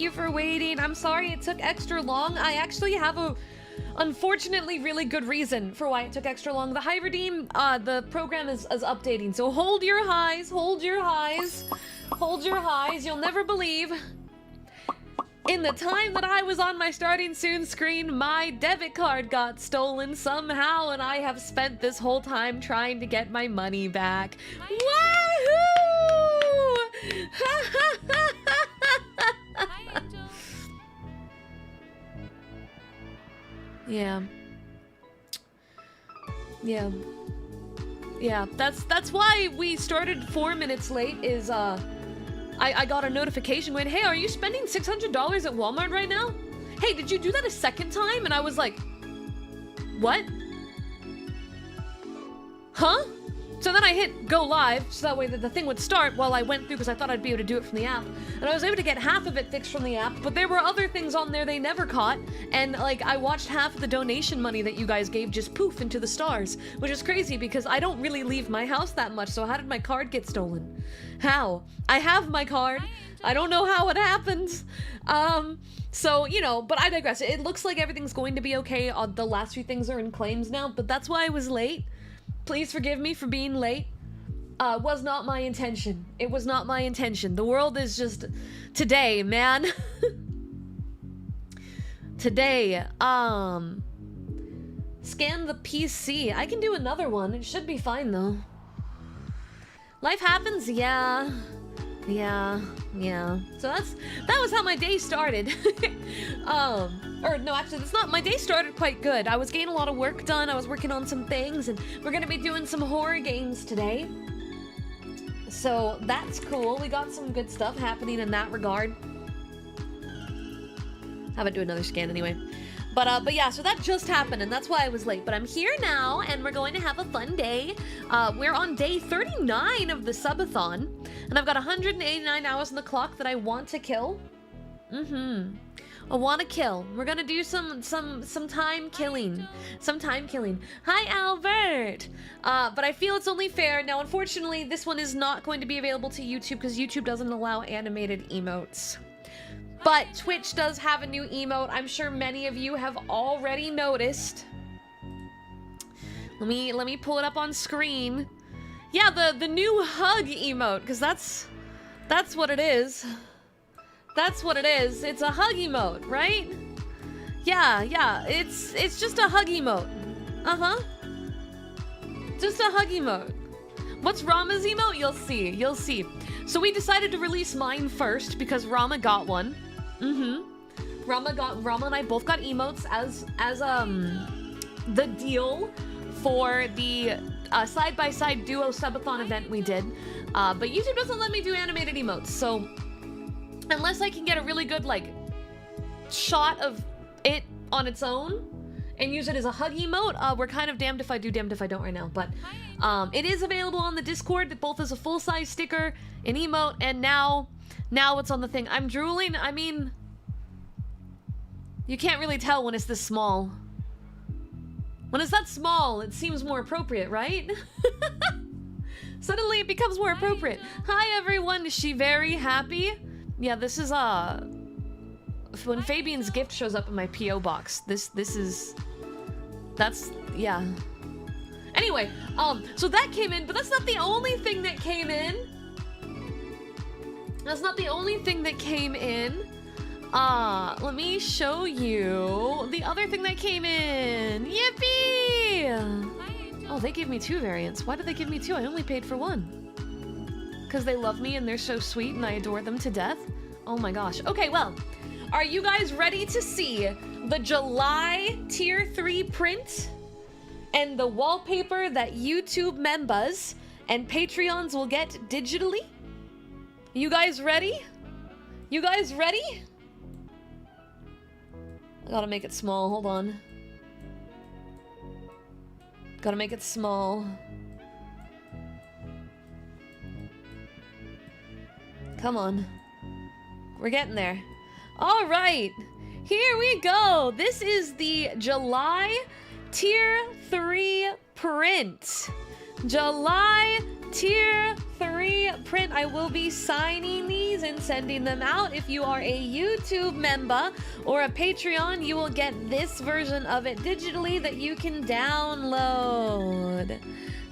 you for waiting. I'm sorry it took extra long. I actually have a unfortunately really good reason for why it took extra long. The High Redeem, the program is updating, so hold your highs, hold your highs, hold your highs. You'll never believe. In the time that I was on my starting soon screen, my debit card got stolen somehow, and I have spent this whole time trying to get my money back. Wahoo! Yeah. Yeah. Yeah, that's why we started 4 minutes late is, I got a notification going, hey, are you spending $600 at Walmart right now? Hey, did you do that a second time? And I was like, what? Huh? So then I hit go live, so that way the thing would start while I went through, because I thought I'd be able to do it from the app. And I was able to get half of it fixed from the app, but there were other things on there they never caught. And like, I watched half of the donation money that you guys gave just poof into the stars, which is crazy because I don't really leave my house that much, so how did my card get stolen? How? I have my card. I don't know how it happened. So, you know, but I digress. It looks like everything's going to be okay. The last few things are in claims now, but that's why I was late. Please forgive me for being late. Was not my intention. It was not my intention. The world is just... Today, man. Today, scan the PC. I can do another one. It should be fine, though. Life happens? Yeah. Yeah. So that was how my day started. Or no, actually, that's not, my day started quite good. I was getting a lot of work done. I was working on some things, and we're gonna be doing some horror games today. So that's cool. We got some good stuff happening in that regard. How about do another scan anyway? But yeah, so that just happened, and that's why I was late. But I'm here now, and we're going to have a fun day. We're on day 39 of the subathon, and I've got 189 hours on the clock that I want to kill. I want to kill. We're gonna do some time killing. Some time killing. Hi, Albert! But I feel it's only fair. Now, unfortunately, this one is not going to be available to YouTube because YouTube doesn't allow animated emotes. But Twitch does have a new emote. I'm sure many of you have already noticed. Let me pull it up on screen. Yeah, the new hug emote, because that's what it is. That's what it is. It's a hug emote, right? Yeah, it's just a hug emote. Just a hug emote. What's Rama's emote? You'll see. So we decided to release mine first because Rama got one. Rama and I both got emotes as the deal for the side-by-side duo subathon event we did. But YouTube doesn't let me do animated emotes, so unless I can get a really good, like, shot of it on its own and use it as a hug emote, we're kind of damned if I do, damned if I don't right now. But it is available on the Discord, both as a full-size sticker, an emote, and now it's on the thing. I'm drooling. I mean, you can't really tell when it's this small. When it's that small, it seems more appropriate, right? Suddenly it becomes more appropriate. Hi, everyone. Is she very happy? Yeah, this is, when Fabian's gift shows up in my P.O. box, yeah. Anyway, so that came in, but that's not the only thing that came in. That's not the only thing that came in. Let me show you the other thing that came in. Yippee! Oh, they gave me 2 variants. Why did they give me 2? I only paid for 1. Because they love me and they're so sweet and I adore them to death. Oh my gosh. Okay, well, are you guys ready to see the July Tier 3 print and the wallpaper that YouTube members and Patreons will get digitally? You guys ready? You guys ready? I gotta make it small, hold on. Gotta make it small. Come on. We're getting there. All right, here we go. This is the July Tier 3 print. July Tier 3 worry, Print, I will be signing these and sending them out. If you are a YouTube member or a Patreon, you will get this version of it digitally that you can download.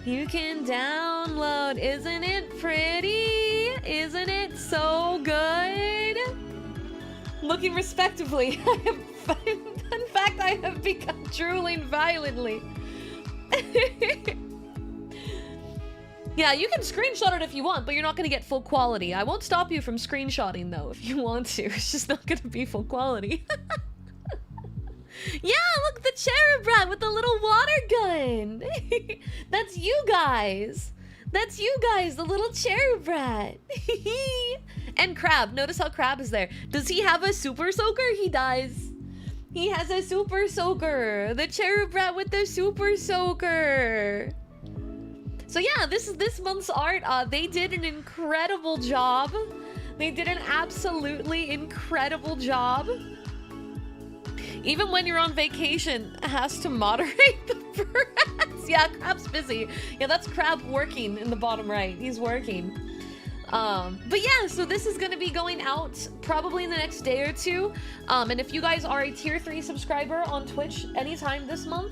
You can download. Isn't it pretty? Isn't it so good? Looking respectively. In fact, I have become drooling violently. Yeah, you can screenshot it if you want, but you're not going to get full quality. I won't stop you from screenshotting, though, if you want to. It's just not going to be full quality. Yeah, look, the cherub rat with the little water gun. That's you guys. That's you guys, the little cherub rat. And Crab. Notice how Crab is there. Does he have a super soaker? He does. He has a super soaker. The cherub rat with the super soaker. So yeah, this is this month's art. They did an incredible job. They did an absolutely incredible job. Even when you're on vacation, it has to moderate the rats. Yeah, Crab's busy. Yeah, that's Crab working in the bottom right. He's working. But yeah, so this is gonna be going out probably in the next day or two. And if you guys are a tier 3 subscriber on Twitch anytime this month,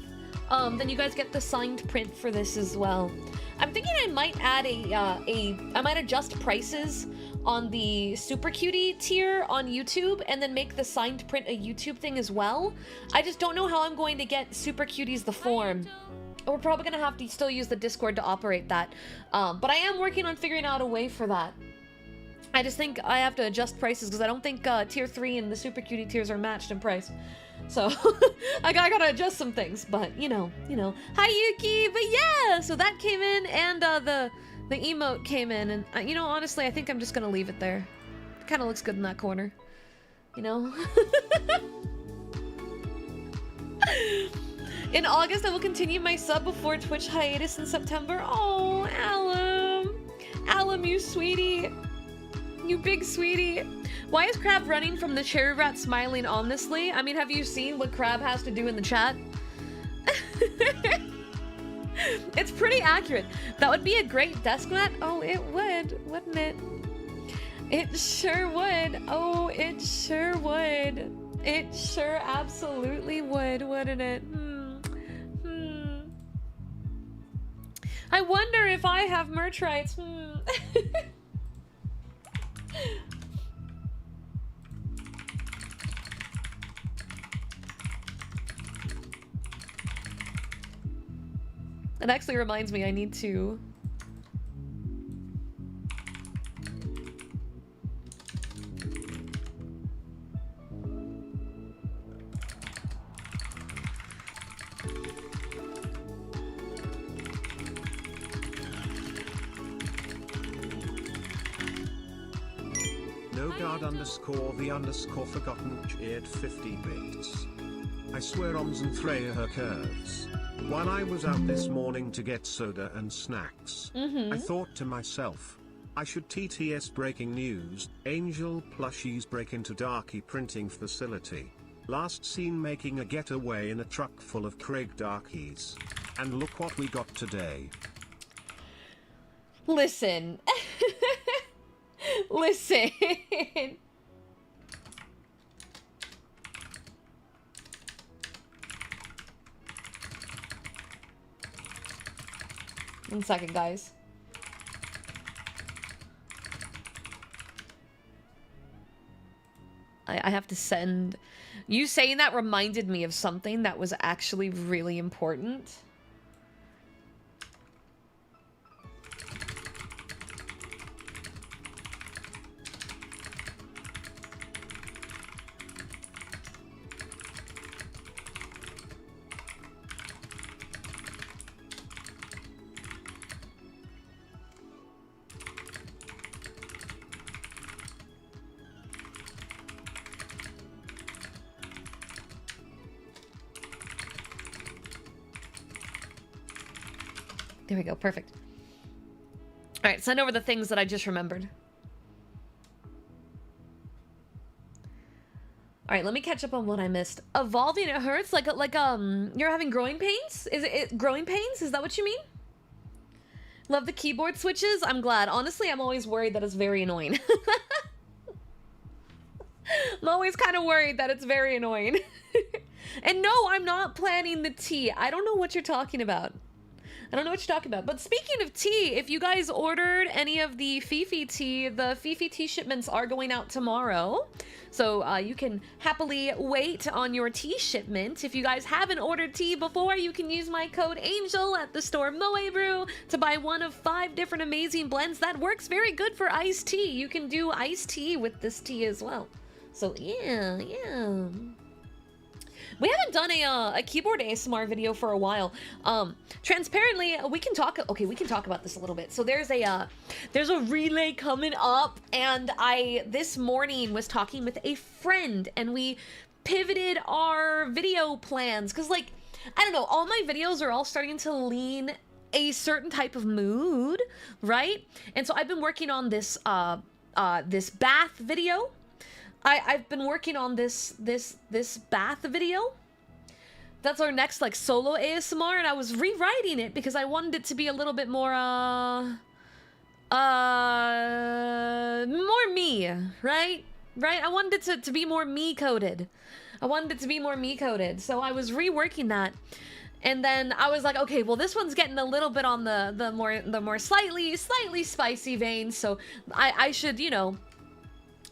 then you guys get the signed print for this as well. I'm thinking I might add I might adjust prices on the Super Cutie tier on YouTube and then make the signed print a YouTube thing as well. I just don't know how I'm going to get Super Cuties the form. We're probably gonna have to still use the Discord to operate that. But I am working on figuring out a way for that. I just think I have to adjust prices because I don't think tier 3 and the Super Cutie tiers are matched in price. So I gotta adjust some things, but you know. Hi Yuki, but yeah, so that came in and the emote came in and you know, honestly, I think I'm just gonna leave it there. It kind of looks good in that corner, you know? In August, I will continue my sub before Twitch hiatus in September. Oh, Alum, you sweetie. You big sweetie. Why is Crab running from the cherub rat smiling honestly? I mean, have you seen what Crab has to do in the chat? It's pretty accurate. That would be a great desk mat. Oh, it would, wouldn't it? It sure would. Oh, it sure would. It sure absolutely would, wouldn't it? I wonder if I have merch rights. It actually reminds me I need to... _the_forgotten cheered 50 bits. I swear Oms and Freya her curves. While I was out this morning to get soda and snacks, I thought to myself, I should TTS breaking news, Angel plushies break into Darky printing facility. Last seen making a getaway in a truck full of Craig Darkies. And look what we got today. Listen. Listen. One second, guys. I have to send... You saying that reminded me of something that was actually really important. There we go, perfect. All right, send over the things that I just remembered. All right, let me catch up on what I missed. Evolving, it hurts? Like you're having growing pains? Is it growing pains? Is that what you mean? Love the keyboard switches. I'm glad. Honestly, I'm always worried that it's very annoying. I'm always kind of worried that it's very annoying. And no, I'm not planning the tea. I don't know what you're talking about. I don't know what you're talking about. But speaking of tea, if you guys ordered any of the Fifi tea, the Fifi tea shipments are going out tomorrow. So you can happily wait on your tea shipment. If you guys haven't ordered tea before, you can use my code ANGEL at the store Moe Brew to buy one of 5 different amazing blends. That works very good for iced tea. You can do iced tea with this tea as well. So yeah. We haven't done a keyboard ASMR video for a while. Transparently, we can talk about this a little bit. So there's a relay coming up, and I this morning was talking with a friend, and we pivoted our video plans, because, like, I don't know, all my videos are all starting to lean a certain type of mood, right? And so I've been working on this this bath video. I've been working on this bath video. That's our next, like, solo ASMR, and I was rewriting it because I wanted it to be a little bit more more me, right? I wanted it to be more me coded. So I was reworking that. And then I was like, okay, well, this one's getting a little bit on the more slightly spicy vein, so I should, you know,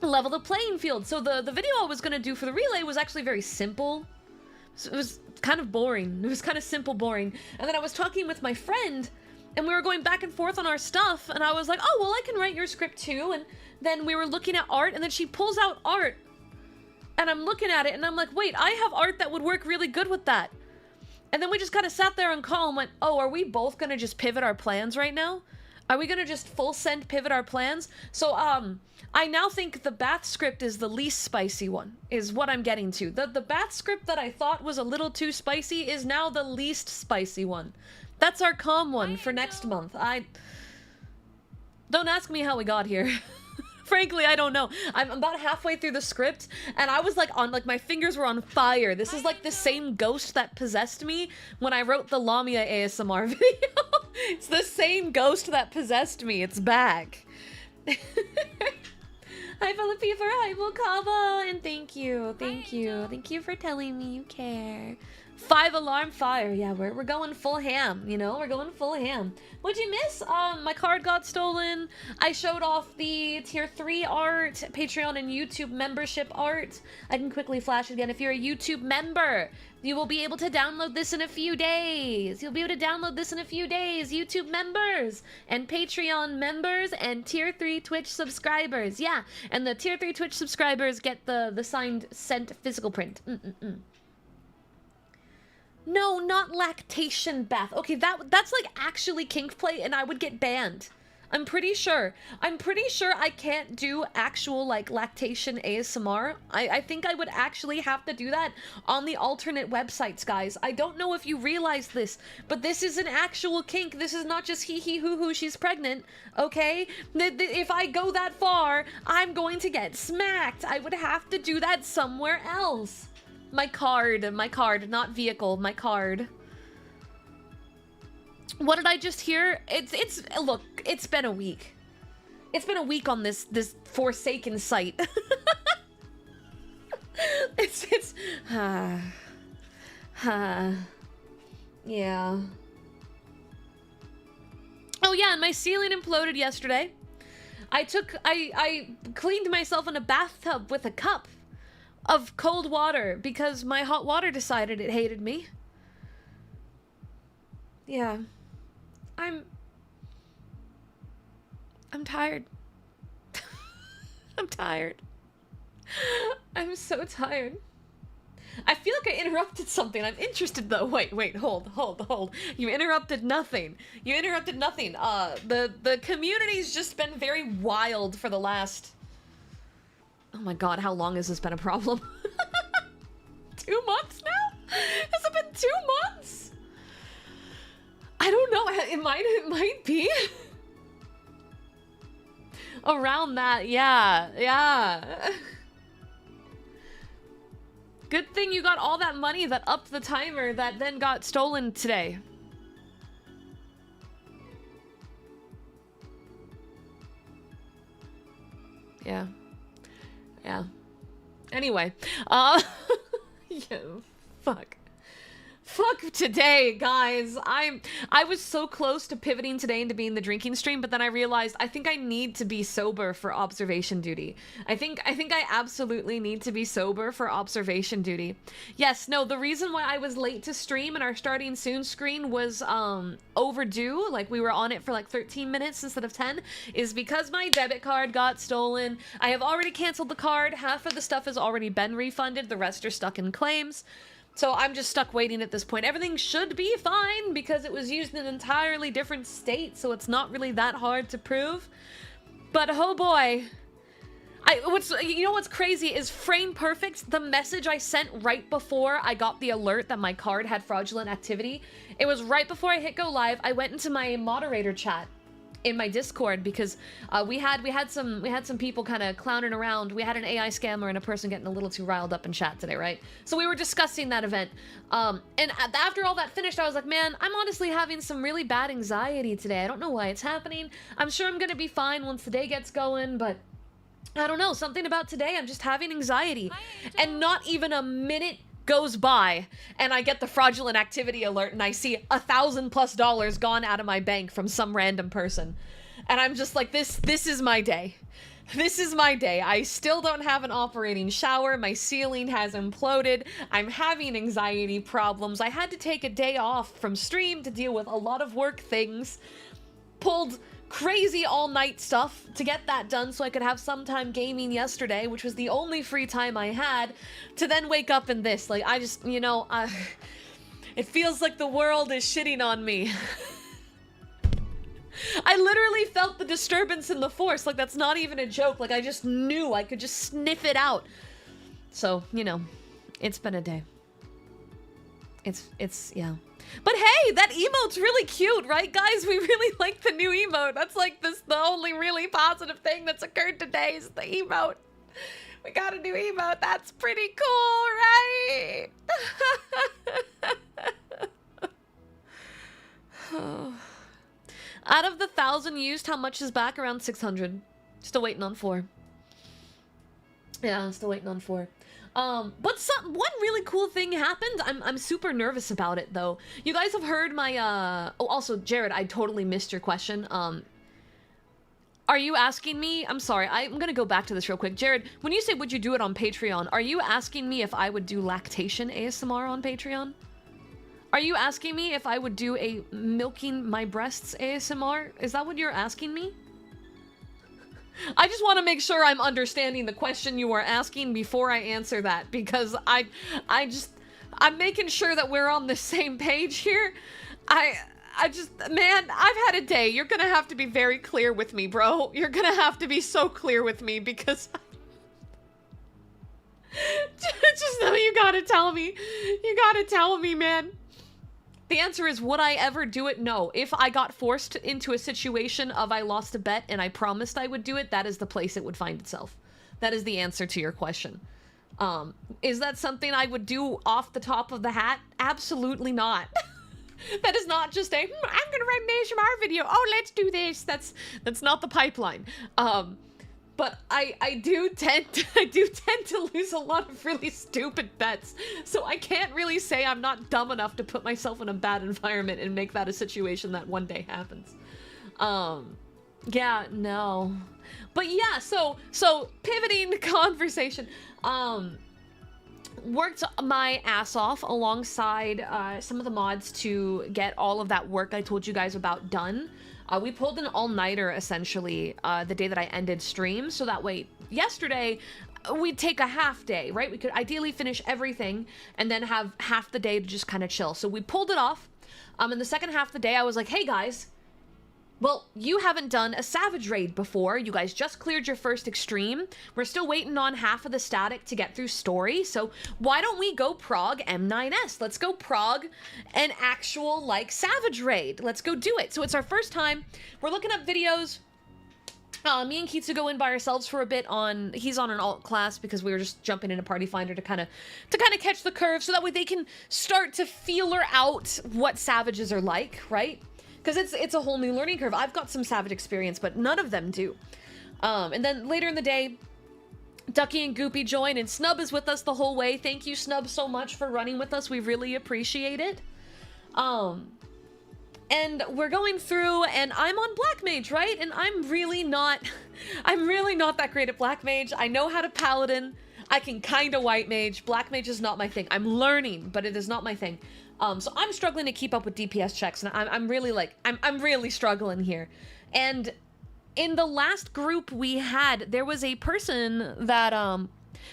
level the playing field. So the video I was gonna do for the relay was actually very simple. So it was kind of boring. It was kind of simple, boring. And then I was talking with my friend, and we were going back and forth on our stuff, and I was like, oh, well, I can write your script too. And then we were looking at art, and then she pulls out art, and I'm looking at it, and I'm like, wait, I have art that would work really good with that. And then we just kind of sat there and called and went, oh, are we both gonna just pivot our plans right now? Are we gonna just full send pivot our plans? So, I now think the bath script is the least spicy one, is what I'm getting to. The bath script that I thought was a little too spicy is now the least spicy one. That's our calm one for next month. Don't ask me how we got here. Frankly, I don't know. I'm about halfway through the script, and I was like my fingers were on fire. This is like the same ghost that possessed me when I wrote the Lamia ASMR video. It's the same ghost that possessed me. It's back. Hi, Philippi, for hi, Mokaba, and thank you for telling me you care. 5 alarm fire. Yeah, we're going full ham, you know? We're going full ham. What'd you miss? My card got stolen. I showed off the tier 3 art, Patreon and YouTube membership art. I can quickly flash it again. If you're a YouTube member, you will be able to download this in a few days. YouTube members and Patreon members and tier 3 Twitch subscribers. Yeah, and the tier 3 Twitch subscribers get the signed sent physical print. No, not lactation bath. Okay, that's like actually kink play, and I would get banned. I'm pretty sure I can't do actual, like, lactation ASMR. I think I would actually have to do that on the alternate websites, guys. I don't know if you realize this, but this is an actual kink. This is not just hee hee hoo hoo, she's pregnant, okay? If I go that far, I'm going to get smacked. I would have to do that somewhere else. My card, not vehicle, my card. What did I just hear? Look, it's been a week. It's been a week on this forsaken site. Yeah. Oh yeah, and my ceiling imploded yesterday. I cleaned myself in a bathtub with a cup of cold water because my hot water decided it hated me. Yeah. I'm tired. I'm tired. I'm so tired. I feel like I interrupted something. I'm interested though. Wait, hold. You interrupted nothing. The community's just been very wild for the last... Oh my god, how long has this been a problem? 2 months now? Has it been 2 months? I don't know. It might be. Around that, yeah. Good thing you got all that money that upped the timer that then got stolen today. Yeah. Yeah. Anyway, yeah, fuck. Fuck today, guys. I was so close to pivoting today into being the drinking stream, but then I realized I think I need to be sober for observation duty. I think I absolutely need to be sober for observation duty. Yes, no, the reason why I was late to stream and our starting soon screen was overdue, like we were on it for like 13 minutes instead of 10, is because my debit card got stolen. I have already canceled the card. Half of the stuff has already been refunded. The rest are stuck in claims. So I'm just stuck waiting at this point. Everything should be fine because it was used in an entirely different state, so it's not really that hard to prove. But oh boy. You know what's crazy is Frame Perfect, the message I sent right before I got the alert that my card had fraudulent activity. It was right before I hit go live. I went into my moderator chat in my Discord because we had some people kind of clowning around. We had an AI scammer and a person getting a little too riled up in chat today, right? So we were discussing that event. And after all that finished, I was like, man, I'm honestly having some really bad anxiety today. I don't know why it's happening. I'm sure I'm gonna be fine once the day gets going, but I don't know, something about today, I'm just having anxiety. And not even a minute goes by and I get the fraudulent activity alert and I see $1,000+ gone out of my bank from some random person. And I'm just like, this is my day. This is my day. I still don't have an operating shower. My ceiling has imploded. I'm having anxiety problems. I had to take a day off from stream to deal with a lot of work things. Pulled crazy all-night stuff to get that done so I could have some time gaming yesterday, which was the only free time I had, to then wake up in this. Like, I just, you know, it feels like the world is shitting on me. I literally felt the disturbance in the force. Like, that's not even a joke. Like, I just knew. I could just sniff it out. So, you know, it's been a day. It's, yeah. But hey, that emote's really cute, right, guys? We really like the new emote. That's like the only really positive thing that's occurred today is the emote. We got a new emote. That's pretty cool, right? Out of the 1,000 used, how much is back? Around 600. Still waiting on 4. Yeah, still waiting on 4. But one really cool thing happened. I'm super nervous about it though. You guys have heard my oh, also Jared, I totally missed your question. Are you asking me? I'm sorry. I'm going to go back to this real quick. Jared, when you say would you do it on Patreon, are you asking me if I would do lactation ASMR on Patreon? Are you asking me if I would do a milking my breasts ASMR? Is that what you're asking me? I just want to make sure I'm understanding the question you are asking before I answer that, because I'm making sure that we're on the same page here. Man, I've had a day. You're gonna have to be very clear with me, bro. You're gonna have to be so clear with me because just know you gotta tell me. You gotta tell me, man. The answer is, would I ever do it? No. If I got forced into a situation of I lost a bet and I promised I would do it, that is the place it would find itself. That is the answer to your question. Is that something I would do off the top of the hat? Absolutely not. That is not just a, I'm gonna write an ASMR video. Oh, let's do this. That's not the pipeline. But I do tend to lose a lot of really stupid bets. So I can't really say I'm not dumb enough to put myself in a bad environment and make that a situation that one day happens. Yeah, no. But yeah, so pivoting the conversation, worked my ass off alongside some of the mods to get all of that work I told you guys about done. We pulled an all-nighter, essentially, the day that I ended stream, so that way, yesterday, we'd take a half day, right? We could ideally finish everything, and then have half the day to just kind of chill. So we pulled it off. In the second half of the day, I was like, hey guys, well, you haven't done a Savage Raid before. You guys just cleared your first Extreme. We're still waiting on half of the static to get through Story, so why don't we go prog M9S? Let's go prog an actual, like, Savage Raid. Let's go do it. So it's our first time. We're looking up videos. Me and Kitsu go in by ourselves for a bit on, he's on an alt class because we were just jumping in a party finder to kind of catch the curve so that way they can start to feeler out what Savages are like, right? Because it's a whole new learning curve. I've got some Savage experience, but none of them do. And then later in the day, Ducky and Goopy join, and Snub is with us the whole way. Thank you, Snub, so much for running with us. We really appreciate it. And we're going through, and I'm on Black Mage, right? And I'm really not that great at Black Mage. I know how to Paladin. I can kind of White Mage. Black Mage is not my thing. I'm learning, but it is not my thing. So I'm struggling to keep up with DPS checks, and I'm really struggling here. And in the last group we had, there was a person that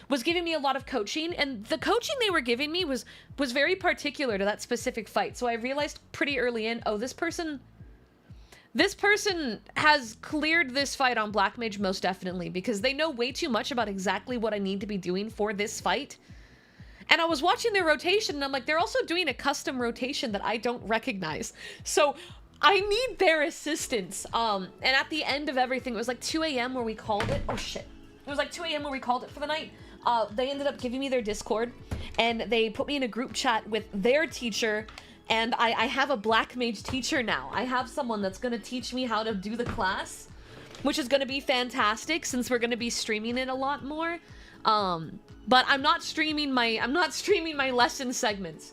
was giving me a lot of coaching, and the coaching they were giving me was very particular to that specific fight. So I realized pretty early in, oh, this person has cleared this fight on Black Mage most definitely, because they know way too much about exactly what I need to be doing for this fight. And I was watching their rotation, and I'm like, they're also doing a custom rotation that I don't recognize. So I need their assistance. And at the end of everything, it was like 2 a.m. where we called it. Oh shit. It was like 2 a.m. where we called it for the night. They ended up giving me their Discord, and they put me in a group chat with their teacher, and I have a Black Mage teacher now. I have someone that's going to teach me how to do the class, which is going to be fantastic since we're going to be streaming it a lot more. But I'm not streaming my lesson segments.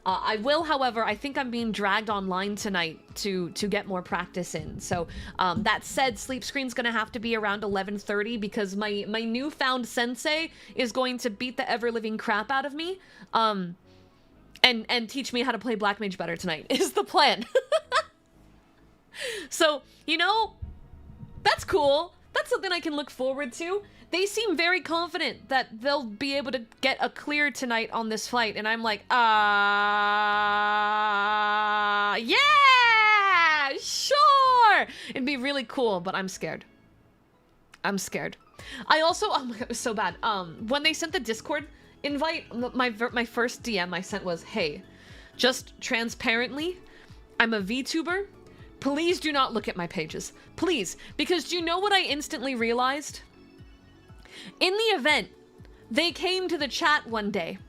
I will, however, I think I'm being dragged online tonight to get more practice in. So, that said, sleep screen's gonna have to be around 11:30 because my newfound sensei is going to beat the ever-living crap out of me, and teach me how to play Black Mage better tonight, is the plan. So, you know, that's cool. That's something I can look forward to. They seem very confident that they'll be able to get a clear tonight on this fight, and I'm like, yeah, sure! It'd be really cool, but I'm scared. I'm scared. I also, oh my god, it was so bad. When they sent the Discord invite, my first DM I sent was, hey, just transparently, I'm a VTuber. Please do not look at my pages. Please, because do you know what I instantly realized? In the event they came to the chat one day,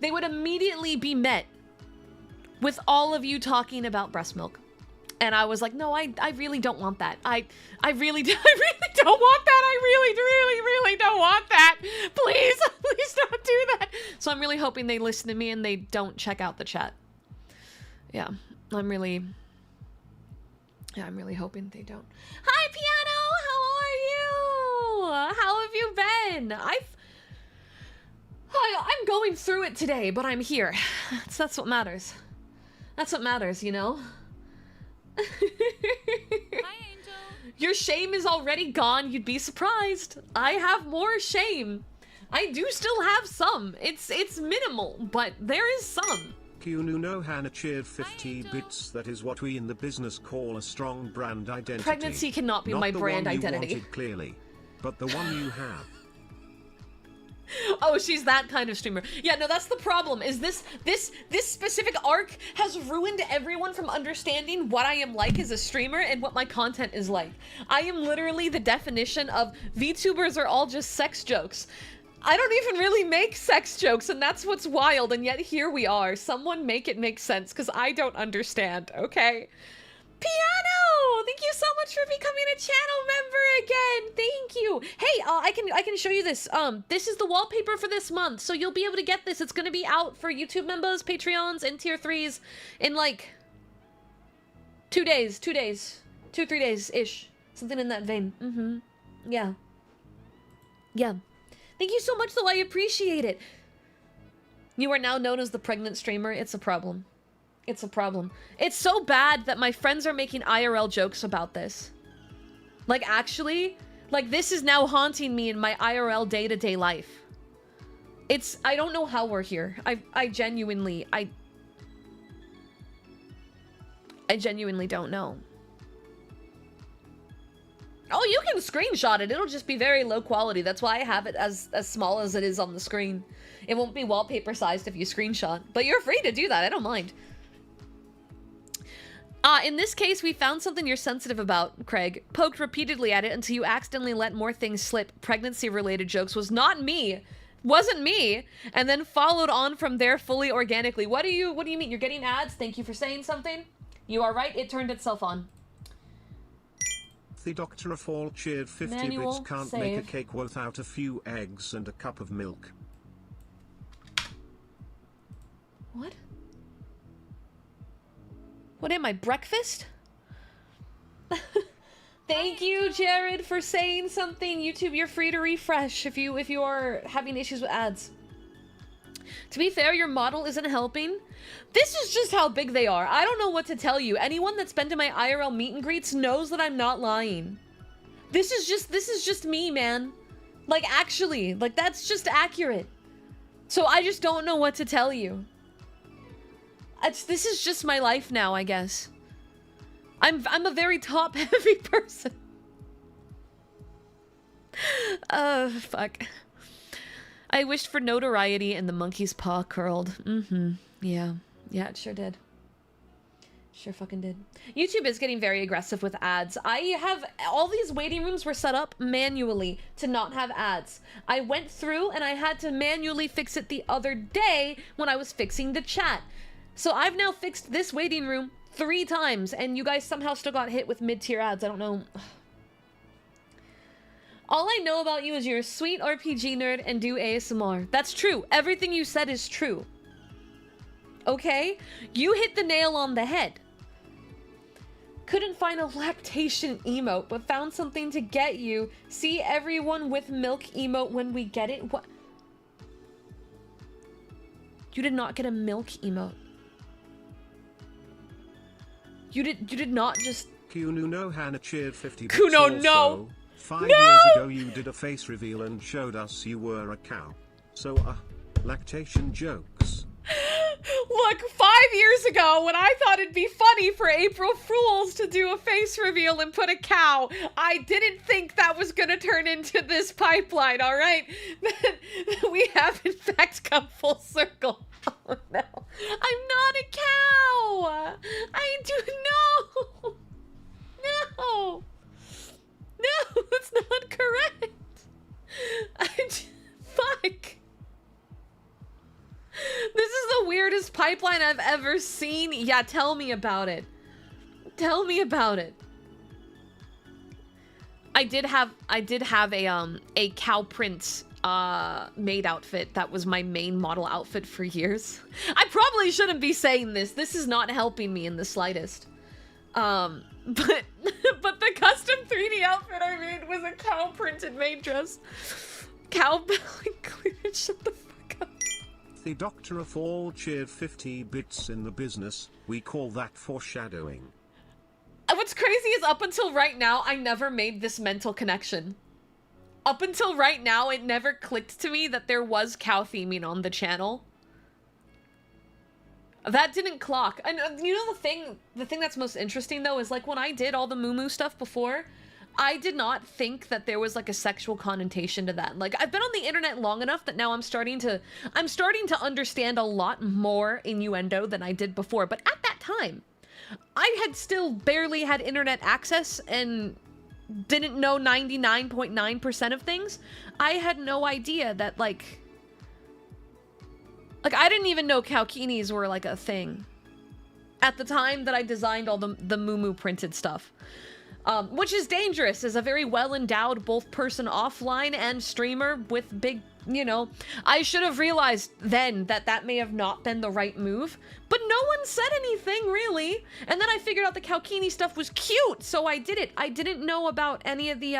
they would immediately be met with all of you talking about breast milk. And I was like, no, I really don't want that. I really don't want that. I really don't want that. Please, please don't do that. So I'm really hoping they listen to me and they don't check out the chat. Yeah, I'm really hoping they don't. Hi, Piano! How are you? How have you been? I'm going through it today, but I'm here. That's what matters. That's what matters, you know? Hi, Angel. Your shame is already gone. You'd be surprised. I have more shame. I do still have some. It's minimal, but there is some. Kunu Hannah cheered 50 bits. That is what we in the business call a strong brand identity. Pregnancy cannot be Not my the brand one you identity. wanted, clearly, but the one you have. Oh, she's that kind of streamer. Yeah, no, that's the problem, is this specific arc has ruined everyone from understanding what I am like as a streamer and what my content is like. I am literally the definition of VTubers are all just sex jokes. I don't even really make sex jokes, and that's what's wild, and yet here we are. Someone make it make sense, because I don't understand, okay? Piano! Thank you so much for becoming a channel member again! Thank you! Hey, I can show you this. This is the wallpaper for this month, so you'll be able to get this. It's gonna be out for YouTube members, Patreons, and Tier 3s in, like, 2 days. 2, 3 days-ish. Something in that vein. Mm-hmm. Yeah. Yeah. Thank you so much, though. I appreciate it. You are now known as the pregnant streamer. It's a problem. It's a problem. It's so bad that my friends are making IRL jokes about this. Like, actually, like, this is now haunting me in my IRL day-to-day life. I don't know how we're here. I genuinely don't know. Oh, you can screenshot it. It'll just be very low quality. That's why I have it as small as it is on the screen. It won't be wallpaper sized if you screenshot. But you're free to do that. I don't mind. In this case, we found something you're sensitive about, Craig. Poked repeatedly at it until you accidentally let more things slip. Pregnancy-related jokes was not me. Wasn't me. And then followed on from there fully organically. What do you mean? You're getting ads? Thank you for saying something. You are right. It turned itself on. The doctor of all cheered 50 Manual bits can't save. make a cake without a few eggs and a cup of milk. What? What am I, breakfast? Thank you, Jared, for saying something. YouTube, you're free to refresh if you are having issues with ads. To be fair, your model isn't helping. This is just how big they are. I don't know what to tell you. Anyone that's been to my IRL meet and greets knows that I'm not lying. This is just me, man. Like, actually, like, that's just accurate. So I just don't know what to tell you. This is just my life now, I guess. I'm a very top-heavy person. Fuck. I wished for notoriety and the monkey's paw curled. Yeah. Yeah, it sure did. Sure fucking did. YouTube is getting very aggressive with ads. I have... all these waiting rooms were set up manually to not have ads. I went through and I had to manually fix it the other day when I was fixing the chat. So I've now fixed this waiting room 3 times, and you guys somehow still got hit with mid-tier ads. I don't know. All I know about you is you're a sweet RPG nerd and do ASMR. That's true. Everything you said is true. Okay? You hit the nail on the head. Couldn't find a lactation emote, but found something to get you. See everyone with milk emote when we get it? What? You did not get a milk emote. You did not just... Kuno no Hannah cheered 50 bits. Kuno, also. no! 5 years ago you did a face reveal and showed us you were a cow. So, lactation jokes. Look, 5 years ago, when I thought it'd be funny for April Fools to do a face reveal and put a cow, I didn't think that was gonna turn into this pipeline, alright? We have, in fact, come full circle. Oh, no. I'm not a cow! I do no! No! No, that's not correct! Fuck! This is the weirdest pipeline I've ever seen. Yeah, tell me about it. Tell me about it. I did have a cow print maid outfit. That was my main model outfit for years. I probably shouldn't be saying this. This is not helping me in the slightest. But the custom 3D outfit I made was a cow printed maid dress. Cowbell included. Shut the fuck up. The doctor of all cheered 50 bits in the business. We call that foreshadowing. What's crazy is up until right now, I never made this mental connection. Up until right now, it never clicked to me that there was cow theming on the channel. That didn't clock. And you know the thing that's most interesting though is like when I did all the moo stuff before, I did not think that there was like a sexual connotation to that. Like I've been on the internet long enough that now I'm starting to understand a lot more innuendo than I did before. But at that time, I had still barely had internet access and didn't know 99.9% of things. I had no idea that like I didn't even know cowkinis were like a thing at the time that I designed all the moo printed stuff. Which is dangerous as a very well-endowed both person offline and streamer with big, you know, I should have realized then that that may have not been the right move, but no one said anything really. And then I figured out the Cowkini stuff was cute, so I did it. I didn't know about any of the,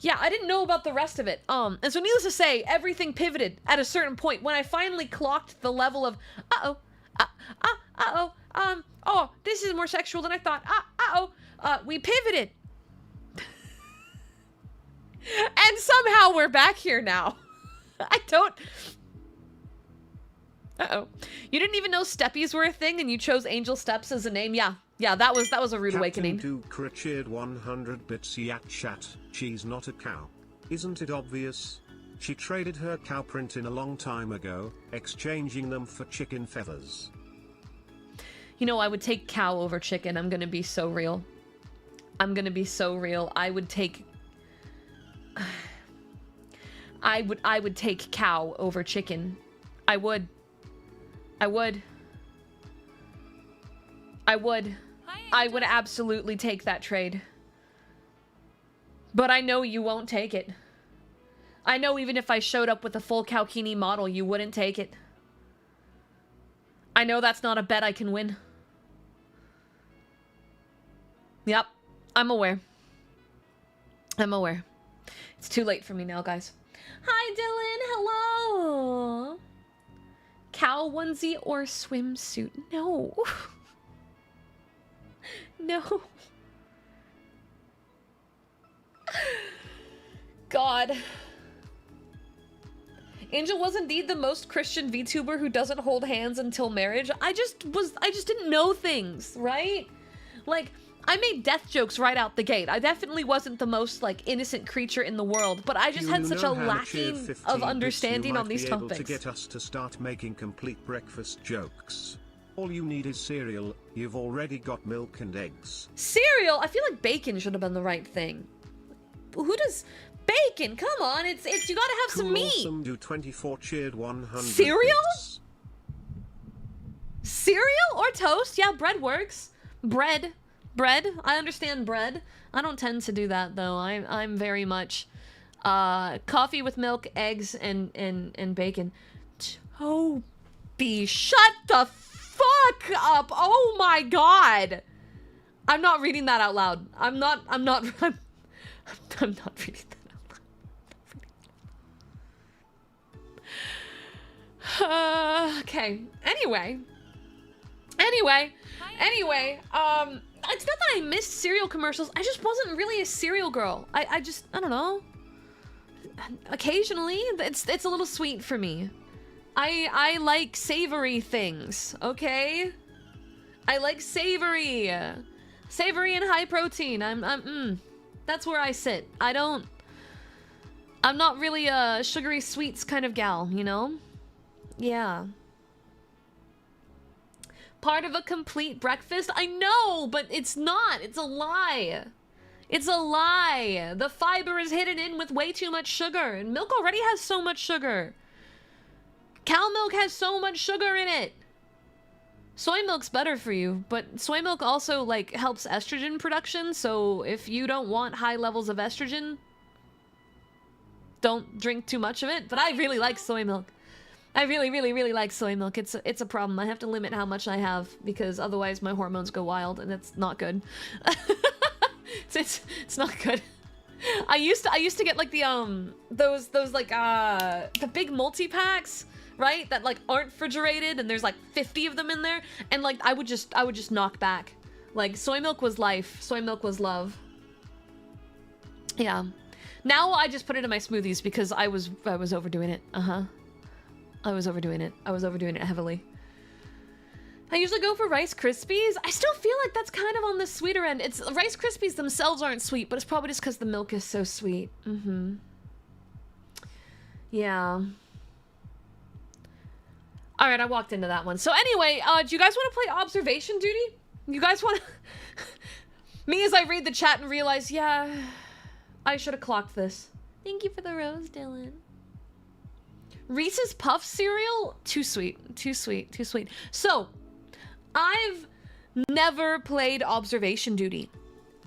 yeah, I didn't know about the rest of it. And so needless to say, everything pivoted at a certain point when I finally clocked the level of, oh, this is more sexual than I thought. We pivoted. And somehow we're back here now. I don't... You didn't even know steppies were a thing and you chose Angel Steps as a name? Yeah, that was a rude awakening. Captain Duke cheered 100 bits yat chat. She's not a cow. Isn't it obvious? She traded her cow print in a long time ago, exchanging them for chicken feathers. You know, I would take cow over chicken. I'm gonna be so real. I'm gonna be so real. I would take... I would take cow over chicken. I would. I would. I would absolutely take that trade. But I know you won't take it. I know even if I showed up with a full Kalkini model, you wouldn't take it. I know that's not a bet I can win. Yep, I'm aware. I'm aware. It's too late for me now, guys. Hi, Dylan. Hello. Cow onesie or swimsuit? No. No. God. Angel was indeed the most Christian VTuber who doesn't hold hands until marriage. I just didn't know things, right? Like, I made death jokes right out the gate. I definitely wasn't the most, like, innocent creature in the world, but I just had such a lacking of understanding on these topics. To get us to start making complete breakfast jokes. All you need is cereal. You've already got milk and eggs. Cereal? I feel like bacon should have been the right thing. Who does bacon? Come on, it's you gotta have some meat. Awesome do 24 cheered 100. Cereal? Bits. Cereal or toast? Yeah, bread works. Bread. I understand bread. I don't tend to do that though. I'm very much coffee with milk, eggs, and bacon. Toby, shut the fuck up! Oh my god! I'm not reading that out loud. I'm not reading that out loud. Okay. Anyway, it's not that I missed cereal commercials. I just wasn't really a cereal girl. I don't know. Occasionally, it's a little sweet for me. I like savory things, okay? I like savory. Savory and high protein. That's where I sit. I'm not really a sugary sweets kind of gal, you know? Yeah. Part of a complete breakfast? I know, but it's not. It's a lie. It's a lie. The fiber is hidden in with way too much sugar, and milk already has so much sugar. Cow milk has so much sugar in it. Soy milk's better for you, but soy milk also, like, helps estrogen production, so if you don't want high levels of estrogen, don't drink too much of it. But I really like soy milk. I really, really, really like soy milk. It's a problem. I have to limit how much I have, because otherwise my hormones go wild, and it's not good. It's not good. I used to get, like, the big multi-packs, right? That, like, aren't refrigerated, and there's, like, 50 of them in there, and, like, I would just knock back. Like, soy milk was life. Soy milk was love. Yeah. Now I just put it in my smoothies because I was overdoing it. I was overdoing it. I was overdoing it heavily. I usually go for Rice Krispies. I still feel like that's kind of on the sweeter end. Rice Krispies themselves aren't sweet, but it's probably just because the milk is so sweet. Yeah. All right, I walked into that one. So anyway, do you guys want to play Observation Duty? You guys want to... Me as I read the chat and realize, yeah, I should have clocked this. Thank you for the rose, Dylan. Reese's Puff cereal? Too sweet. Too sweet. Too sweet. So, I've never played Observation Duty.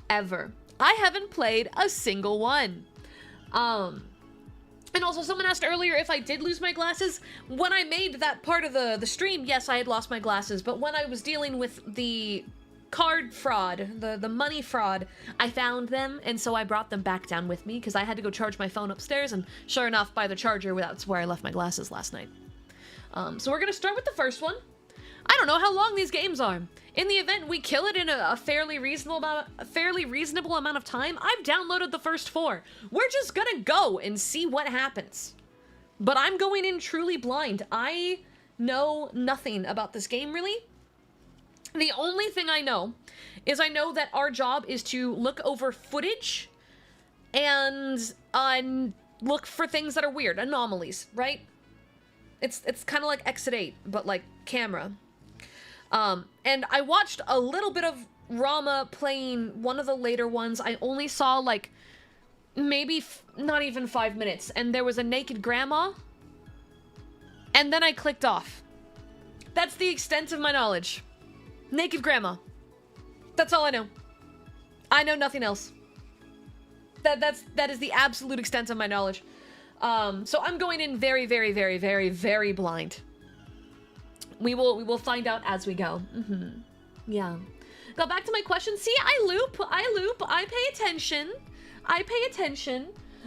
Ever. I haven't played a single one. And also, someone asked earlier if I did lose my glasses. When I made that part of the stream, yes, I had lost my glasses. But when I was dealing with the card fraud, the money fraud, I found them, and so I brought them back down with me, because I had to go charge my phone upstairs, and sure enough, by the charger, that's where I left my glasses last night. So we're gonna start with the first one. I don't know how long these games are. In the event we kill it in a fairly reasonable amount of time, I've downloaded the first 4. We're just gonna go and see what happens. But I'm going in truly blind. I know nothing about this game, really. The only thing I know is I know that our job is to look over footage and look for things that are weird, anomalies, right? It's kind of like Exit 8, but like camera. And I watched a little bit of Rama playing one of the later ones. I only saw like maybe not even 5 minutes, and there was a naked grandma, and then I clicked off. That's the extent of my knowledge. Naked grandma. That's all I know. I know nothing else. That is the absolute extent of my knowledge. So I'm going in very, very, very, very, very blind. We will find out as we go. Yeah. Got back to my question. See, I loop. I pay attention.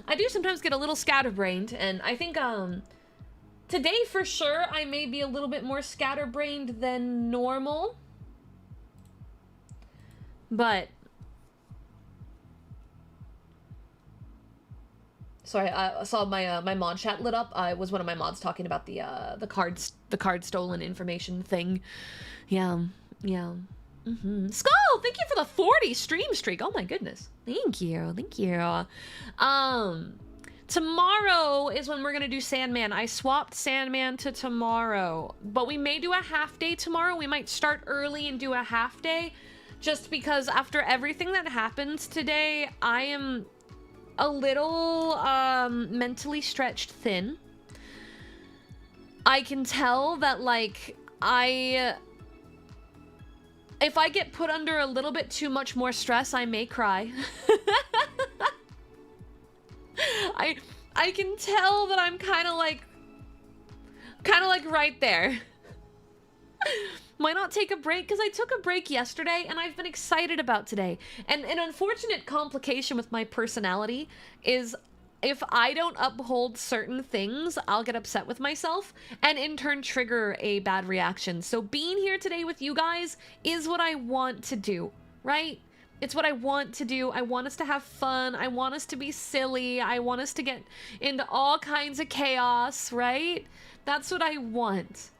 I do sometimes get a little scatterbrained, and I think today for sure I may be a little bit more scatterbrained than normal. But sorry, I saw my mod chat lit up. It was one of my mods talking about the card stolen information thing. Yeah. Skull, thank you for the 40 stream streak. Oh my goodness. Thank you. Tomorrow is when we're gonna do Sandman. I swapped Sandman to tomorrow, but we may do a half day tomorrow. We might start early and do a half day, just because after everything that happens today, I am a little mentally stretched thin. I can tell that, like, if I get put under a little bit too much more stress, I may cry. I can tell that I'm kind of like right there. Might not take a break, because I took a break yesterday and I've been excited about today. And an unfortunate complication with my personality is if I don't uphold certain things, I'll get upset with myself and in turn trigger a bad reaction. So being here today with you guys is what I want to do, right? It's what I want to do. I want us to have fun. I want us to be silly. I want us to get into all kinds of chaos, right? That's what I want.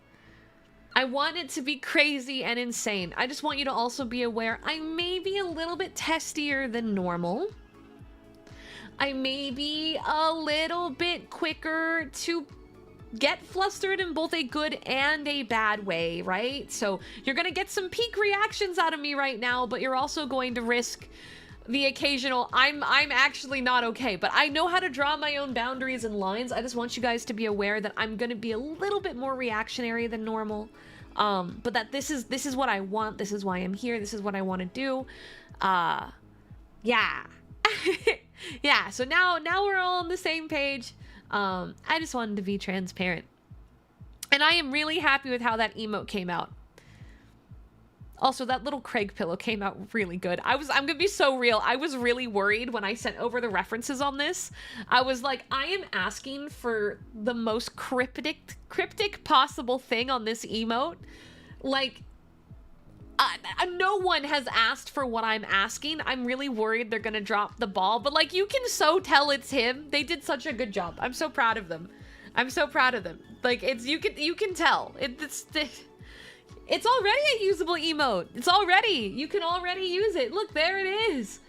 I want it to be crazy and insane. I just want you to also be aware I may be a little bit testier than normal. I may be a little bit quicker to get flustered in both a good and a bad way, right? So you're gonna get some peak reactions out of me right now, but you're also going to risk the occasional I'm actually not okay. But I know how to draw my own boundaries and lines. I just want you guys to be aware that I'm gonna be a little bit more reactionary than normal. But that this is what I want. This is why I'm here. This is what I want to do. Yeah. Yeah, so now we're all on the same page. I just wanted to be transparent. And I am really happy with how that emote came out. Also, that little Craig pillow came out really good. I'm gonna be so real. I was really worried when I sent over the references on this. I was like, I am asking for the most cryptic possible thing on this emote. Like, no one has asked for what I'm asking. I'm really worried they're gonna drop the ball, but like, you can so tell it's him. They did such a good job. I'm so proud of them. Like, it's you can tell. It's already a usable emote. You can already use it. Look, there it is.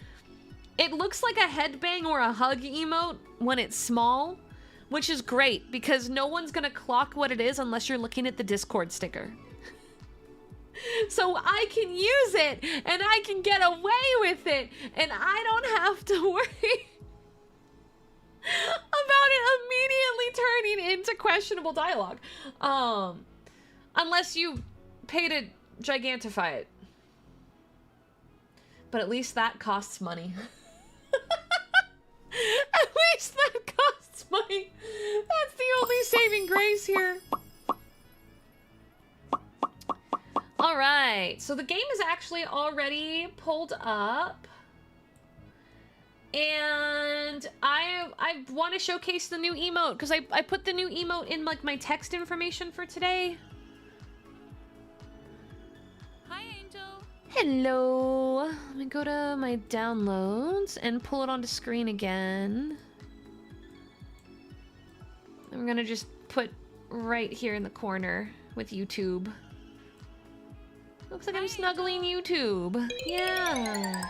It looks like a headbang or a hug emote when it's small, which is great because no one's gonna clock what it is unless you're looking at the Discord sticker. So I can use it and I can get away with it and I don't have to worry about it immediately turning into questionable dialogue. Unless you pay to gigantify it. But at least that costs money. At least that costs money. That's the only saving grace here. All right, so the game is actually already pulled up. And I want to showcase the new emote because I put the new emote in like my text information for today. Hi, Angel. Hello. Let me go to my downloads and pull it onto screen again. I'm gonna just put right here in the corner with YouTube. Looks like I'm snuggling YouTube. Yeah.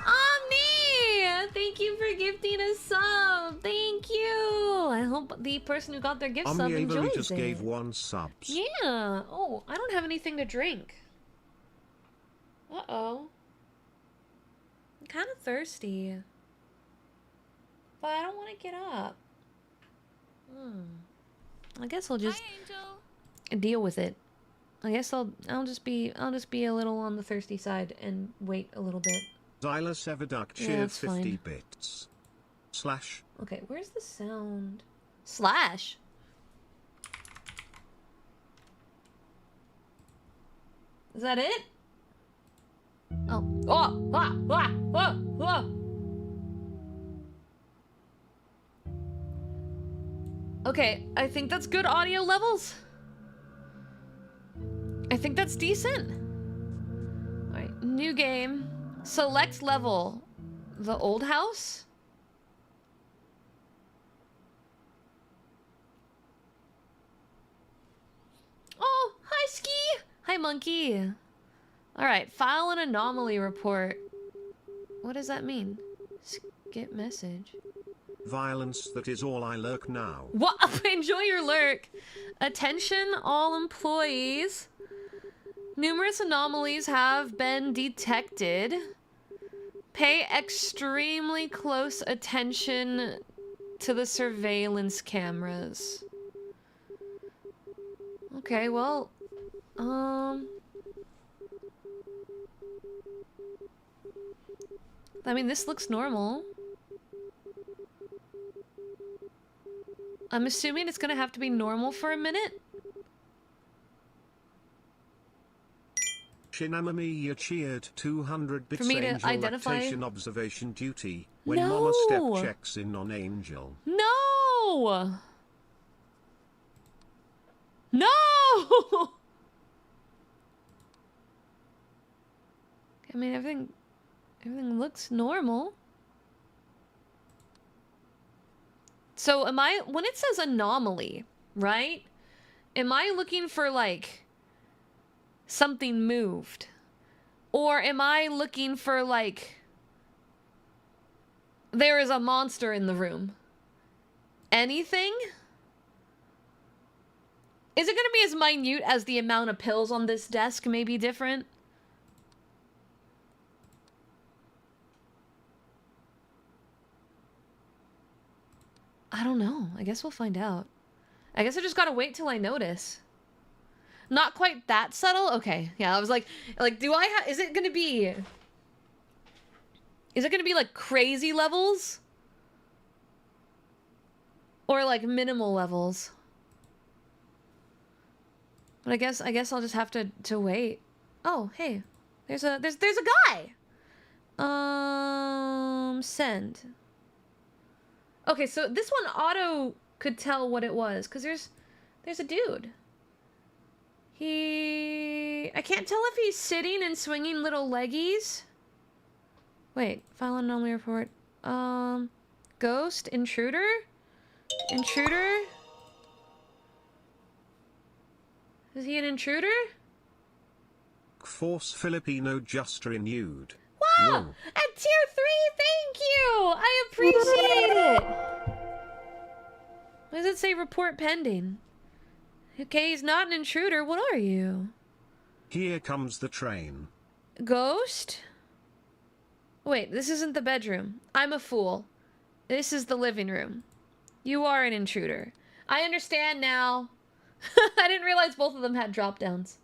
Omni! Thank you for gifting a sub. Thank you. I hope the person who got their gift sub enjoys Omni just it. gave 1 sub. Yeah. Oh, I don't have anything to drink. Uh-oh. I'm kind of thirsty. But I don't want to get up. I guess I'll just Hi, Angel. deal with it. I guess I'll just be a little on the thirsty side and wait a little bit. Zyla Severduck Yeah, cheered that's 50 fine. bits. Slash. Okay, where's the sound? Slash. Is that it? Oh. Oh! Ah! Ah! Ah! Ah! Okay, I think that's good audio levels. I think that's decent. Alright, new game. Select level. The old house? Oh, hi Ski! Hi Monkey! Alright, file an anomaly report. What does that mean? Skip message. Violence, that is all I lurk now. What? Enjoy your lurk. Attention all employees. Numerous anomalies have been detected. Pay extremely close attention to the surveillance cameras. Okay, well, I mean, this looks normal. I'm assuming it's gonna have to be normal for a minute. Shinamami, you cheered 200 bits. For me to Angel identify- lactation observation duty. When No! Mama Step checks in on Angel. No! No! I mean, everything looks normal. So am I, when it says anomaly, right? Am I looking for like something moved? Or am I looking for like there is a monster in the room? Anything? Is it going to be as minute as the amount of pills on this desk may be different? I don't know. I guess we'll find out. I guess I just gotta wait till I notice. Not quite that subtle? Okay. Yeah, I was like, do I have... Is it gonna be like crazy levels? Or like minimal levels? But I guess I'll just have to wait. Oh, hey. There's a guy! Send. Okay, so this one auto could tell what it was, because there's a dude. I can't tell if he's sitting and swinging little leggies. Wait, file anomaly report. Ghost? Intruder? Intruder? Is he an intruder? Force Filipino just renewed. Wow! Whoa. At tier 3, thank you! I appreciate it! Why does it say report pending? Okay, he's not an intruder. What are you? Here comes the train. Ghost? Wait, this isn't the bedroom. I'm a fool. This is the living room. You are an intruder. I understand now. I didn't realize both of them had drop downs.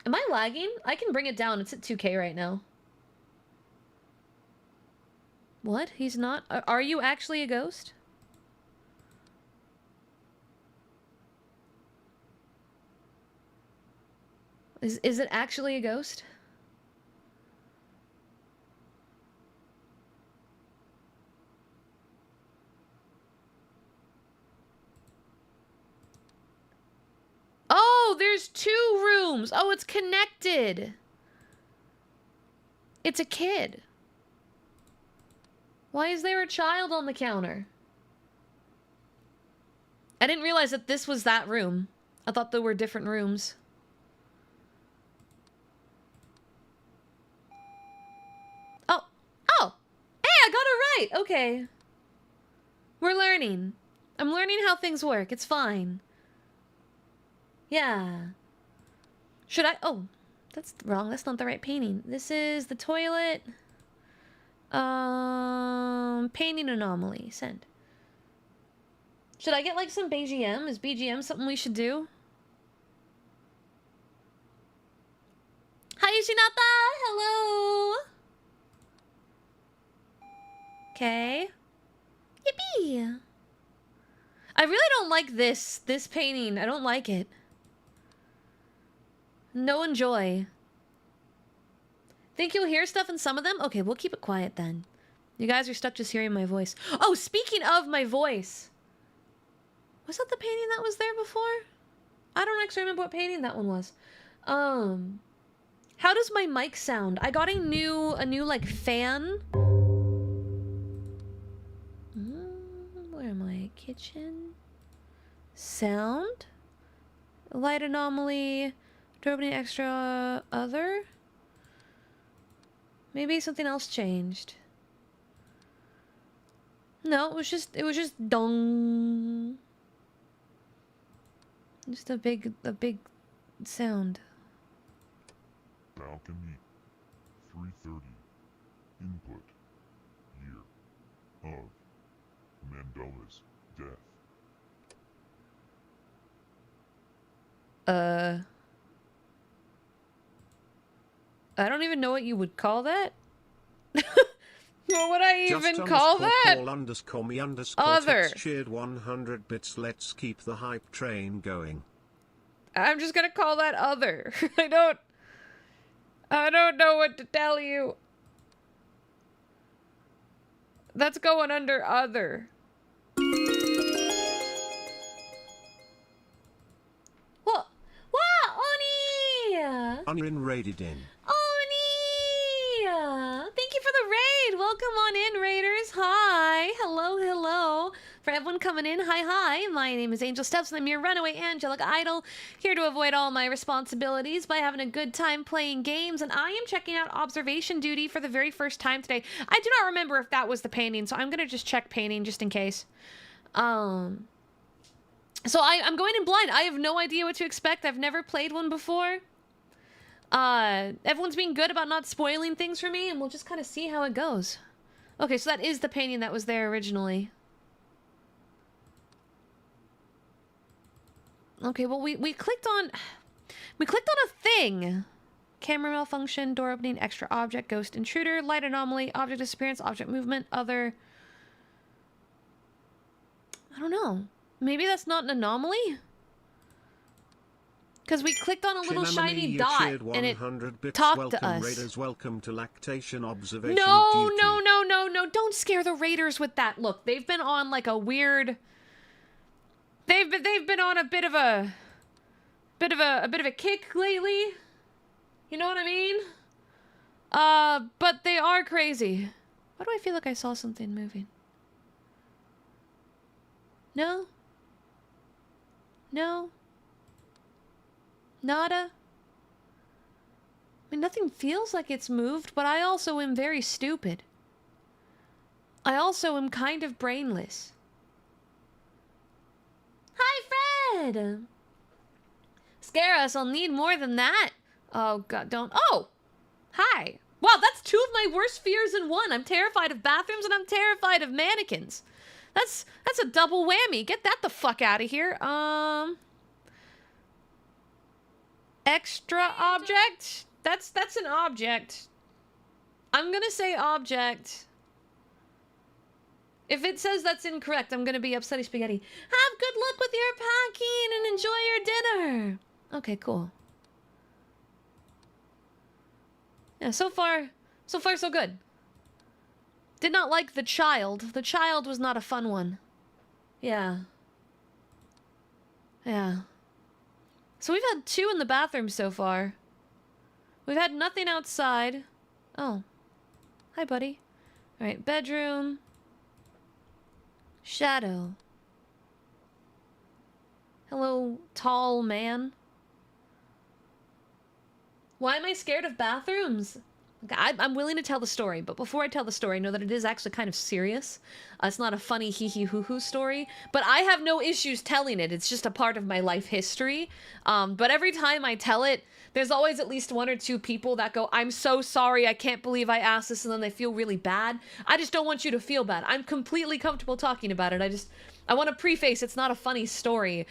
Am I lagging? I can bring it down. It's at 2K right now. What? He's not? Are you actually a ghost? Is it actually a ghost? Oh, there's 2 rooms. Oh, it's connected. It's a kid. Why is there a child on the counter? I didn't realize that this was that room. I thought there were different rooms. Oh. Oh! Hey, I got it right! Okay. We're learning. I'm learning how things work. It's fine. Yeah. Should I... Oh. That's wrong. That's not the right painting. This is the toilet. Painting anomaly. Send. Should I get like some BGM? Is BGM something we should do? Hi, Yoshinata! Hello! Okay. Yippee! I really don't like this painting. I don't like it. No enjoy. Think you'll hear stuff in some of them? Okay, we'll keep it quiet then. You guys are stuck just hearing my voice. Oh, speaking of my voice. Was that the painting that was there before? I don't actually remember what painting that one was. How does my mic sound? I got a new like fan. Where am I? Kitchen. Sound. Light anomaly. Door opening extra other. Maybe something else changed. No, it was just dong. Just a big sound. Balcony 330. Input. Year of Mandela's death. I don't even know what you would call that. What would I even Just call that? Call underscore me underscore Other. text cheered 100 bits. Let's keep the hype train going. I'm just gonna call that other. I don't know what to tell you. That's going under other. What? Oni! Unraided in. Oni! Thank you for the raid. Welcome on in, raiders. Hi. Hello, hello. For everyone coming in, hi. My name is Angel Steps, and I'm your runaway angelic idol, here to avoid all my responsibilities by having a good time playing games, and I am checking out observation duty for the very first time today. I do not remember if that was the painting, so I'm gonna just check painting just in case. So I'm going in blind. I have no idea what to expect. I've never played one before. Everyone's being good about not spoiling things for me, and we'll just kind of see how it goes. Okay, so that is the painting that was there originally. Okay, well, we clicked on a thing. Camera malfunction, door opening, extra object, ghost intruder, light anomaly, object disappearance, object movement, other. I don't know. Maybe that's not an anomaly? Because we clicked on a little shiny dot and it talked to us. Raiders, welcome to lactation observation No, duty. no. Don't scare the raiders with that. Look, they've been on like a weird... They've been on a bit of a kick lately. You know what I mean? But they are crazy. Why do I feel like I saw something moving? No? No? Nada? I mean, nothing feels like it's moved, but I also am very stupid. I also am kind of brainless. Hi, Fred! Scare us, I'll need more than that. Oh, God, don't... Oh! Hi! Wow, that's two of my worst fears in one. I'm terrified of bathrooms and I'm terrified of mannequins. That's a double whammy. Get that the fuck out of here. Extra object? That's an object. I'm gonna say object. If it says that's incorrect, I'm gonna be upsetty spaghetti. Have good luck with your packing and enjoy your dinner. Okay, cool. Yeah, so far so good. Did not like the child. The child was not a fun one. Yeah. Yeah. So we've had 2 in the bathroom so far. We've had nothing outside. Oh. Hi, buddy. Alright, bedroom. Shadow. Hello, tall man. Why am I scared of bathrooms? Okay, I'm willing to tell the story, but before I tell the story, know that it is actually kind of serious. It's not a funny hee-hee-hoo-hoo story, but I have no issues telling it. It's just a part of my life history. But every time I tell it, there's always at least one or two people that go, I'm so sorry, I can't believe I asked this, and then they feel really bad. I just don't want you to feel bad. I'm completely comfortable talking about it. I want to preface, it's not a funny story.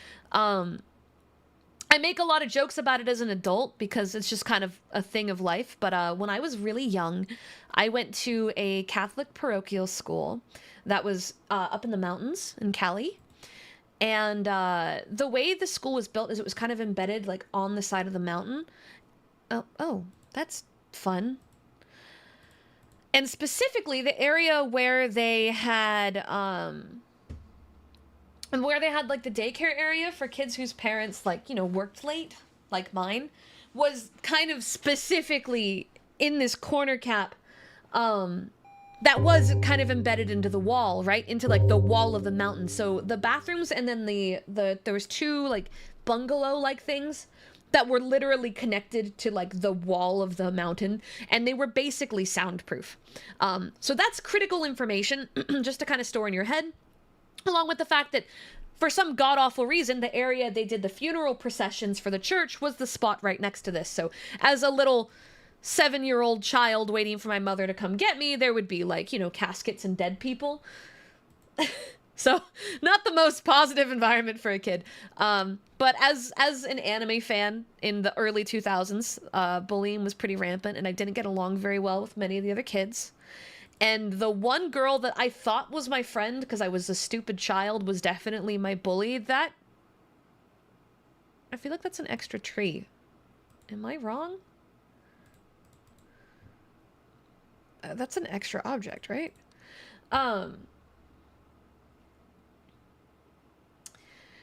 I make a lot of jokes about it as an adult because it's just kind of a thing of life. But when I was really young, I went to a Catholic parochial school that was up in the mountains in Cali. And the way the school was built is it was kind of embedded like on the side of the mountain. Oh, that's fun. And specifically the area where they had and where they had, like, the daycare area for kids whose parents, like, you know, worked late, like mine, was kind of specifically in this corner cap, that was kind of embedded into the wall, right? Into, like, the wall of the mountain. So the bathrooms and then there was two, like, bungalow-like things that were literally connected to, like, the wall of the mountain, and they were basically soundproof. So that's critical information, just to kind of store in your head. Along with the fact that, for some god-awful reason, the area they did the funeral processions for the church was the spot right next to this. So, as a little 7-year-old child waiting for my mother to come get me, there would be, like, you know, caskets and dead people. So, not the most positive environment for a kid. But as an anime fan in the early 2000s, bullying was pretty rampant, and I didn't get along very well with many of the other kids. And the one girl that I thought was my friend, because I was a stupid child, was definitely my bully. I feel like that's an extra tree. Am I wrong? That's an extra object, right?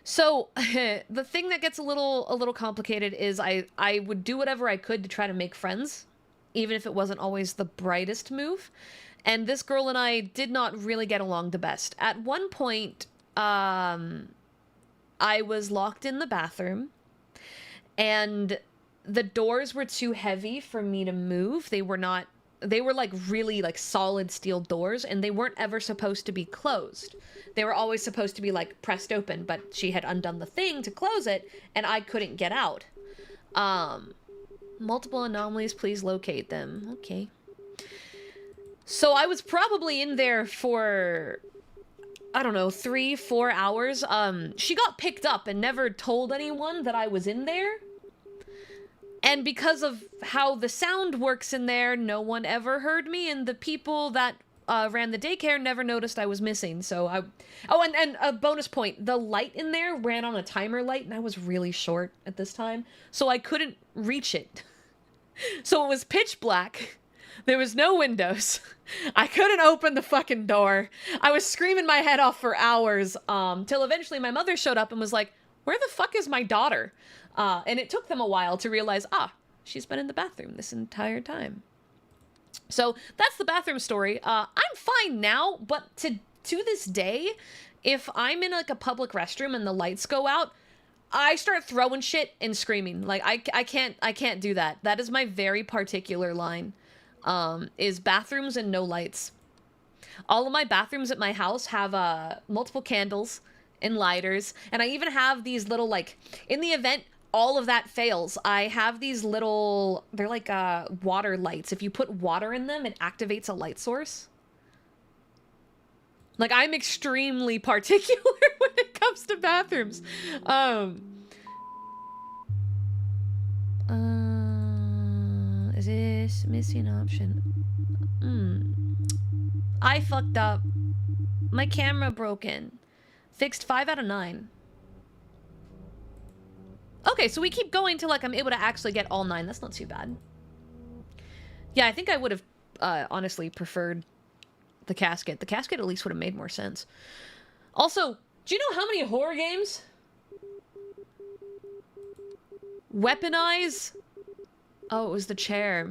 So, the thing that gets a little complicated is I would do whatever I could to try to make friends, even if it wasn't always the brightest move. And this girl and I did not really get along the best. At one point, I was locked in the bathroom, and the doors were too heavy for me to move. They were like really like solid steel doors, and they weren't ever supposed to be closed. They were always supposed to be like pressed open, but she had undone the thing to close it, and I couldn't get out. Multiple anomalies, please locate them. Okay. So I was probably in there for, I don't know, 3-4 hours. She got picked up and never told anyone that I was in there. And because of how the sound works in there, no one ever heard me, and the people that ran the daycare never noticed I was missing. So and a bonus point, the light in there ran on a timer light, and I was really short at this time, so I couldn't reach it. So it was pitch black. There was no windows. I couldn't open the fucking door. I was screaming my head off for hours, till eventually my mother showed up and was like, where the fuck is my daughter? And it took them a while to realize, she's been in the bathroom this entire time. So that's the bathroom story. I'm fine now, but to this day, if I'm in like a public restroom and the lights go out, I start throwing shit and screaming. Like I can't do that. That is my very particular line. Is bathrooms and no lights. All of my bathrooms at my house have multiple candles and lighters, and I even have these little, like, in the event all of that fails, I have these little, they're like water lights. If you put water in them, it activates a light source. Like, I'm extremely particular when it comes to bathrooms. Is this missing option? I fucked up. My camera broken. Fixed 5 out of 9. Okay, so we keep going till, like, I'm able to actually get all 9. That's not too bad. Yeah, I think I would have, honestly preferred the casket. The casket at least would have made more sense. Also, do you know how many horror games weaponize... Oh, it was the chair.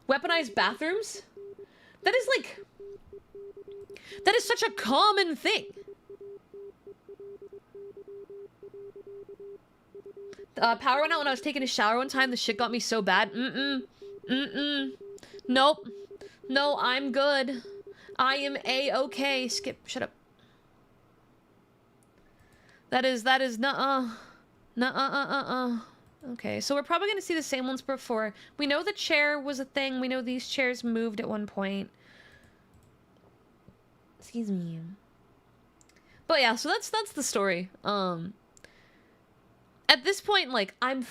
Weaponize bathrooms? That is, like... That is such a common thing. Power went out when I was taking a shower one time. The shit got me so bad. Nope. No, I'm good. I am A-okay. Skip, shut up. That is nuh-uh. Nuh-uh-uh-uh-uh. Okay, so we're probably gonna see the same ones before. We know the chair was a thing. We know these chairs moved at one point. Excuse me. But yeah, so that's the story. At this point, like, I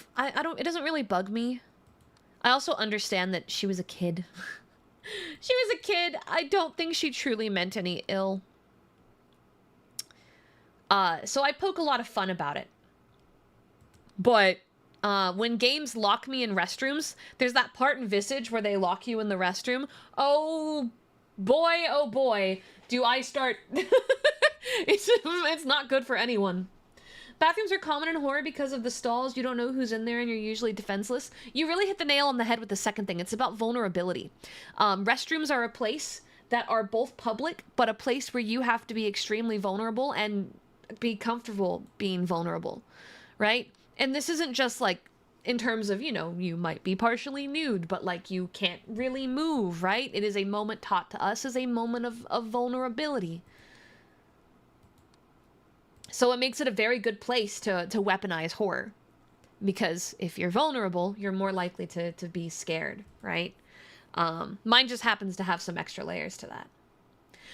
don't, it doesn't really bug me. I also understand that she was a kid. She was a kid. I don't think she truly meant any ill. So I poke a lot of fun about it. But, when games lock me in restrooms, there's that part in Visage where they lock you in the restroom. Oh boy, do I start... it's not good for anyone. Bathrooms are common in horror because of the stalls. You don't know who's in there and you're usually defenseless. You really hit the nail on the head with the second thing. It's about vulnerability. Restrooms are a place that are both public, but a place where you have to be extremely vulnerable and be comfortable being vulnerable, right? And this isn't just like in terms of, you know, you might be partially nude, but like you can't really move, right? It is a moment taught to us as a moment of vulnerability. So it makes it a very good place to weaponize horror. Because if you're vulnerable, you're more likely to be scared, right? Mine just happens to have some extra layers to that.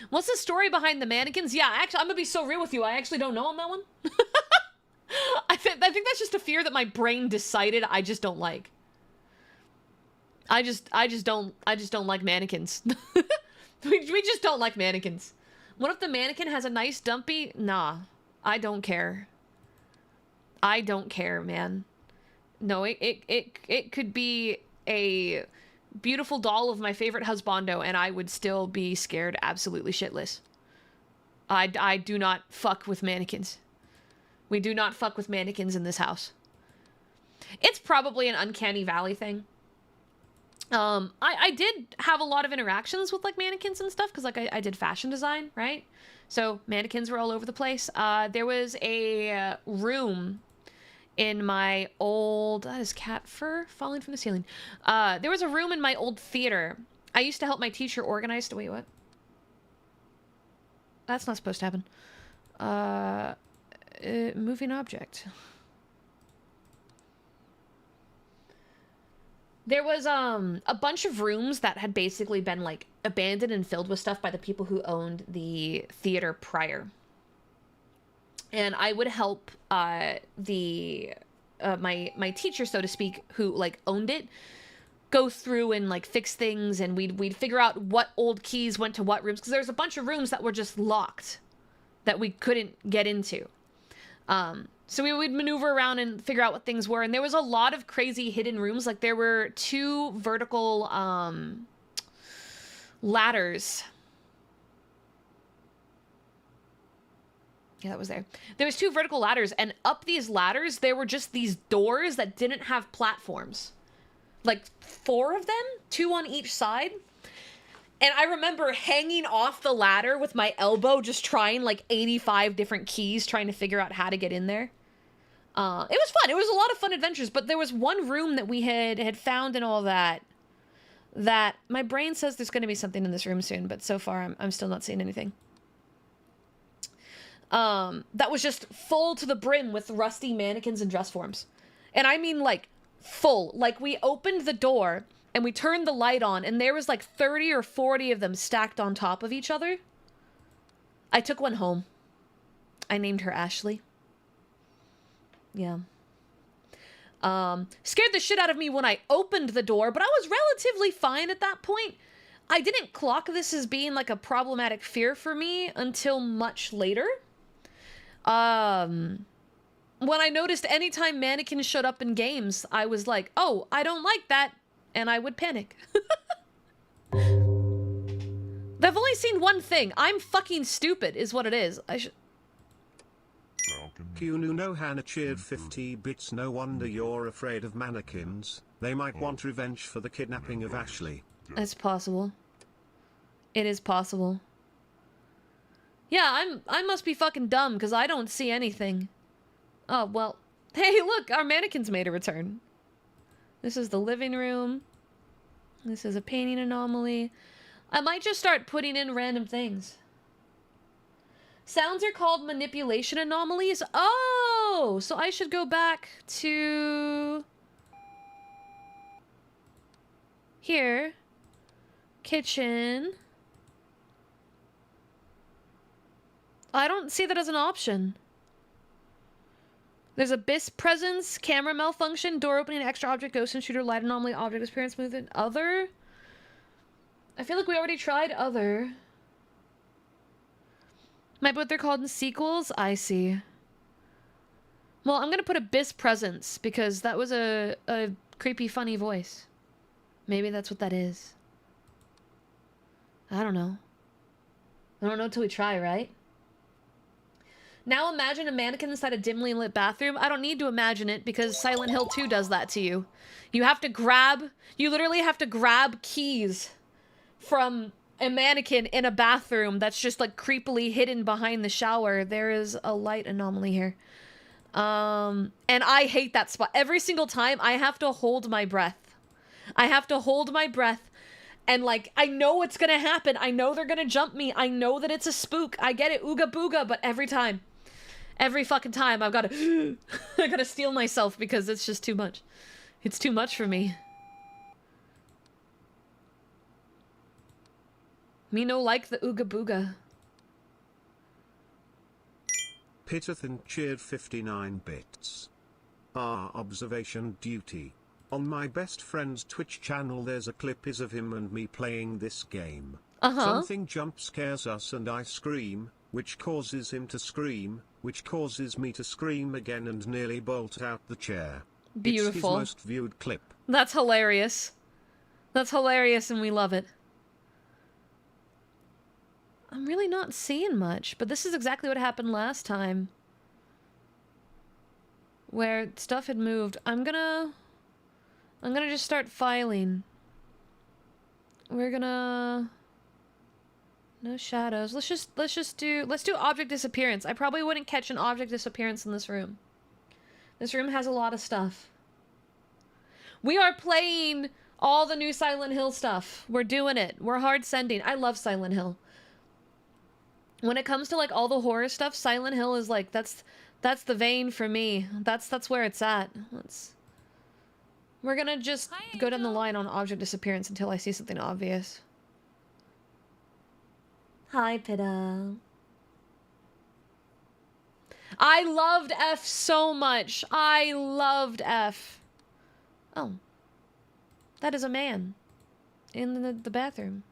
What's the story behind the mannequins? Yeah, actually, I'm gonna be so real with you. I actually don't know on that one. I think that's just a fear that my brain decided I just don't like. I just don't like mannequins. we just don't like mannequins. What if the mannequin has a nice dumpy? Nah, I don't care. I don't care, man. No, it could be a beautiful doll of my favorite husbando, and I would still be scared absolutely shitless. I do not fuck with mannequins. We do not fuck with mannequins in this house. It's probably an uncanny valley thing. I did have a lot of interactions with like mannequins and stuff because like I did fashion design, right? So mannequins were all over the place. There was a room in my old... That is cat fur falling from the ceiling. There was a room in my old theater. I used to help my teacher organize... Wait, what? That's not supposed to happen. Moving object. There was a bunch of rooms that had basically been like abandoned and filled with stuff by the people who owned the theater prior. And I would help my teacher, so to speak, who like owned it, go through and like fix things, and we'd figure out what old keys went to what rooms, because there's a bunch of rooms that were just locked that we couldn't get into. So we would maneuver around and figure out what things were, and there was a lot of crazy hidden rooms. Like there were 2 vertical ladders. Yeah, that was there. There was 2 vertical ladders, and up these ladders there were just these doors that didn't have platforms. Like 4 of them, 2 on each side. And I remember hanging off the ladder with my elbow, just trying like 85 different keys, trying to figure out how to get in there. It was fun. It was a lot of fun adventures, but there was one room that we had found and all that my brain says there's going to be something in this room soon, but so far I'm still not seeing anything. That was just full to the brim with rusty mannequins and dress forms. And I mean like full. Like we opened the door and we turned the light on, and there was like 30 or 40 of them stacked on top of each other. I took one home. I named her Ashley. Yeah. Scared the shit out of me when I opened the door, but I was relatively fine at that point. I didn't clock this as being like a problematic fear for me until much later. When I noticed anytime mannequins showed up in games, I was like, oh, I don't like that. And I would panic. I've only seen one thing. I'm fucking stupid, is what it is. I should... Kunu no Hana cheered 50 bits. No wonder you're afraid of mannequins. They might want revenge for the kidnapping of Ashley. It's possible. It is possible. Yeah, I must be fucking dumb, because I don't see anything. Oh, well. Hey, look, our mannequins made a return. This is the living room. This is a painting anomaly. I might just start putting in random things. Sounds are called manipulation anomalies. Oh, so I should go back to here. Kitchen. I don't see that as an option. There's abyss presence, camera malfunction, door opening, extra object, ghost and shooter, light anomaly, object appearance movement, other. I feel like we already tried other. Might be what they're called in sequels? I see. Well, I'm gonna put abyss presence because that was a creepy, funny voice. Maybe that's what that is. I don't know. I don't know until we try, right? Now imagine a mannequin inside a dimly lit bathroom. I don't need to imagine it because Silent Hill 2 does that to you. You literally have to grab keys from a mannequin in a bathroom that's just like creepily hidden behind the shower. There is a light anomaly here. And I hate that spot. Every single time I have to hold my breath. I have to hold my breath. And like, I know what's gonna happen. I know they're gonna jump me. I know that it's a spook. I get it, ooga booga, but every fucking time I've gotta, I gotta steel myself because it's just too much. It's too much for me. Me no like the ooga booga. Pittathan cheered 59 bits. Observation duty. On my best friend's Twitch channel there's a clip of him and me playing this game. Something jump scares us and I scream, which causes him to scream, which causes me to scream again and nearly bolt out the chair. Beautiful. It's his most viewed clip. That's hilarious. That's hilarious and we love it. I'm really not seeing much, but this is exactly what happened last time. Where stuff had moved. I'm gonna just start filing. We're gonna... No shadows. Let's do object disappearance. I probably wouldn't catch an object disappearance in this room. This room has a lot of stuff. We are playing all the new Silent Hill stuff. We're doing it. We're hard sending. I love Silent Hill. When it comes to like all the horror stuff, Silent Hill is like that's the vein for me. That's where it's at. We're gonna just go down the line on object disappearance until I see something obvious. Hi, Pitta. I loved F so much. I loved F. Oh. That is a man. In the bathroom.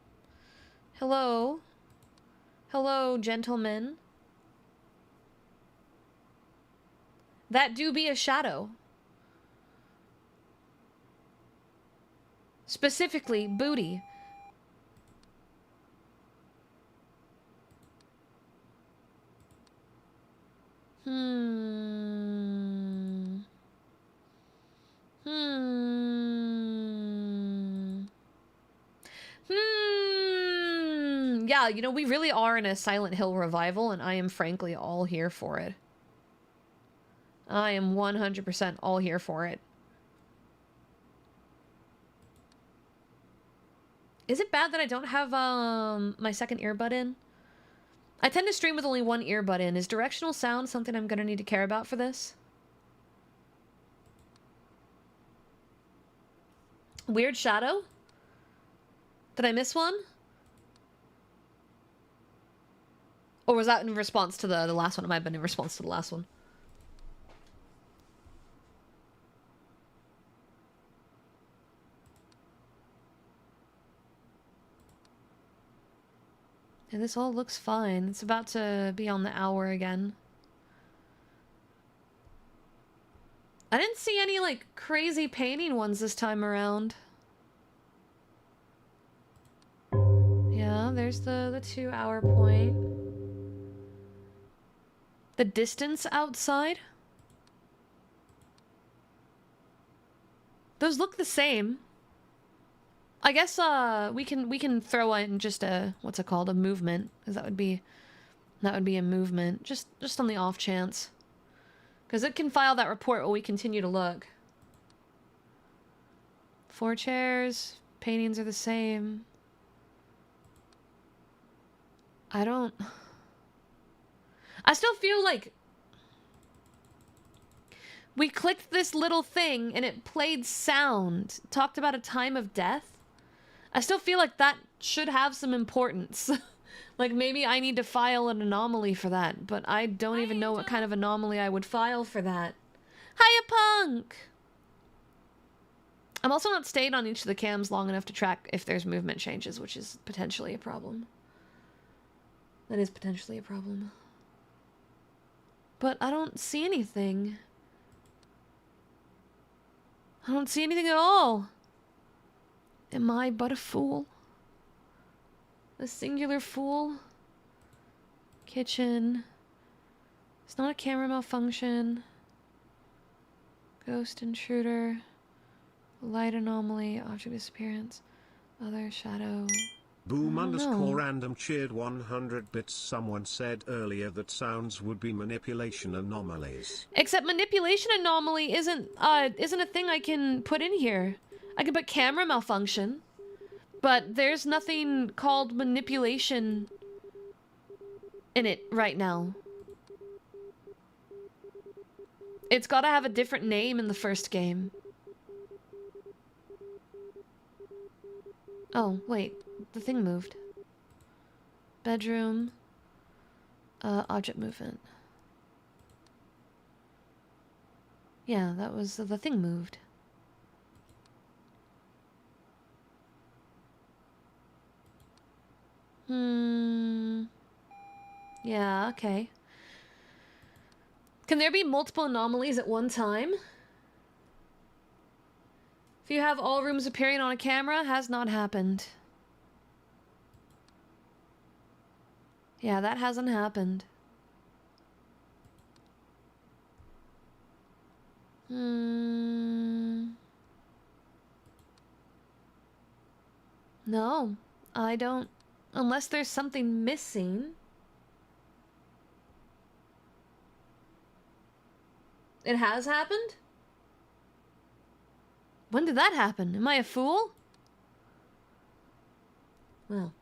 Hello. Hello, gentlemen. That do be a shadow. Specifically, booty. Yeah, you know, we really are in a Silent Hill revival, and I am frankly all here for it. I am 100% all here for it. Is it bad that I don't have my second earbud in? I tend to stream with only one earbud in. Is directional sound something I'm gonna need to care about for this? Weird shadow? Did I miss one? Or was that in response to the last one? It might have been in response to the last one. And this all looks fine. It's about to be on the hour again. I didn't see any, like, crazy painting ones this time around. Yeah, there's the 2 hour point. The distance outside? Those look the same. I guess we can throw in just a what's it called, a movement, because that would be a movement just on the off chance, because it can file that report while we continue to look. 4 chairs, paintings are the same. I still feel like we clicked this little thing and it played sound, talked about a time of death. I still feel like that should have some importance. Like maybe I need to file an anomaly for that, but I don't even know what kind of anomaly I would file for that. Hiya, Punk! I'm also not stayed on each of the cams long enough to track if there's movement changes, which is potentially a problem. That is potentially a problem. But I don't see anything. I don't see anything at all. Am I but a fool? A singular fool? Kitchen. It's not a camera malfunction. Ghost intruder. Light anomaly. Object disappearance. Other shadow. Boom underscore random cheered 100 bits. Someone said earlier that sounds would be manipulation anomalies. Except manipulation anomaly isn't a thing I can put in here. I can put camera malfunction, but there's nothing called manipulation in it right now. It's gotta have a different name in the first game. Oh, wait. The thing moved. Bedroom. Object movement. Yeah, that was... the thing moved. Yeah, okay. Can there be multiple anomalies at one time? If you have all rooms appearing on a camera, has not happened. Yeah, that hasn't happened. No, I don't. Unless there's something missing. It has happened? When did that happen? Am I a fool? Well,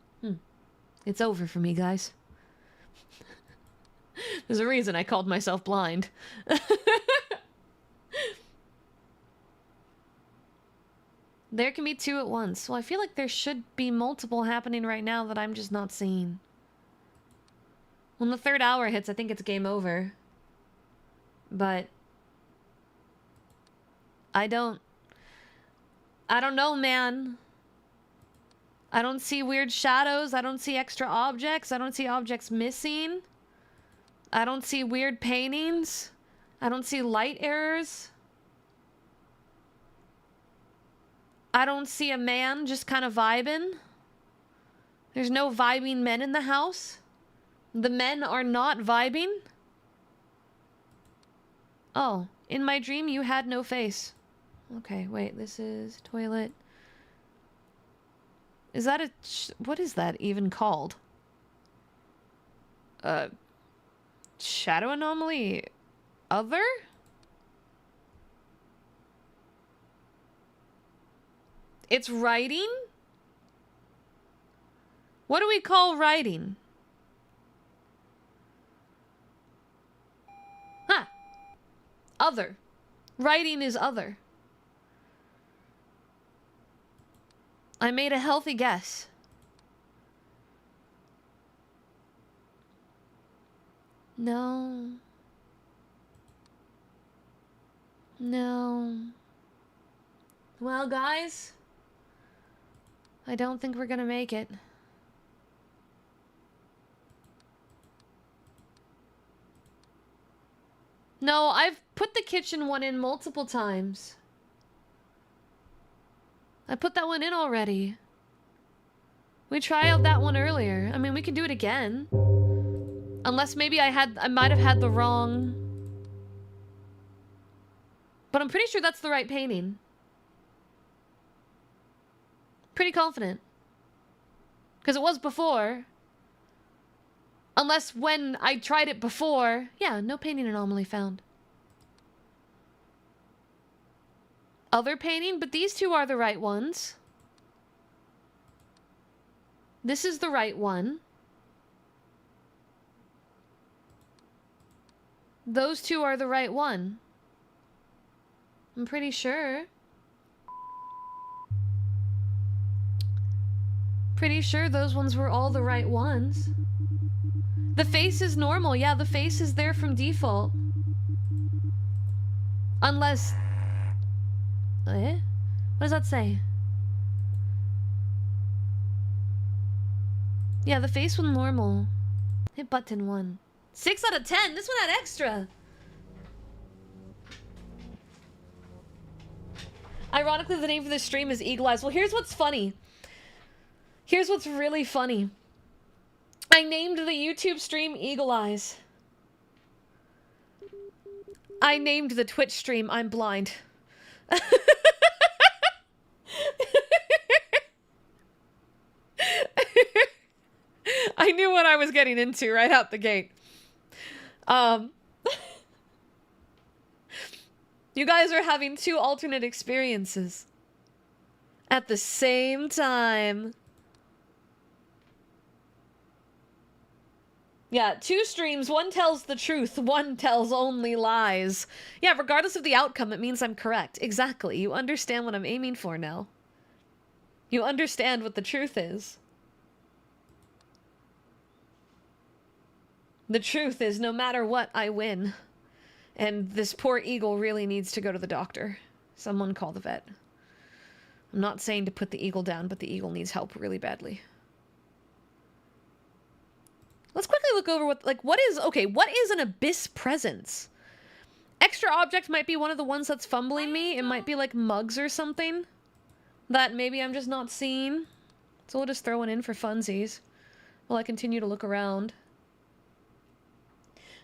it's over for me, guys. There's a reason I called myself blind. There can be two at once. Well, I feel like there should be multiple happening right now that I'm just not seeing. When the 3rd hour hits, I think it's game over. But... I don't know, man. I don't see weird shadows. I don't see extra objects. I don't see objects missing. I don't see weird paintings. I don't see light errors. I don't see a man just kind of vibing. There's no vibing men in the house. The men are not vibing. Oh, in my dream you had no face. Okay, wait, this is toilet. Is that a... what is that even called? Shadow anomaly? Other? It's writing? What do we call writing? Huh. Other. Writing is other. I made a healthy guess. No. No. Well, guys, I don't think we're gonna make it. No, I've put the kitchen one in multiple times. I put that one in already. We tried that one earlier. I mean, we can do it again. Unless maybe I might have had the wrong... But I'm pretty sure that's the right painting. Pretty confident. Because it was before. Unless when I tried it before... Yeah, no painting anomaly found. Other painting, but these two are the right ones. This is the right one. Those two are the right one. I'm pretty sure. Pretty sure those ones were all the right ones. The face is normal. Yeah, the face is there from default. Unless... Eh? What does that say? Yeah, the face was normal. Hit button 1. 6 out of 10. This one had extra. Ironically, the name for this stream is Eagle Eyes. Well, here's what's funny. Here's what's really funny. I named the YouTube stream Eagle Eyes. I named the Twitch stream I'm Blind. I knew what I was getting into right out the gate. You guys are having 2 alternate experiences at the same time. Yeah, 2 streams, one tells the truth, one tells only lies. Yeah, regardless of the outcome, it means I'm correct. Exactly. You understand what I'm aiming for now. You understand what the truth is. The truth is, no matter what, I win. And this poor eagle really needs to go to the doctor. Someone call the vet. I'm not saying to put the eagle down, but the eagle needs help really badly. Let's quickly look over what is an abyss presence? Extra object might be one of the ones that's fumbling me. It might be like mugs or something that maybe I'm just not seeing. So we'll just throw one in for funsies while I continue to look around.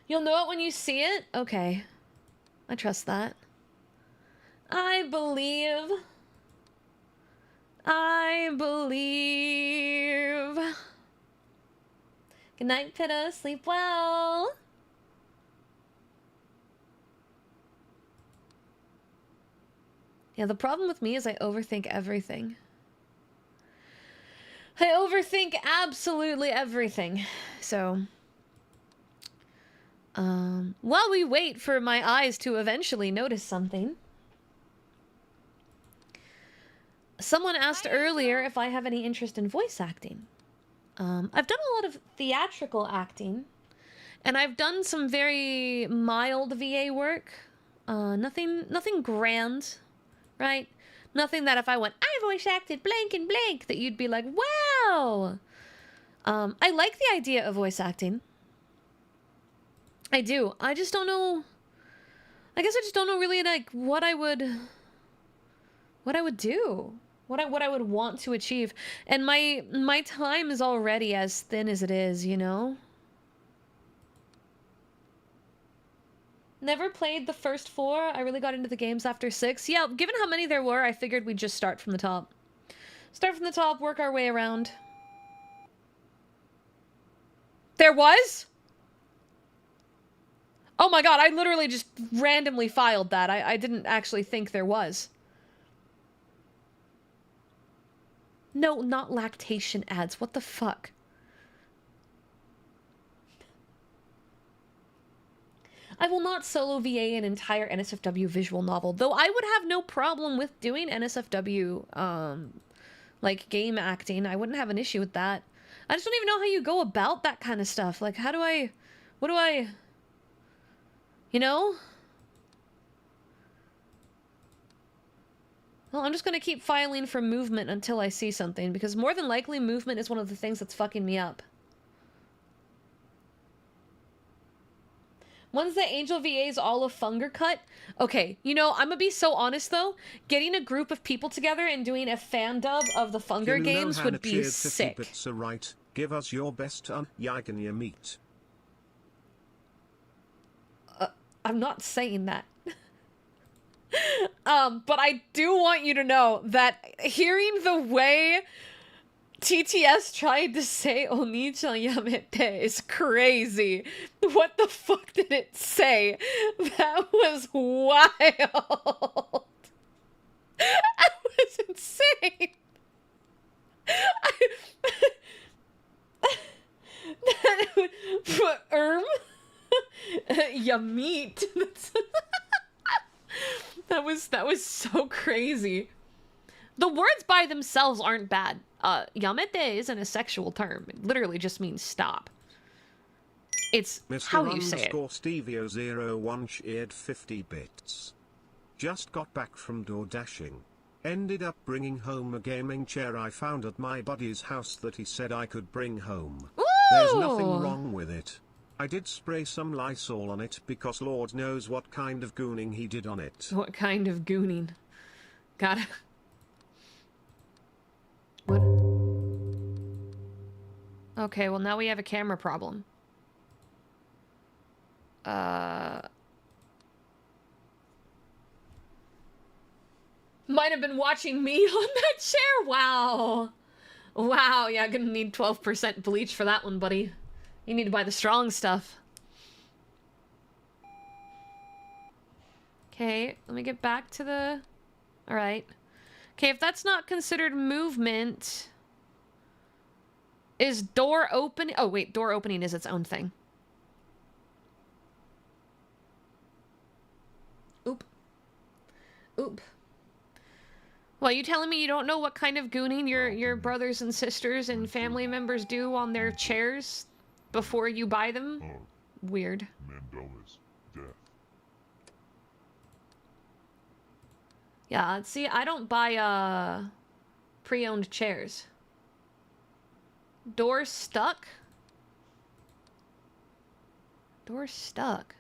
You'll know it when you see it? Okay. I trust that. I believe. I believe. Good night, Pitta. Sleep well. Yeah, the problem with me is I overthink everything. I overthink absolutely everything. So... while we wait for my eyes to eventually notice something. Someone asked earlier if I have any interest in voice acting. I've done a lot of theatrical acting, and I've done some very mild VA work. Nothing grand, right? Nothing that if I went, I voice acted blank and blank, that you'd be like, wow! I like the idea of voice acting. I do. I just don't know... I guess I just don't know really, like, what I would do. What I would want to achieve. And my time is already as thin as it is, you know? Never played the first 4. I really got into the games after 6. Yeah, given how many there were, I figured we'd just start from the top. Start from the top, work our way around. There was? Oh my god, I literally just randomly filed that. I didn't actually think there was. No, not lactation ads. What the fuck? I will not solo VA an entire NSFW visual novel, though I would have no problem with doing NSFW, like, game acting. I wouldn't have an issue with that. I just don't even know how you go about that kind of stuff. Like, how do I... What do I... You know? Well, I'm just gonna keep filing for movement until I see something, because more than likely movement is one of the things that's fucking me up. When's the Angel VA's all of Funger cut? Okay, you know, I'm gonna be so honest though, getting a group of people together and doing a fan dub of the Funger games would be sick. Right. Give us your best Yaganya meat. I'm not saying that. But I do want you to know that hearing the way TTS tried to say Oni-chan Yamete is crazy. What the fuck did it say? That was wild. That was insane. Ya meat. That was so crazy. The words by themselves aren't bad. Yamete isn't a sexual term. It literally just means stop. It's Mr. how you say it. Stevio01 shared 50 bits. Just got back from door dashing. Ended up bringing home a gaming chair I found at my buddy's house that he said I could bring home. Ooh! There's nothing wrong with it. I did spray some Lysol on it because Lord knows what kind of gooning he did on it. What kind of gooning? Gotta... What? Okay, well now we have a camera problem. Might have been watching me on that chair. Wow. Wow, yeah, gonna need 12% bleach for that one, buddy. You need to buy the strong stuff. Okay, let me get back to the... Alright. Okay, if that's not considered movement... Is door open... Oh, wait, door opening is its own thing. Oop. Oop. Well, you telling me you don't know what kind of gooning your brothers and sisters and family members do on their chairs before you buy them? Weird. Mandela's death. Yeah, see, I don't buy, pre-owned chairs. Door stuck? Door stuck.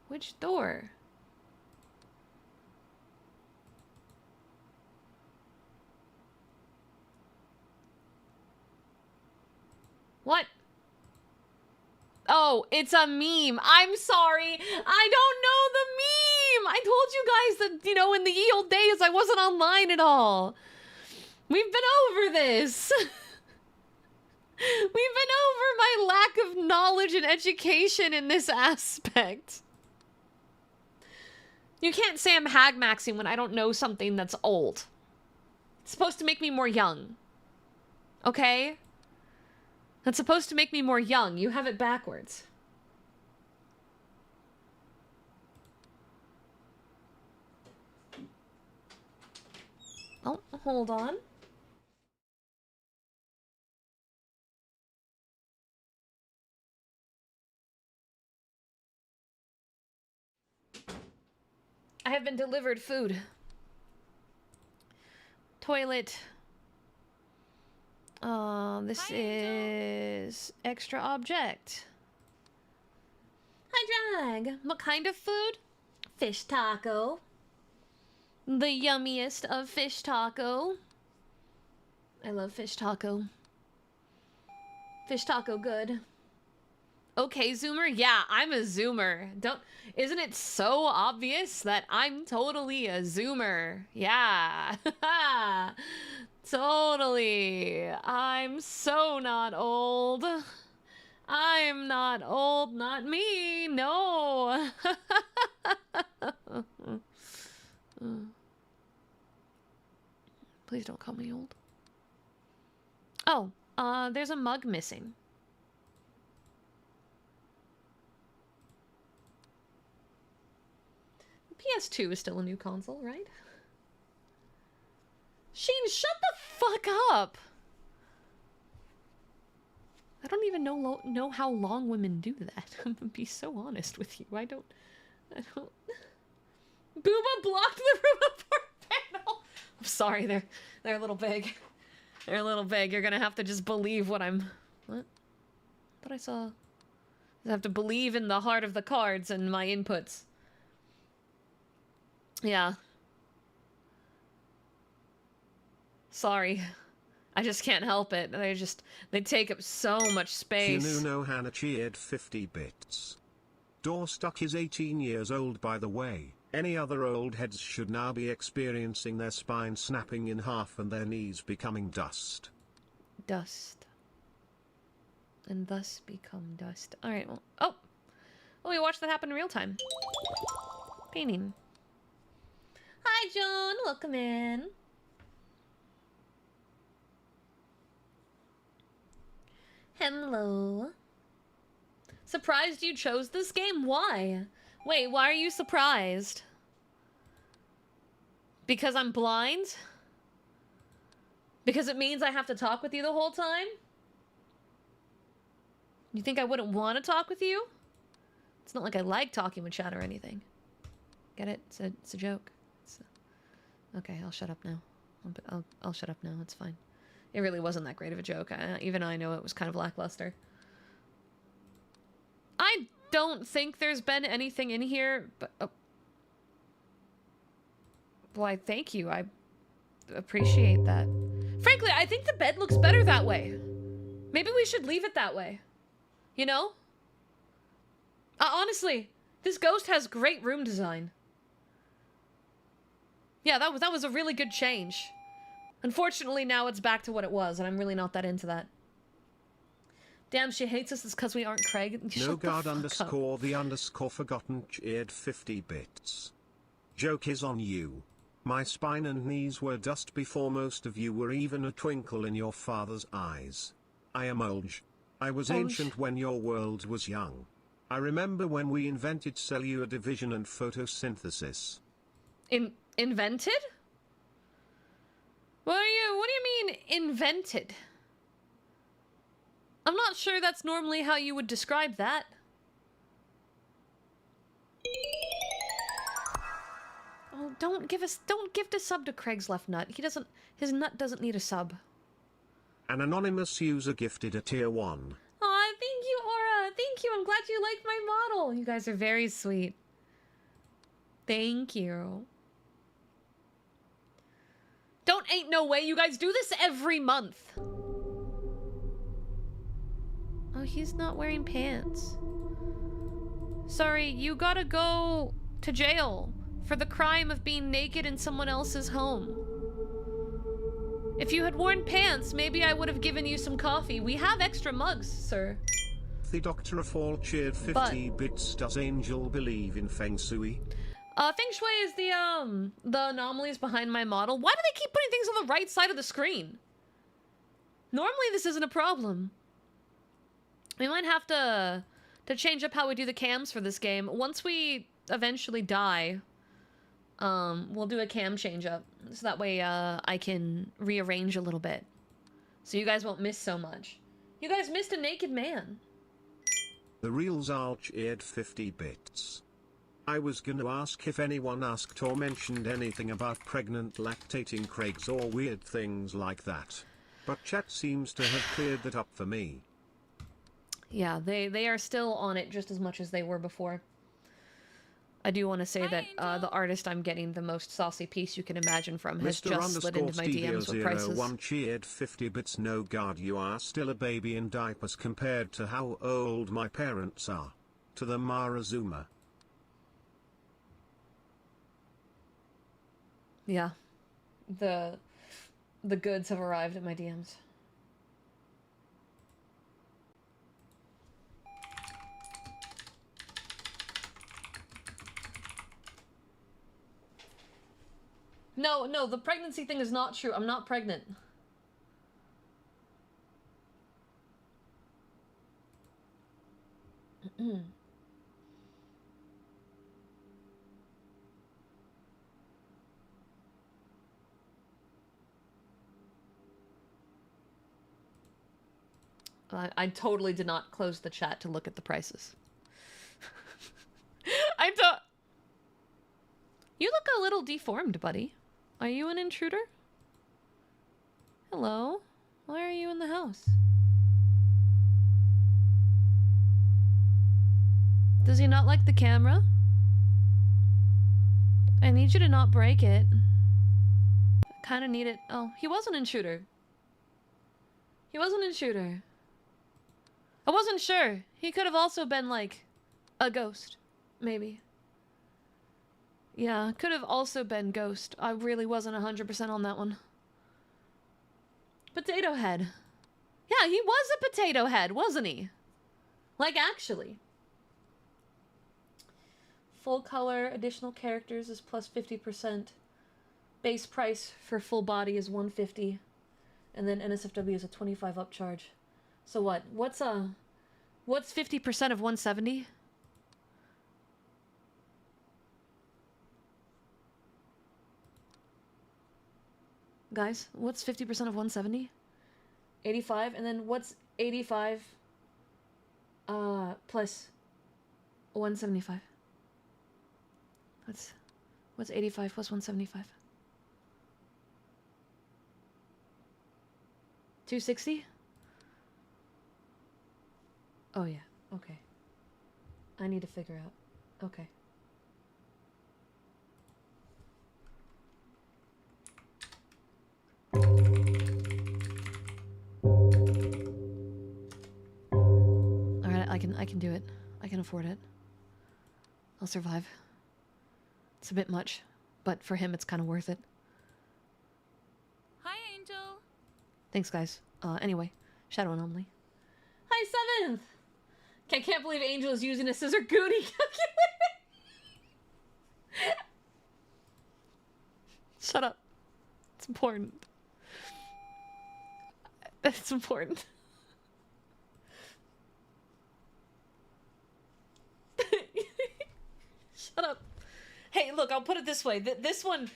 Which door? What? Oh, it's a meme. I'm sorry. I don't know the meme. I told you guys that, you know, in the ye old days, I wasn't online at all. We've been over this. We've been over my lack of knowledge and education in this aspect. You can't say I'm hag-maxing when I don't know something that's old. It's supposed to make me more young. Okay? That's supposed to make me more young. You have it backwards. Oh, hold on. I have been delivered food. Toilet. This is extra object. Hi, Drag. What kind of food? Fish taco. The yummiest of fish taco. I love fish taco. Fish taco good. Okay, Zoomer? Yeah, I'm a Zoomer. Isn't it so obvious that I'm totally a Zoomer? Yeah. Totally. I'm so not old. I'm not old, not me. No. Please don't call me old. Oh, there's a mug missing. PS2 is still a new console, right? Sheen, shut the fuck up! I don't even know how long women do that. I'm gonna be so honest with you. I don't... Booba blocked the room report panel! I'm sorry, they're a little big. They're a little big. You're gonna have to just believe what I'm... What? But I saw... I have to believe in the heart of the cards and my inputs. Yeah. Sorry. I just can't help it. They take up so much space. Kinuno Hana cheered 50 bits. Door Stuck is 18 years old, by the way. Any other old heads should now be experiencing their spine snapping in half and their knees becoming dust. Dust. And thus become dust. Alright, well... Oh! Well, we watched that happen in real time. Painting. Hi, John. Welcome in. Hello. Surprised you chose this game? Why? Wait, why are you surprised? Because I'm blind? Because it means I have to talk with you the whole time? You think I wouldn't want to talk with you? It's not like I like talking with chat or anything. Get it? It's a joke. Okay, I'll shut up now. I'll shut up now. It's fine. It really wasn't that great of a joke. Even I know it was kind of lackluster. I don't think there's been anything in here, but... Oh. Why, thank you. I appreciate that. Frankly, I think the bed looks better that way. Maybe we should leave it that way. You know? Honestly, this ghost has great room design. Yeah, that was a really good change. Unfortunately, now it's back to what it was, and I'm really not that into that. Damn, she hates us. It's because we aren't Craig. No guard underscore the underscore forgotten cheered 50 bits. Joke is on you. My spine and knees were dust before most of you were even a twinkle in your father's eyes. I am old. I was ancient when your world was young. I remember when we invented cellular division and photosynthesis. Invented? What do you mean, invented? I'm not sure that's normally how you would describe that. Oh, don't give the sub to Craig's left nut. His nut doesn't need a sub. An anonymous user gifted a tier 1. Aw, thank you, Aura. Thank you. I'm glad you liked my model. You guys are very sweet. Thank you. Ain't no way. You guys do this every month. Oh, he's not wearing pants. Sorry, you gotta go to jail for the crime of being naked in someone else's home. If you had worn pants, maybe I would have given you some coffee. We have extra mugs, sir. The Doctor of All cheered 50 bits. Does Angel believe in Feng Shui? Feng Shui is the anomalies behind my model. Why do they keep putting things on the right side of the screen? Normally this isn't a problem. We might have to change up how we do the cams for this game. Once we eventually die, we'll do a cam change up. So that way, I can rearrange a little bit. So you guys won't miss so much. You guys missed a naked man. The Real Zal cheered 50 bits. I was gonna ask if anyone asked or mentioned anything about pregnant lactating Craigs or weird things like that. But chat seems to have cleared that up for me. Yeah, they are still on it just as much as they were before. I do want to say that the artist I'm getting the most saucy piece you can imagine from has just slid into my DMs with prices. Mr. cheered 50 bits. No God, you are still a baby in diapers compared to how old my parents are. To the Marazuma. Yeah. The goods have arrived at my DMs. No, the pregnancy thing is not true. I'm not pregnant. I totally did not close the chat to look at the prices. I don't... You look a little deformed, buddy. Are you an intruder? Hello? Why are you in the house? Does he not like the camera? I need you to not break it. I kind of need it. Oh, he was an intruder. He was an intruder. I wasn't sure. He could have also been, like, a ghost. Maybe. Yeah, could have also been ghost. I really wasn't 100% on that one. Potato Head. Yeah, he was a potato head, wasn't he? Like, actually. Full color, additional characters is plus 50%. Base price for full body is $150. And then NSFW is a $25 upcharge. So what? What's What's 50% of 170? Guys, what's 50% of 170? 85, and then what's 85 plus 175? What's 85 plus 175? 260? Oh yeah, okay. I need to figure out. Okay. Alright, I can do it. I can afford it. I'll survive. It's a bit much, but for him it's kind of worth it. Hi, Angel. Thanks, guys. Anyway, Shadow Anomaly. Hi, 7th! I can't believe Angel is using a scissor Goonie calculator. Shut up. It's important. It's important. Shut up. Hey, look, I'll put it this way. This one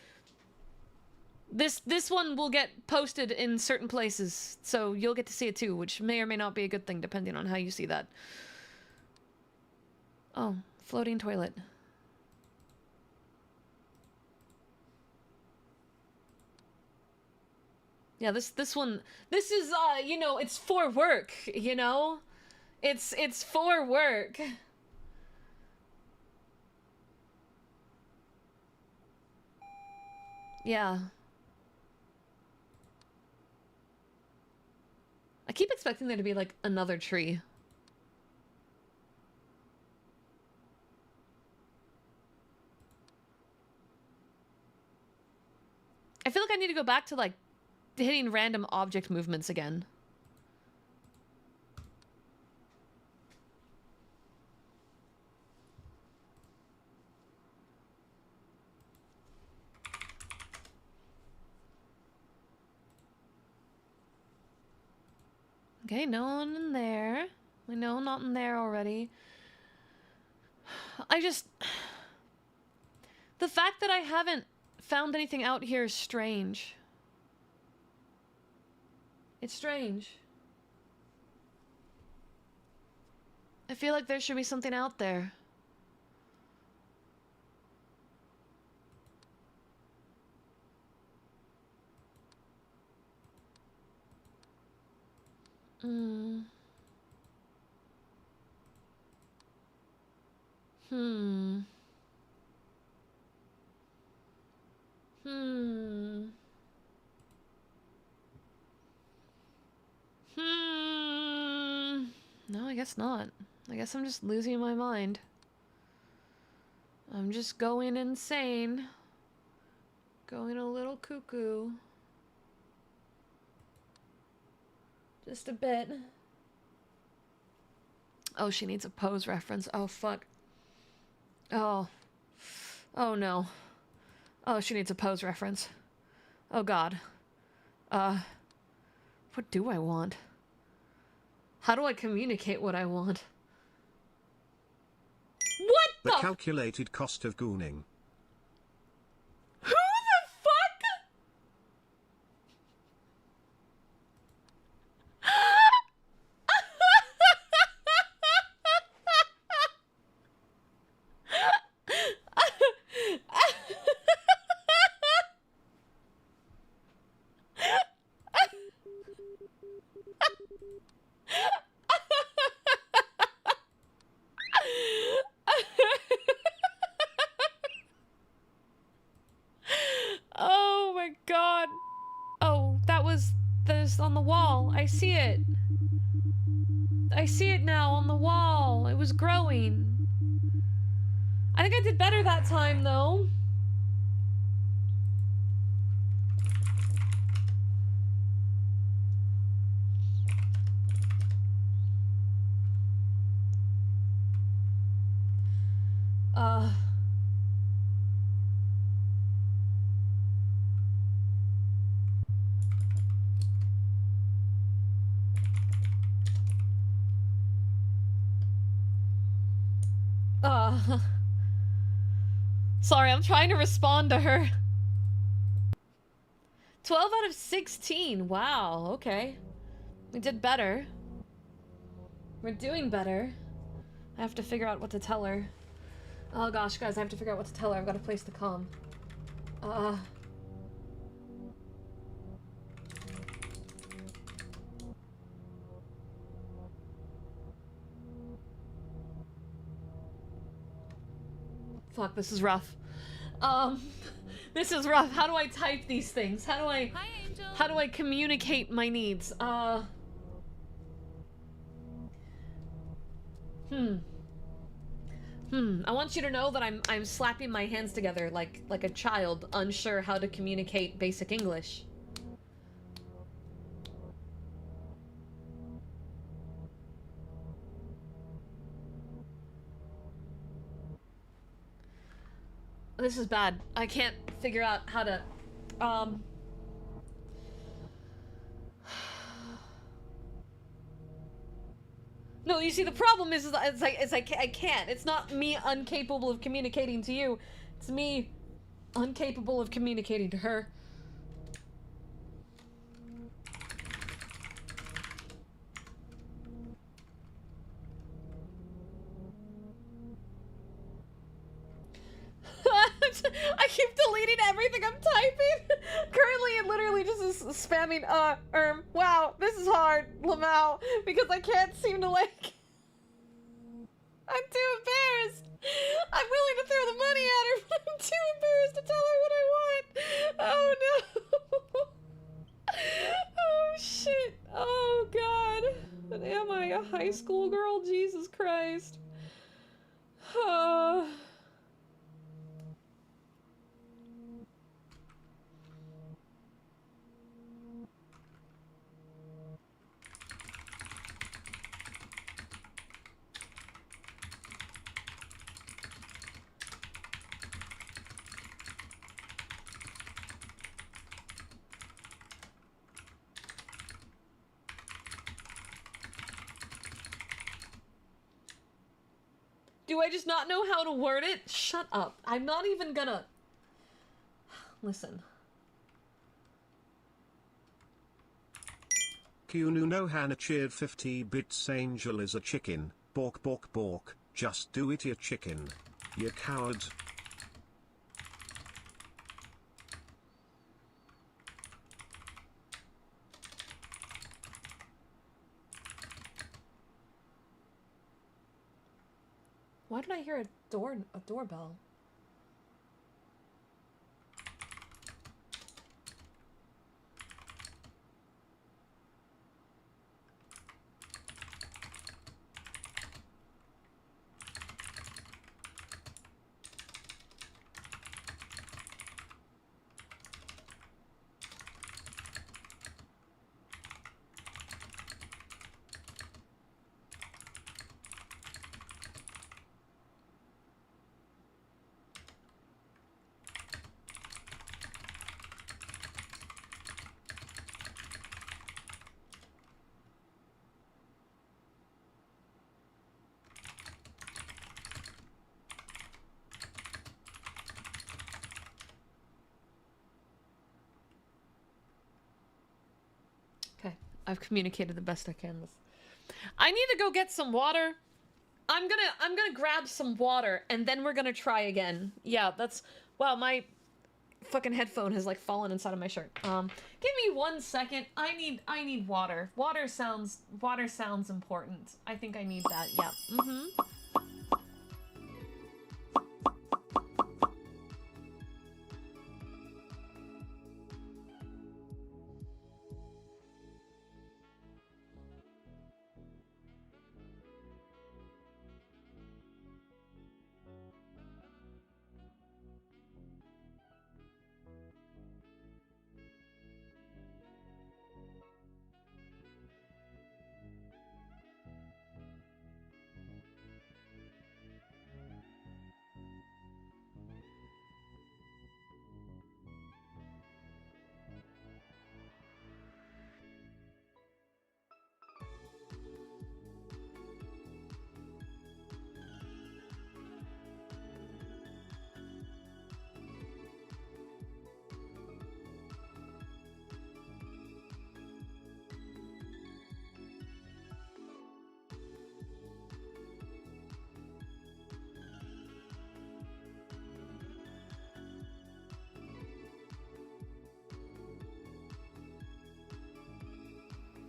will get posted in certain places, so you'll get to see it too, which may or may not be a good thing depending on how you see that. Oh, floating toilet. Yeah, this one, this is, you know, it's for work, you know? It's for work. Yeah. I keep expecting there to be, like, another tree. I feel like I need to go back to, like, hitting random object movements again. Okay, no one in there. We know not in there already. The fact that I haven't found anything out here is strange. It's strange. I feel like there should be something out there. Hmm. Hmm. Hmm. Hmm. No, I guess not. I guess I'm just losing my mind. I'm just going insane. Going a little cuckoo. Just a bit. Oh, she needs a pose reference. Oh, fuck. Oh. Oh, no. Oh, she needs a pose reference. Oh, God. What do I want? How do I communicate what I want? What The the calculated cost of gooning. Who the fuck? Oh my god. Oh, there's on the wall. I see it. I see it now on the wall. It was growing. I think I did better that time, though. Uh, sorry, I'm trying to respond to her. 12 out of 16. Wow, okay. We did better. We're doing better. I have to figure out what to tell her. Oh gosh, guys, I have to figure out what to tell her. I've got a place to come. Fuck, this is rough. This is rough. How do I type these things? How do I... Hi, Angel. How do I communicate my needs? I want you to know that I'm slapping my hands together like a child unsure how to communicate basic English. This is bad. I can't figure out how to No, you see, the problem is I can't. It's not me incapable of communicating to you. It's me incapable of communicating to her. I keep deleting everything I'm typing. Currently, it literally just is spamming, wow, this is hard, Lamau, because I can't seem to, like... I'm too embarrassed. I'm willing to throw the money at her, but I'm too embarrassed to tell her what I want. Oh, no. Oh, shit. Oh, God. Am I a high school girl? Jesus Christ. Do I just not know how to word it? Shut up. I'm not even gonna... Listen. Kunu no Hana cheered 50 bits. Angel is a chicken. Bork bork bork. Just do it, you chicken. You coward. Why did I hear a doorbell? I've communicated the best I can. I need to go get some water. I'm gonna grab some water and then we're gonna try again. Yeah, that's... Wow, my fucking headphone has like fallen inside of my shirt. Give me 1 second. I need water. Water sounds important. I think I need that. Yeah.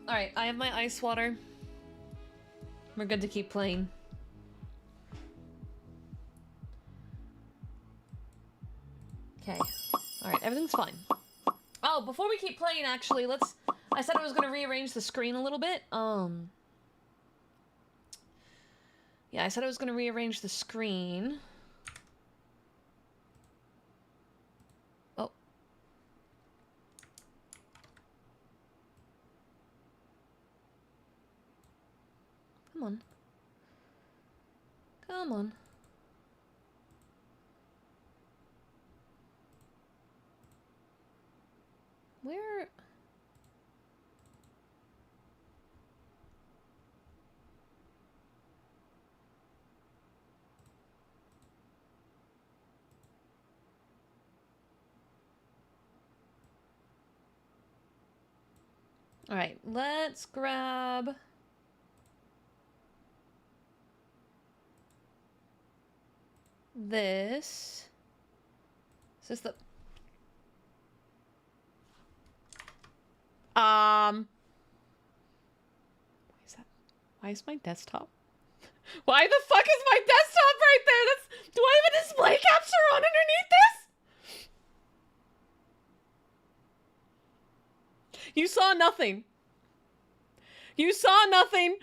Alright, I have my ice water. We're good to keep playing. Okay. Alright, everything's fine. Oh, before we keep playing, actually, let's... I said I was gonna rearrange the screen a little bit. Yeah, I said I was gonna rearrange the screen. Oh. Come on. Come on. Where... Alright, let's grab... this. Is this the... Why is that? Why is my desktop? Why the fuck is my desktop right there? That's... Do I have a display capture on underneath this? You saw nothing. You saw nothing.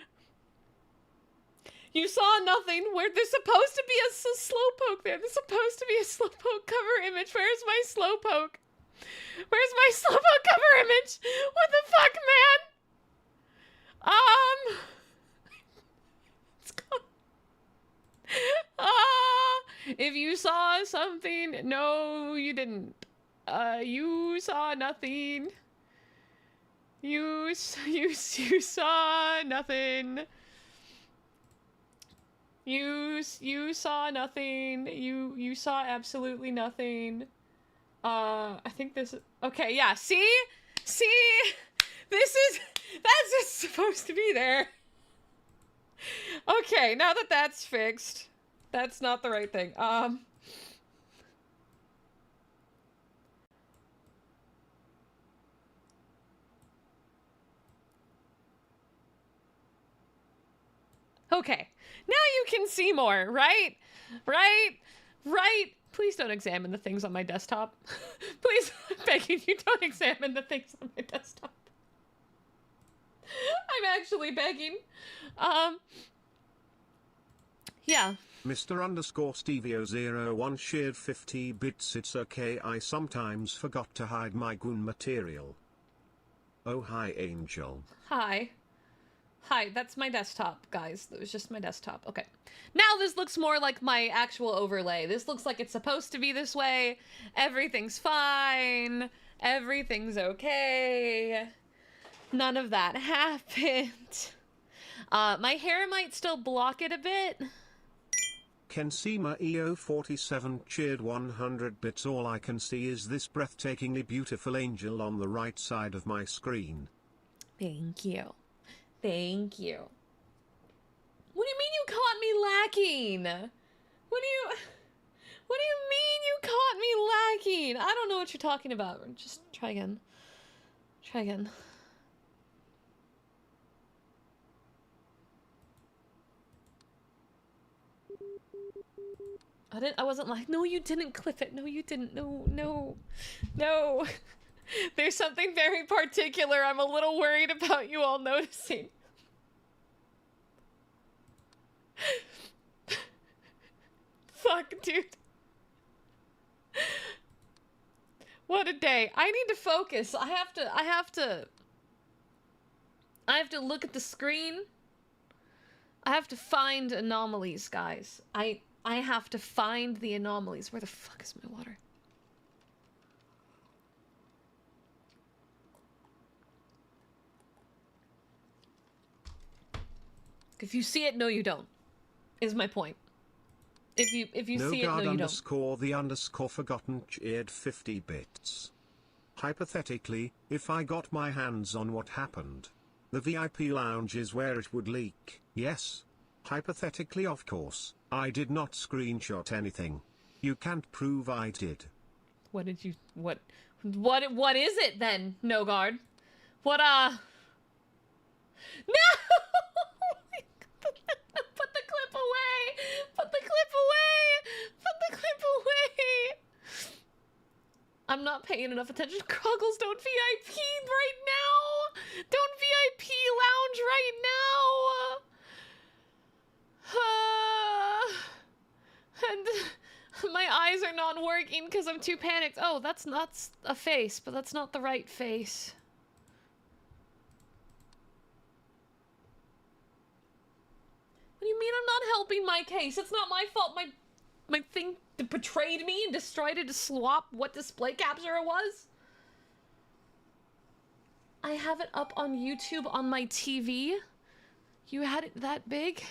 You saw nothing. Where there's supposed to be a slowpoke there. There's supposed to be a slowpoke cover image. Where's my slowpoke? Where's my slowpoke cover image? What the fuck, man? It's gone. If you saw something, no, you didn't. You saw nothing. You saw nothing. You saw nothing. You saw absolutely nothing. I think this... Okay, yeah, see? See? That's just supposed to be there. Okay, now that that's fixed, that's not the right thing. Okay, now you can see more, right? Right? Right? Please don't examine the things on my desktop. Please, I'm begging you, don't examine the things on my desktop. I'm actually begging. Yeah. Mr_Stevio01 shared 50 bits. It's okay, I sometimes forgot to hide my goon material. Oh, hi, Angel. Hi. Hi, that's my desktop, guys. That was just my desktop. Okay. Now this looks more like my actual overlay. This looks like it's supposed to be this way. Everything's fine. Everything's okay. None of that happened. My hair might still block it a bit. Kensima EO47 cheered 100 bits. All I can see is this breathtakingly beautiful angel on the right side of my screen. Thank you. Thank you. What do you mean you caught me lacking? What do you mean you caught me lacking? I don't know what you're talking about. Just try again. Try again. I wasn't like, no, you didn't clip it. No, you didn't. No, no, no. There's something very particular I'm a little worried about you all noticing. Fuck, dude. What a day. I need to focus. I have to look at the screen. I have to find anomalies, guys. I have to find the anomalies. Where the fuck is my water? If you see it, no you don't. Is my point. If you see it, no you don't. _the_ forgotten cheered 50 bits. Hypothetically, if I got my hands on what happened, the VIP lounge is where it would leak. Yes. Hypothetically, of course. I did not screenshot anything. You can't prove I did. What did you... What is it then, Nogard? What No! Put the clip away! Put the clip away! Put the clip away! I'm not paying enough attention. Croggles, don't VIP right now! Don't VIP lounge right now! And my eyes are not working because I'm too panicked. Oh, that's not a face, but that's not the right face. What do you mean I'm not helping my case? It's not my fault. My thing betrayed me and decided to swap what display capture it was. I have it up on YouTube on my TV. You had it that big?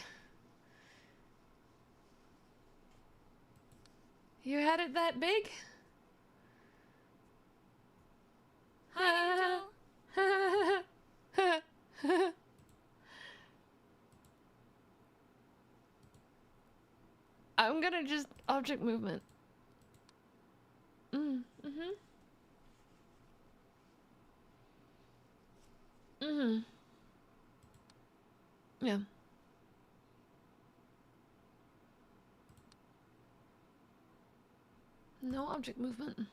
You had it that big? Hi, Angel. I'm gonna just object movement. Yeah. No object movement.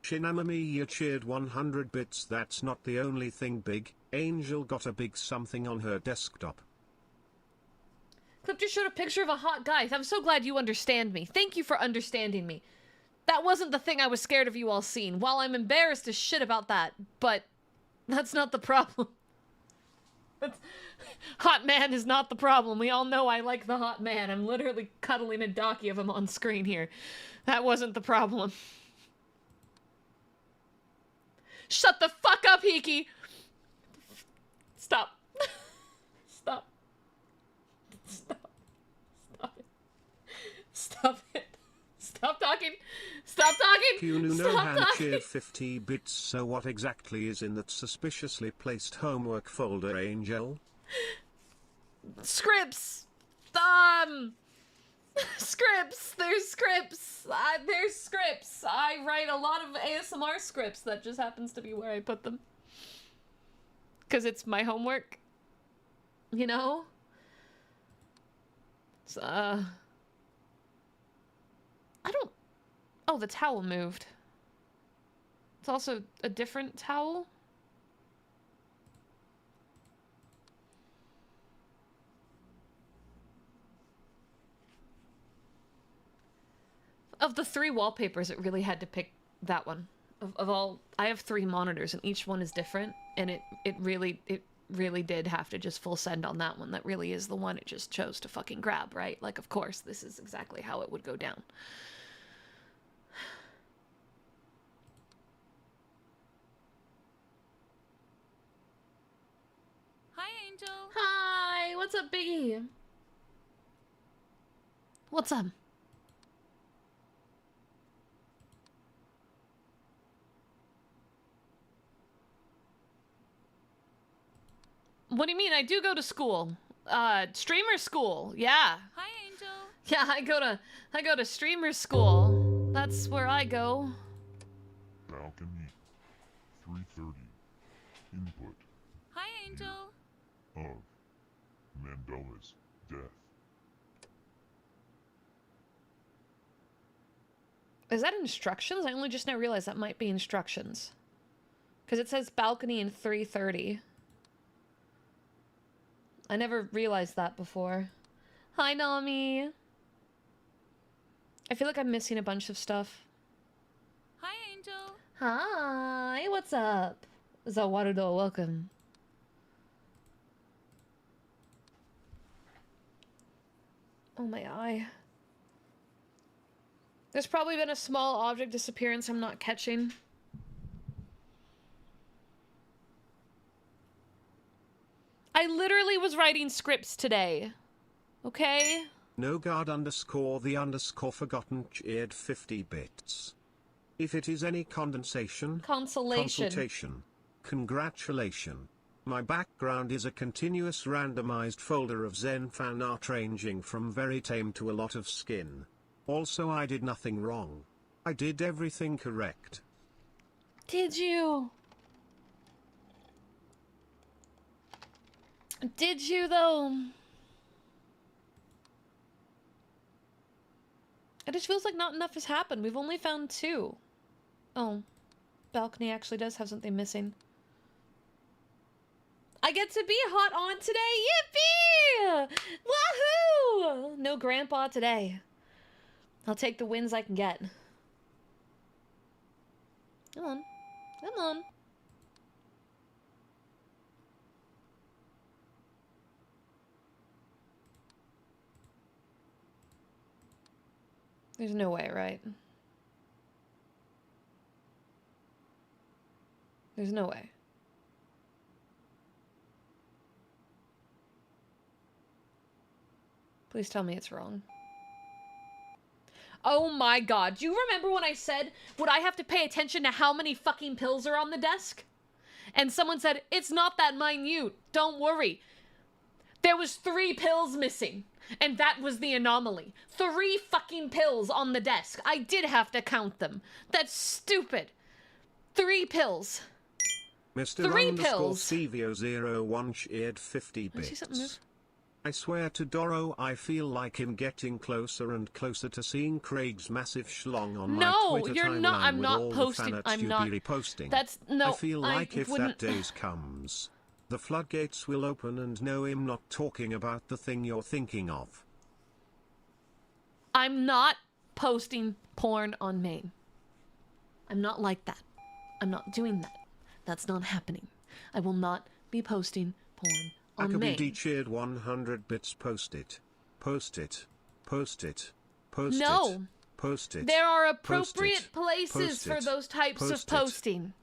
Shinamami, you cheered 100 bits. That's not the only thing big. Angel got a big something on her desktop. Clip just showed a picture of a hot guy. I'm so glad you understand me. Thank you for understanding me. That wasn't the thing I was scared of you all seeing. While I'm embarrassed as shit about that, but that's not the problem. Hot man is not the problem. We all know I like the hot man. I'm literally cuddling a docky of him on screen here. That wasn't the problem. Shut the fuck up, Hiki! Stop. Stop. Stop. Stop it. Stop it. Stop talking. Stop talking. Kunu Stop Nohan talking. cheered 50 bits. So what exactly is in that suspiciously placed homework folder, Angel? Scripts. Scripts. There's scripts. There's scripts. I write a lot of ASMR scripts. That just happens to be where I put them. Because it's my homework. You know? It's, I don't... Oh, the towel moved. It's also a different towel. Of the 3 wallpapers, it really had to pick that one. Of all, I have 3 monitors, and each one is different, and it really did have to just full send on that one. That really is the one it just chose to fucking grab, right? Like, of course, this is exactly how it would go down. Hi, Angel. Hi, what's up, Biggie? What's up? What do you mean? I do go to school. Streamer school. Yeah. Hi, Angel. Yeah, I go to streamer school. That's where I go. Balcony. 330. Input Hi, Angel. of Mandela's death. Is that instructions? I only just now realized that might be instructions. Because it says balcony in 330. I never realized that before. Hi, Nami. I feel like I'm missing a bunch of stuff. Hi, Angel. Hi, what's up? Zawarudo, welcome. Oh, my eye. There's probably been a small object disappearance I'm not catching. I literally was writing scripts today. Okay? Nogard underscore the underscore forgotten cheered 50 bits. If it is any condensation, consultation, congratulation. My background is a continuous randomized folder of Zen fan art ranging from very tame to a lot of skin. Also, I did nothing wrong. I did everything correct. Did you? Did you, though? It just feels like not enough has happened. We've only found 2. Oh. Balcony actually does have something missing. I get to be hot on today! Yippee! Wahoo! No grandpa today. I'll take the wins I can get. Come on. Come on. There's no way, right? There's no way. Please tell me it's wrong. Oh my god. Do you remember when I said, would I have to pay attention to how many fucking pills are on the desk? And someone said, it's not that minute. Don't worry. There was 3 pills missing. And that was the anomaly. 3 fucking pills on the desk. I did have to count them. That's stupid. 3 pills. Mr. 3 pills. Cvio01 shared 50 I see something bits. move. I swear to Doro, I feel like him getting closer and closer to seeing Craig's massive schlong on No, my Twitter you're timeline not- I'm with not all posting- the I'm fanarts not- you'd be reposting. That's- no, I feel I like if wouldn't- that days comes, the floodgates will open and no, I'm not talking about the thing you're thinking of. I'm not posting porn on Maine. I'm not like that. I'm not doing that. That's not happening. I will not be posting porn on Maine. Akabidi cheered 100 bits. Post it. Post it. Post it. Post No. it. Post it. There are Post appropriate it. places Post for it. those types of Post it. posting.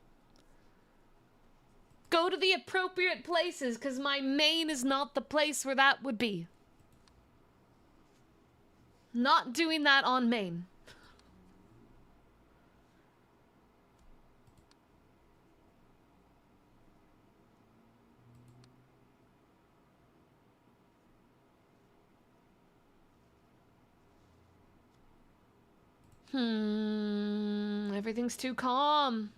Go to the appropriate places, because my Maine is not the place where that would be. Not doing that on Maine. Everything's too calm.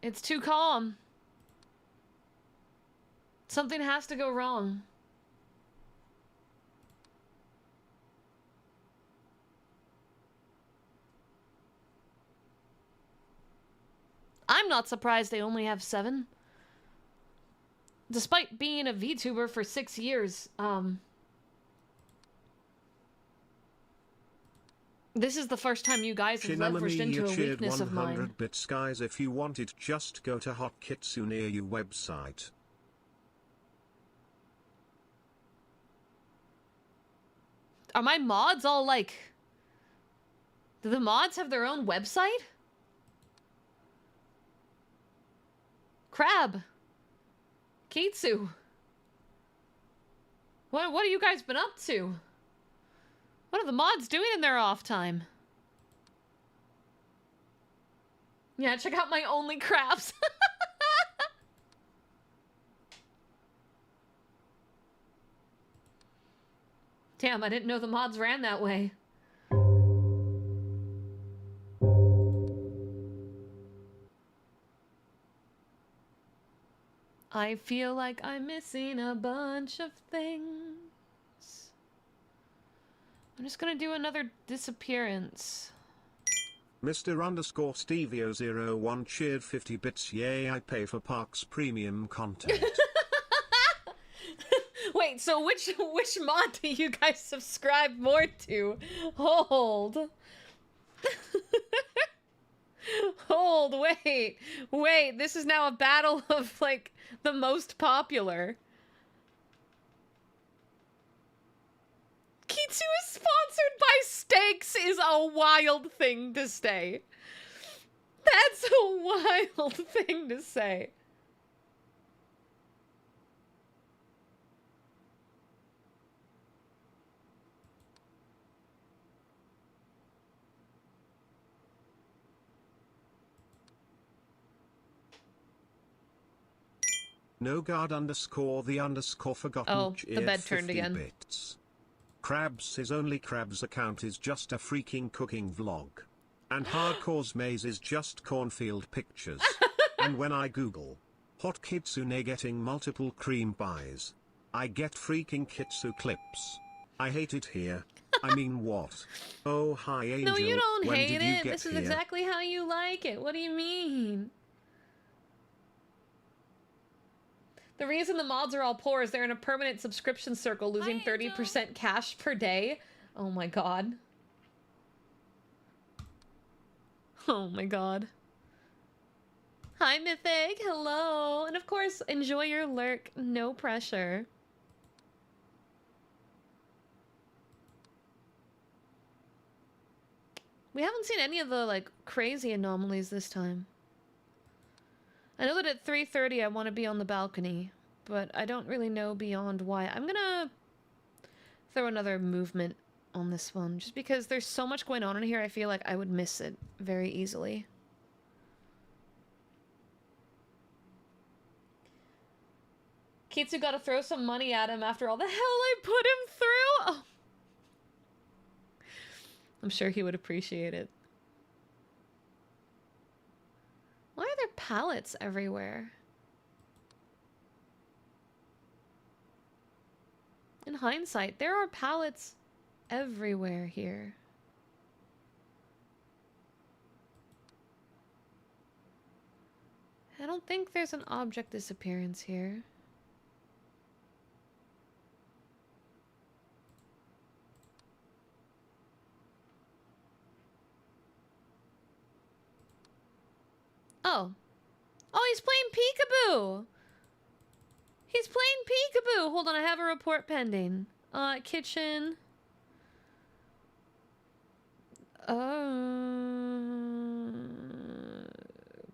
It's too calm. Something has to go wrong. I'm not surprised they only have 7. Despite being a VTuber for 6 years, this is the first time you guys have leveraged into a cheered weakness of 100 mine. bits. Guys, if you want it, just go to Hot Kitsu near you website. Are my mods all like... Do the mods have their own website? Crab. Kitsu. What have you guys been up to? What are the mods doing in their off time? Yeah, check out my only crabs. Damn, I didn't know the mods ran that way. I feel like I'm missing a bunch of things. I'm just gonna do another disappearance. Mr. _Stevio01 cheered 50 bits. Yay, I pay for Parks premium content. Wait, so which mod do you guys subscribe more to? Hold. Hold, wait, this is now a battle of, like, the most popular. Kitsu is sponsored by Steaks is a wild thing to say. That's a wild thing to say. No guard _ forgotten. Oh, the cheered bed turned 50 again. Bits. Krabs, his only Krabs account is just a freaking cooking vlog. And Hardcore's maze is just cornfield pictures. And when I Google, hot kitsune getting multiple cream pies, I get freaking kitsu clips. I hate it here. I mean what? Oh hi Angel, No, you don't when hate did you it. get This is here? exactly how you like it. What do you mean? The reason the mods are all poor is they're in a permanent subscription circle, losing Hi, Angel. 30% cash per day. Oh my god. Oh my god. Hi, Mythic. Hello. And of course, enjoy your lurk. No pressure. We haven't seen any of the, like, crazy anomalies this time. I know that at 3:30 I want to be on the balcony, but I don't really know beyond why. I'm gonna throw another movement on this one, just because there's so much going on in here, I feel like I would miss it very easily. Kitsu gotta throw some money at him after all the hell I put him through! Oh. I'm sure he would appreciate it. Why are there pallets everywhere? In hindsight, there are pallets everywhere here. I don't think there's an object disappearance here. Oh. Oh, he's playing peekaboo! He's playing peekaboo! Hold on, I have a report pending. Kitchen.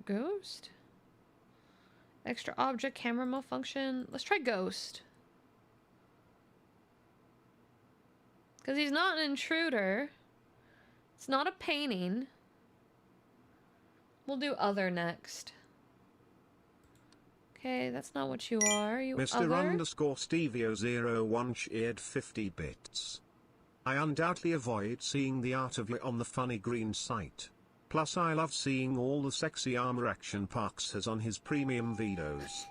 Ghost? Extra object, camera malfunction. Let's try ghost. Because he's not an intruder. It's not a painting. We'll do other next. Okay, that's not what you are. You Mr. other? Underscore Stevio01 cheered 50 bits. I undoubtedly avoid seeing the art of you on the funny green site. Plus I love seeing all the sexy armor action Parks has on his premium videos.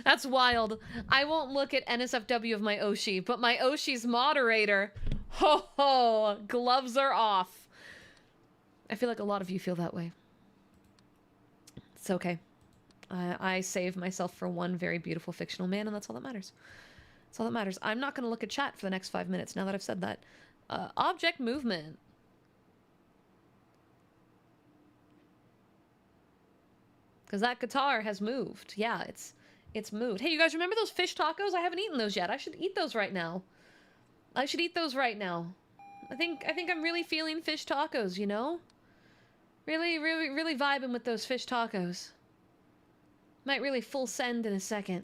That's wild. I won't look at NSFW of my Oshi, but my Oshi's moderator. Ho ho! Gloves are off. I feel like a lot of you feel that way. It's okay. I saved myself for one very beautiful fictional man, and that's all that matters. That's all that matters. I'm not going to look at chat for the next 5 minutes now that I've said that. Object movement. Because that guitar has moved. Yeah, it's moved. Hey, you guys remember those fish tacos? I haven't eaten those yet. I should eat those right now. I should eat those right now. I think I'm really feeling fish tacos, you know? Really vibing with those fish tacos. Might really full send in a second.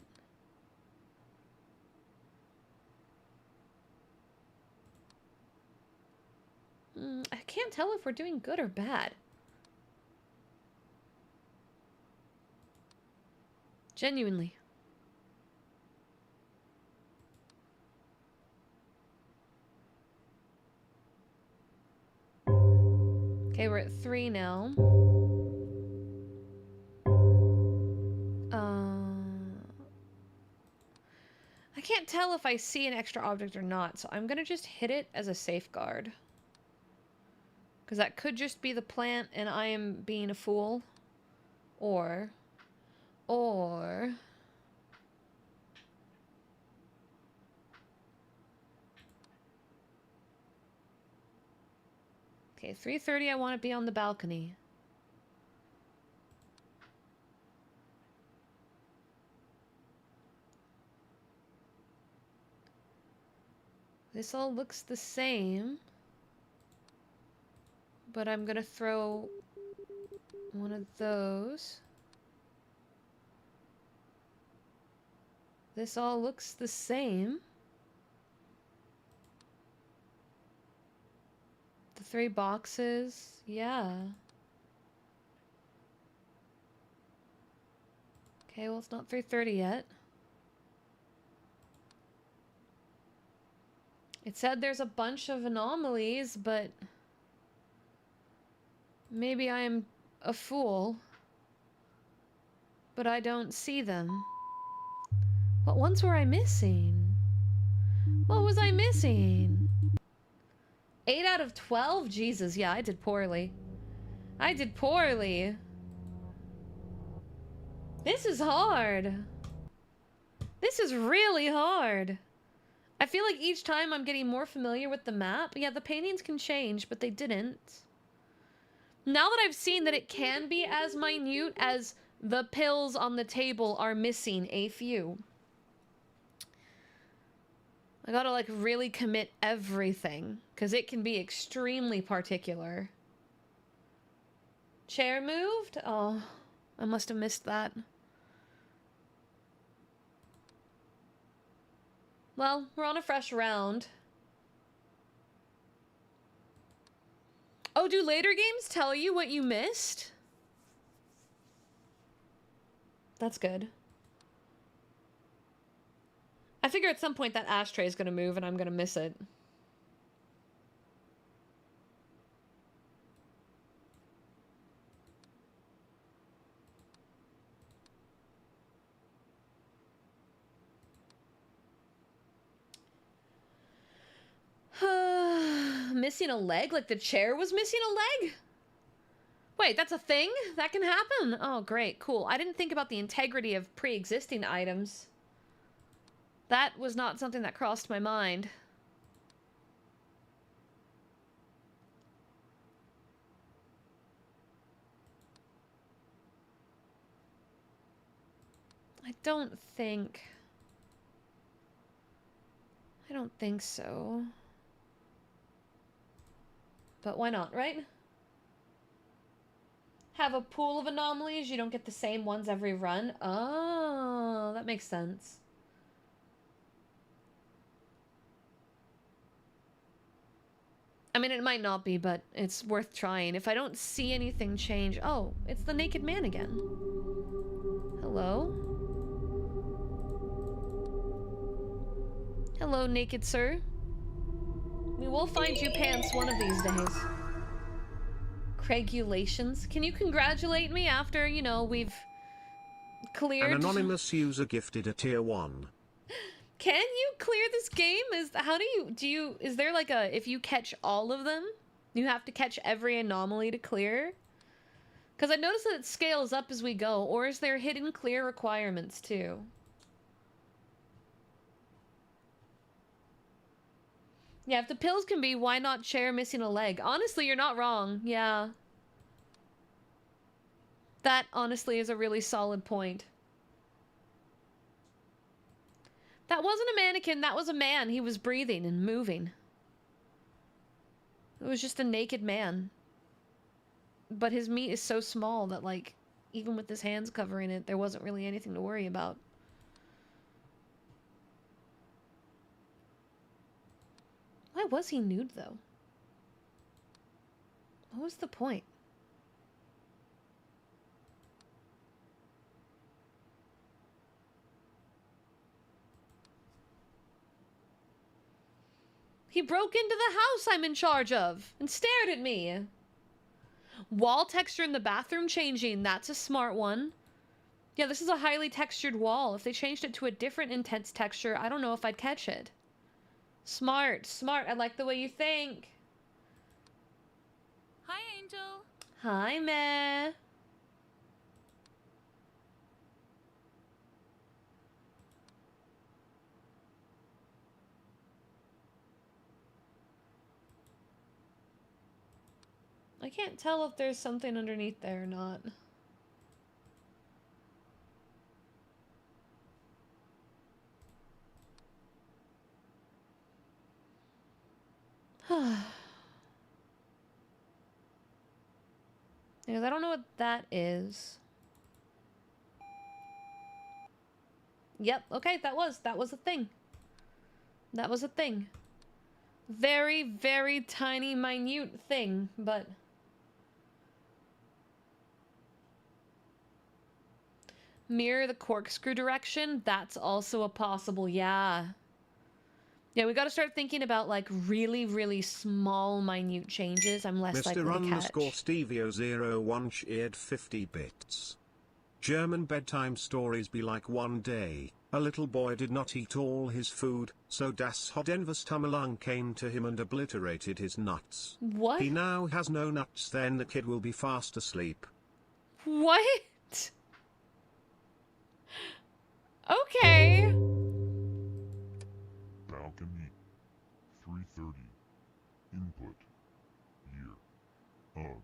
I can't tell if we're doing good or bad. Genuinely. Okay, we're at 3 now. I can't tell if I see an extra object or not, so I'm gonna just hit it as a safeguard. Because that could just be the plant and I am being a fool. Or... Okay, 3:30 I want to be on the balcony. This all looks the same. But I'm gonna throw one of those. This all looks the same. The 3 boxes, yeah. Okay, well it's not 3:30 yet. It said there's a bunch of anomalies, but... Maybe I am a fool, but I don't see them. What ones were I missing? What was I missing? 8 out of 12? Jesus, yeah, I did poorly. I did poorly. This is hard. This is really hard. I feel like each time I'm getting more familiar with the map. Yeah, the paintings can change, but they didn't. Now that I've seen that it can be as minute as the pills on the table are missing a few. I gotta like really commit everything, because it can be extremely particular. Chair moved? Oh, I must have missed that. Well, we're on a fresh round. Oh, do later games tell you what you missed? That's good. I figure at some point that ashtray is gonna move and I'm gonna miss it. Missing a leg? Like the chair was missing a leg? Wait, that's a thing? That can happen? Oh, great, cool. I didn't think about the integrity of pre-existing items. That was not something that crossed my mind. I don't think so. But why not, right? Have a pool of anomalies, you don't get the same ones every run. Oh, that makes sense. I mean, it might not be, but it's worth trying. If I don't see anything change... Oh, it's the naked man again. Hello? Hello, naked sir. We will find you pants one of these days. Craigulations. Can you congratulate me after, you know, we've cleared... An anonymous user gifted a tier 1. Can you clear this game? Is there like a, if you catch all of them, you have to catch every anomaly to clear? Because I noticed that it scales up as we go, or is there hidden clear requirements too? Yeah, if the pills can be, why not chair missing a leg? Honestly, you're not wrong. Yeah. That, honestly, is a really solid point. That wasn't a mannequin, that was a man. He was breathing and moving. It was just a naked man. But his meat is so small that, like, even with his hands covering it, there wasn't really anything to worry about. Why was he nude, though? What was the point? He broke into the house I'm in charge of and stared at me. Wall texture in the bathroom changing. That's a smart one. Yeah, this is a highly textured wall. If they changed it to a different intense texture, I don't know if I'd catch it. Smart, smart. I like the way you think. Hi, Angel. Hi, meh. I can't tell if there's something underneath there or not. Because I don't know what that is. Yep, okay, that was a thing. That was a thing. Very, very tiny, minute thing, but... Mirror the corkscrew direction? That's also a possible, yeah. Yeah, we got to start thinking about like really, really small, minute changes. I'm less likely Mr. to catch. Underscore Stevio01 shared 50 bits. German bedtime stories be like one day, a little boy did not eat all his food, so das Hodenverstümmelung came to him and obliterated his nuts. What? He now has no nuts, then the kid will be fast asleep. What? Okay. Balcony. 330. Input. Year. Of.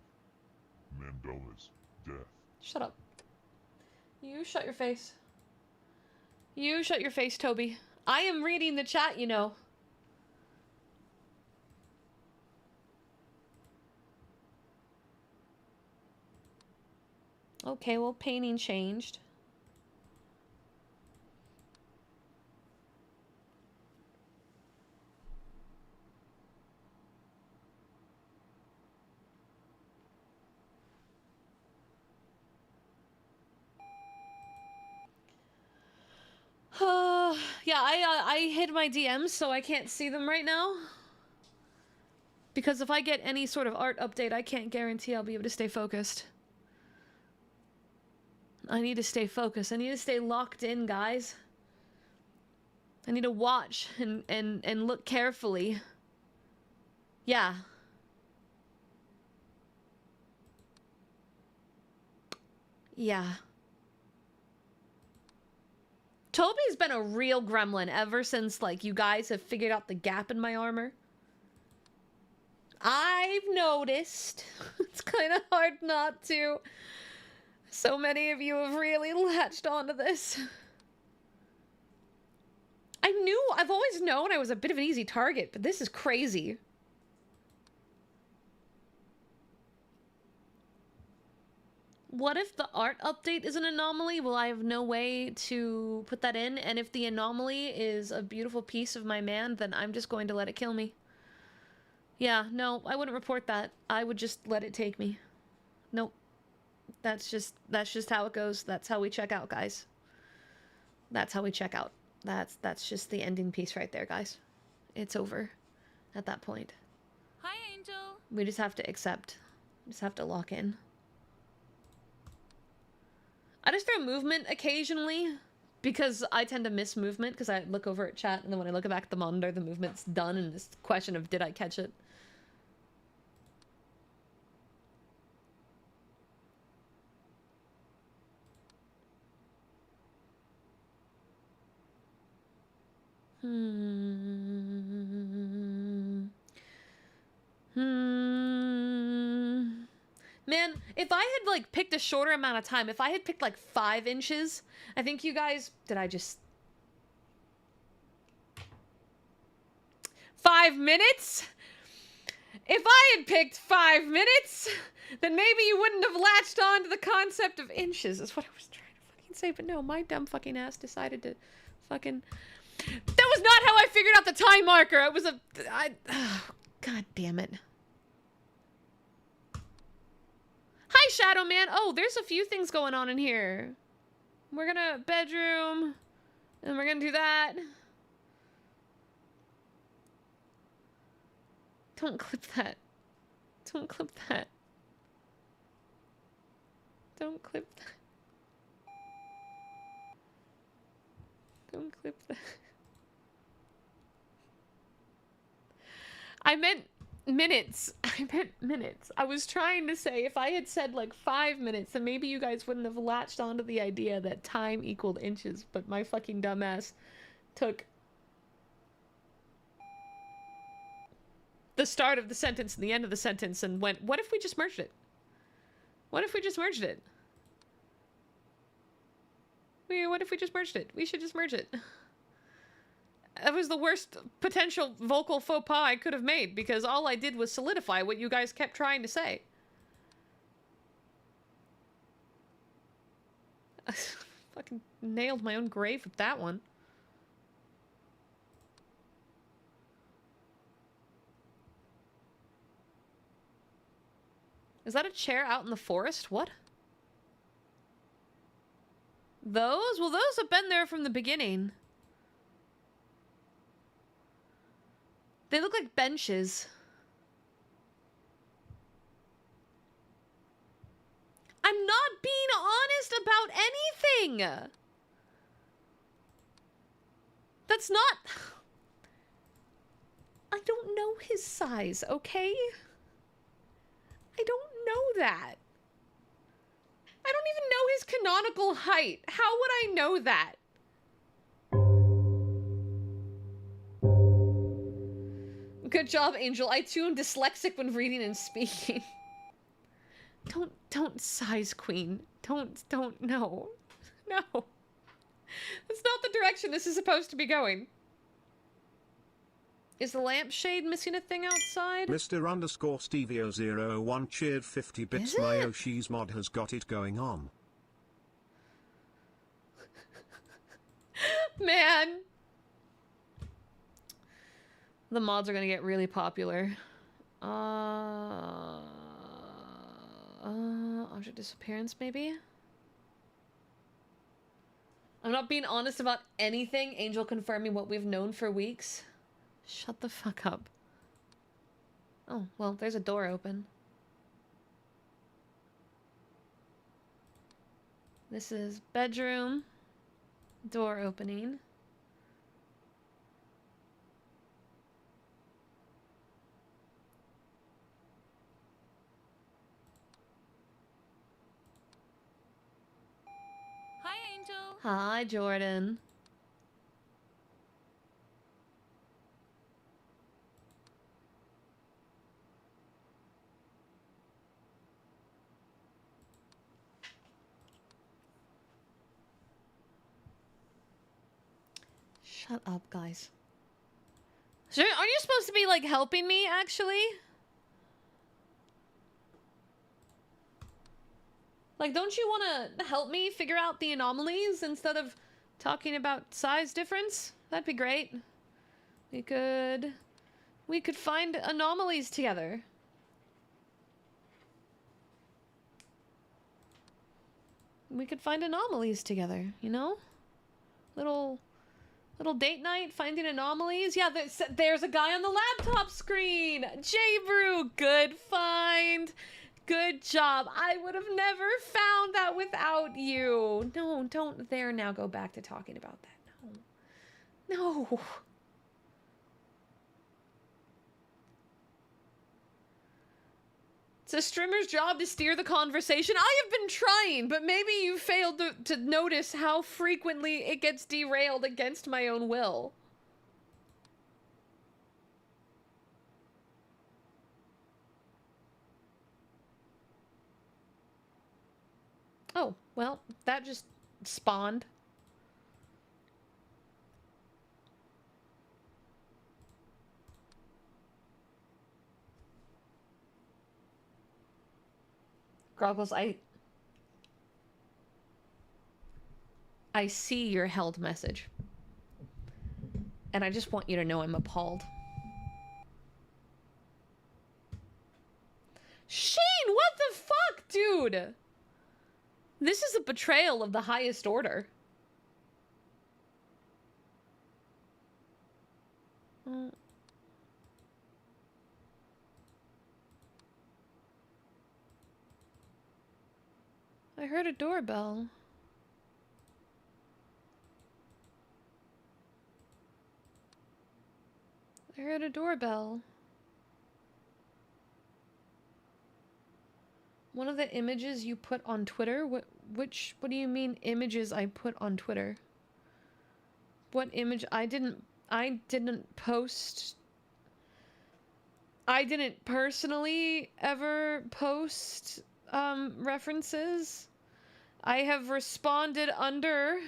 Mandela's death. Shut up. You shut your face. You shut your face, Toby. I am reading the chat, you know. Okay, well, painting changed. Yeah, I hid my DMs, so I can't see them right now. Because if I get any sort of art update, I can't guarantee I'll be able to stay focused. I need to stay focused. I need to stay locked in, guys. I need to watch and look carefully. Yeah. Yeah. Toby's been a real gremlin ever since, like, you guys have figured out the gap in my armor. I've noticed. It's kind of hard not to. So many of you have really latched onto this. I've always known I was a bit of an easy target, but this is crazy. What if the art update is an anomaly? Well, I have no way to put that in, and if the anomaly is a beautiful piece of my man, then I'm just going to let it kill me. Yeah, no, I wouldn't report that. I would just let it take me. Nope. That's just how it goes. That's how we check out, guys. That's how we check out. That's just the ending piece right there, guys. It's over at that point. Hi, Angel. We just have to accept. We just have to lock in. I just throw movement occasionally because I tend to miss movement because I look over at chat and then when I look back at the monitor, the movement's done and this question of did I catch it? Man, if I had, like, picked a shorter amount of time, if I had picked, like, 5 inches, I think you guys... Did I just... 5 minutes? If I had picked 5 minutes, then maybe you wouldn't have latched on to the concept of inches, is what I was trying to fucking say. But no, my dumb fucking ass decided to fucking... That was not how I figured out the time marker. It was a... God damn it. Hi, Shadow Man. Oh, there's a few things going on in here. We're gonna bedroom, and we're gonna do that. Don't clip that. Don't clip that. Don't clip that. Don't clip that. I meant minutes. I meant minutes. I was trying to say if I had said like 5 minutes, then maybe you guys wouldn't have latched onto the idea that time equaled inches, but my fucking dumbass took the start of the sentence and the end of the sentence and went, what if we just merged it? What if we just merged it? What if we just merged it? We should just merge it. That was the worst potential vocal faux pas I could have made because all I did was solidify what you guys kept trying to say. I fucking nailed my own grave with that one. Is that a chair out in the forest? What? Those? Well, those have been there from the beginning. They look like benches. I'm not being honest about anything. That's not... I don't know his size, okay? I don't know that. I don't even know his canonical height. How would I know that? Good job, Angel. I too am dyslexic when reading and speaking. Don't size queen. Don't, no. No. That's not the direction this is supposed to be going. Is the lampshade missing a thing outside? Mr_Stevio01 cheered 50 bits. My Yoshi's mod has got it going on. Man. The mods are gonna get really popular. Object disappearance, maybe? I'm not being honest about anything. Angel confirming what we've known for weeks. Shut the fuck up. Oh, well, there's a door open. This is bedroom. Door opening. Hi, Angel. Hi, Jordan. Shut up, guys. Sure, aren't you supposed to be, like, helping me, actually? Like, don't you want to help me figure out the anomalies instead of talking about size difference? That'd be great. We could find anomalies together. We could find anomalies together, you know? Little date night, finding anomalies. Yeah, there's a guy on the laptop screen. J-Brew, good find. Good job. I would have never found that without you. No, don't there now go back to talking about that. No. No. It's a streamer's job to steer the conversation. I have been trying, but maybe you failed to notice how frequently it gets derailed against my own will. Oh, well, that just spawned. Groggles, I see your held message. And I just want you to know I'm appalled. Shane, what the fuck, dude? This is a betrayal of the highest order. I heard a doorbell. I heard a doorbell. One of the images you put on Twitter? What do you mean images I put on Twitter? What image? I didn't post. I didn't personally ever post references. I have responded under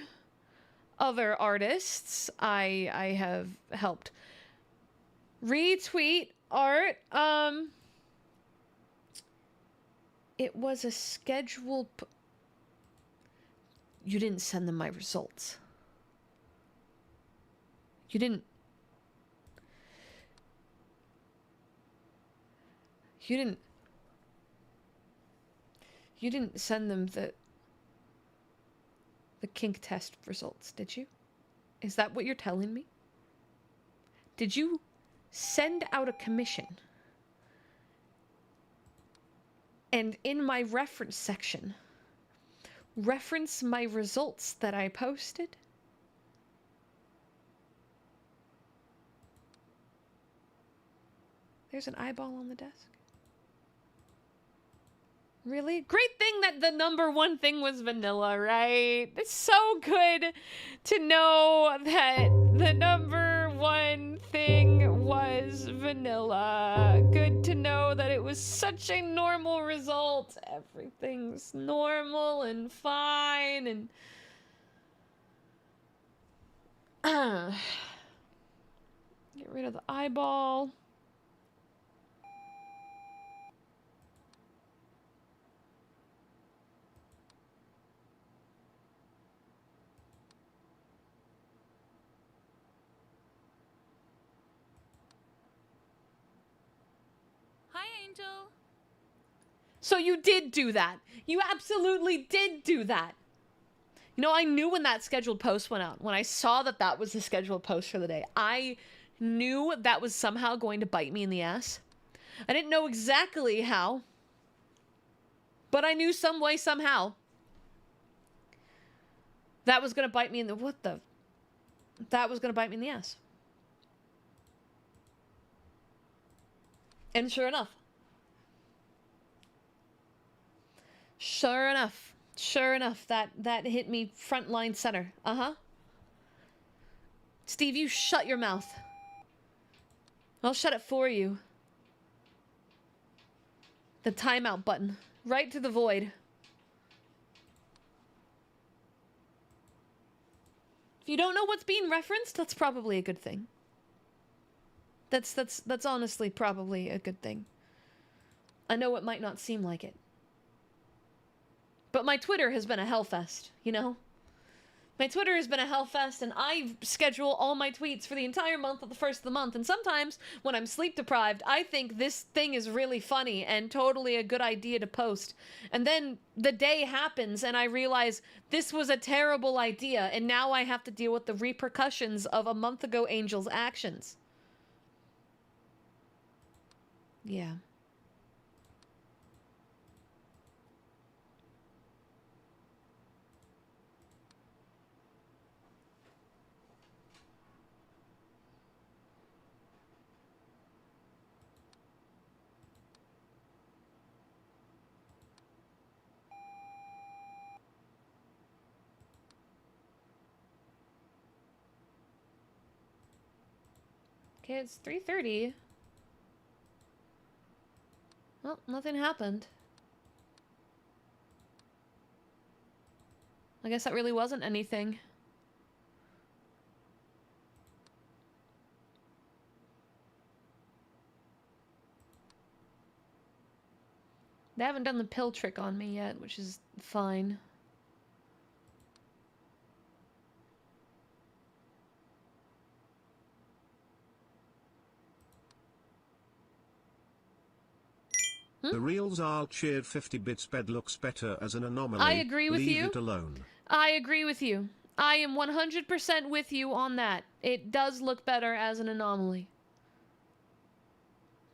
other artists. I have helped retweet art. It was a scheduled... You didn't send them my results. You didn't send them the kink test results, did you? Is that what you're telling me? Did you send out a commission. And in my reference section, reference my results that I posted. There's an eyeball on the desk. Really? Great thing that the #1 thing was vanilla, right? It's so good to know that the #1 thing was vanilla. Good to know that it was such a normal result. Everything's normal and fine and... Get rid of the eyeball. Hi, Angel. So you did do that. You absolutely did do that. You know, I knew when that scheduled post went out, when I saw that that was the scheduled post for the day, I knew that was somehow going to bite me in the ass. I didn't know exactly how, but I knew some way, somehow, that was going to bite me in the... That was going to bite me in the ass. And sure enough, that hit me front line center. Steve, you shut your mouth. I'll shut it for you. The timeout button. Right to the void. If you don't know what's being referenced, that's probably a good thing. That's honestly probably a good thing. I know it might not seem like it. But my Twitter has been a hellfest, you know? My Twitter has been a hellfest, and I schedule all my tweets for the entire month of the first of the month, and sometimes, when I'm sleep deprived, I think this thing is really funny and totally a good idea to post. And then the day happens, and I realize this was a terrible idea, and now I have to deal with the repercussions of a month ago Angel's actions. Yeah. Okay, it's 3:30. Well, nothing happened. I guess that really wasn't anything. They haven't done the pill trick on me yet, which is fine. The real Zal cheered 50 bits bed looks better as an anomaly. I agree with Leave you. it alone. I agree with you. I am 100% with you on that. It does look better as an anomaly.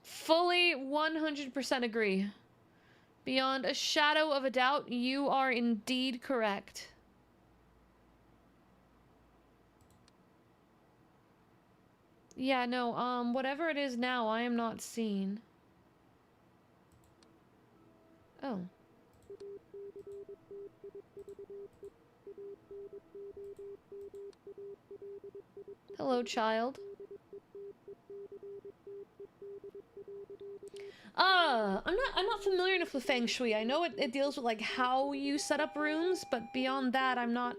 Fully 100% agree. Beyond a shadow of a doubt, you are indeed correct. Yeah, no, whatever it is now, I am not seeing. Oh. Hello, child. I'm not familiar enough with Feng Shui. I know it deals with like how you set up rooms, but beyond that, I'm not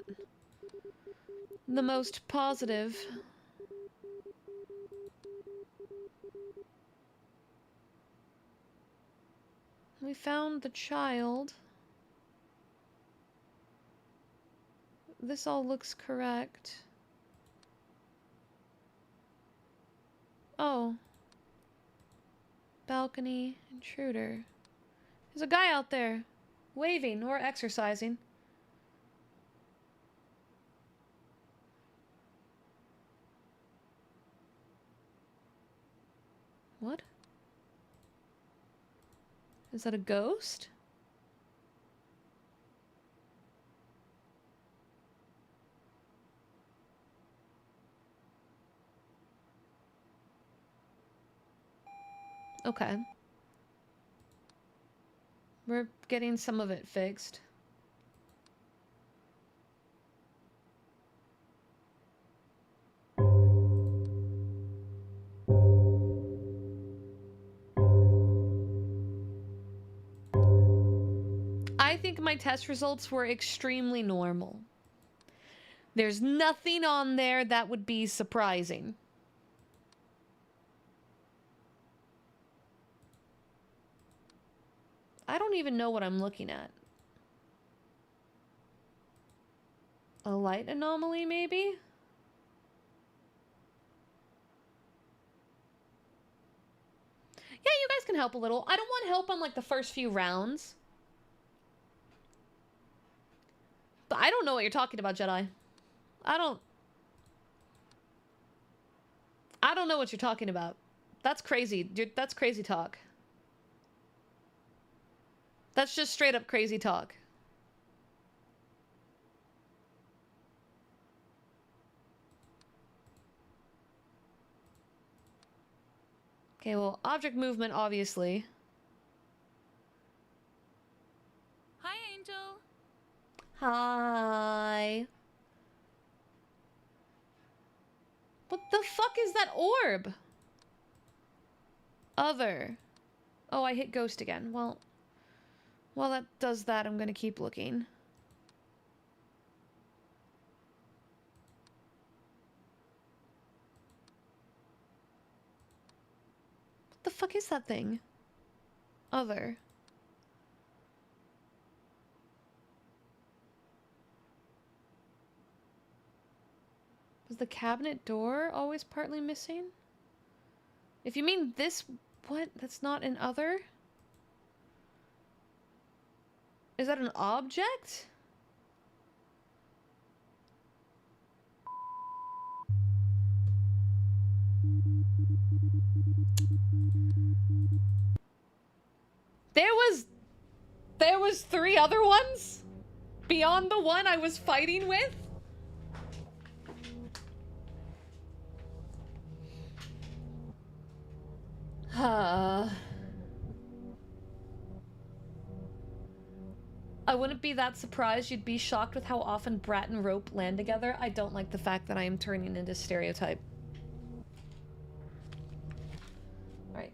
the most positive. We found the child. This all looks correct. Oh. Balcony intruder. There's a guy out there, waving or exercising. What? Is that a ghost? Okay. We're getting some of it fixed. I think my test results were extremely normal. There's nothing on there that would be surprising. I don't even know what I'm looking at. A light anomaly, maybe? Yeah, you guys can help a little. I don't want help on, like, the first few rounds. But I don't know what you're talking about, Jedi. I don't know what you're talking about. That's crazy. That's crazy talk. That's just straight up crazy talk. Okay, well, object movement, obviously. Hi, Angel. Hi. What the fuck is that orb? Other. Oh, I hit ghost again. Well, while that does that, I'm gonna keep looking. What the fuck is that thing? Other. Was the cabinet door always partly missing? If you mean this, what? That's not an other? Is that an object? There was 3 other ones? Beyond the one I was fighting with? I wouldn't be that surprised. You'd be shocked with how often Brat and Rope land together. I don't like the fact that I am turning into stereotype. Alright,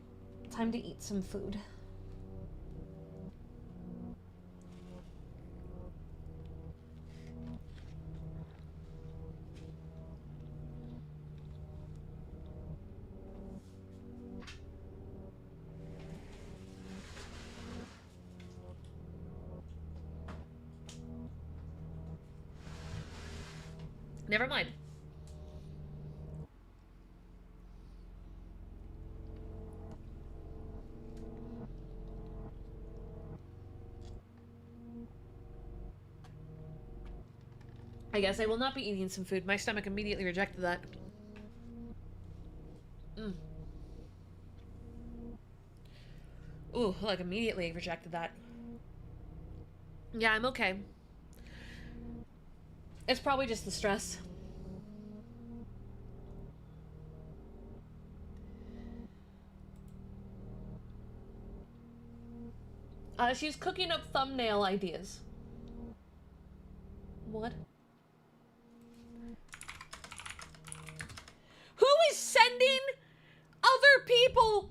time to eat some food. Never mind. I guess I will not be eating some food. My stomach immediately rejected that. Ooh, like immediately rejected that. Yeah, I'm okay. It's probably just the stress. She's cooking up thumbnail ideas. What? Who is sending other people?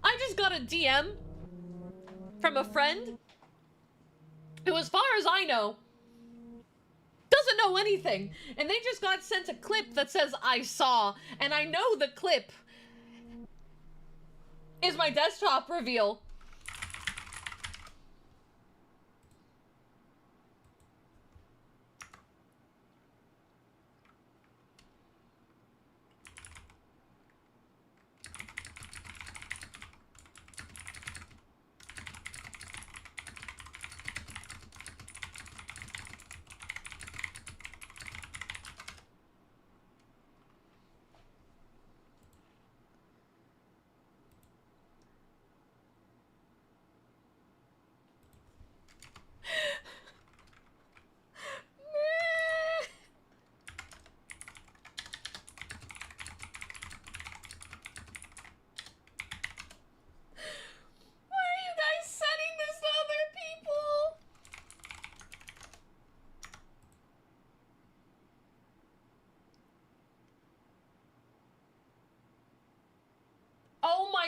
I just got a DM from a friend who, as far as I know, doesn't know anything. And they just got sent a clip that says, "I saw." And I know the clip is my desktop reveal.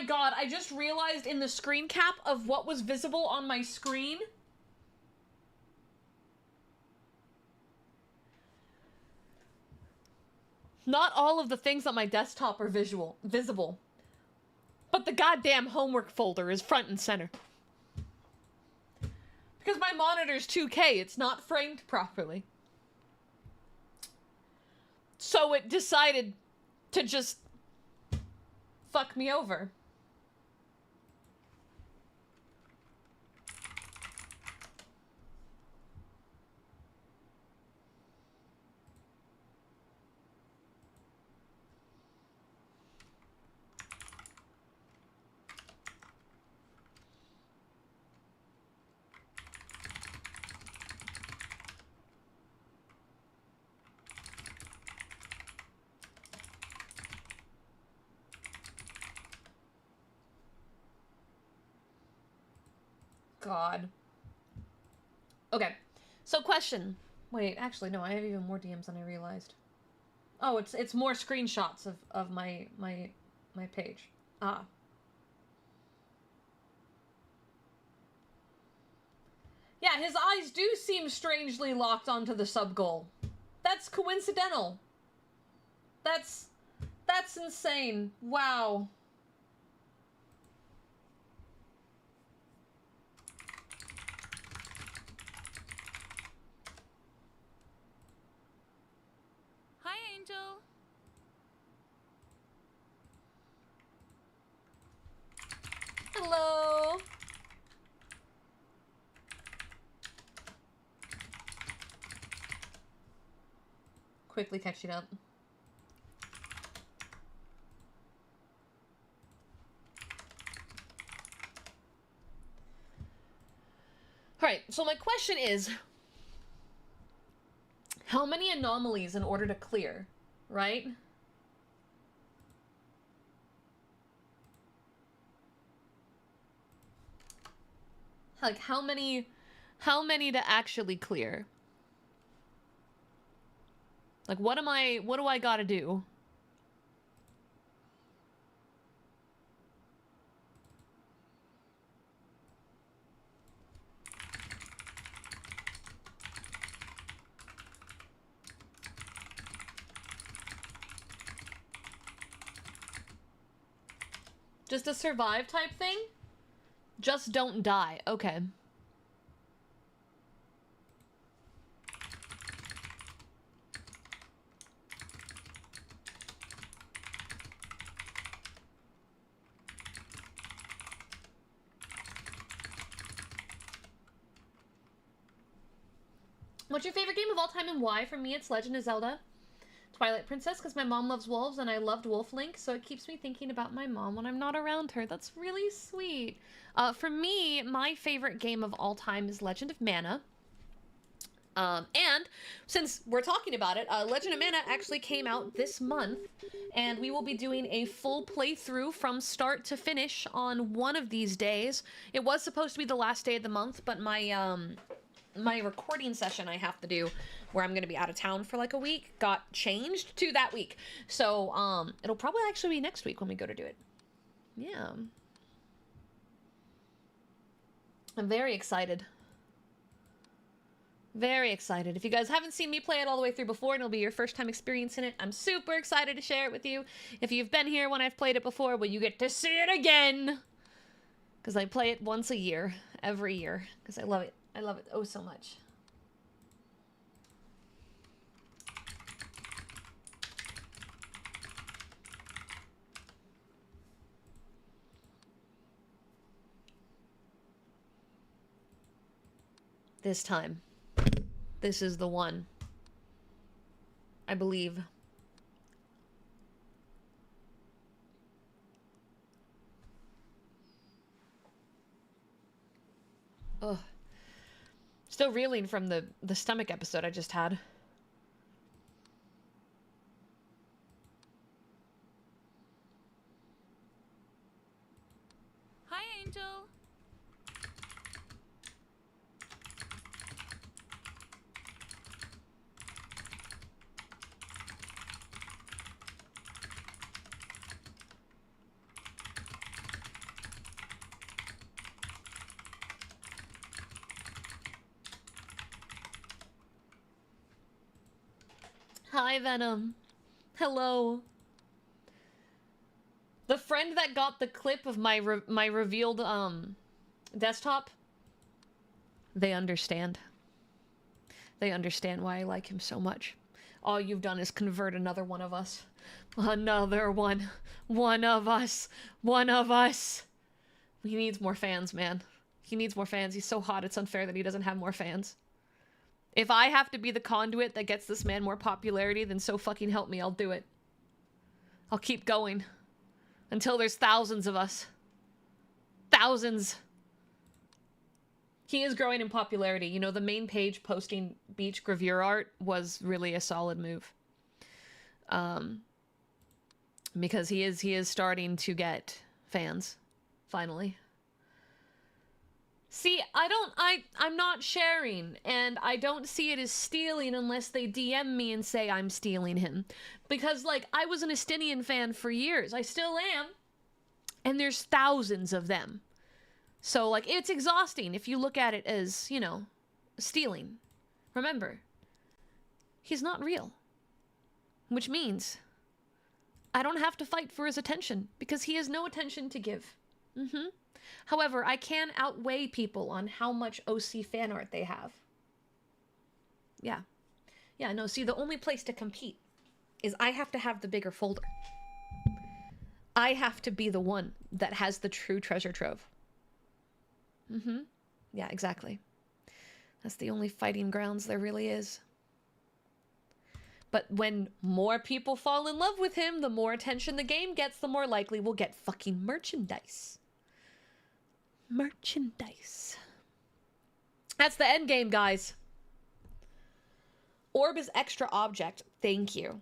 god, I just realized in the screen cap of what was visible on my screen. Not all of the things on my desktop are visible. But the goddamn homework folder is front and center. Because my monitor's 2K, it's not framed properly. So it decided to just fuck me over. God. Okay. So question. Wait, actually no, I have even more DMs than I realized. Oh, it's more screenshots of my page. Ah. Yeah, his eyes do seem strangely locked onto the sub goal. That's coincidental. That's insane. Wow. Hi, Angel. Hello. Quickly catching up. Alright, so my question is, how many anomalies in order to clear, right? Like, how many to actually clear? Like, what do I gotta do? Just a survive type thing? Just don't die. Okay. What's your favorite game of all time and why? For me, it's Legend of Zelda Twilight Princess, because my mom loves wolves and I loved Wolf Link, so it keeps me thinking about my mom when I'm not around her. That's really sweet. For me, my favorite game of all time is Legend of Mana. And since we're talking about it, Legend of Mana actually came out this month, and we will be doing a full playthrough from start to finish on one of these days. It was supposed to be the last day of the month, but my recording session I have to do, where I'm going to be out of town for like a week, got changed to that week. So, it'll probably actually be next week when we go to do it. Yeah. I'm very excited. Very excited. If you guys haven't seen me play it all the way through before and it'll be your first time experiencing it, I'm super excited to share it with you. If you've been here when I've played it before, well, you get to see it again. Because I play it once a year, every year, because I love it. I love it oh so much. This time. This is the one. I believe. Ugh. Still reeling from the stomach episode I just had. Hi, Angel. Hi, Venom. Hello. The friend that got the clip of my my revealed desktop, they understand. They understand why I like him so much. All you've done is convert another one of us. Another one. One of us. One of us. He needs more fans, man. He needs more fans. He's so hot, it's unfair that he doesn't have more fans. If I have to be the conduit that gets this man more popularity, then so fucking help me, I'll do it. I'll keep going. Until there's thousands of us. Thousands. He is growing in popularity. You know, the main page posting beach gravure art was really a solid move. Because he is starting to get fans. Finally. See, I'm not sharing, and I don't see it as stealing unless they DM me and say I'm stealing him. Because, like, I was an Estinian fan for years. I still am. And there's thousands of them. So, like, it's exhausting if you look at it as, you know, stealing. Remember, he's not real. Which means I don't have to fight for his attention, because he has no attention to give. However, I can outweigh people on how much OC fan art they have. Yeah. Yeah, no, see, the only place to compete is I have to have the bigger folder. I have to be the one that has the true treasure trove. Yeah, exactly. That's the only fighting grounds there really is. But when more people fall in love with him, the more attention the game gets, the more likely we'll get fucking merchandise. Merchandise. That's the end game, guys. Orb is extra object. Thank you.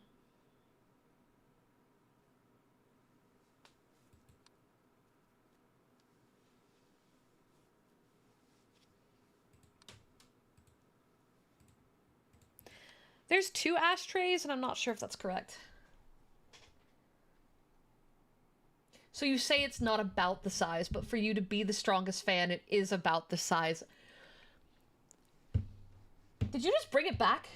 There's 2 ashtrays, and I'm not sure if that's correct. So you say it's not about the size, but for you to be the strongest fan, it is about the size. Did you just bring it back?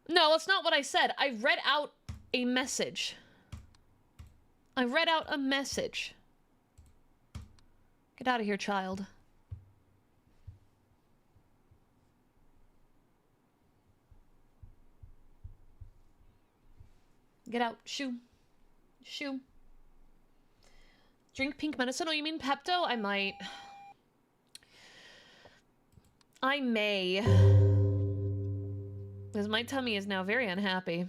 No, that's not what I said. I read out a message. I read out a message. Get out of here, child. Get out. Shoo. Shoo. Drink pink medicine? Oh, you mean Pepto? I might. I may. Because my tummy is now very unhappy.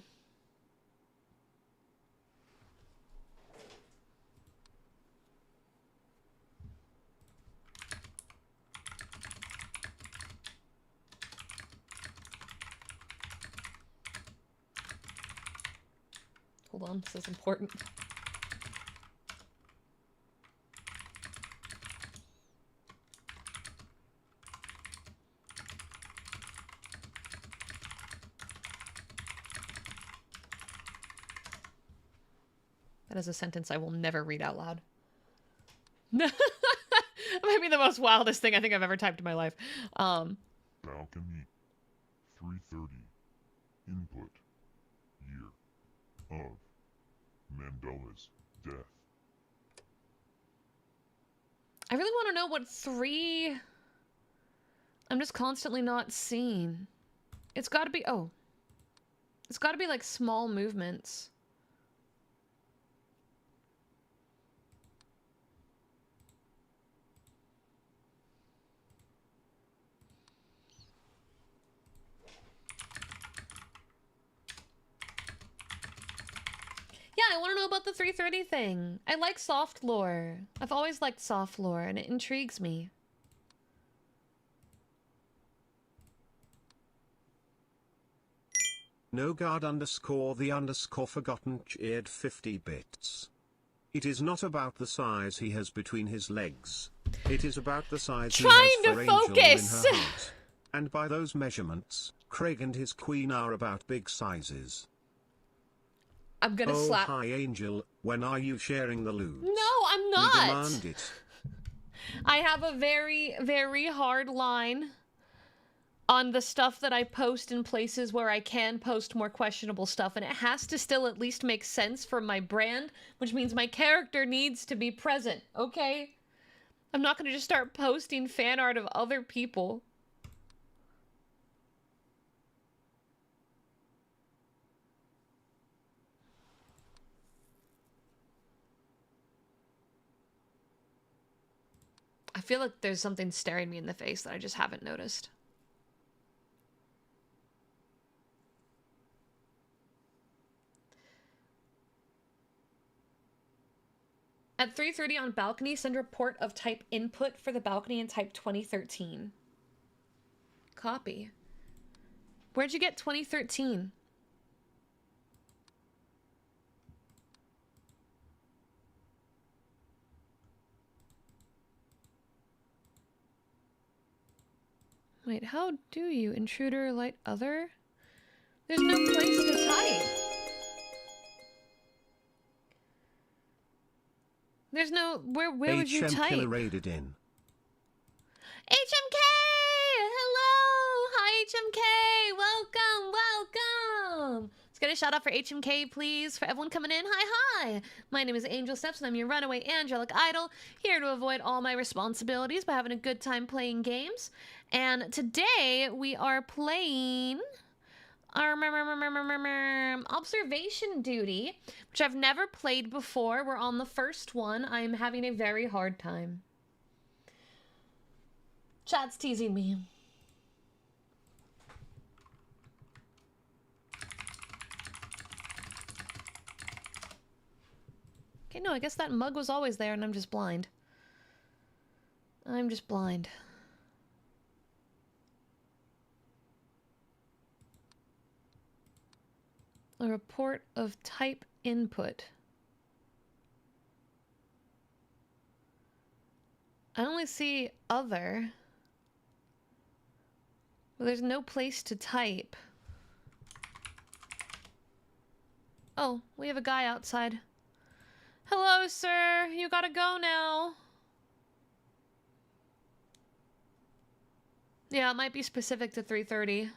Hold on, this is important. That is a sentence I will never read out loud. That might be the most wildest thing I think I've ever typed in my life. Balcony 330. Input. Year of Mandela's death. I really want to know what 3... I'm just constantly not seeing. It's got to be... Oh. It's got to be like small movements. Yeah, I want to know about the 330 thing. I like soft lore. I've always liked soft lore, and it intrigues me. Nogard _the_ forgotten cheered 50 bits. It is not about the size he has between his legs. It is about the size he has for Angel focus. in her heart. And by those measurements, Craig and his queen are about big sizes. I'm gonna Oh, slap. hi, Angel. When are you sharing the loot? No, I'm We not. demand it. I have a very, very hard line on the stuff that I post in places where I can post more questionable stuff, and it has to still at least make sense for my brand, which means my character needs to be present, okay? I'm not gonna just start posting fan art of other people. I feel like there's something staring me in the face that I just haven't noticed. At 3:30 on balcony, send report of type input for the balcony and type 2013. Copy. Where'd you get 2013? Wait, how do you? Intruder, light other? There's no place to type. There's no... Where would you type? Killer raided in. HMK! Hello! Hi, HMK! Welcome! Let's get a shout out for HMK, please. For everyone coming in, hi! My name is Angel Steps, and I'm your runaway angelic idol, here to avoid all my responsibilities by having a good time playing games. And today, we are playing... Observation Duty, which I've never played before. We're on the first one. I'm having a very hard time. Chat's teasing me. Okay, no, I guess that mug was always there and I'm just blind. I'm just blind. A report of type input. I only see other. Well, there's no place to type. Oh, we have a guy outside. Hello, sir. You gotta go now. Yeah, it might be specific to 3:30.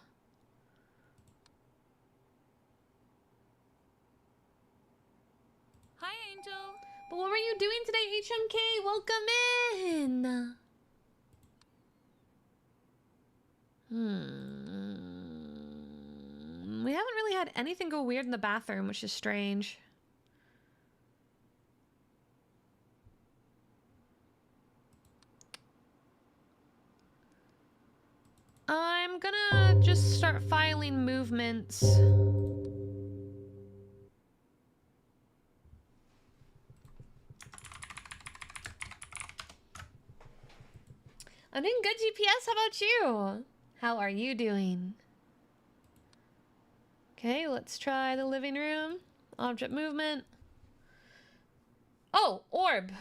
Hi, Angel. But what were you doing today, HMK? Welcome in. We haven't really had anything go weird in the bathroom, which is strange. I'm gonna just start filing movements. I'm doing good, GPS. How about you? How are you doing? Okay, let's try the living room. Object movement. Oh, orb.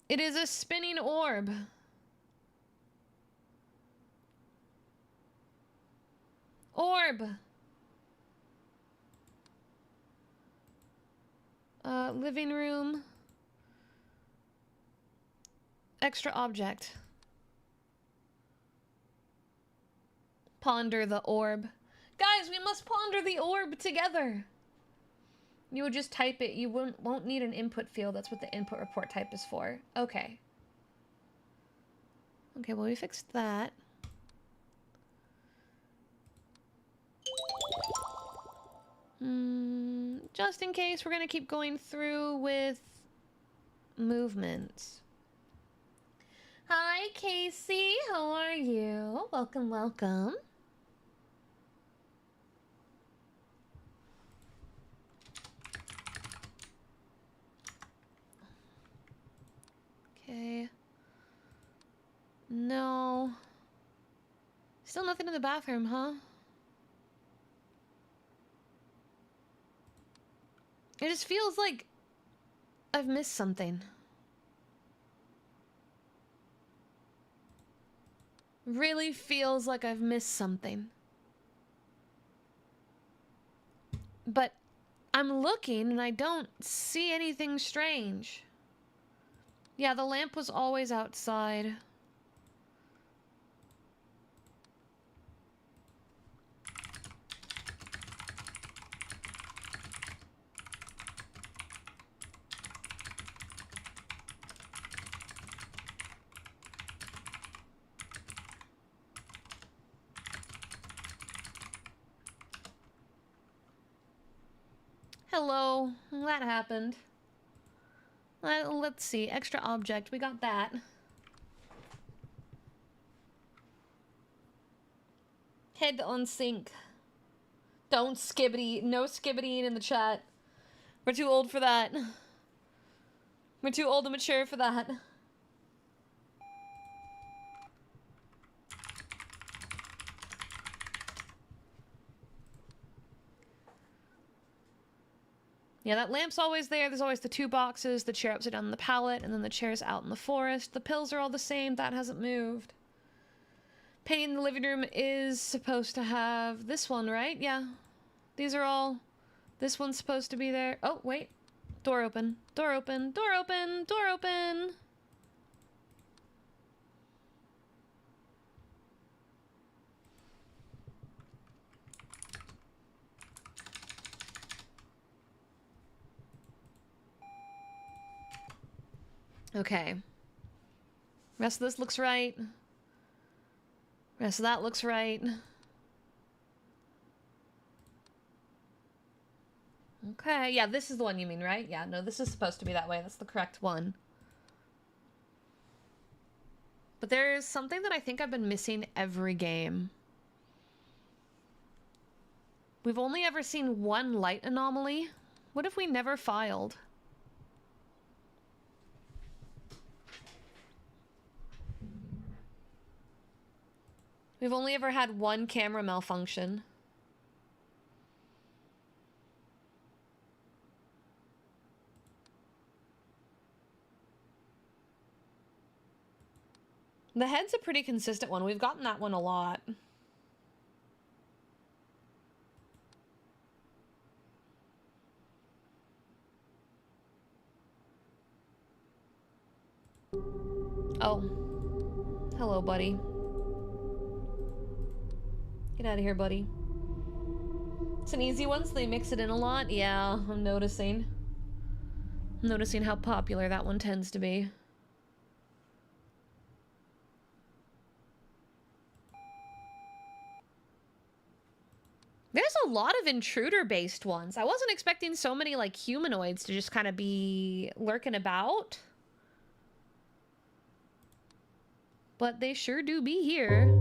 It is a spinning orb. Orb. Living room. Extra object. Ponder the orb. Guys, we must ponder the orb together. You would just type it. You won't need an input field. That's what the input report type is for. Okay. Okay, well, we fixed that. Just in case, we're gonna keep going through with movements. Hi, Casey. How are you? Welcome, welcome. Okay. No. Still nothing in the bathroom, huh? It just feels like I've missed something. Really feels like I've missed something. I'm looking and I don't see anything strange. Yeah, the lamp was always outside. Hello. That happened. Let's see. Extra object. We got that. Head on sync. Don't skibbity. No skibbitying in the chat. We're too old for that. We're too old and mature for that. Yeah, that lamp's always there. There's always the two boxes, the chair upside down on the pallet, and then the chair's out in the forest. The pills are all the same. That hasn't moved. Painting the living room is supposed to have this one, right? Yeah. These are all... This one's supposed to be there. Oh, wait. Door open. Door open. Door open. Door open. Okay. Rest of this looks right. Rest of that looks right. Okay, yeah, this is the one you mean, right? Yeah, no, this is supposed to be that way. That's the correct one. But there's something that I think I've been missing every game. We've only ever seen one light anomaly. What if we never filed? We've only ever had one camera malfunction. The head's a pretty consistent one. We've gotten that one a lot. Oh. Hello, buddy. Get out of here, buddy. It's an easy one, so they mix it in a lot. Yeah, I'm noticing. I'm noticing how popular that one tends to be. There's a lot of intruder-based ones. I wasn't expecting so many, like, humanoids to just kind of be lurking about. But they sure do be here.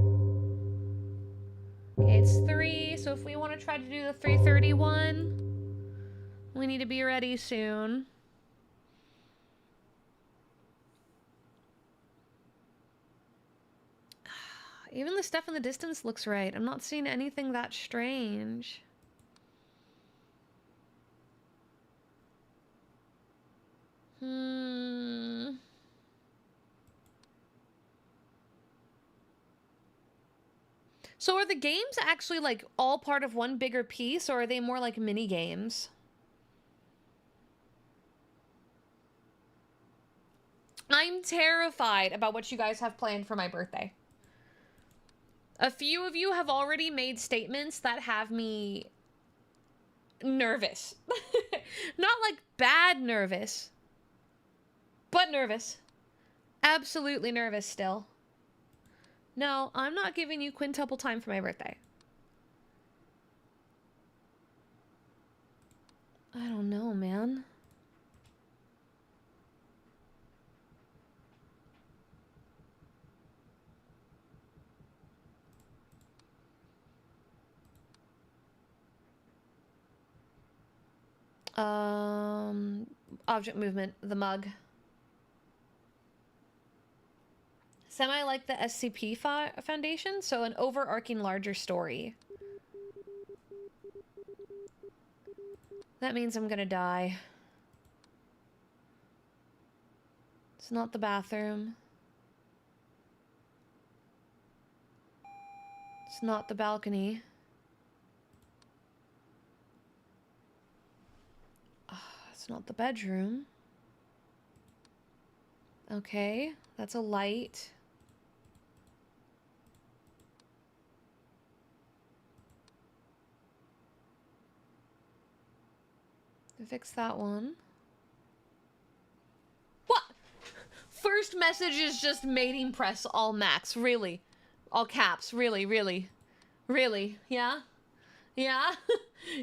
Okay, it's 3, so if we want to try to do the 3:31, we need to be ready soon. Even the stuff in the distance looks right. I'm not seeing anything that strange. So are the games actually, like, all part of one bigger piece, or are they more like mini games? I'm terrified about what you guys have planned for my birthday. A few of you have already made statements that have me nervous. Not like bad nervous, but nervous. Absolutely nervous still. No, I'm not giving you quintuple time for my birthday. I don't know, man. Object movement, the mug. Semi like the SCP Foundation, so an overarching larger story. That means I'm gonna die. It's not the bathroom. It's not the balcony. It's not the bedroom. Okay, that's a light. Fix that one. What? First message is just mating press all max. Really? All caps. Really, really. Really? Yeah? Yeah?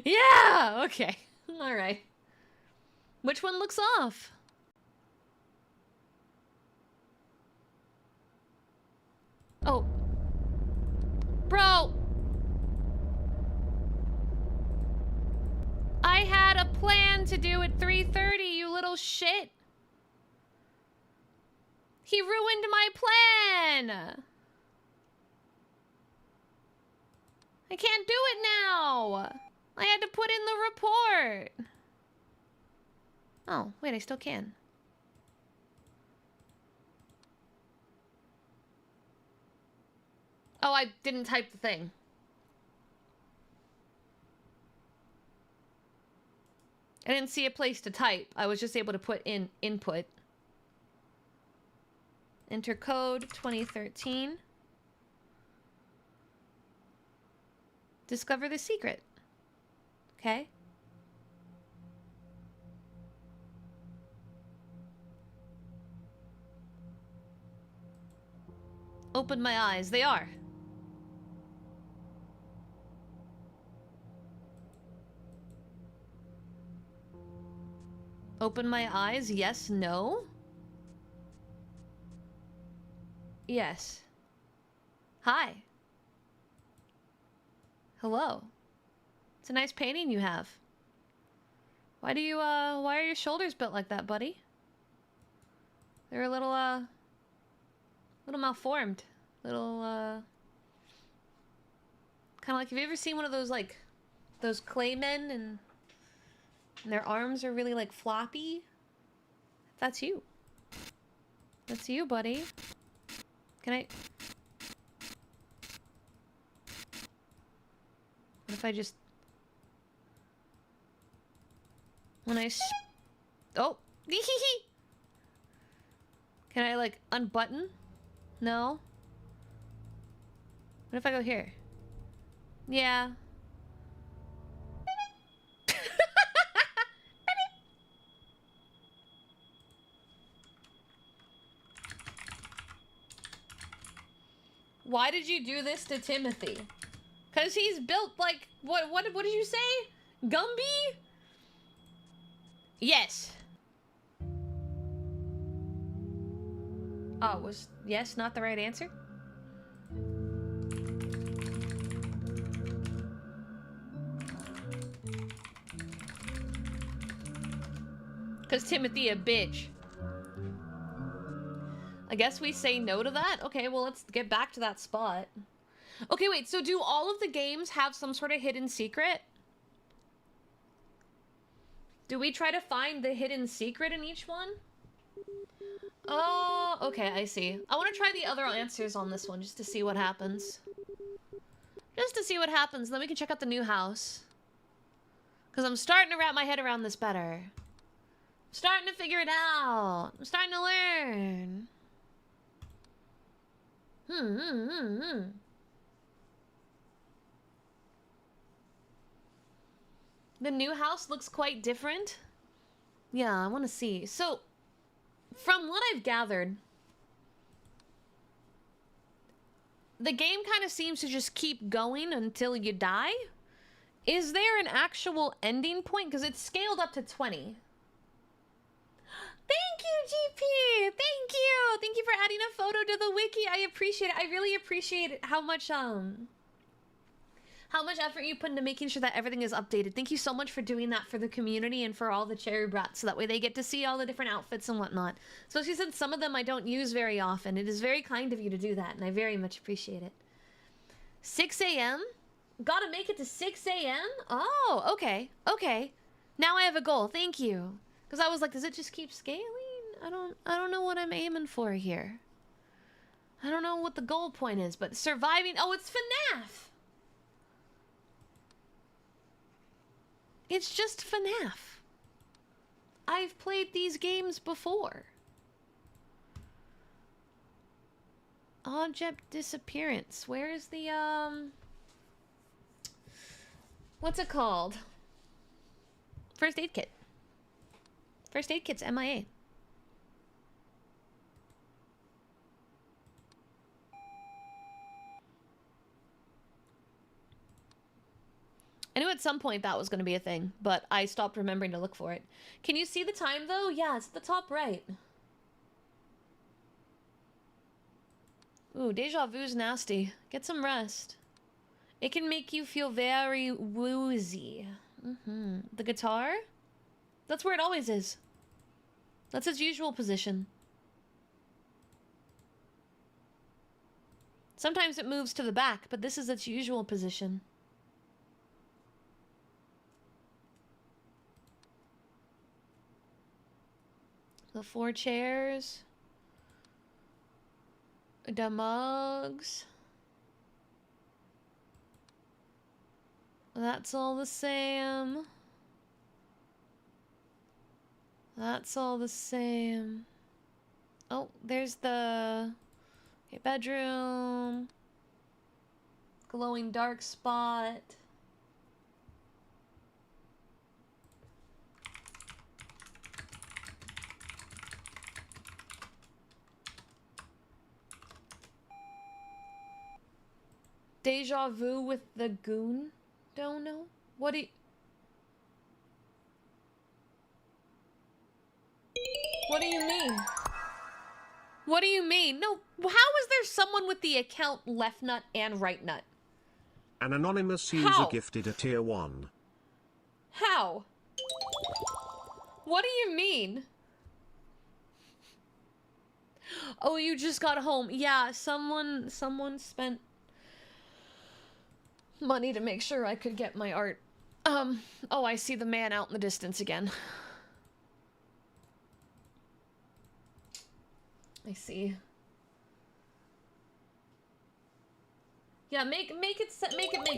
Yeah! Okay. Alright. Which one looks off? Oh. Bro! I had a plan to do at 3:30, you little shit. He ruined my plan. I can't do it now. I had to put in the report. Oh, wait, I still can. Oh, I didn't type the thing. I didn't see a place to type. I was just able to put in input. Enter code 2013. Discover the secret. Okay. Open my eyes. They are. Open my eyes. Yes, no. Yes. Hi. Hello. It's a nice painting you have. Why are your shoulders built like that, buddy? They're a little malformed. Little, kind of like, have you ever seen one of those, like, those clay men and their arms are really, like, floppy? That's you. That's you, buddy. Can I... What if I just... When I... Oh! Can I, like, unbutton? No? What if I go here? Yeah. Why did you do this to Timothy? Cause he's built like what did you say? Gumby? Yes. Oh, was yes not the right answer? Cause Timothy a bitch. I guess we say no to that? Okay, well, let's get back to that spot. Okay, wait, so do all of the games have some sort of hidden secret? Do we try to find the hidden secret in each one? Oh, okay, I see. I want to try the other answers on this one just to see what happens. Just to see what happens, then we can check out the new house. Because I'm starting to wrap my head around this better. I'm starting to figure it out. I'm starting to learn. The new house looks quite different. Yeah, I want to see. So, from what I've gathered, the game kind of seems to just keep going until you die. Is there an actual ending point? Because it's scaled up to 20. Thank you, GP! Thank you! Thank you for adding a photo to the wiki. I appreciate it. I really appreciate how much effort you put into making sure that everything is updated. Thank you so much for doing that for the community and for all the cherry brats, so that way they get to see all the different outfits and whatnot. Especially since some of them I don't use very often. It is very kind of you to do that, and I very much appreciate it. 6 a.m.? Gotta make it to 6 a.m.? Oh, okay. Okay. Now I have a goal. Thank you. Because I was like, does it just keep scaling? I don't know what I'm aiming for here. I don't know what the goal point is, but surviving... Oh, it's FNAF! It's just FNAF. I've played these games before. Object disappearance. Where is the, what's it called? First aid kit. First aid kit's MIA. I knew at some point that was going to be a thing, but I stopped remembering to look for it. Can you see the time, though? Yeah, it's at the top right. Ooh, deja vu's nasty. Get some rest. It can make you feel very woozy. The guitar? That's where it always is. That's its usual position. Sometimes it moves to the back, but this is its usual position. The 4 chairs. The mugs. That's all the same. That's all the same. Oh, there's the bedroom. Glowing dark spot. Deja vu with the goon? Don't know. What do you... What do you mean? What do you mean? No, how is there someone with the account left nut and right nut? An anonymous user How? gifted a tier 1. How? What do you mean? Oh, you just got home. Yeah, someone spent money to make sure I could get my art. Oh, I see the man out in the distance again. I see. Yeah, make it make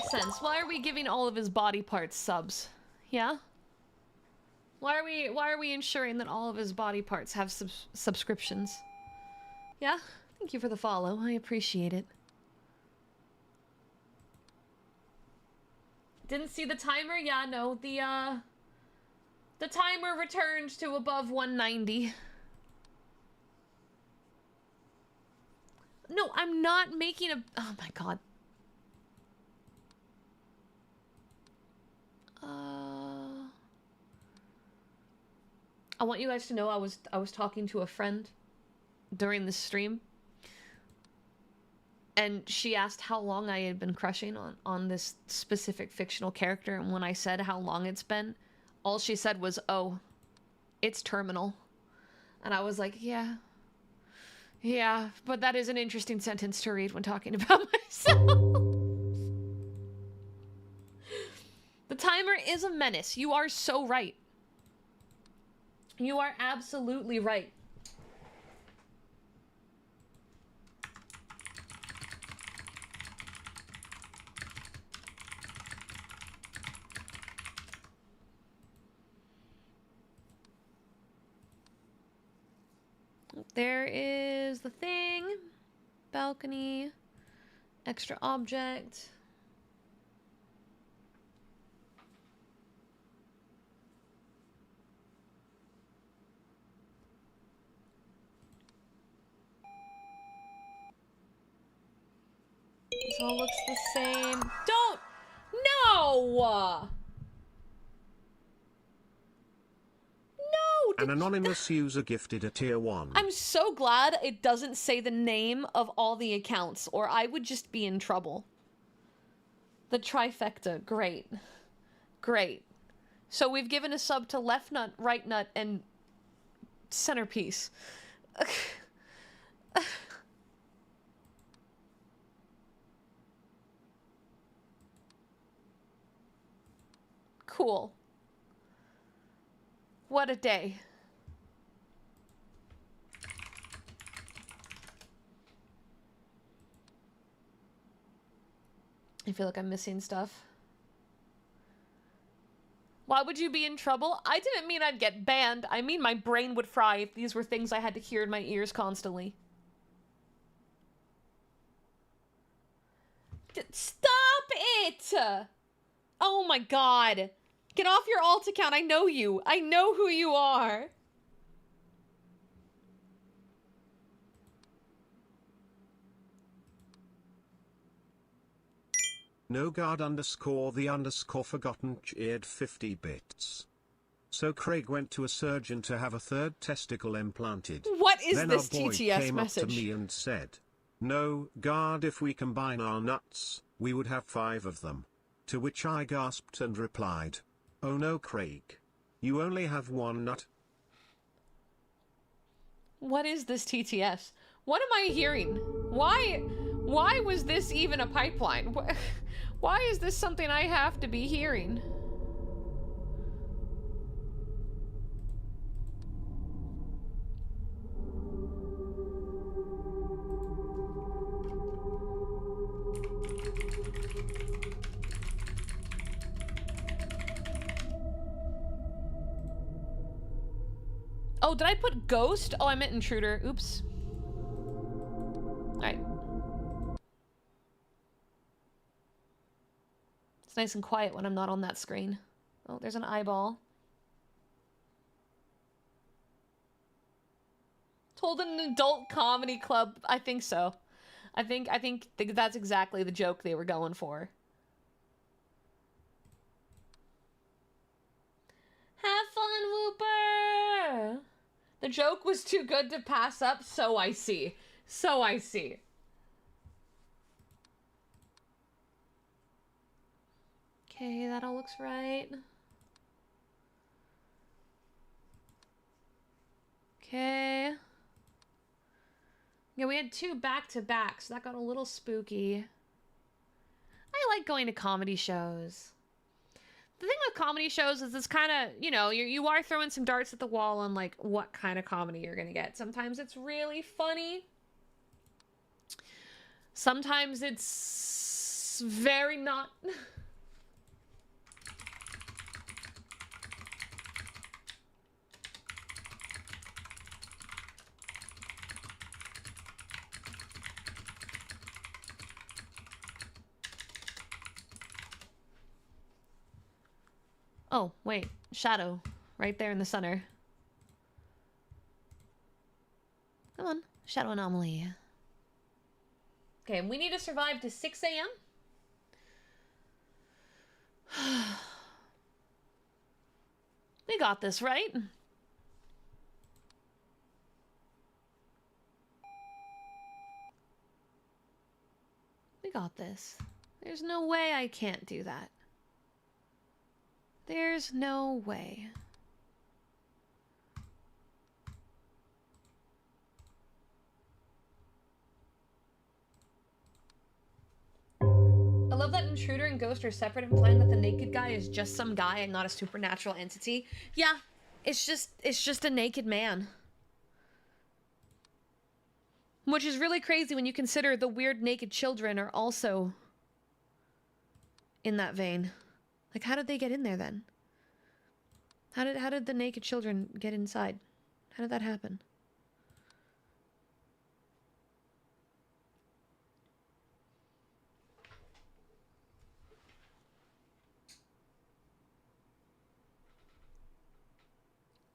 sense. Why are we giving all of his body parts subs? Yeah? Why are we ensuring that all of his body parts have subscriptions? Yeah? Thank you for the follow. I appreciate it. Didn't see the timer? Yeah, no. The timer returned to above 190. No, I'm not making a... Oh my god. I want you guys to know I was talking to a friend during the stream. And she asked how long I had been crushing on this specific fictional character, and when I said how long it's been, all she said was, "Oh, it's terminal." And I was like, yeah, but that is an interesting sentence to read when talking about myself. The timer is a menace. You are so right. You are absolutely right. There is the thing. Balcony. Extra object. This all looks the same. Don't! No! No! An anonymous user gifted a tier 1. I'm so glad it doesn't say the name of all the accounts, or I would just be in trouble. The trifecta. Great. Great. So we've given a sub to left nut, right nut, and centerpiece. Cool. What a day. I feel like I'm missing stuff. Why would you be in trouble? I didn't mean I'd get banned. I mean my brain would fry if these were things I had to hear in my ears constantly. Stop it! Oh my god. Get off your alt account. I know you. I know who you are. No guard underscore the underscore forgotten cheered 50 bits. So Craig went to a surgeon to have a third testicle implanted. What is then this our boy TTS came message? up to me and said, "No, guard, if we combine our nuts, we would have 5 of them." To which I gasped and replied, "Oh no, Craig. You only have 1 nut." What is this TTS? What am I hearing? Why was this even a pipeline? Why is this something I have to be hearing? Oh, did I put ghost? Oh, I meant intruder. Oops. Alright. It's nice and quiet when I'm not on that screen. Oh, there's an eyeball. Told an adult comedy club. I think so. I think that's exactly the joke they were going for. Have fun, Whooper! The joke was too good to pass up, so I see. So I see. Okay, that all looks right. Okay. Yeah, we had 2 back-to-back, so that got a little spooky. I like going to comedy shows. The thing with comedy shows is it's kind of, you know, you are throwing some darts at the wall on, like, what kind of comedy you're going to get. Sometimes it's really funny. Sometimes it's very not. Oh, wait. Shadow. Right there in the center. Come on. Shadow anomaly. Okay, we need to survive to 6 a.m. We got this, right? We got this. There's no way I can't do that. There's no way. I love that Intruder and Ghost are separate, implying that the naked guy is just some guy and not a supernatural entity. Yeah, it's just a naked man. Which is really crazy when you consider the weird naked children are also in that vein. Like, how did they get in there then? How did the naked children get inside? How did that happen?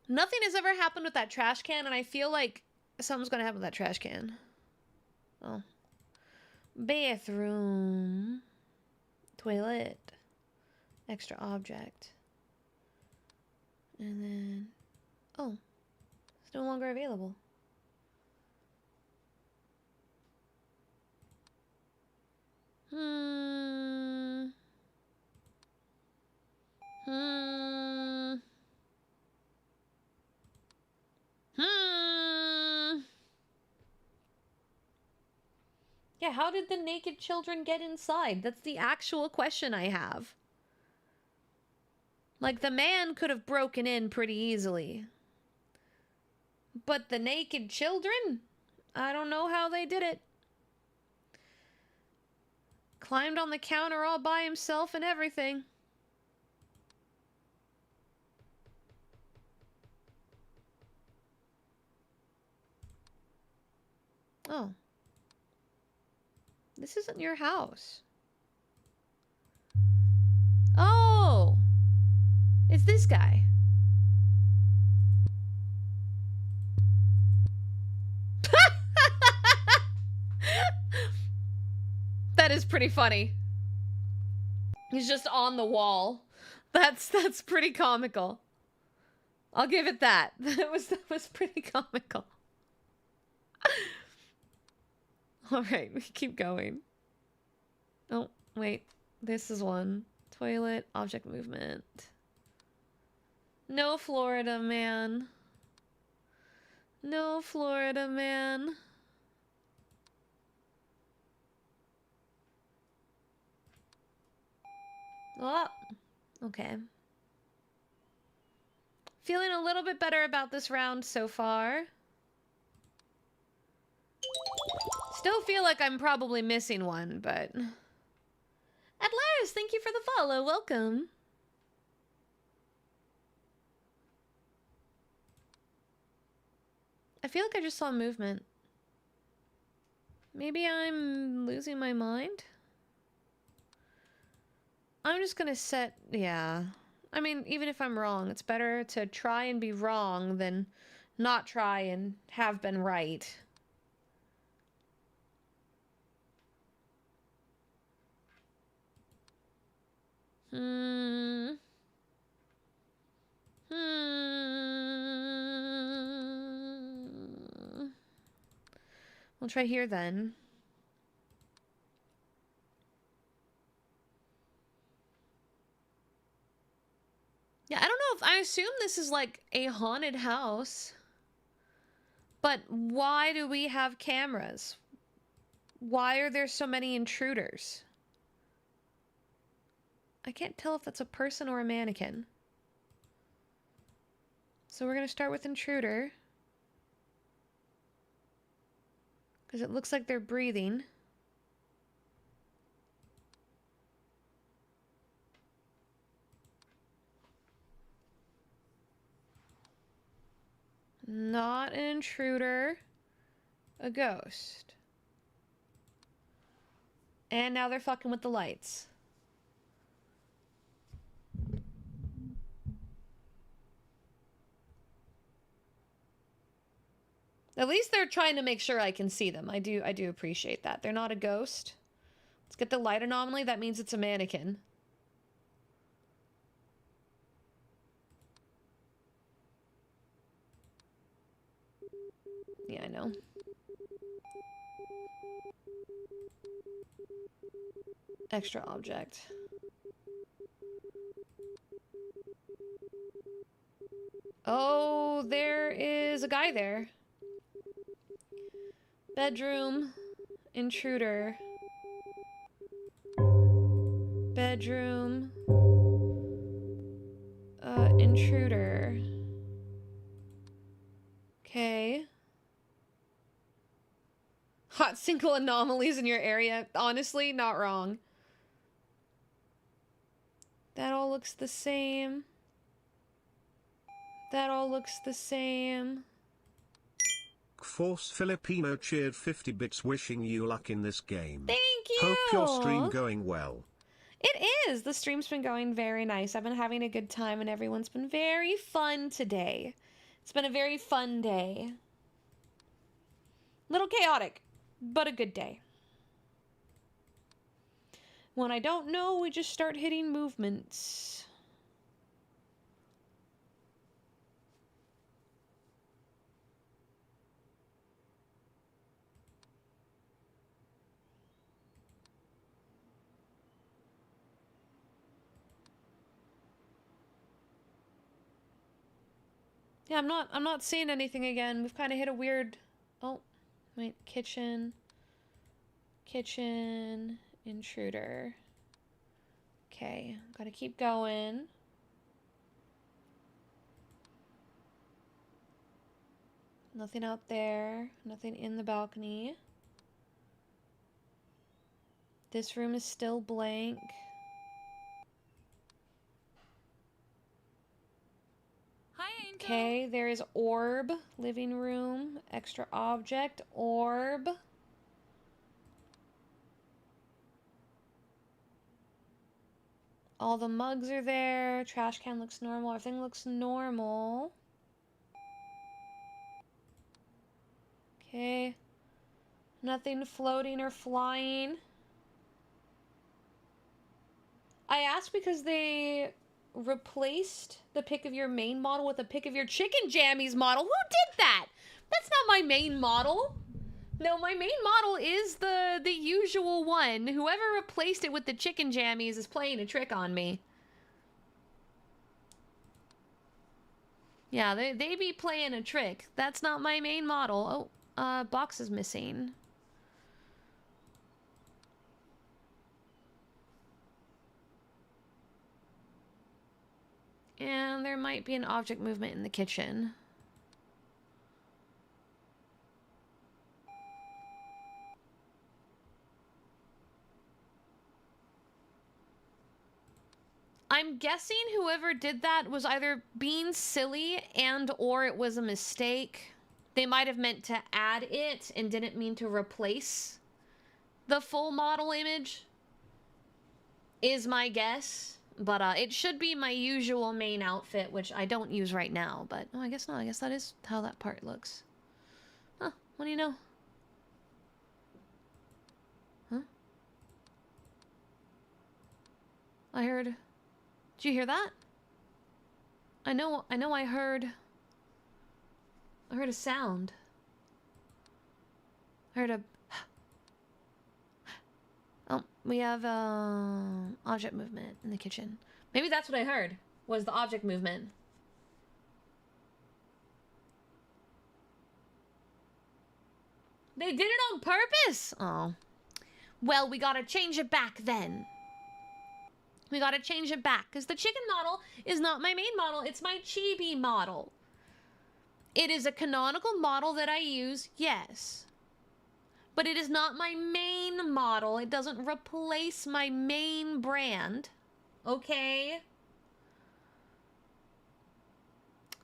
Nothing has ever happened with that trash can, and I feel like something's gonna happen with that trash can. Oh. Bathroom. Toilet. Extra object. And then... oh. It's no longer available. Yeah, how did the naked children get inside? That's the actual question I have. Like, the man could have broken in pretty easily. But the naked children? I don't know how they did it. Climbed on the counter all by himself and everything. Oh. This isn't your house. Oh! It's this guy. That is pretty funny. He's just on the wall. That's pretty comical. I'll give it that. That was pretty comical. All right, we keep going. Oh, wait. This is one. Toilet, object movement. No Florida man. No Florida man. Oh, okay. Feeling a little bit better about this round so far. Still feel like I'm probably missing one, but... Atlas, thank you for the follow. Welcome. I feel like I just saw movement. Maybe I'm losing my mind? I'm just gonna set... Yeah. I mean, even if I'm wrong, it's better to try and be wrong than not try and have been right. We'll try here then. Yeah, I don't know if I assume this is like a haunted house. But why do we have cameras? Why are there so many intruders? I can't tell if that's a person or a mannequin. So we're going to start with intruder. Because it looks like they're breathing. Not an intruder. A ghost. And now they're fucking with the lights. At least they're trying to make sure I can see them. I do appreciate that. They're not a ghost. Let's get the light anomaly. That means it's a mannequin. Yeah, I know. Extra object. Oh, there is a guy there. Bedroom. Intruder. Bedroom. Intruder. Okay. Hot single anomalies in your area. Honestly, not wrong. That all looks the same. That all looks the same. Force Filipino cheered 50 bits wishing you luck in this game. Thank you! Hope your stream going well. It is! The stream's been going very nice. I've been having a good time and everyone's been very fun today. It's been a very fun day. Little chaotic, but a good day. When I don't know, we just start hitting movements. Yeah, I'm not seeing anything again. We've kind of hit a weird... Oh, wait, kitchen. Kitchen. Intruder. Okay, gotta keep going. Nothing out there. Nothing in the balcony. This room is still blank. Hi, Angel. Okay, there is orb, living room, extra object, orb. All the mugs are there. Trash can looks normal. Everything looks normal. Okay. Nothing floating or flying. I asked because they replaced the pick of your main model with a pick of your chicken jammies model. Who did that? That's not my main model. No, my main model is the usual one. Whoever replaced it with the chicken jammies is playing a trick on me. Yeah, they be playing a trick. That's not my main model. Oh, box is missing. And there might be an object movement in the kitchen. I'm guessing whoever did that was either being silly and or it was a mistake. They might have meant to add it and didn't mean to replace the full model image, is my guess. But it should be my usual main outfit, which I don't use right now. But, oh, I guess not. I guess that is how that part looks. Huh, what do you know? Huh? I heard... Did you hear that? I know I heard a sound. I heard a... Oh, we have object movement in the kitchen. Maybe that's what I heard, was the object movement. They did it on purpose? Oh. Well, we gotta change it back then. We gotta change it back, because the chicken model is not my main model, it's my chibi model. It is a canonical model that I use, yes. But it is not my main model. It doesn't replace my main brand. Okay?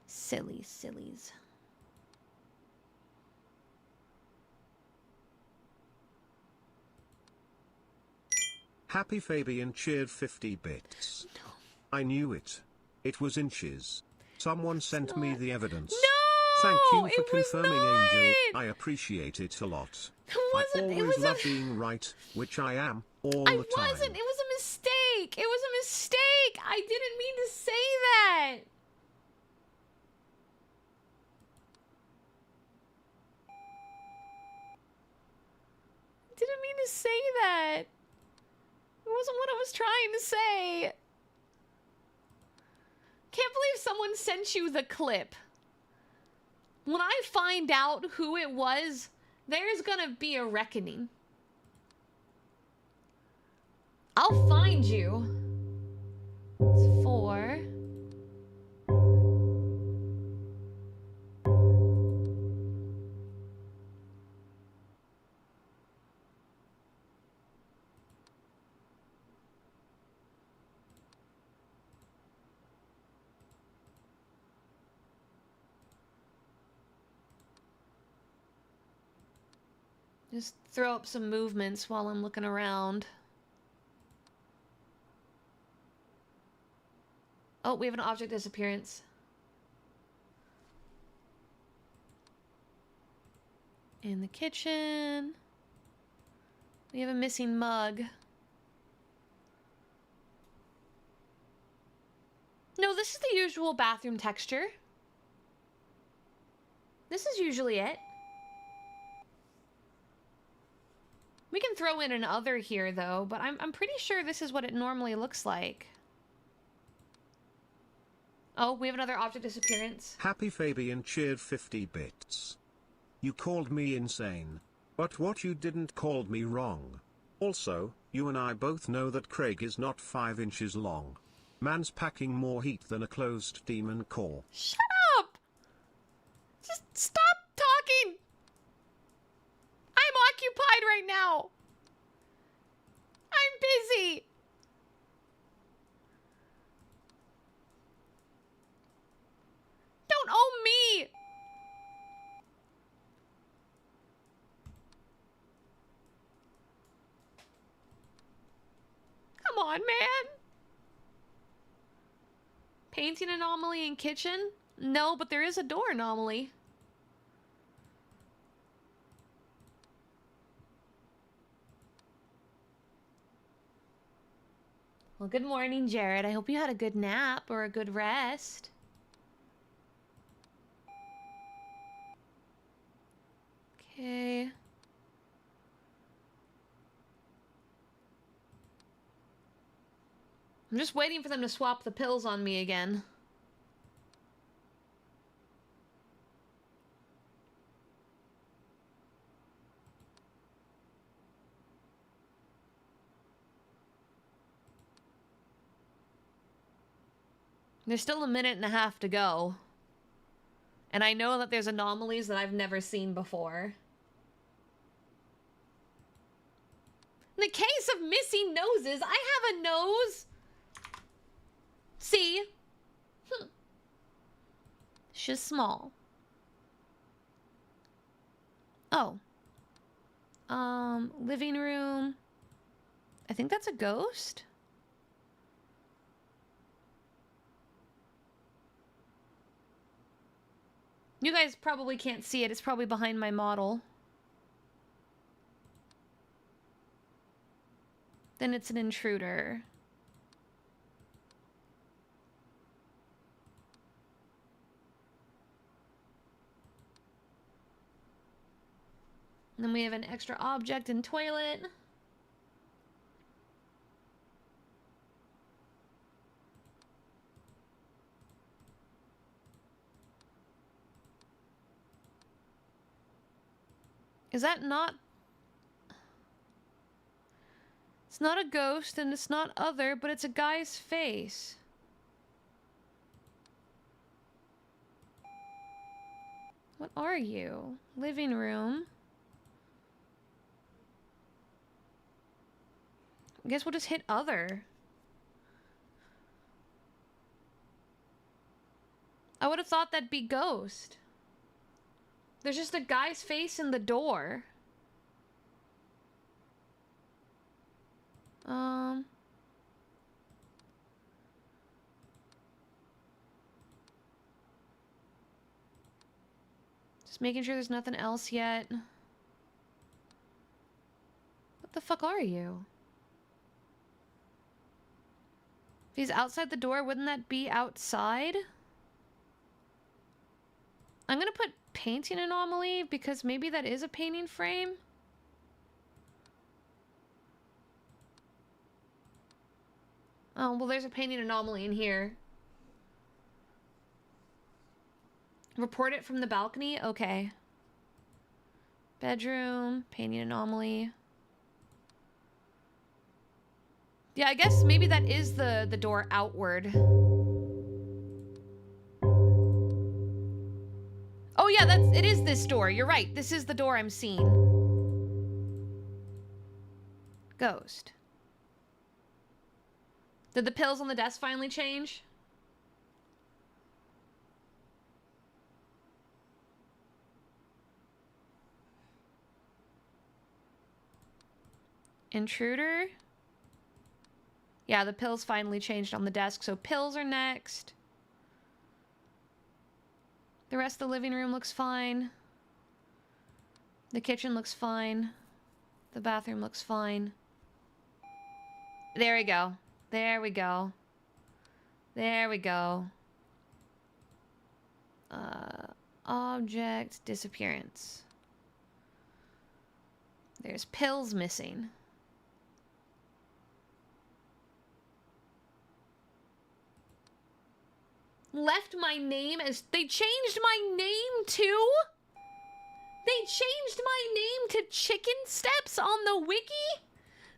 Sillies. Happy Fabian cheered 50 bits. No. I knew it. It was inches. Someone sent me the evidence. No! Thank you for confirming, not. Angel. I appreciate it a lot. I always love being right, which I am, all the time. I wasn't. It was a mistake. It was a mistake. I didn't mean to say that. I didn't mean to say that. It wasn't what I was trying to say. Can't believe someone sent you the clip. When I find out who it was, there's gonna be a reckoning. I'll find you. It's 4. Just throw up some movements while I'm looking around. Oh, we have an object disappearance. In the kitchen. We have a missing mug. No, this is the usual bathroom texture. This is usually it. We can throw in an other here, though, but I'm pretty sure this is what it normally looks like. Oh, we have another object disappearance. Happy Fabian cheered 50 bits. You called me insane. But what you didn't called me wrong. Also, you and I both know that Craig is not 5 inches long. Man's packing more heat than a closed demon core. Shut up! Just stop talking! I'm occupied right now. I'm busy. Don't on, man. Painting anomaly in kitchen? No, but there is a door anomaly. Well, good morning, Jared. I hope you had a good nap or a good rest. Okay. I'm just waiting for them to swap the pills on me again. There's still a minute and a half to go. And I know that there's anomalies that I've never seen before. In the case of missing noses, I have a nose! See? It's just small. Oh. Living room. I think that's a ghost? You guys probably can't see it. It's probably behind my model. Then it's an intruder. And then we have an extra object in toilet. Is that not... It's not a ghost and it's not other, but it's a guy's face. What are you? Living room. I guess we'll just hit other. I would have thought that'd be ghost. There's just a guy's face in the door. Just making sure there's nothing else yet. What the fuck are you? If he's outside the door, wouldn't that be outside? I'm gonna put painting anomaly because maybe that is a painting frame. Oh, well, there's a painting anomaly in here. Report it from the balcony? Okay. Bedroom, painting anomaly. Yeah, I guess maybe that is the door outward. Oh yeah, it is this door. You're right. This is the door I'm seeing. Ghost. Did the pills on the desk finally change? Intruder? Yeah, the pills finally changed on the desk, so pills are next. The rest of the living room looks fine. The kitchen looks fine. The bathroom looks fine. There we go. There we go. There we go. Object disappearance. There's pills missing. Left my name as... They changed my name too? They changed my name to Chicken Steps on the wiki?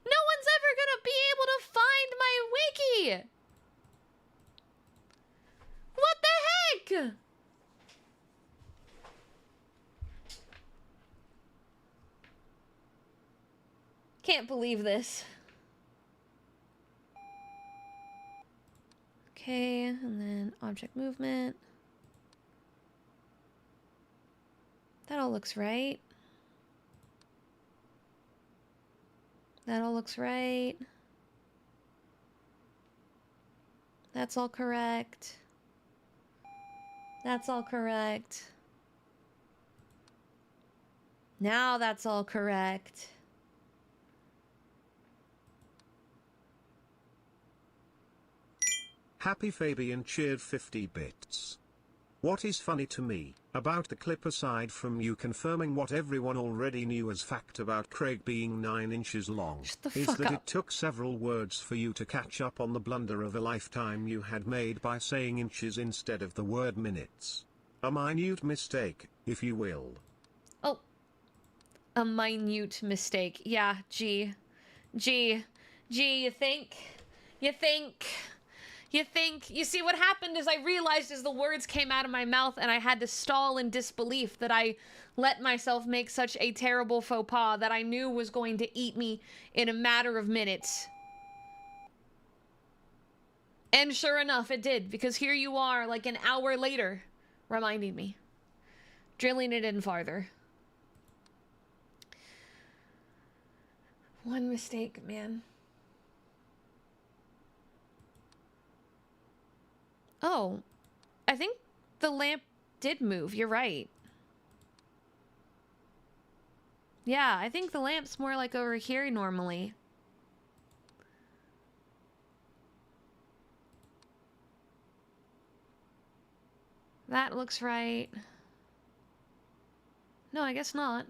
No one's ever gonna be able to find my wiki! What the heck? Can't believe this. Okay, and then object movement. That all looks right. That all looks right. That's all correct. That's all correct. Now that's all correct. Happy Fabian cheered 50 bits. What is funny to me about the clip, aside from you confirming what everyone already knew as fact about Craig being 9 inches long, Shut the is fuck that up. it took several words for you to catch up on the blunder of a lifetime you had made by saying inches instead of the word minutes. A minute mistake, if you will. Oh. A minute mistake. Yeah, gee. Gee, you think? You see, what happened is I realized as the words came out of my mouth and I had to stall in disbelief that I let myself make such a terrible faux pas that I knew was going to eat me in a matter of minutes. And sure enough, it did, because here you are, like an hour later, reminding me. Drilling it in farther. One mistake, man. Oh, I think the lamp did move. You're right. Yeah, I think the lamp's more like over here normally. That looks right. No, I guess not.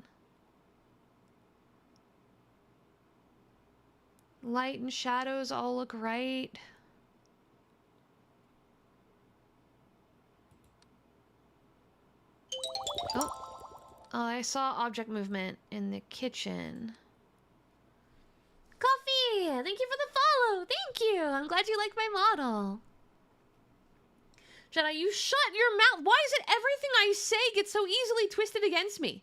Light and shadows all look right. Oh, I saw object movement in the kitchen. Coffee! Thank you for the follow! Thank you! I'm glad you like my model. Jedi, you shut your mouth! Why is it everything I say gets so easily twisted against me?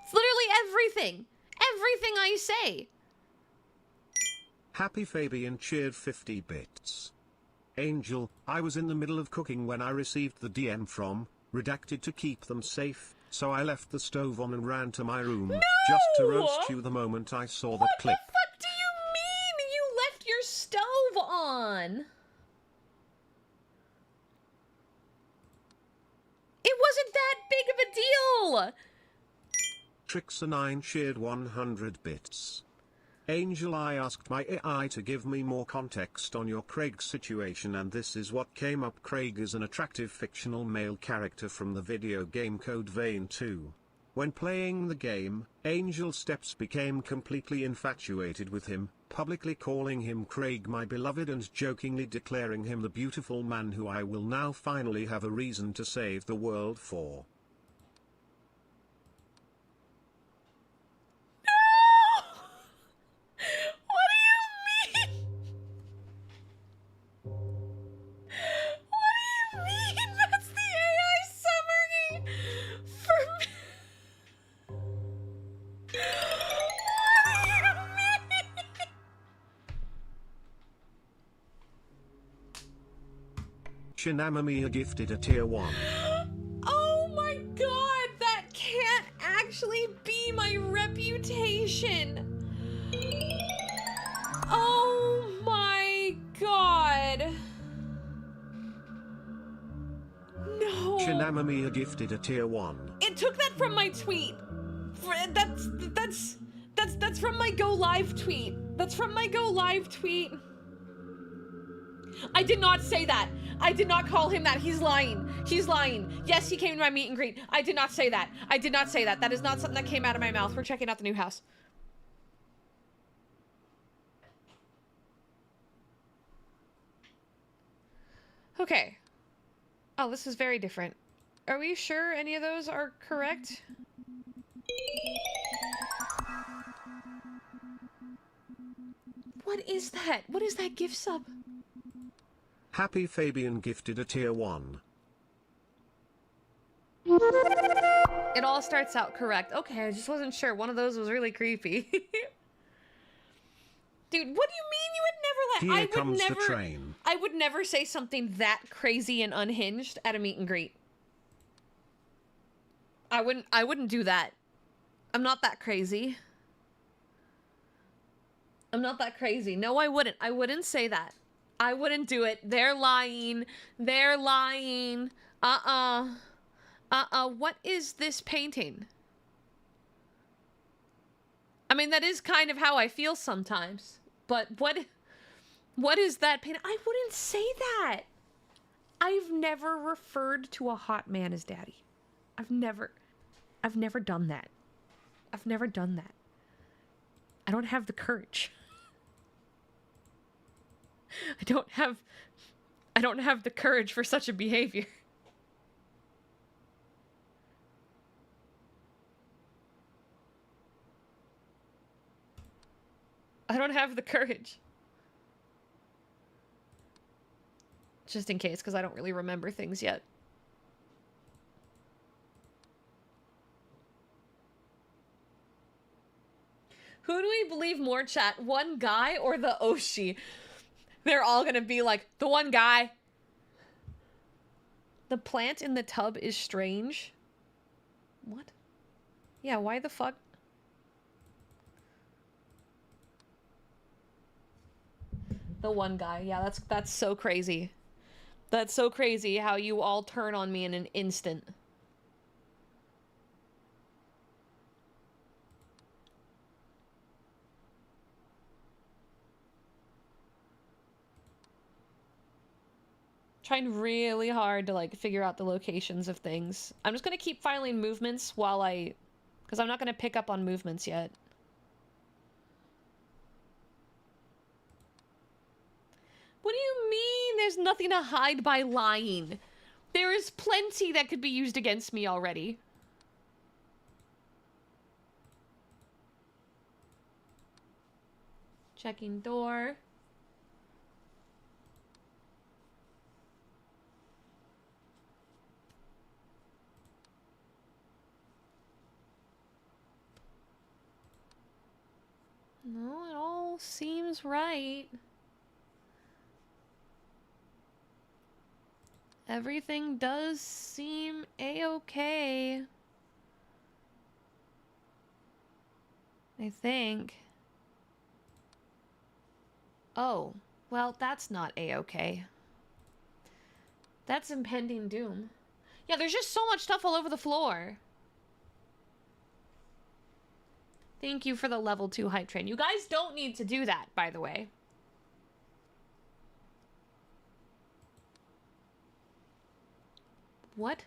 It's literally everything. Everything I say. Happy Fabian cheered 50 bits. Angel, I was in the middle of cooking when I received the DM from redacted to keep them safe, so I left the stove on and ran to my room just to roast you the moment I saw that What clip. the fuck do you mean you left your stove on? It wasn't that big of a deal! Trixer9 cheered 100 bits. Angel, I asked my AI to give me more context on your Craig situation, and this is what came up. Craig is an attractive fictional male character from the video game Code Vein 2. When playing the game, Angel Steps became completely infatuated with him, publicly calling him Craig my beloved and jokingly declaring him the beautiful man who I will now finally have a reason to save the world for. What do you mean? What do you mean? That's the AI summary for me. What do you mean? Shinamamiya gifted a tier 1. Oh my god, that can't actually be my reputation. Oh my god. No. Shinamamiya gifted a tier 1. It took that from my tweet. That's from my Go Live tweet. That's from my Go Live tweet. I did not say that. I did not call him that. He's lying. He's lying. Yes, he came to my meet and greet. I did not say that. I did not say that. That is not something that came out of my mouth. We're checking out the new house. Okay. Oh, this is very different. Are we sure any of those are correct? What is that? What is that gift sub? Happy Fabian gifted a tier 1. It all starts out correct. Okay, I just wasn't sure. One of those was really creepy. Dude, what do you mean you would never let... Here comes the train. I would never say something that crazy and unhinged at a meet and greet. I wouldn't do that. I'm not that crazy. I'm not that crazy. No, I wouldn't. I wouldn't say that. I wouldn't do it. They're lying. They're lying. What is this painting? I mean, that is kind of how I feel sometimes. But what is that painting? I wouldn't say that. I've never referred to a hot man as daddy. I've never done that. I've never done that. I don't have the courage. I don't have the courage for such a behavior. I don't have the courage. Just in case, because I don't really remember things yet. Who do we believe more, chat? One guy or the Oshi? They're all gonna be like, the one guy. The plant in the tub is strange. What? Yeah, why the fuck? The one guy. Yeah, that's so crazy. That's so crazy how you all turn on me in an instant. Trying really hard to like figure out the locations of things. I'm just gonna keep filing movements while because I'm not gonna pick up on movements yet. What do you mean there's nothing to hide by lying? There is plenty that could be used against me already. Checking door. No, it all seems right. Everything does seem a-okay. I think. Oh, well, that's not a-okay. That's impending doom. Yeah, there's just so much stuff all over the floor. Thank you for the level 2 hype train. You guys don't need to do that, by the way. What?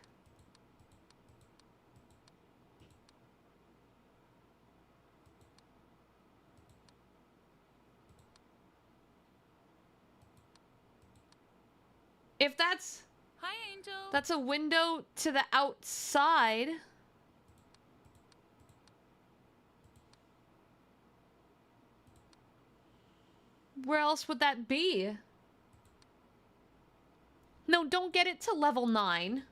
If that's... Hi, Angel. That's a window to the outside. Where else would that be? No, don't get it to level 9.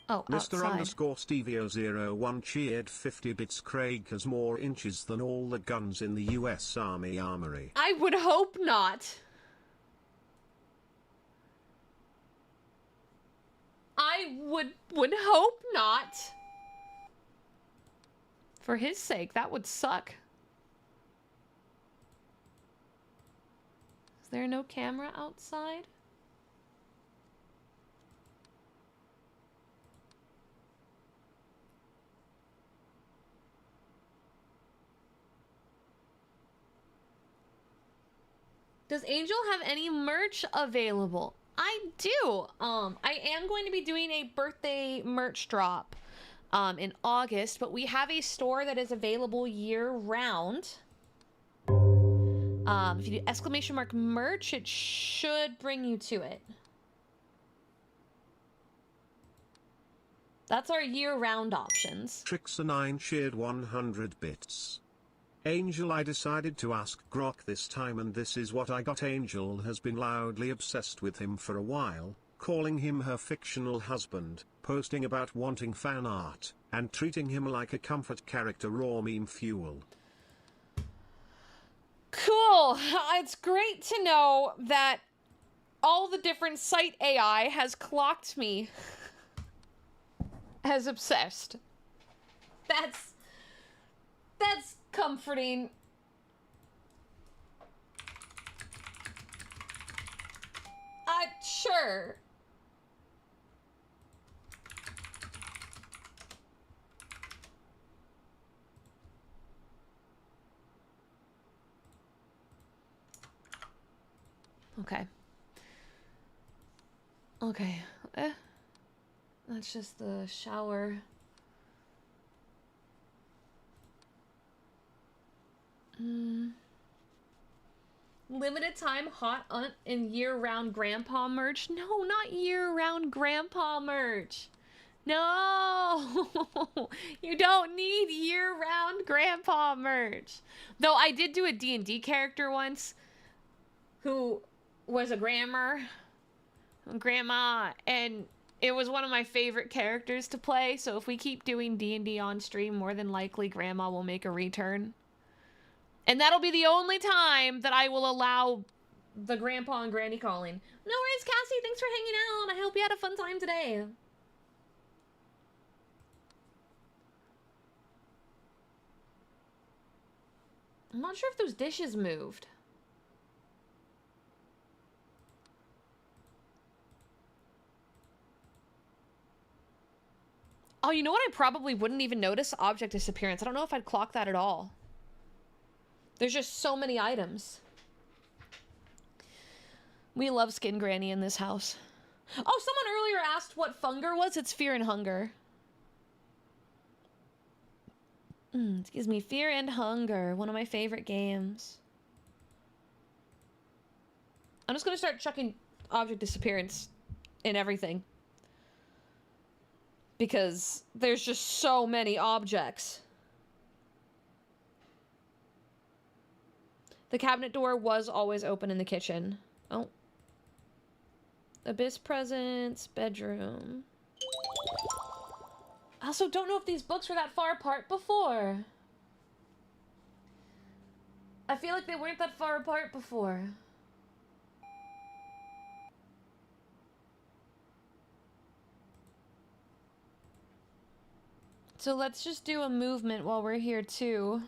Oh, Mr. outside. Stevio01 cheered 50 bits. Craig has more inches than all the guns in the US Army Armory. I would hope not. I would hope not. For his sake, that would suck. Is there no camera outside? Does Angel have any merch available? I do. I am going to be doing a birthday merch drop in August, but we have a store that is available year-round. If you do ! merch, it should bring you to it. That's our year-round options. Trixer9 shared 100 bits. Angel, I decided to ask Grok this time, and this is what I got. Angel has been loudly obsessed with him for a while, calling him her fictional husband, posting about wanting fan art, and treating him like a comfort character. Raw meme fuel. Cool. It's great to know that all the different site AI has clocked me as obsessed. That's comforting. Sure. Okay. Okay. That's just the shower. Limited time hot aunt and year-round grandpa merch? No, not year-round grandpa merch. No! You don't need year-round grandpa merch. Though I did do a D&D character once who was a grandma, and it was one of my favorite characters to play, so if we keep doing D&D on stream, more than likely Grandma will make a return. And that'll be the only time that I will allow the grandpa and granny calling. No worries, Cassie. Thanks for hanging out. I hope you had a fun time today. I'm not sure if those dishes moved. Oh, you know what? I probably wouldn't even notice object disappearance. I don't know if I'd clock that at all. There's just so many items. We love Skin Granny in this house. Oh, someone earlier asked what Funger was. It's Fear and Hunger. Excuse me. Fear and Hunger. One of my favorite games. I'm just gonna start chucking object disappearance in everything. Because there's just so many objects. The cabinet door was always open in the kitchen. Oh. Abyss presents, bedroom. I also don't know if these books were that far apart before. I feel like they weren't that far apart before. So let's just do a movement while we're here too.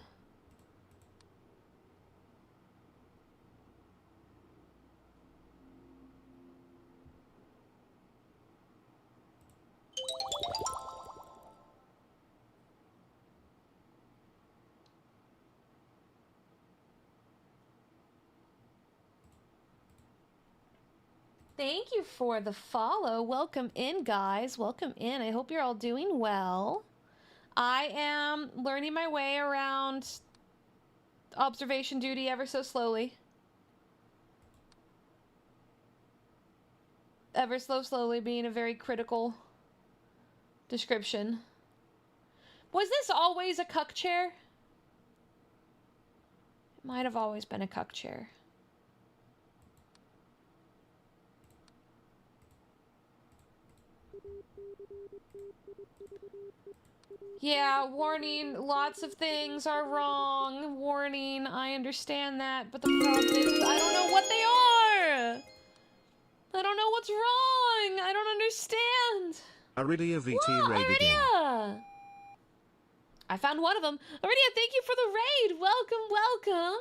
Thank you for the follow. Welcome in, guys. Welcome in. I hope you're all doing well. I am learning my way around observation duty ever so slowly. Ever so slowly being a very critical description. Was this always a cuck chair? It might have always been a cuck chair. Yeah, warning, lots of things are wrong. Warning, I understand that, but the problem is I don't know what they are! I don't know what's wrong! I don't understand! Aridia VT Whoa, raid again. Aridia! I found one of them. Aridia, thank you for the raid! Welcome, welcome!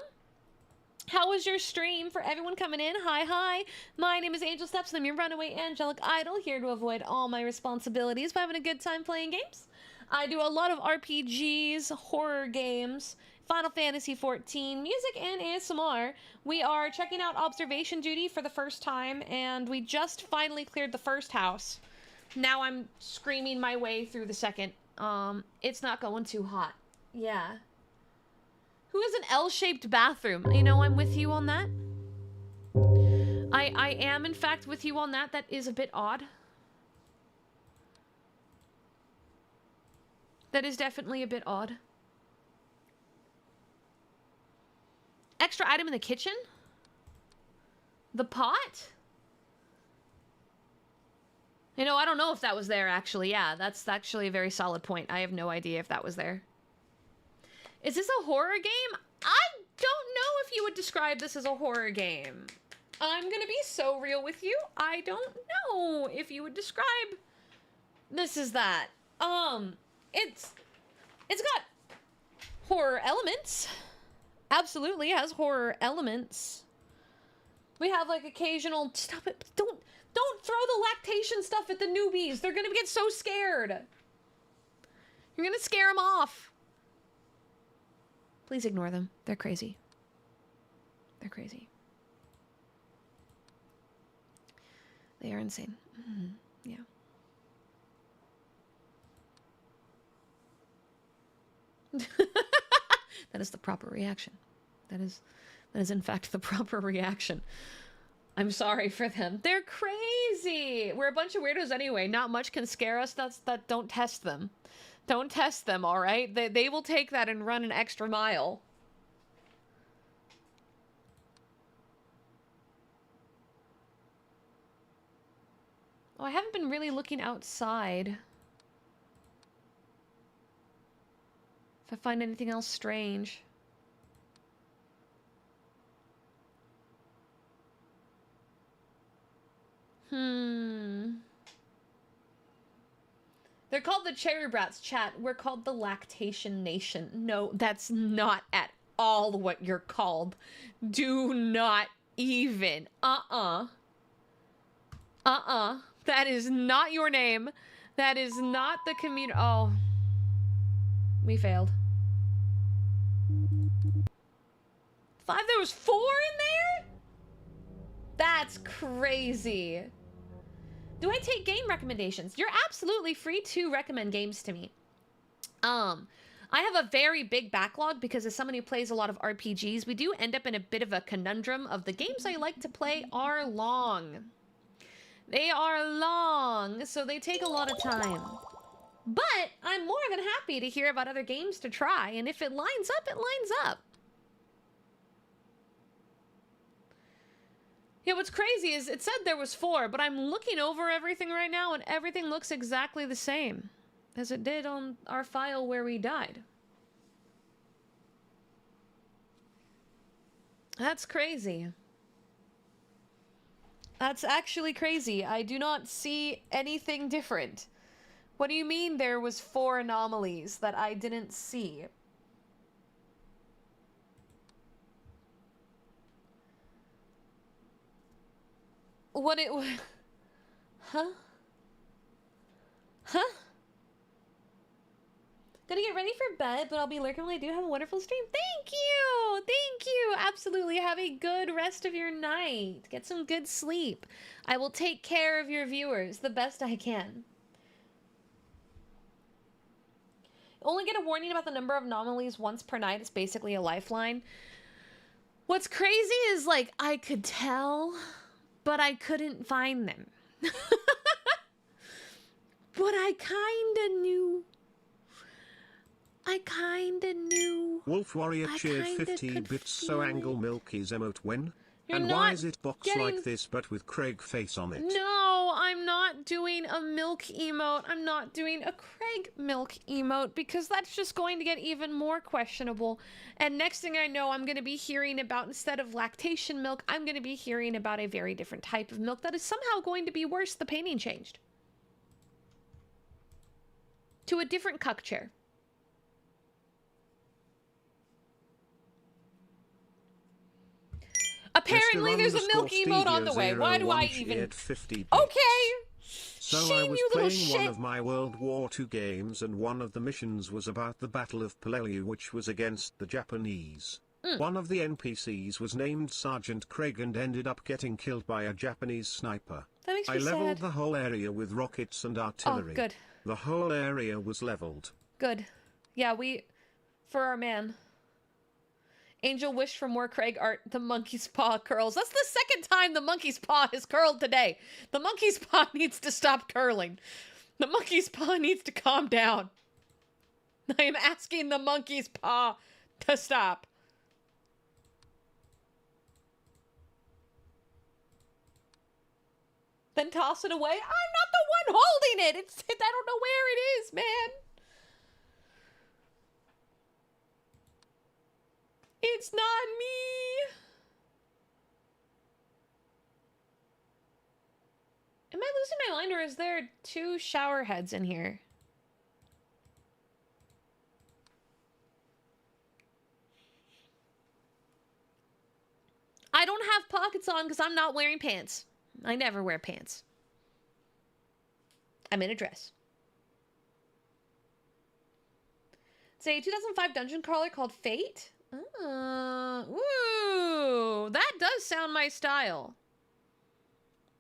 How was your stream? For everyone coming in, hi. My name is Angel Steps, and I'm your runaway angelic idol, here to avoid all my responsibilities by having a good time playing games. I do a lot of RPGs, horror games, Final Fantasy XIV, music, and ASMR. We are checking out Observation Duty for the first time, and we just finally cleared the first house. Now I'm screaming my way through the second. It's not going too hot. Yeah. Who has an L-shaped bathroom? You know, I'm with you on that. I am, in fact, with you on that. That is a bit odd. That is definitely a bit odd. Extra item in the kitchen? The pot? You know, I don't know if that was there, actually. Yeah, that's actually a very solid point. I have no idea if that was there. Is this a horror game? I don't know if you would describe this as a horror game. I'm gonna be so real with you. I don't know if you would describe this as that. It's got horror elements. Absolutely has horror elements. We have like occasional, stop it, don't throw the lactation stuff at the newbies. They're gonna get so scared. You're gonna scare them off. Please ignore them. They're crazy. They're crazy. They are insane. Yeah. That is the proper reaction. That is in fact the proper reaction. I'm sorry for them. They're crazy. We're a bunch of weirdos anyway. Not much can scare us. Don't test them. Don't test them, all right? They will take that and run an extra mile. Oh, I haven't been really looking outside. If I find anything else strange. They're called the Cherry Brats, chat. We're called the Lactation Nation. No, that's not at all what you're called. Do not even. That is not your name. That is not the community. Oh. We failed. 5? There was 4 in there? That's crazy. Do I take game recommendations? You're absolutely free to recommend games to me. I have a very big backlog because as someone who plays a lot of RPGs, we do end up in a bit of a conundrum of the games I like to play are long. They are long, so they take a lot of time. But I'm more than happy to hear about other games to try, and if it lines up, it lines up. Yeah, what's crazy is it said there was 4, but I'm looking over everything right now, and everything looks exactly the same as it did on our file where we died. That's crazy. That's actually crazy. I do not see anything different. What do you mean there was 4 anomalies that I didn't see? What it... Huh? Huh? Gonna get ready for bed, but I'll be lurking while I do have a wonderful stream. Thank you! Thank you! Absolutely. Have a good rest of your night. Get some good sleep. I will take care of your viewers the best I can. Only get a warning about the number of anomalies once per night. It's basically a lifeline. What's crazy is, like, I could tell, but I couldn't find them. But I kinda knew. Wolf Warrior cheered 50 bits so Angle Milky's emote when? You're and not why is it box getting... like this but with Craig face on it? No, I'm not doing a milk emote. I'm not doing a Craig milk emote because that's just going to get even more questionable. And next thing I know, I'm going to be hearing about, instead of lactation milk, I'm going to be hearing about a very different type of milk that is somehow going to be worse. The painting changed to a different cuck chair. Apparently there's a milk emote on the way. Why do I even... Okay! So Shame, I was you little playing shit. one of my World War II games and one of the missions was about the Battle of Peleliu, which was against the Japanese. One of the NPCs was named Sergeant Craig and ended up getting killed by a Japanese sniper. That makes me I leveled sad. the whole area with rockets and artillery. Oh, good. The whole area was leveled. Good. Yeah, for our man. Angel wished for more Craig art. The monkey's paw curls. That's the second time the monkey's paw has curled today. The monkey's paw needs to stop curling. The monkey's paw needs to calm down. I am asking the monkey's paw to stop. Then toss it away. I'm not the one holding it. I don't know where it is, man. It's not me. Am I losing my mind, or is there 2 shower heads in here? I don't have pockets on because I'm not wearing pants. I never wear pants. I'm in a dress. It's a 2005 dungeon crawler called Fate. Ooh, that does sound my style.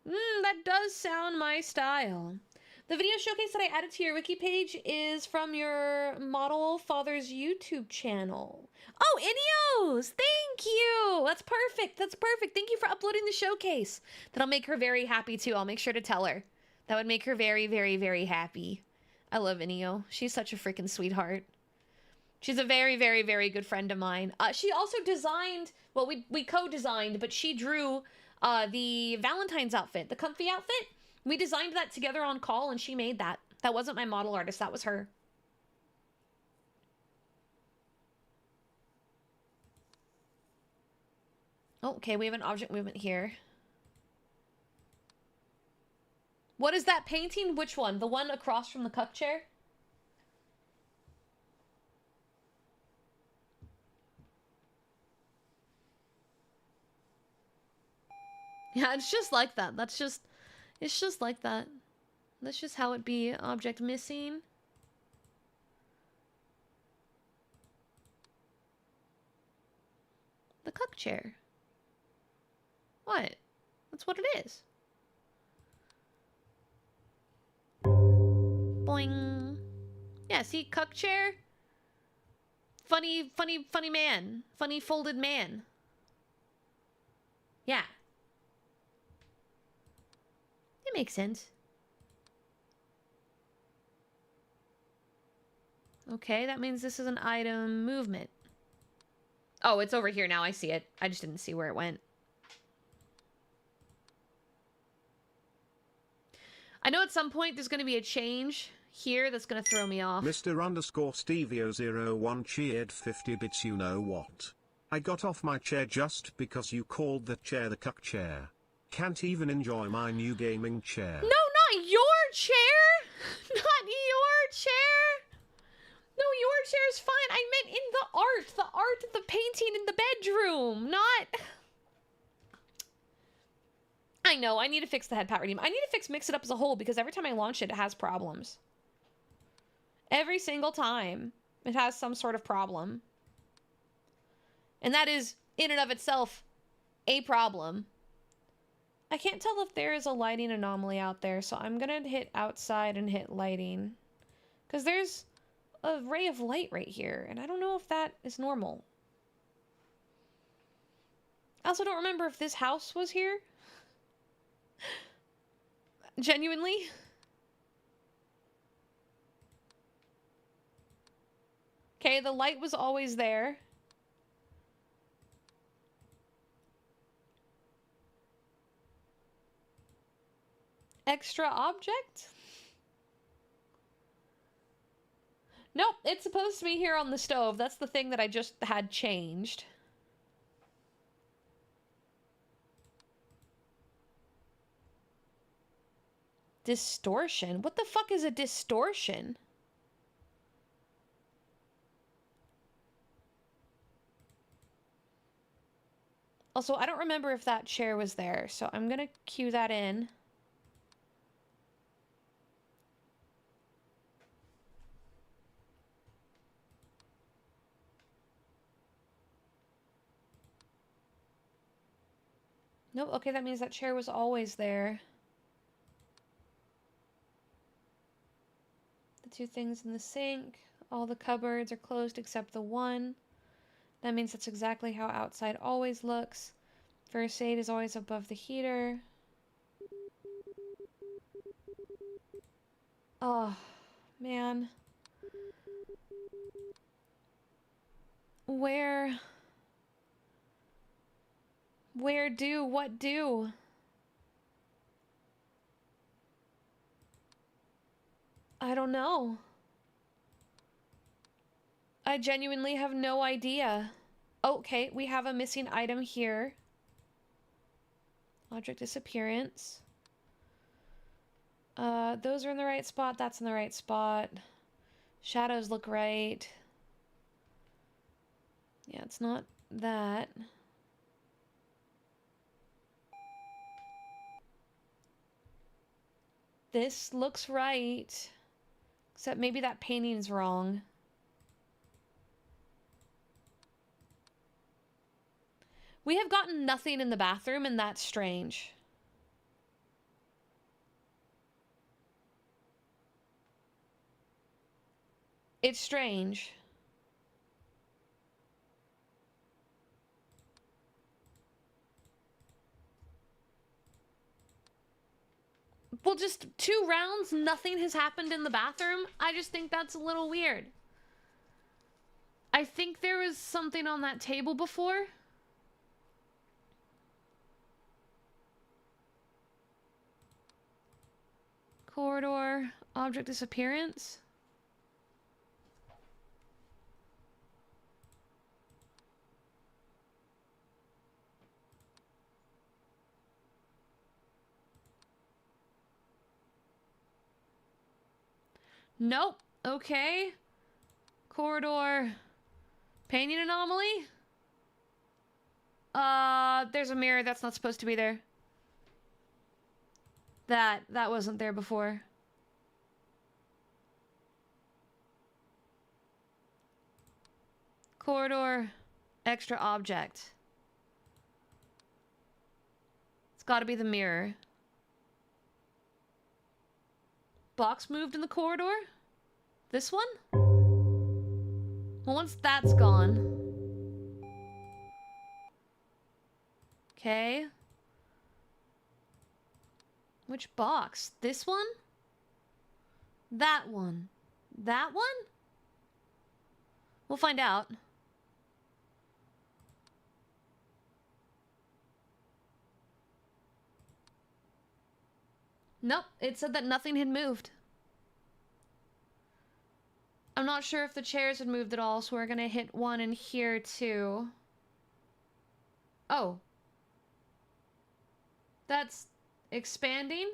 That does sound my style. The video showcase that I added to your wiki page is from your model father's YouTube channel. Oh, Ineos! Thank you! That's perfect. That's perfect. Thank you for uploading the showcase. That'll make her very happy too. I'll make sure to tell her. That would make her very, very, very happy. I love Ineo. She's such a freaking sweetheart. She's a very, very, very good friend of mine. She also designed, well, we co-designed, but she drew the Valentine's outfit, the comfy outfit. We designed that together on call, and she made that. That wasn't my model artist. That was her. Oh, okay, we have an object movement here. What is that painting? Which one? The one across from the cup chair? Yeah, it's just like that. It's just like that. That's just how it be. Object missing. The cup chair. What? That's what it is. Boing. Yeah, see, cup chair. Funny man. Funny folded man. Yeah. It makes sense. Okay, that means this is an item movement. Oh, it's over here now. I see it. I just didn't see where it went. I know at some point there's going to be a change here that's going to throw me off. Mr_Stevio01 cheered 50 bits, you know what? I got off my chair just because you called that chair the cuck chair. Can't even enjoy my new gaming chair. No, not your chair! Not your chair! No, your chair's fine. I meant in the art of the painting in the bedroom, not... I know, I need to fix the head pat redeem. I need to fix Mix It Up as a whole because every time I launch it, it has problems. Every single time, it has some sort of problem. And that is, in and of itself, a problem. I can't tell if there is a lighting anomaly out there, so I'm gonna hit outside and hit lighting. Because there's a ray of light right here, and I don't know if that is normal. I also don't remember if this house was here. Genuinely. Okay, the light was always there. Extra object? Nope, it's supposed to be here on the stove. That's the thing that I just had changed. Distortion? What the fuck is a distortion? Also, I don't remember if that chair was there, so I'm gonna cue that in. Nope, okay, that means that chair was always there. The two things in the sink. All the cupboards are closed except the one. That means that's exactly how outside always looks. First aid is always above the heater. Oh, man. Where do? What do? I don't know. I genuinely have no idea. Okay, we have a missing item here. Object disappearance. Those are in the right spot. That's in the right spot. Shadows look right. Yeah, it's not that. This looks right. Except maybe that painting's wrong. We have gotten nothing in the bathroom, and that's strange. It's strange. Well, just 2 rounds, nothing has happened in the bathroom. I just think that's a little weird. I think there was something on that table before. Corridor, object disappearance. Nope. Okay. Corridor. Painting anomaly? There's a mirror that's not supposed to be there. That wasn't there before. Corridor. Extra object. It's gotta be the mirror. Box moved in the corridor? This one? Well, once that's gone. Okay. Which box? This one? That one? That one? We'll find out. Nope, it said that nothing had moved. I'm not sure if the chairs had moved at all, so we're gonna hit one in here too. Oh. That's expanding?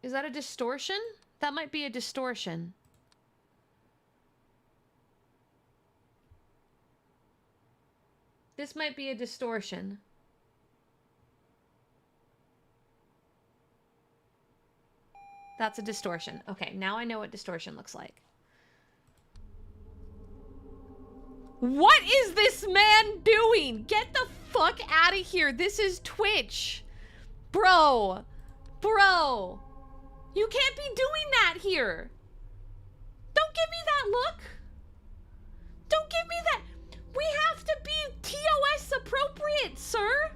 Is that a distortion? That might be a distortion. This might be a distortion. That's a distortion. Okay, now I know what distortion looks like. What is this man doing? Get the fuck out of here. This is Twitch. Bro. Bro. You can't be doing that here. Don't give me that look. Don't give me that. We have to be TOS appropriate, sir.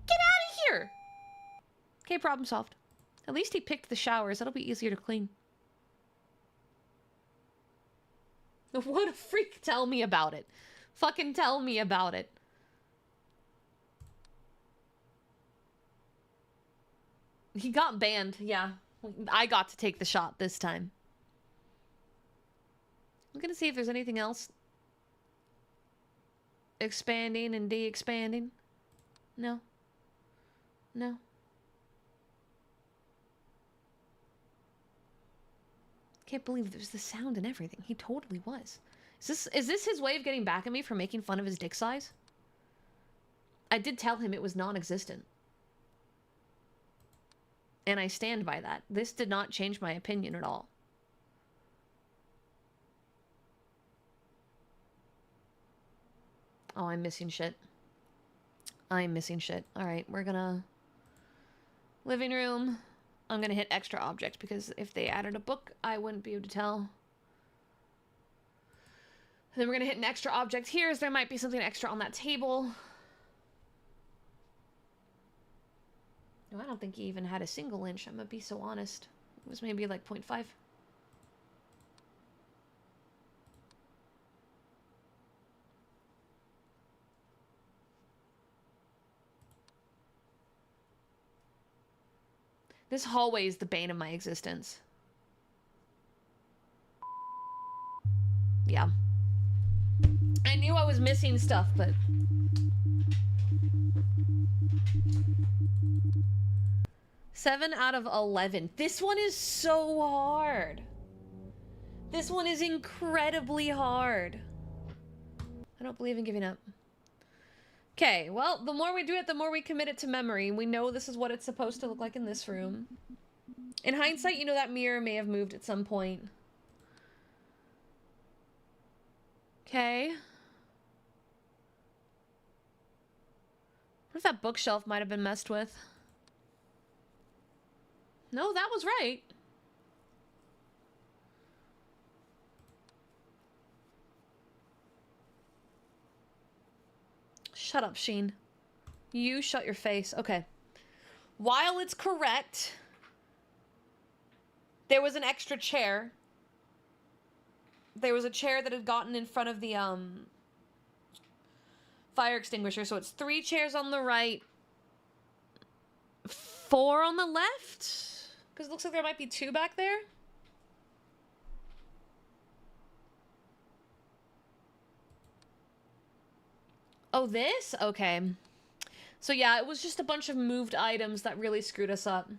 Get out of here. Okay, problem solved. At least he picked the showers. That'll be easier to clean. What a freak. Tell me about it. Fucking tell me about it. He got banned, yeah. I got to take the shot this time. I'm gonna see if there's anything else. Expanding and de-expanding. No. No. Can't believe there's the sound and everything. He totally was. Is this his way of getting back at me for making fun of his dick size? I did tell him it was non-existent. And I stand by that. This did not change my opinion at all. Oh, I'm missing shit. I'm missing shit. Alright, we're gonna... Living room. I'm gonna hit extra object because if they added a book, I wouldn't be able to tell. And then we're gonna hit an extra object here, as there might be something extra on that table. No, I don't think he even had a single inch, I'm gonna be so honest. It was maybe like 0.5. This hallway is the bane of my existence. Yeah. I knew I was missing stuff, but... Seven out of 11. This one is so hard. This one is incredibly hard. I don't believe in giving up. Okay, well, the more we do it, the more we commit it to memory. We know this is what it's supposed to look like in this room. In hindsight, you know that mirror may have moved at some point. Okay. What if that bookshelf might have been messed with? No, that was right. Shut up, Sheen. You shut your face. Okay. While it's correct, there was an extra chair. There was a chair that had gotten in front of the, fire extinguisher. So it's 3 chairs on the right, 4 on the left? Because it looks like there might be 2 back there. Oh, this? Okay. So yeah, it was just a bunch of moved items that really screwed us up.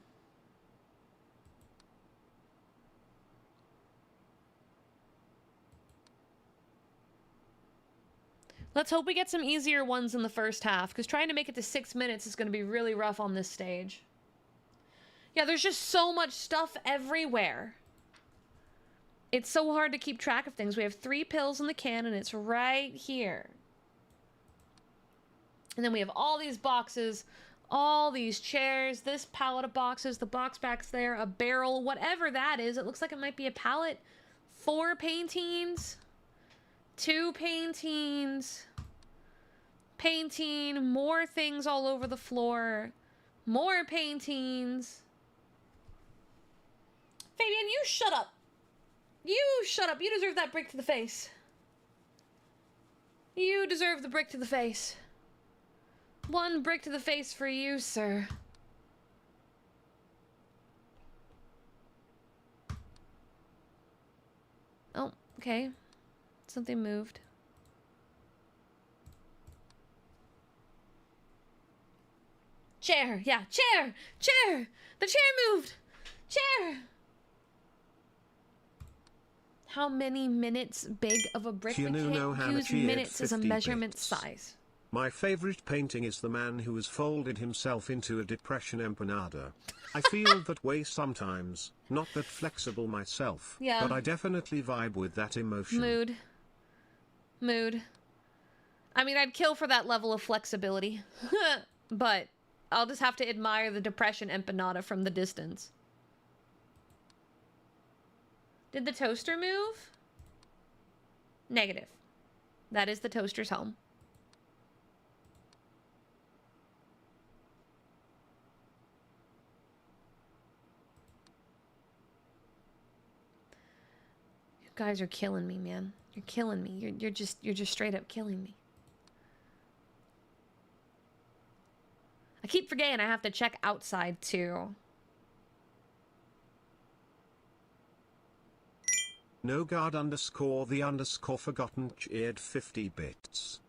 Let's hope we get some easier ones in the first half, because trying to make it to 6 minutes is going to be really rough on this stage. Yeah, there's just so much stuff everywhere. It's so hard to keep track of things. We have 3 pills in the can, and it's right here. And then we have all these boxes, all these chairs, this pallet of boxes, the box back there, a barrel, whatever that is. It looks like it might be a pallet. 4 paintings. 2 paintings. Painting. More things all over the floor. More paintings. Fabian, you shut up. You shut up. You deserve that brick to the face. You deserve the brick to the face. 1 brick to the face for you, sir. Oh, okay. Something moved. Chair! Yeah, chair! Chair! The chair moved! Chair! How many minutes big of a brick? We can't use minutes as a measurement size. My favorite painting is the man who has folded himself into a depression empanada. I feel that way sometimes, not that flexible myself, Yeah. but I definitely vibe with that emotion. Mood. Mood. I mean, I'd kill for that level of flexibility. But I'll just have to admire the depression empanada from the distance. Did the toaster move? Negative. That is the toaster's home. You guys are killing me, man. You're killing me. You're just straight up killing me. I keep forgetting I have to check outside too. NoGuard_the_forgotten cheered 50 bits.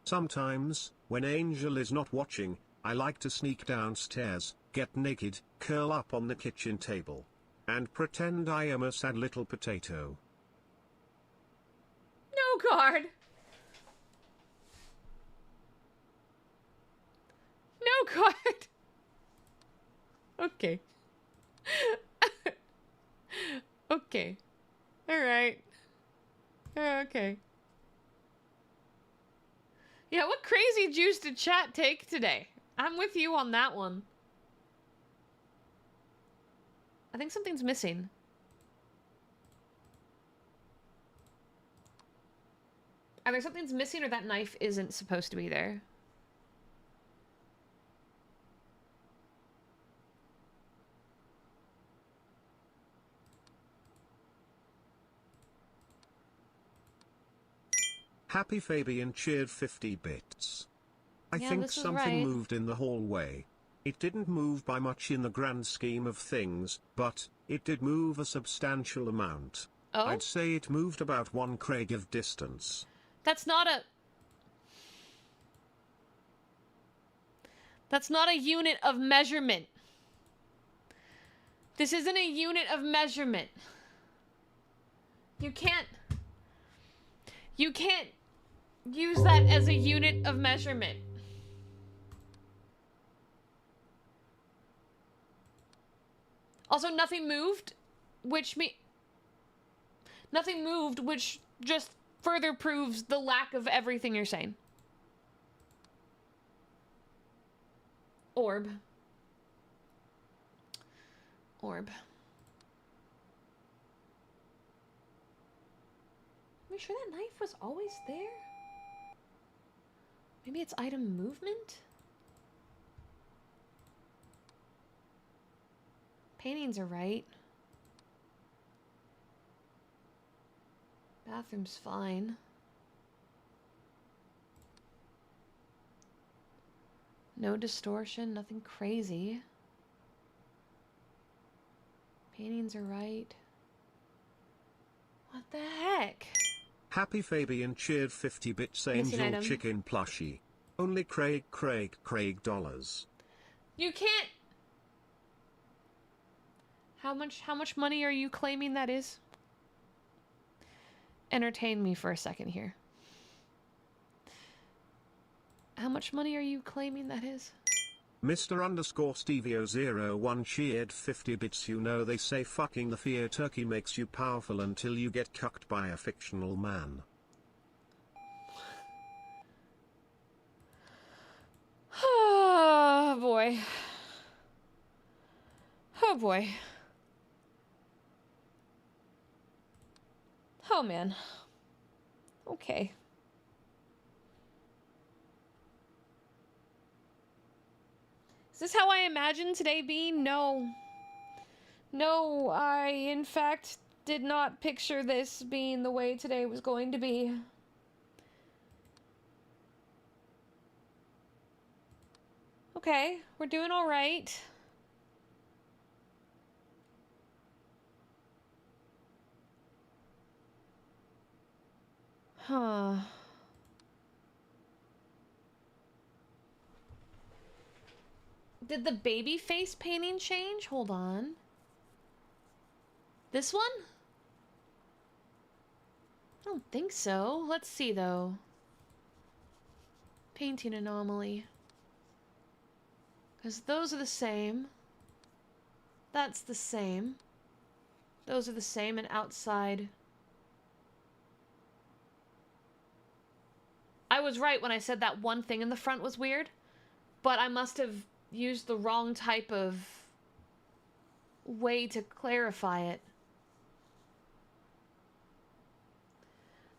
Sometimes, when Angel is not watching, I like to sneak downstairs, get naked, curl up on the kitchen table, and pretend I am a sad little potato. No guard. No guard. Okay. Okay. All right. Okay. Yeah, what crazy juice did chat take today? I'm with you on that one. I think something's missing. Either something's missing or that knife isn't supposed to be there. Happy Fabian cheered 50 bits. I Yeah, think this is something right. moved in the hallway. It didn't move by much in the grand scheme of things, but it did move a substantial amount. Oh? I'd say it moved about 1 Craig of distance. That's not a... That's not a unit of measurement. This isn't a unit of measurement. You can't use that as a unit of measurement. Also, nothing moved, which just further proves the lack of everything you're saying. Orb. Orb. Are we sure that knife was always there? Maybe it's item movement? Paintings are right. Bathroom's fine. No distortion, nothing crazy. Paintings are right. What the heck? Happy Fabian cheered 50 bits Missing angel item. chicken plushie. Only Craig dollars. You can't... How much money are you claiming that is? Entertain me for a second here. How much money are you claiming that is? Mr_Stevio01 cheered 50 bits. You know they say fucking the fear turkey makes you powerful until you get cucked by a fictional man. Oh boy. Oh boy. Oh man. Okay. Is this how I imagined today being? No. No, I in fact did not picture this being the way today was going to be. Okay, we're doing all right. Huh. Did the baby face painting change? Hold on. This one? I don't think so. Let's see though. Painting anomaly. Because those are the same. That's the same. Those are the same, and outside. I was right when I said that one thing in the front was weird, but I must have used the wrong type of way to clarify it.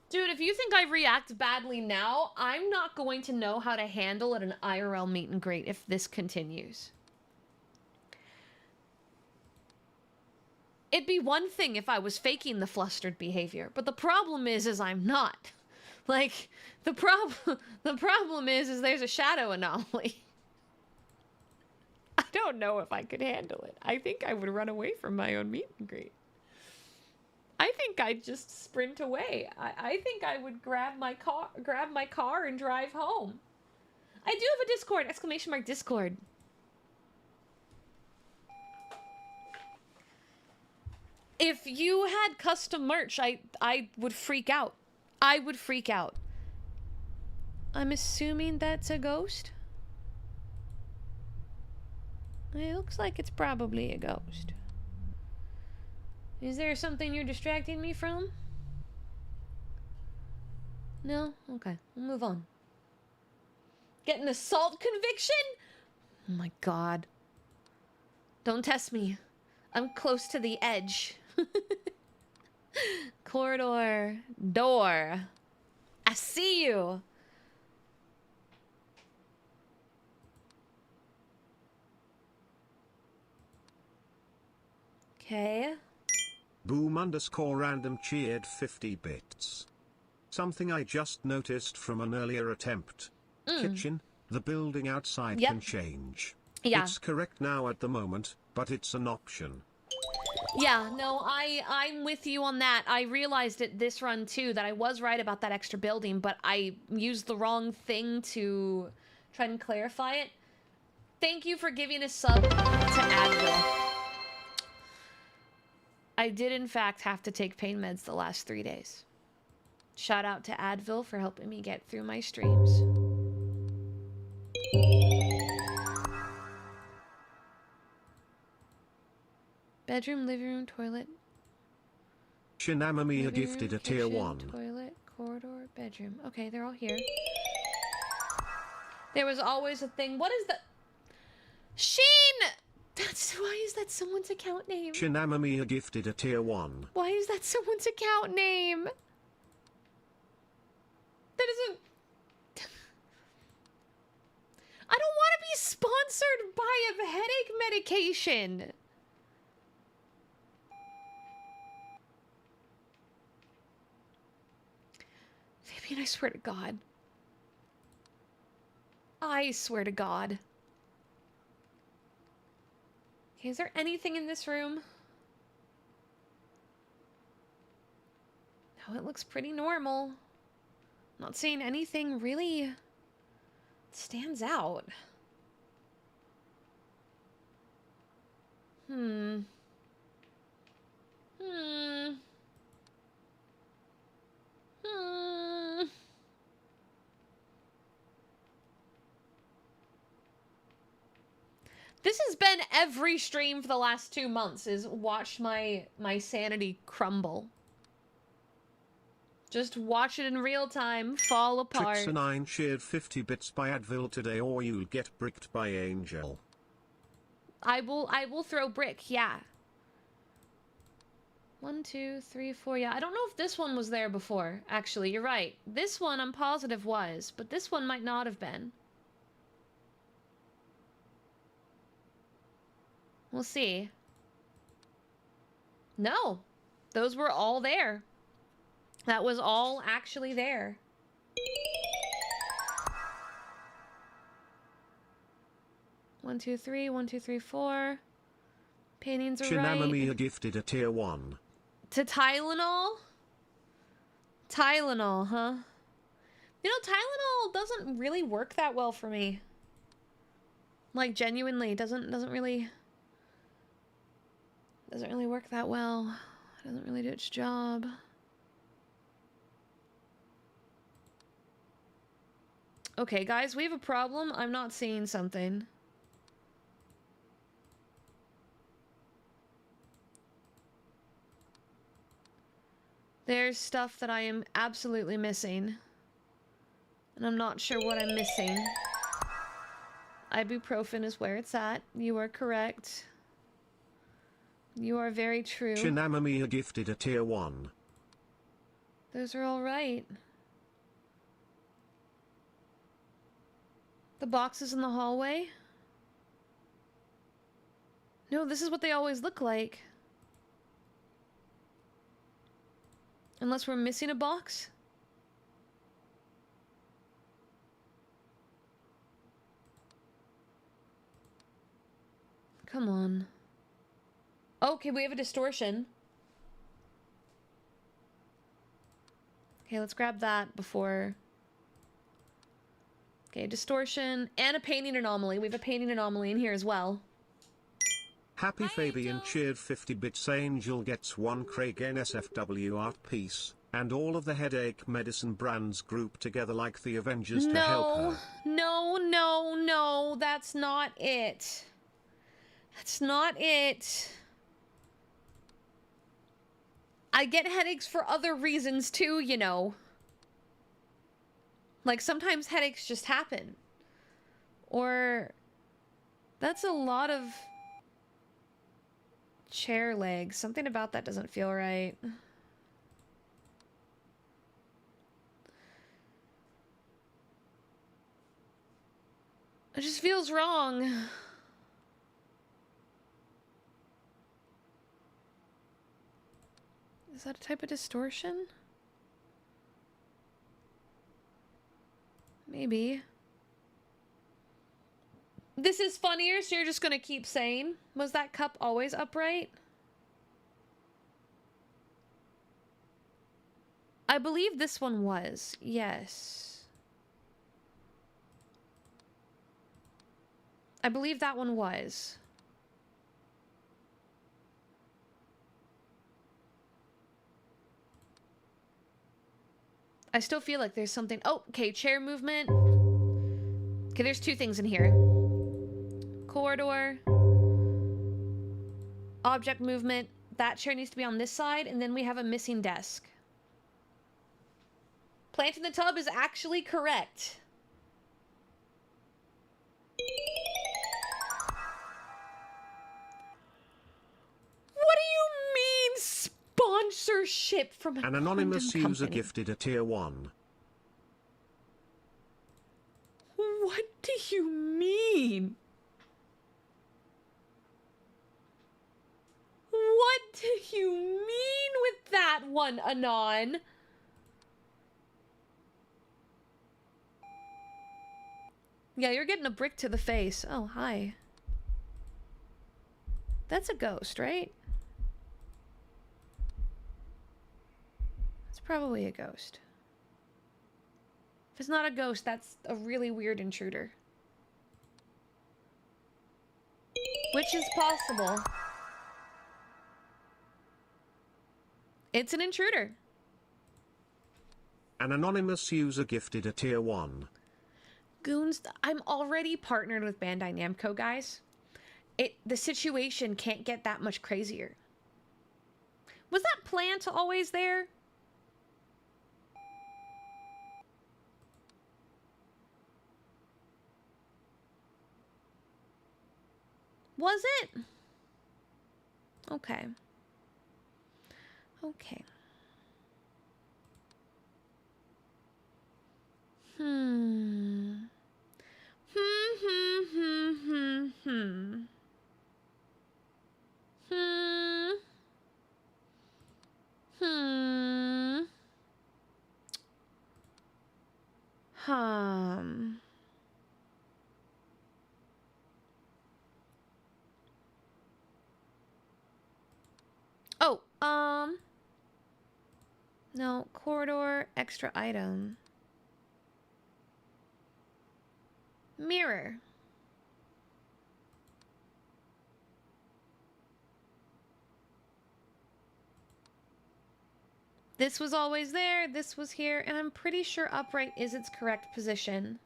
Dude, if you think I react badly now, I'm not going to know how to handle at an IRL meet and greet if this continues. It'd be one thing if I was faking the flustered behavior, but the problem is I'm not. Like, the problem is there's a shadow anomaly. I don't know if I could handle it. I think I would run away from my own meet and greet. I think I'd just sprint away. I think I would grab my car and drive home. I do have a Discord! Exclamation mark Discord. If you had custom merch, I would freak out. I would freak out. I'm assuming that's a ghost? It looks like it's probably a ghost. Is there something you're distracting me from? No? Okay, we'll move on. Get an assault conviction? Oh my god. Don't test me. I'm close to the edge. Corridor. Door. I see you. Okay. Boom_random cheered 50 bits. Something I just noticed from an earlier attempt. Kitchen, the building outside Yep. can change. Yeah. It's correct now at the moment, but it's an option. Yeah, no, I'm with you on that. I realized it this run too that I was right about that extra building, but I used the wrong thing to try and clarify it. Thank you for giving a sub to Advil. I did in fact have to take pain meds the last 3 days. Shout out to Advil for helping me get through my streams. Bedroom, living room, toilet. Shinamamiya Living gifted room, a tier kitchen, 1. Toilet, corridor, bedroom. Okay, they're all here. There was always a thing. What is that? Sheen! That's why is that someone's account name? Shinamamiya gifted a tier 1. Why is that someone's account name? That isn't. I don't want to be sponsored by a headache medication. Fabian, I swear to God. I swear to God. Okay, is there anything in this room? No, it looks pretty normal. Not seeing anything really stands out. Hmm. This has been every stream for the last 2 months, is watch my sanity crumble. Just watch it in real time, fall apart. Trixie9 shared 50 bits by Advil today, or you'll get bricked by Angel. I will throw brick, yeah. 1, 2, 3, 4, yeah. I don't know if this one was there before, actually, you're right. This one I'm positive was, but this one might not have been. We'll see. No, those were all there. That was all actually there. One, two, three, 1, 2, 3, 4. Paintings are right. Shinamamiya gifted a tier 1. To Tylenol? Tylenol, huh? You know, Tylenol doesn't really work that well for me. Like, genuinely, doesn't really work that well. It doesn't really do its job. Okay, guys, we have a problem. I'm not seeing something. There's stuff that I am absolutely missing. And I'm not sure what I'm missing. Ibuprofen is where it's at. You are correct. You are very true. Shinamamiya gifted a tier 1. Those are all right. The boxes in the hallway? No, this is what they always look like. Unless we're missing a box? Come on. Okay, we have a distortion. Okay, let's grab that before... Okay, distortion and a painting anomaly. We have a painting anomaly in here as well. Happy Hi, Fabian Angel. cheered 50 bits. Angel gets 1 Craig NSFW art piece, and all of the headache medicine brands group together like the Avengers to help her. No, that's not it. That's not it. I get headaches for other reasons too, you know. Like, sometimes headaches just happen. Or... That's a lot of... chair legs. Something about that doesn't feel right. It just feels wrong. Is that a type of distortion? Maybe. This is funnier, so you're just gonna keep saying, was that cup always upright? I believe this one was, yes. I believe that one was. I still feel like there's something. Oh, okay, chair movement. Okay, there's 2 things in here. Corridor. Object movement. That chair needs to be on this side, and then we have a missing desk. Plant in the tub is actually correct. What do you mean sponsorship from An anonymous condom user company? gifted a tier 1. What do you mean? What do you mean with that one, Anon? Yeah, you're getting a brick to the face. Oh, hi. That's a ghost, right? It's probably a ghost. If it's not a ghost, that's a really weird intruder. Which is possible. It's an intruder. An anonymous user gifted a tier 1. Goons, I'm already partnered with Bandai Namco, guys. The situation can't get that much crazier. Was that plant always there? Was it? Okay. Okay. Hmm. Oh, no, corridor, extra item. Mirror. This was always there, this was here, and I'm pretty sure upright is its correct position.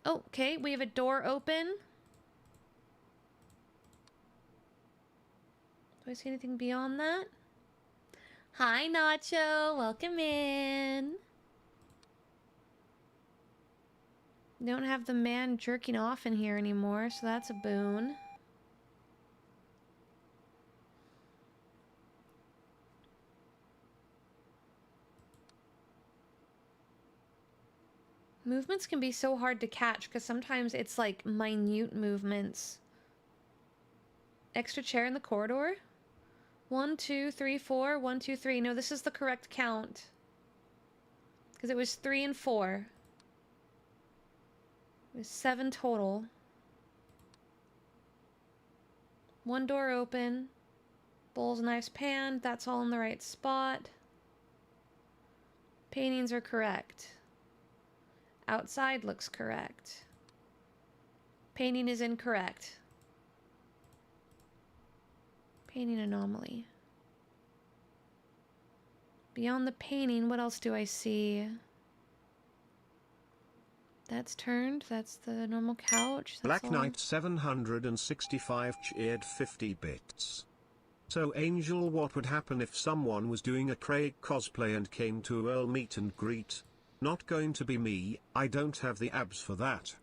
Oh, okay, we have a door open. Do I see anything beyond that? Hi, Nacho. Welcome in. Don't have the man jerking off in here anymore, so that's a boon. Movements can be so hard to catch because sometimes it's like minute movements. Extra chair in the corridor? 1, 2, 3, 4. 1, 2, 3. No, this is the correct count. Because it was 3 and 4. It was 7 total. 1 door open. Bowls, knives, pan. That's all in the right spot. Paintings are correct. Outside looks correct. Painting is incorrect. Painting anomaly. Beyond the painting, what else do I see? That's turned. That's the normal couch. That's Black all. Knight 765 cheered 50 bits. So Angel, what would happen if someone was doing a Craig cosplay and came to Earl meet and greet? Not going to be me, I don't have the abs for that.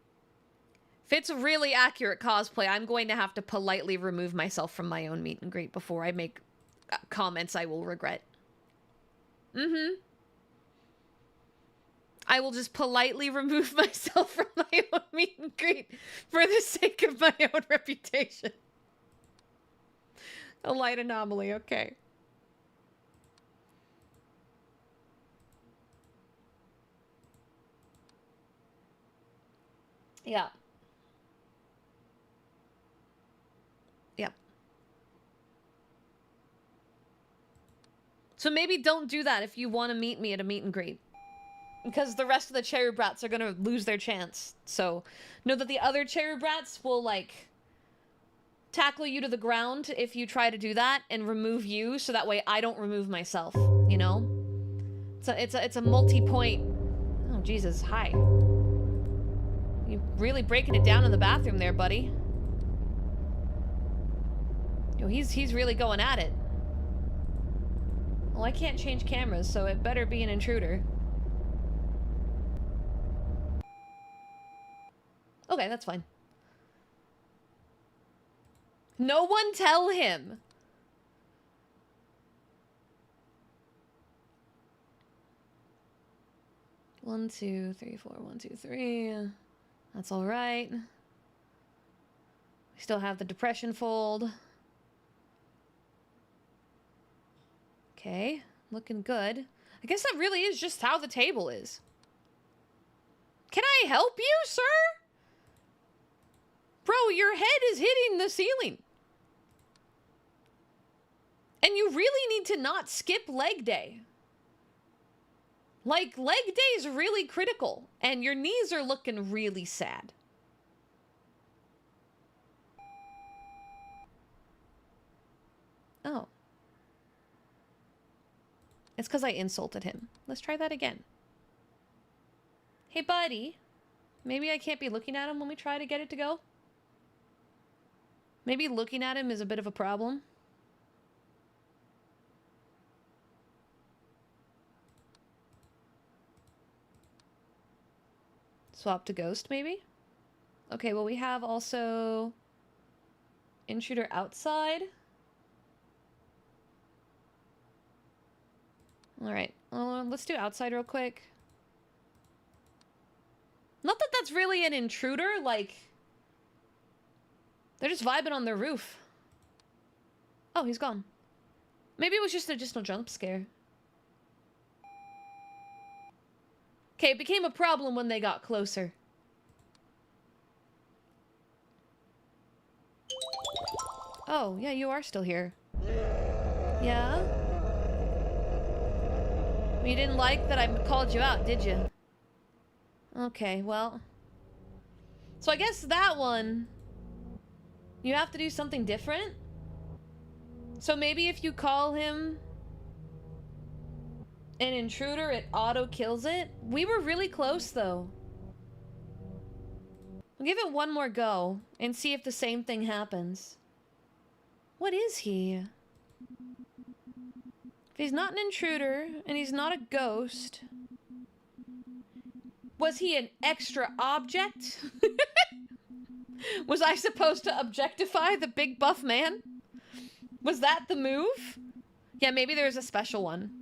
If it's a really accurate cosplay, I'm going to have to politely remove myself from my own meet and greet before I make comments I will regret. I will just politely remove myself from my own meet and greet for the sake of my own reputation. A light anomaly, okay. Yeah. Yep. So maybe don't do that if you want to meet me at a meet and greet. Because the rest of the Cherry Brats are going to lose their chance. So know that the other Cherry Brats will, like, tackle you to the ground if you try to do that and remove you so that way I don't remove myself, you know? It's a multi-point... Oh, Jesus, hi. You really breaking it down in the bathroom there, buddy. Yo, he's really going at it. Well, I can't change cameras, so it better be an intruder. Okay, that's fine. No one tell him! One, two, three, four, 1, 2, 3. That's alright. We still have the depression fold. Okay, looking good. I guess that really is just how the table is. Can I help you, sir? Bro, your head is hitting the ceiling. And you really need to not skip leg day. Like, leg day is really critical, and your knees are looking really sad. Oh. It's because I insulted him. Let's try that again. Hey, buddy. Maybe I can't be looking at him when we try to get it to go? Maybe looking at him is a bit of a problem. Swap to ghost, maybe? Okay, well, we have also intruder outside. Alright, let's do outside real quick. Not that that's really an intruder, like... They're just vibing on their roof. Oh, he's gone. Maybe it was just a jump scare. Okay, it became a problem when they got closer. Oh, yeah, you are still here. Yeah? You didn't like that I called you out, did you? Okay, well... So I guess that one... You have to do something different? So maybe if you call him... an intruder, it auto-kills it? We were really close, though. We'll give it one more go, and see if the same thing happens. What is he? If he's not an intruder, and he's not a ghost... Was he an extra object? Was I supposed to objectify the big buff man? Was that the move? Yeah, maybe there's a special one.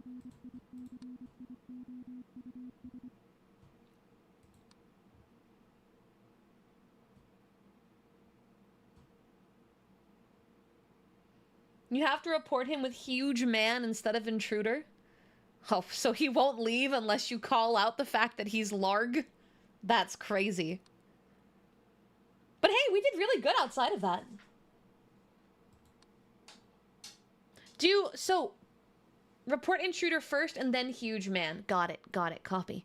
You have to report him with huge man instead of intruder? Oh, so he won't leave unless you call out the fact that he's larg? That's crazy. But hey, we did really good outside of that. So, report intruder first and then huge man. Got it, copy.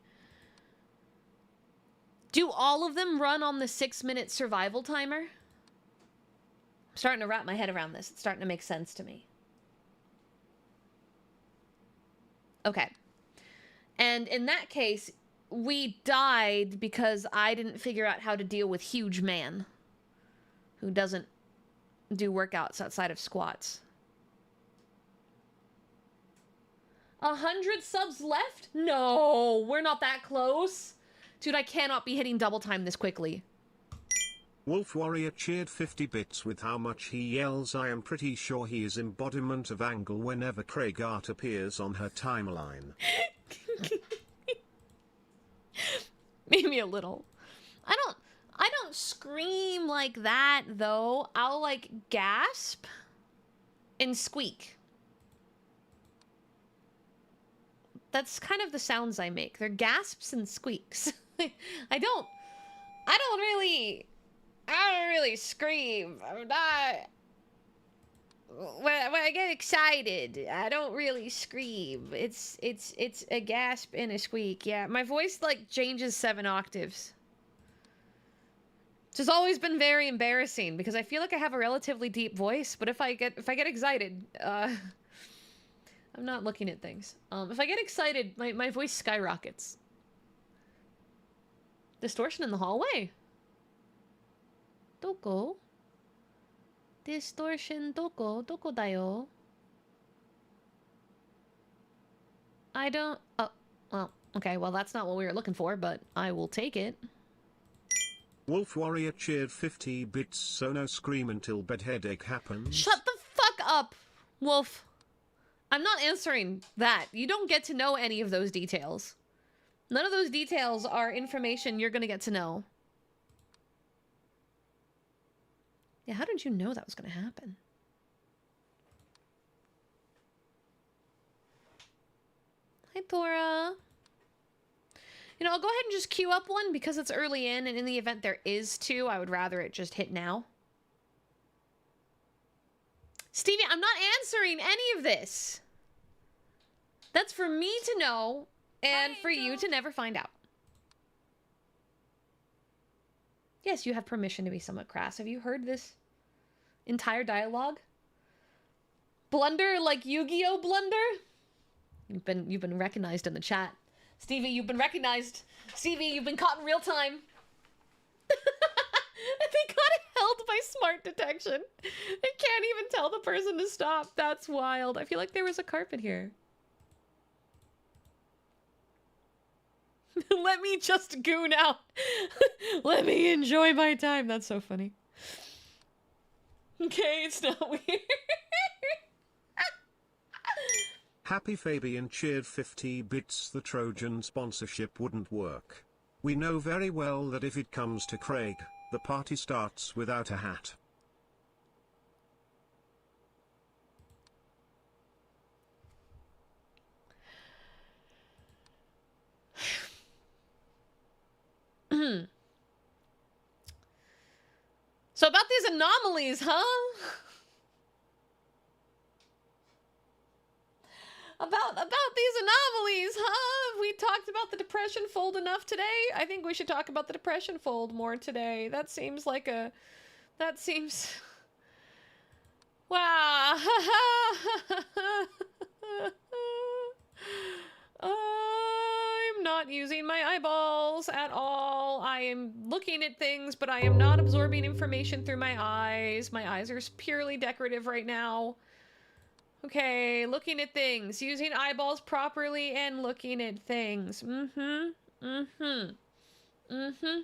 Do all of them run on the 6-minute survival timer? I'm starting to wrap my head around this. It's starting to make sense to me. Okay. And in that case, we died because I didn't figure out how to deal with huge man who doesn't do workouts outside of squats. 100 subs left? No, we're not that close. Dude, I cannot be hitting double time this quickly. Wolf Warrior cheered 50 bits with how much he yells. I am pretty sure he is embodiment of Angle whenever Craig Art appears on her timeline. Maybe a little. I don't scream like that though. I'll like gasp and squeak. That's kind of the sounds I make. They're gasps and squeaks. I don't really scream. I'm not... When I get excited, I don't really scream. It's a gasp and a squeak. Yeah, my voice like changes 7 octaves. Which has always been very embarrassing because I feel like I have a relatively deep voice, but if I get excited, I'm not looking at things. If I get excited, my voice skyrockets. Distortion in the hallway. Doko? Distortion doko? Doko dayo? I don't... Oh, well, okay, well that's not what we were looking for, but I will take it. Wolf Warrior cheered 50 bits, so no scream until bed headache happens. Shut the fuck up, Wolf. I'm not answering that. You don't get to know any of those details. None of those details are information you're gonna get to know. Yeah, how did you know that was gonna happen? Hi, Thora. You know, I'll go ahead and just queue up one because it's early in, and in the event there is two, I would rather it just hit now. Stevie, I'm not answering any of this. That's for me to know, and Hi, for you Angel. to never find out. Yes, you have permission to be somewhat crass. Have you heard this entire dialogue? Blunder like Yu-Gi-Oh! Blunder? You've been recognized in the chat. Stevie, you've been recognized. Stevie, you've been caught in real time. They got held by smart detection. They can't even tell the person to stop. That's wild. I feel like there was a carpet here. Let me just goon out. Let me enjoy my time. That's so funny. Okay, it's not weird. Happy Fabian cheered 50 bits. The Trojan sponsorship wouldn't work. We know very well that if it comes to Craig, the party starts without a hat. So about these anomalies, huh? About these anomalies, huh? We talked about the depression fold enough today. I think we should talk about the depression fold more today. That seems like a... That seems... Wow. I'm not using my eyeballs at all. I am looking at things, but I am not absorbing information through my eyes. My eyes are purely decorative right now. Okay, looking at things. Using eyeballs properly and looking at things. Mm-hmm. Mm-hmm. Mm-hmm.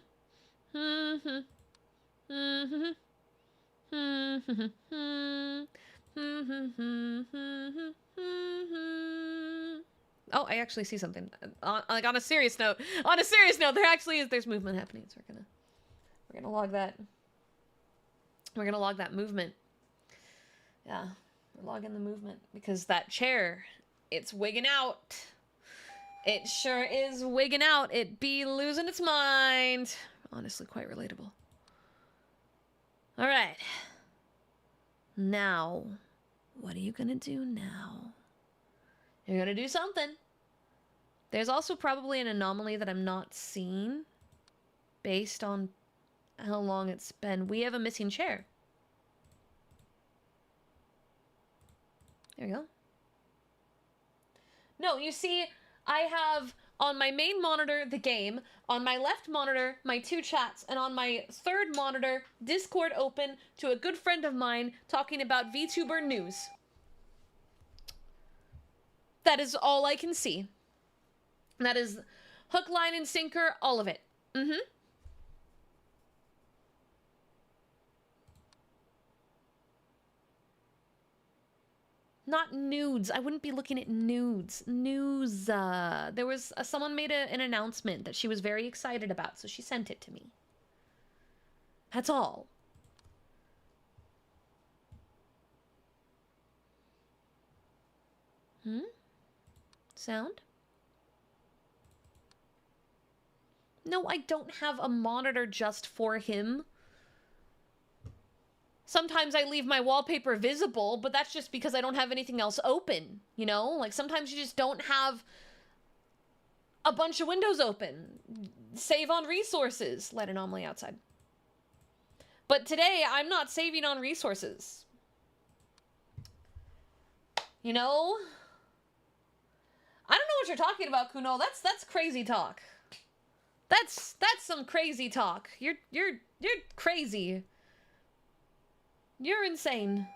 Mm-hmm. Mm-hmm. Mm-hmm. Mm-hmm. Oh, I actually see something. Like on a serious note. On a serious note, there actually is. There's movement happening. So we're gonna log that. We're gonna log that movement. Yeah, we're logging the movement because that chair, it's wigging out. It sure is wigging out. It be losing its mind. Honestly, quite relatable. All right. Now, what are you gonna do now? You're gonna do something. There's also probably an anomaly that I'm not seeing based on how long it's been. We have a missing chair. There we go. No, you see, I have on my main monitor the game, on my left monitor my two chats, and on my third monitor Discord open to a good friend of mine talking about VTuber news. That is all I can see. That is hook, line, and sinker, all of it. Mm-hmm. Not nudes. I wouldn't be looking at nudes. News. There was someone made an announcement that she was very excited about, so she sent it to me. That's all. Sound? No, I don't have a monitor just for him. Sometimes I leave my wallpaper visible, but that's just because I don't have anything else open, you know? Like, sometimes you just don't have a bunch of windows open. Save on resources. Let anomaly outside. But today, I'm not saving on resources. You know? I don't know what you're talking about, Kuno. That's crazy talk. That's some crazy talk. You're crazy. You're insane.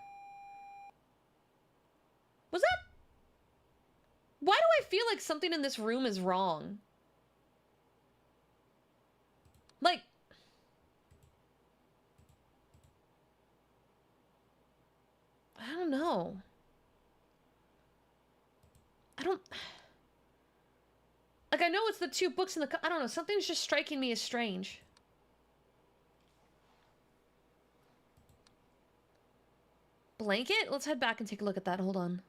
Was that... Why do I feel like something in this room is wrong? Like... I don't know. I don't... Like, I know it's the two books in the... I don't know. Something's just striking me as strange. Blanket? Let's head back and take a look at that. Hold on.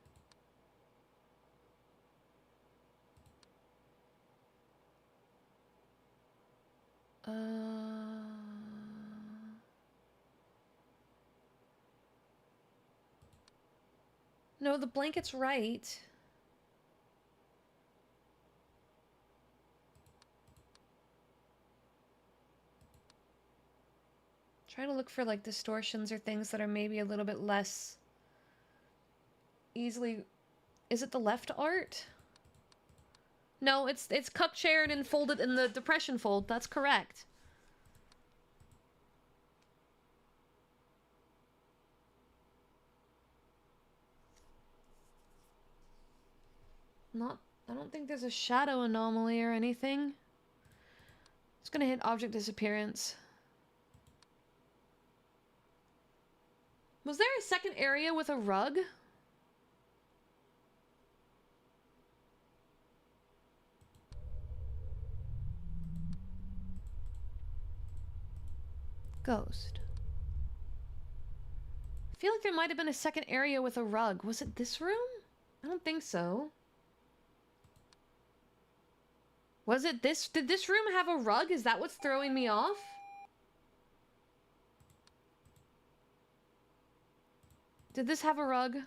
No, the blanket's right. Trying to look for like distortions or things that are maybe a little bit less easily... Is it the left art? No, it's cup shared and folded in the depression fold. That's correct. I don't think there's a shadow anomaly or anything. Just gonna hit object disappearance. Was there a second area with a rug? Ghost. I feel like there might have been a second area with a rug. Was it this room? I don't think so. Was it this? Did this room have a rug? Is that what's throwing me off? Did this have a rug?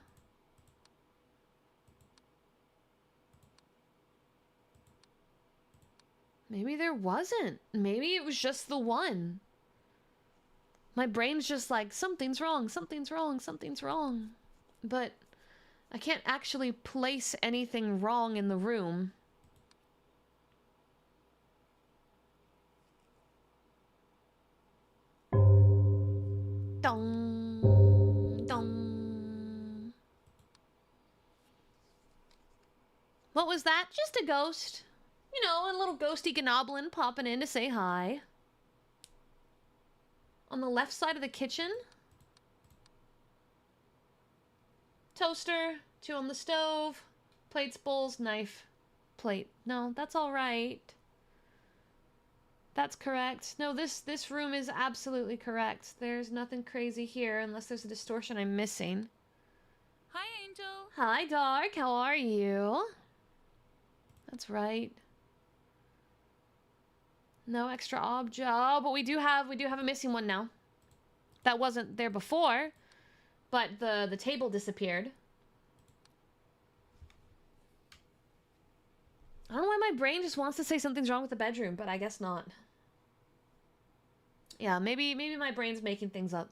Maybe there wasn't. Maybe it was just the one. My brain's just like, something's wrong, something's wrong, something's wrong. But I can't actually place anything wrong in the room. Dong, dong. What was that? Just a ghost. You know, a little ghosty gnoblin popping in to say hi. On the left side of the kitchen. Toaster, 2 on the stove, plates, bowls, knife, plate. No, that's all right. That's correct. No, this room is absolutely correct. There's nothing crazy here unless there's a distortion I'm missing. Hi, Angel. Hi, Dark. How are you? That's right. No extra object. Oh, but we do have a missing one now. That wasn't there before, but the table disappeared. I don't know why my brain just wants to say something's wrong with the bedroom, but I guess not. Yeah, maybe my brain's making things up.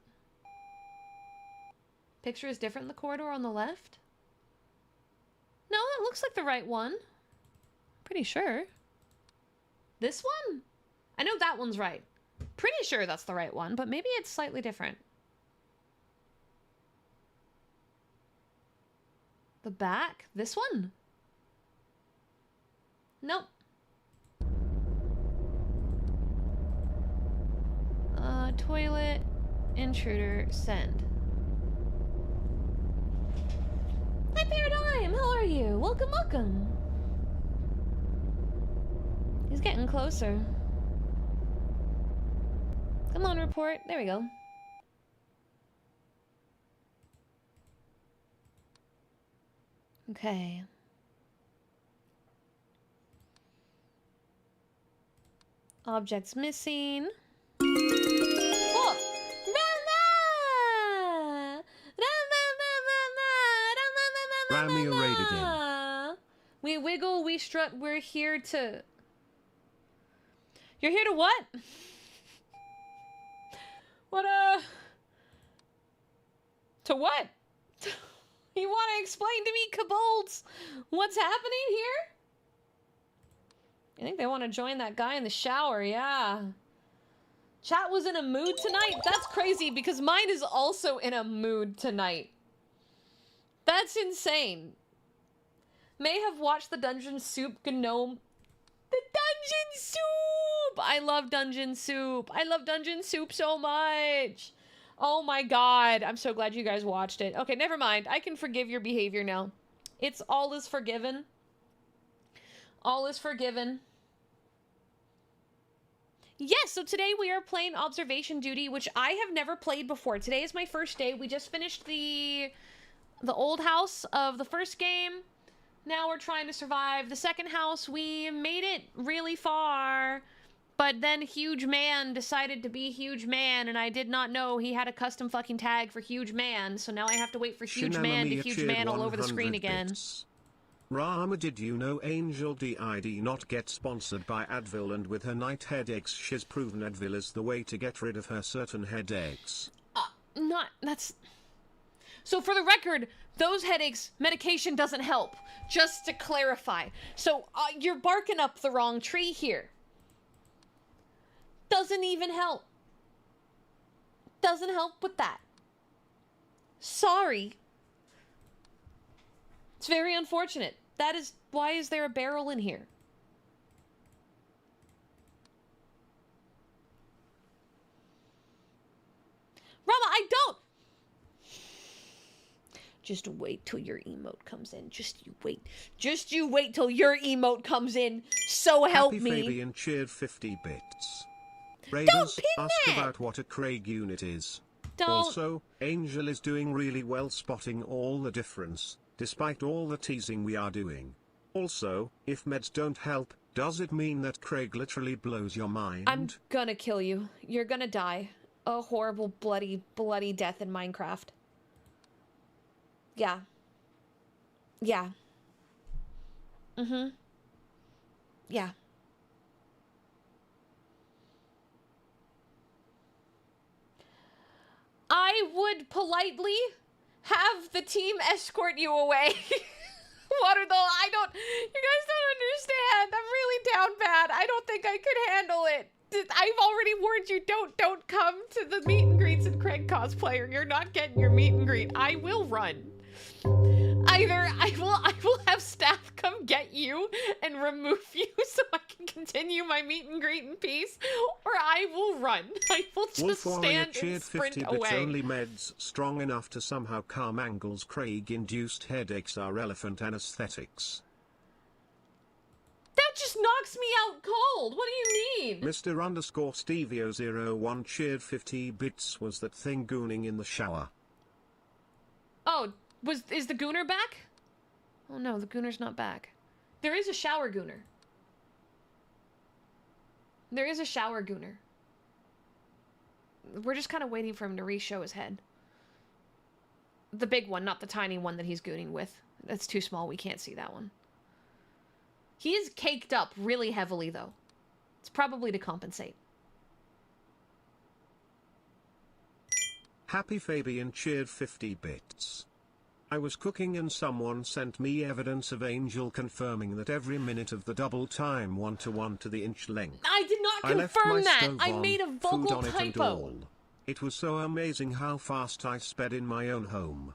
Picture is different in the corridor on the left? No, it looks like the right one. Pretty sure. This one? I know that one's right. Pretty sure that's the right one, but maybe it's slightly different. The back? This one? Nope. Toilet, intruder, send. Hi, Paradigm! How are you? Welcome, welcome! He's getting closer. Come on, report. There we go. Okay. Objects missing. Oh! Ramia raided in. We wiggle, we strut, we're here to... You're here to what? What, to what? You want to explain to me, kobolds, what's happening here? I think they want to join that guy in the shower, yeah. Chat was in a mood tonight? That's crazy because mine is also in a mood tonight. That's insane. May have watched the Dungeon Soup Gnome. The Dungeon Soup! I love Dungeon Soup. I love Dungeon Soup so much. Oh my god. I'm so glad you guys watched it. Okay, never mind. I can forgive your behavior now. It's all is forgiven. All is forgiven. Yes, so today we are playing Observation Duty, which I have never played before. Today is my first day. We just finished the old house of the first game. Now we're trying to survive the second house. We made it really far, but then Huge Man decided to be Huge Man, and I did not know he had a custom fucking tag for Huge Man, so now I have to wait for Huge Man to Huge Man all over the screen again. Rama, did you know Angel DID not get sponsored by Advil, and with her night headaches she's proven Advil is the way to get rid of her certain headaches? That's... So for the record, those headaches, medication doesn't help. Just to clarify. So you're barking up the wrong tree here. Doesn't even help. Doesn't help with that. Sorry. It's very unfortunate. That is... Why is there a barrel in here? Rama, I don't... Just wait till your emote comes in. Just you wait. Just you wait till your emote comes in. So help Happy me. Fabian cheered 50 bits. Raiders, pin ask that! about what a Craig unit is. Don't... Also, Angel is doing really well spotting all the difference, despite all the teasing we are doing. Also, if meds don't help, does it mean that Craig literally blows your mind? I'm gonna kill you. You're gonna die. A horrible, bloody, bloody death in Minecraft. Yeah. Yeah. Mm-hmm. Yeah. I would politely have the team escort you away. Waterdoll, you guys don't understand. I'm really down bad. I don't think I could handle it. I've already warned you, don't come to the meet and greets at Craig Cosplayer. You're not getting your meet and greet. I will run. Either I will have staff come get you and remove you so I can continue my meet and greet in peace, or I will run. I will just stand and sprint 50 away. bits only meds strong enough to somehow calm Angle's Craig-induced headaches are elephant anesthetics. That just knocks me out cold. What do you mean? Mr_Stevio01 cheered 50 bits. Was that thing gooning in the shower? Oh, is the Gooner back? Oh no, the Gooner's not back. There is a shower Gooner. There is a shower Gooner. We're just kind of waiting for him to re-show his head. The big one, not the tiny one that he's gooning with. That's too small, we can't see that one. He is caked up really heavily, though. It's probably to compensate. Happy Fabian cheered 50 bits. I was cooking and someone sent me evidence of Angel confirming that every minute of the double time 1:1 to the inch length. I did not I left my confirm that! stove I on, made a food vocal on it and typo. all. It was so amazing how fast I sped in my own home.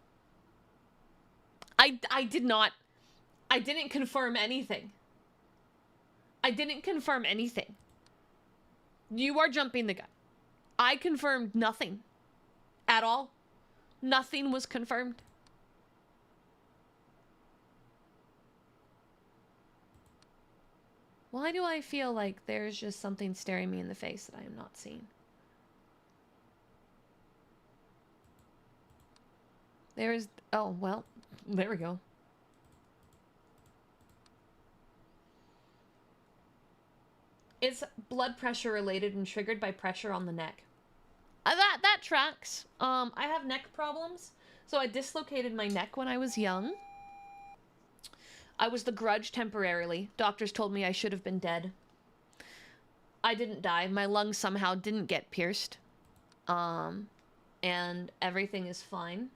I did not. I didn't confirm anything. I didn't confirm anything. You are jumping the gun. I confirmed nothing. At all. Nothing was confirmed. Why do I feel like there's just something staring me in the face that I am not seeing? There's... Oh, well, there we go. It's blood pressure related and triggered by pressure on the neck. That tracks. I have neck problems, so I dislocated my neck when I was young. I was the Grudge temporarily. Doctors told me I should have been dead. I didn't die. My lungs somehow didn't get pierced. And everything is fine.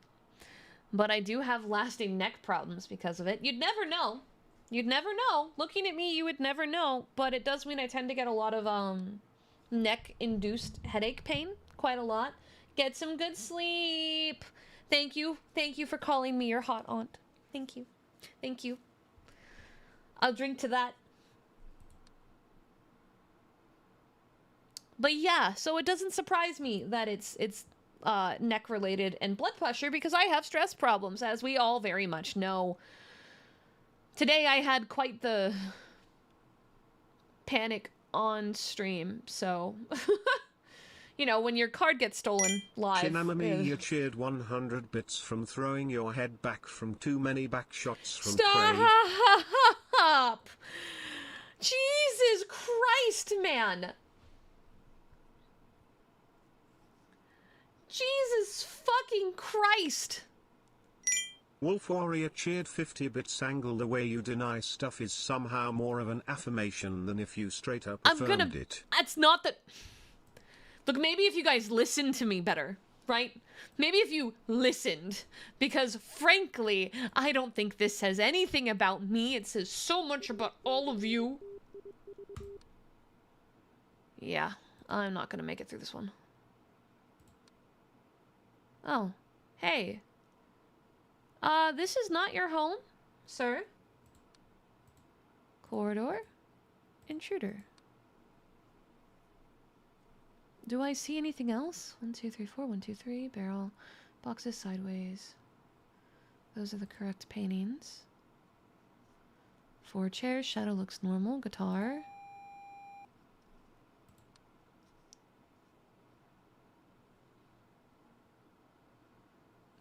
But I do have lasting neck problems because of it. You'd never know. You'd never know. Looking at me, you would never know. But it does mean I tend to get a lot of neck-induced headache pain quite a lot. Get some good sleep. Thank you. Thank you for calling me your hot aunt. Thank you. Thank you. I'll drink to that. But yeah, so it doesn't surprise me that it's neck related and blood pressure because I have stress problems, as we all very much know. Today I had quite the panic on stream, so you know, when your card gets stolen live. Chinamami, you cheered 100 bits from throwing your head back from too many back shots from prey. Stop! Jesus Christ, man! Jesus fucking Christ! Wolf Warrior cheered 50 bits. Angle, the way you deny stuff is somehow more of an affirmation than if you straight up affirmed it. That's not the... Look, maybe if you guys listened to me better, right? Maybe if you listened, because frankly, I don't think this says anything about me. It says so much about all of you. Yeah, I'm not gonna make it through this one. Oh, hey. This is not your home, sir. Corridor. Intruder. Do I see anything else? 1, 2, 3, 4, 1, 2, 3. Barrel. Boxes sideways. Those are the correct paintings. 4 chairs. Shadow looks normal. Guitar.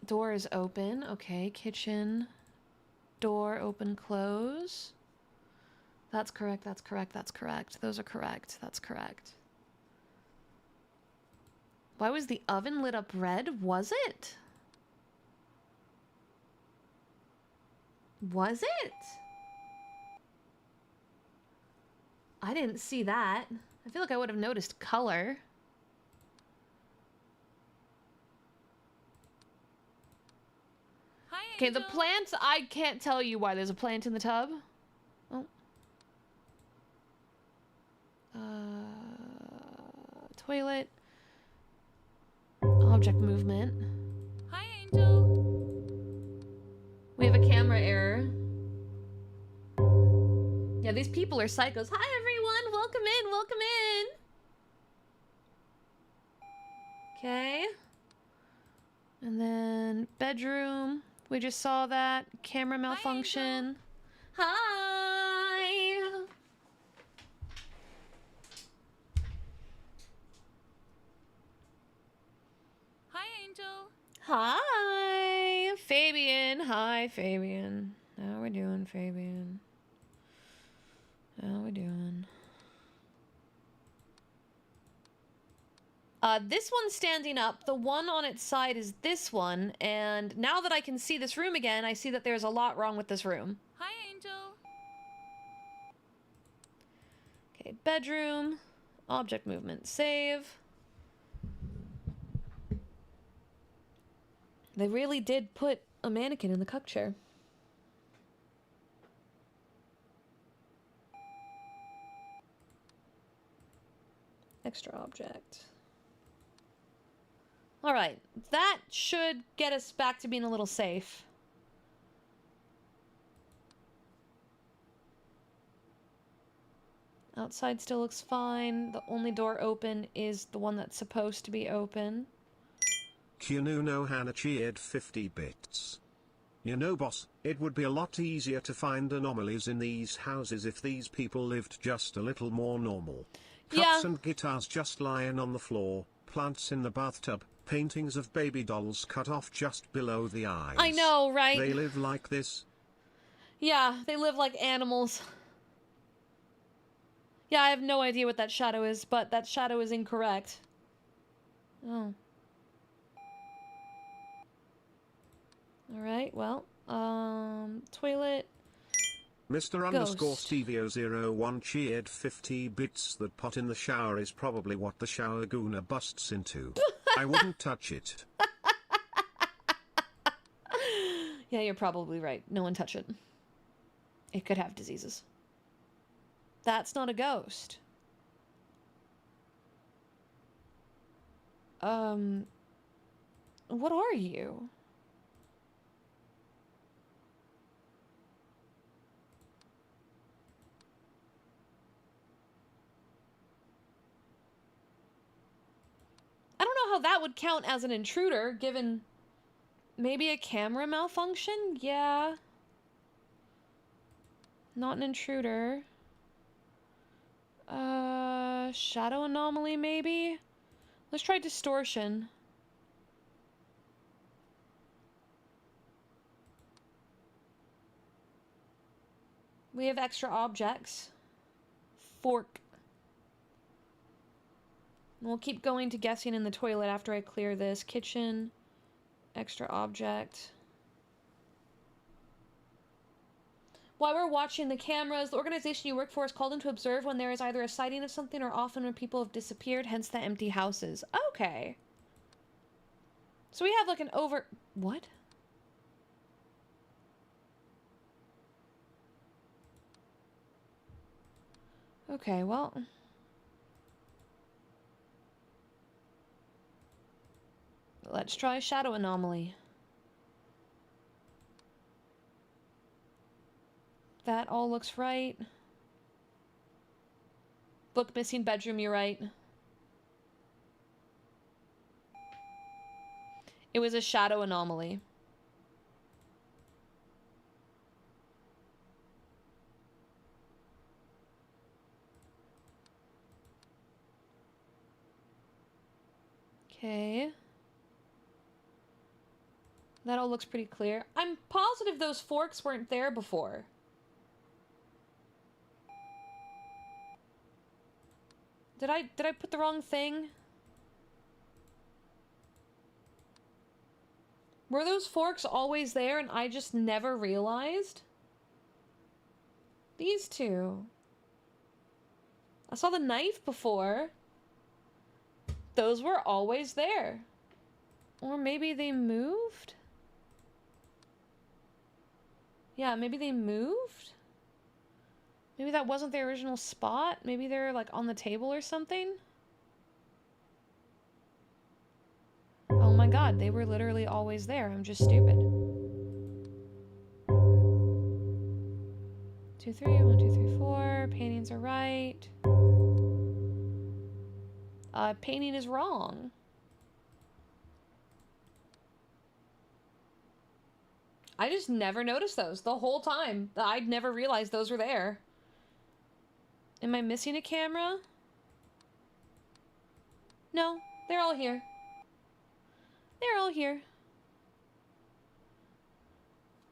Door is open. Okay, kitchen. Door open, close. That's correct, that's correct, that's correct. Those are correct, that's correct. Why was the oven lit up red? Was it? Was it? I didn't see that. I feel like I would have noticed color. Hi, Okay, the Angel. plant, I can't tell you why there's a plant in the tub. Oh. Toilet. Object movement. Hi, Angel. We have a camera error. Yeah, these people are psychos. Hi, everyone. Welcome in. Welcome in. Okay. And then bedroom. We just saw that. Camera malfunction. Hi. Hi, Angel. Hi. Fabian. Hi, Fabian. How we doing, Fabian? How we doing? This one's standing up. The one on its side is this one. And now that I can see this room again, I see that there's a lot wrong with this room. Hi, Angel. Okay, bedroom. Object movement. Save. They really did put a mannequin in the cuck chair. Extra object. Alright, that should get us back to being a little safe. Outside still looks fine. The only door open is the one that's supposed to be open. Keanu no Hana cheered 50 bits. You know, boss, it would be a lot easier to find anomalies in these houses if these people lived just a little more normal. Cups and guitars just lying on the floor, plants in the bathtub, paintings of baby dolls cut off just below the eyes. I know, right? They live like this. Yeah, they live like animals. Yeah, I have no idea what that shadow is, but that shadow is incorrect. Oh. Alright, well, toilet. Mr. Underscore Stevio01 cheered 50 bits. That pot in the shower is probably what the shower Guna busts into. I wouldn't touch it. Yeah, you're probably right. No one touch it. It could have diseases. That's not a ghost. What are you? I don't know how that would count as an intruder, given maybe a camera malfunction? Yeah. Not an intruder. Shadow anomaly, maybe? Let's try distortion. We have extra objects. Fork. We'll keep going to guessing in the toilet after I clear this. Kitchen. Extra object. While we're watching the cameras, the organization you work for is called in to observe when there is either a sighting of something or often when people have disappeared, hence the empty houses. Okay. So we have like an over... What? Okay, well... Let's try shadow anomaly. That all looks right. Book missing bedroom, you're right. It was a shadow anomaly. Okay. That all looks pretty clear. I'm positive those forks weren't there before. Did I put the wrong thing? Were those forks always there and I just never realized? These two. I saw the knife before. Those were always there. Or maybe they moved? Yeah, maybe they moved? Maybe that wasn't the original spot? Maybe they're like on the table or something? Oh my god, they were literally always there. I'm just stupid. 2, 3, 1, 2, 3, 4. Paintings are right. Painting is wrong. I just never noticed those the whole time. I'd never realized those were there. Am I missing a camera? No, they're all here. They're all here.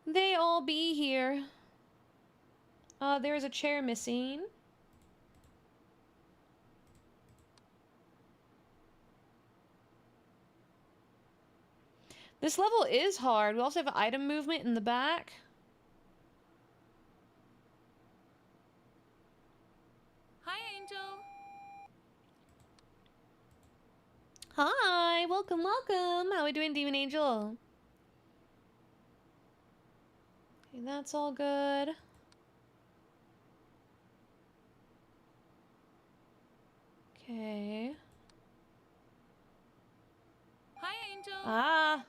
They all be here. There's a chair missing. This level is hard. We also have item movement in the back. Hi, Angel. Hi, welcome, welcome. How are we doing, Demon Angel? Okay, that's all good. Okay. Hi, Angel. Ah.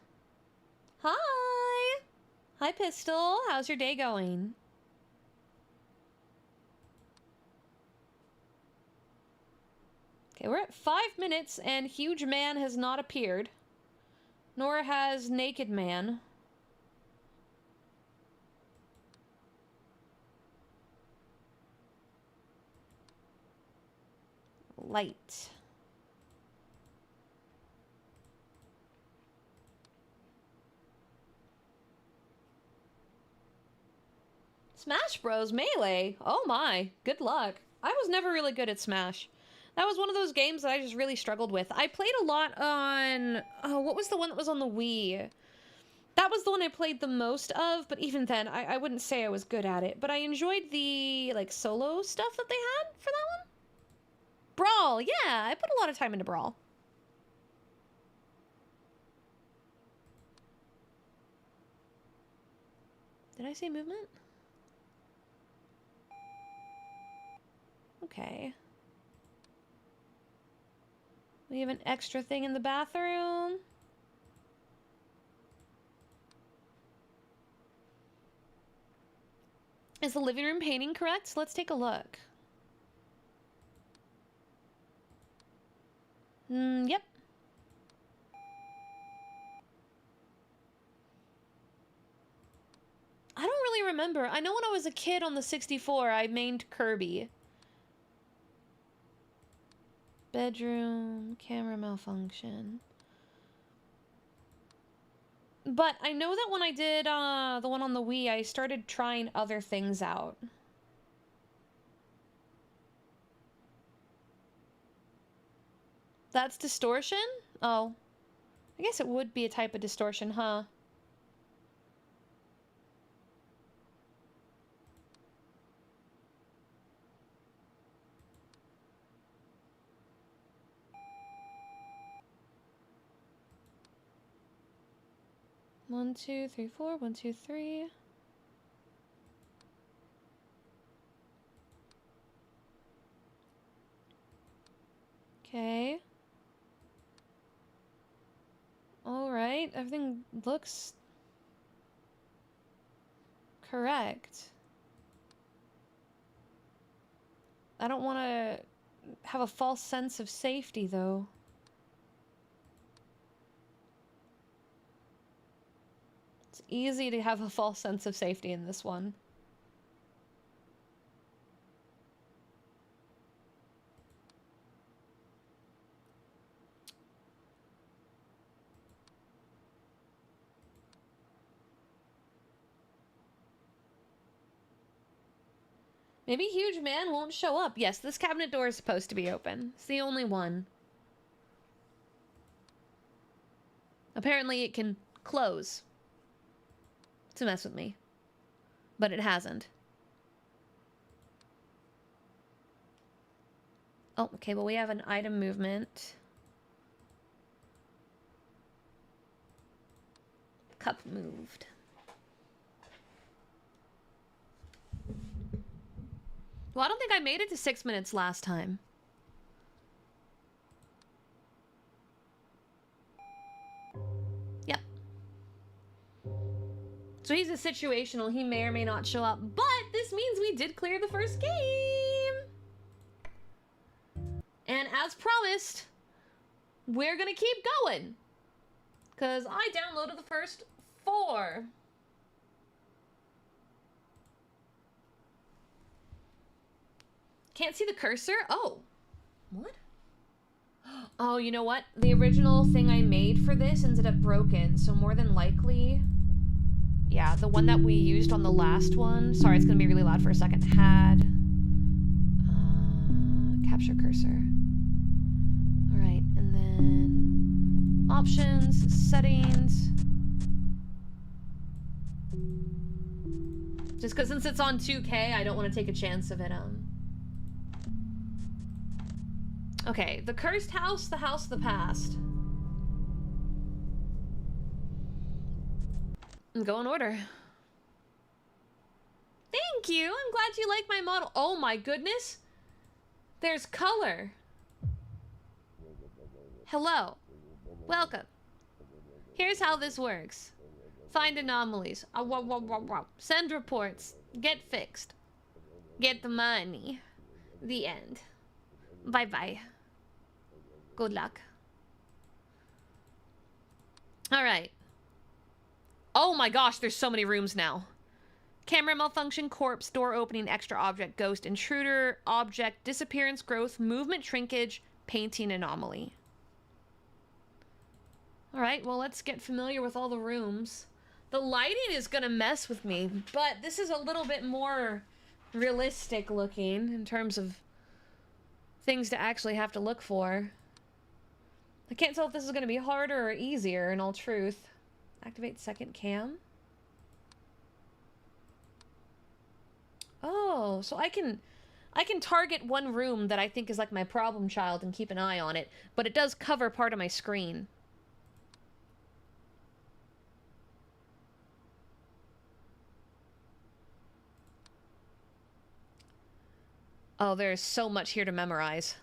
Hi. Hi, Pistol. How's your day going? Okay, we're at 5 minutes and Huge Man has not appeared. Nor has Naked Man. Light. Smash Bros. Melee. Oh my. Good luck. I was never really good at Smash. That was one of those games that I just really struggled with. I played a lot on... Oh, what was the one that was on the Wii? That was the one I played the most of, but even then, I wouldn't say I was good at it. But I enjoyed the, like, solo stuff that they had for that one. Brawl, yeah, I put a lot of time into Brawl. Did I say movement? Okay. We have an extra thing in the bathroom. Is the living room painting correct? Let's take a look. Yep. I don't really remember. I know when I was a kid on the 64, I mained Kirby. Bedroom, camera malfunction. But I know that when I did the one on the Wii, I started trying other things out. That's distortion? Oh. I guess it would be a type of distortion, huh? One, two, three, four. 1, 2, 3. Okay. Alright, everything looks correct. I don't want to have a false sense of safety, though. It's easy to have a false sense of safety in this one. Maybe Huge Man won't show up. Yes, this cabinet door is supposed to be open. It's the only one. Apparently it can close to mess with me. But it hasn't. Oh, okay, well we have an item movement. Cup moved. Well, I don't think I made it to 6 minutes last time. Yep. So he's a situational. He may or may not show up. But this means we did clear the first game. And as promised, we're gonna keep going. Because I downloaded the first 4. Can't see the cursor? Oh. What? Oh, you know what? The original thing I made for this ended up broken, so more than likely... Yeah, the one that we used on the last one... Sorry, it's gonna be really loud for a second. Had... capture cursor. Alright, and then... Options, settings... Just because since it's on 2K, I don't want to take a chance of it, Okay, the cursed house, the house of the past. Go in order. Thank you! I'm glad you like my model. Oh my goodness! There's color. Hello. Welcome. Here's how this works. Find anomalies. Send reports. Get fixed. Get the money. The end. Bye-bye. Good luck. Alright. Oh my gosh, there's so many rooms now. Camera malfunction, corpse, door opening, extra object, ghost, intruder, object, disappearance, growth, movement, shrinkage, painting anomaly. Alright, well let's get familiar with all the rooms. The lighting is gonna mess with me, but this is a little bit more realistic looking in terms of things to actually have to look for. I can't tell if this is going to be harder or easier, in all truth. Activate second cam. Oh, so I can target one room that I think is like my problem child and keep an eye on it, but it does cover part of my screen. Oh, there's so much here to memorize.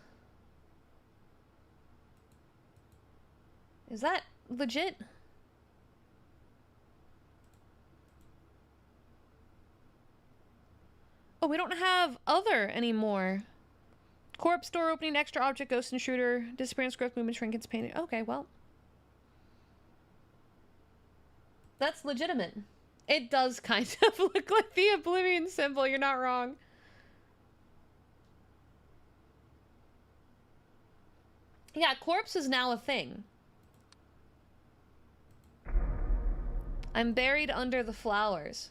Is that legit? Oh, we don't have other anymore. Corpse door opening, extra object, ghost intruder, disappearance, growth, movement, shrinkage, painting. Okay, well. That's legitimate. It does kind of look like the Oblivion symbol, you're not wrong. Yeah, corpse is now a thing. I'm buried under the flowers.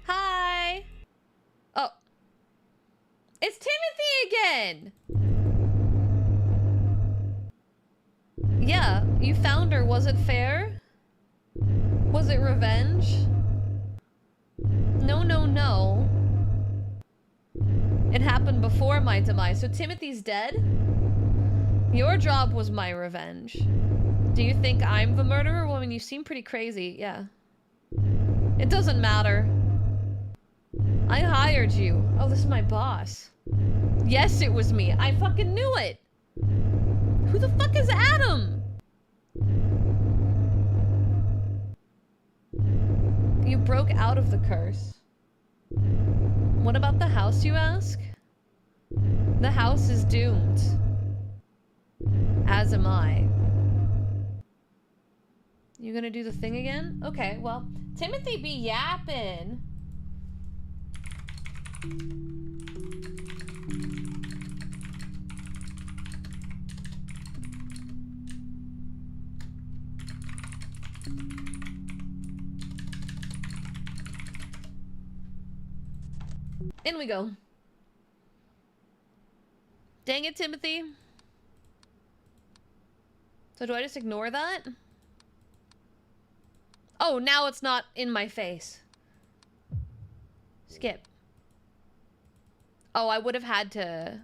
Hi! Oh. It's Timothy again! Yeah, you found her. Was it fair? Was it revenge? No, no, no. It happened before my demise, so Timothy's dead? Your job was my revenge. Do you think I'm the murderer? Well, I mean, you seem pretty crazy, yeah. It doesn't matter. I hired you. Oh, this is my boss. Yes, it was me. I fucking knew it. Who the fuck is Adam? You broke out of the curse. What about the house, you ask? The house is doomed. As am I. You gonna do the thing again? Okay, well, Timothy be yapping. In we go. Dang it, Timothy. So do I just ignore that? Oh, now it's not in my face. Skip. Oh, I would have had to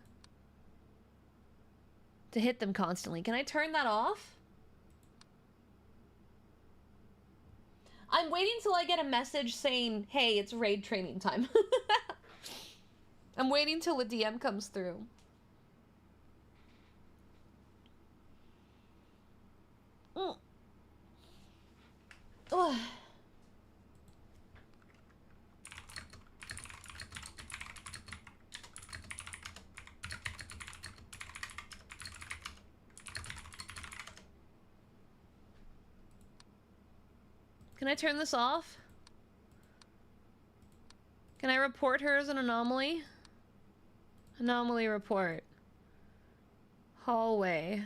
hit them constantly. Can I turn that off? I'm waiting till I get a message saying, hey, it's raid training time. I'm waiting till a DM comes through. Mm. Ugh. Can I turn this off? Can I report her as an anomaly? Anomaly report. Hallway.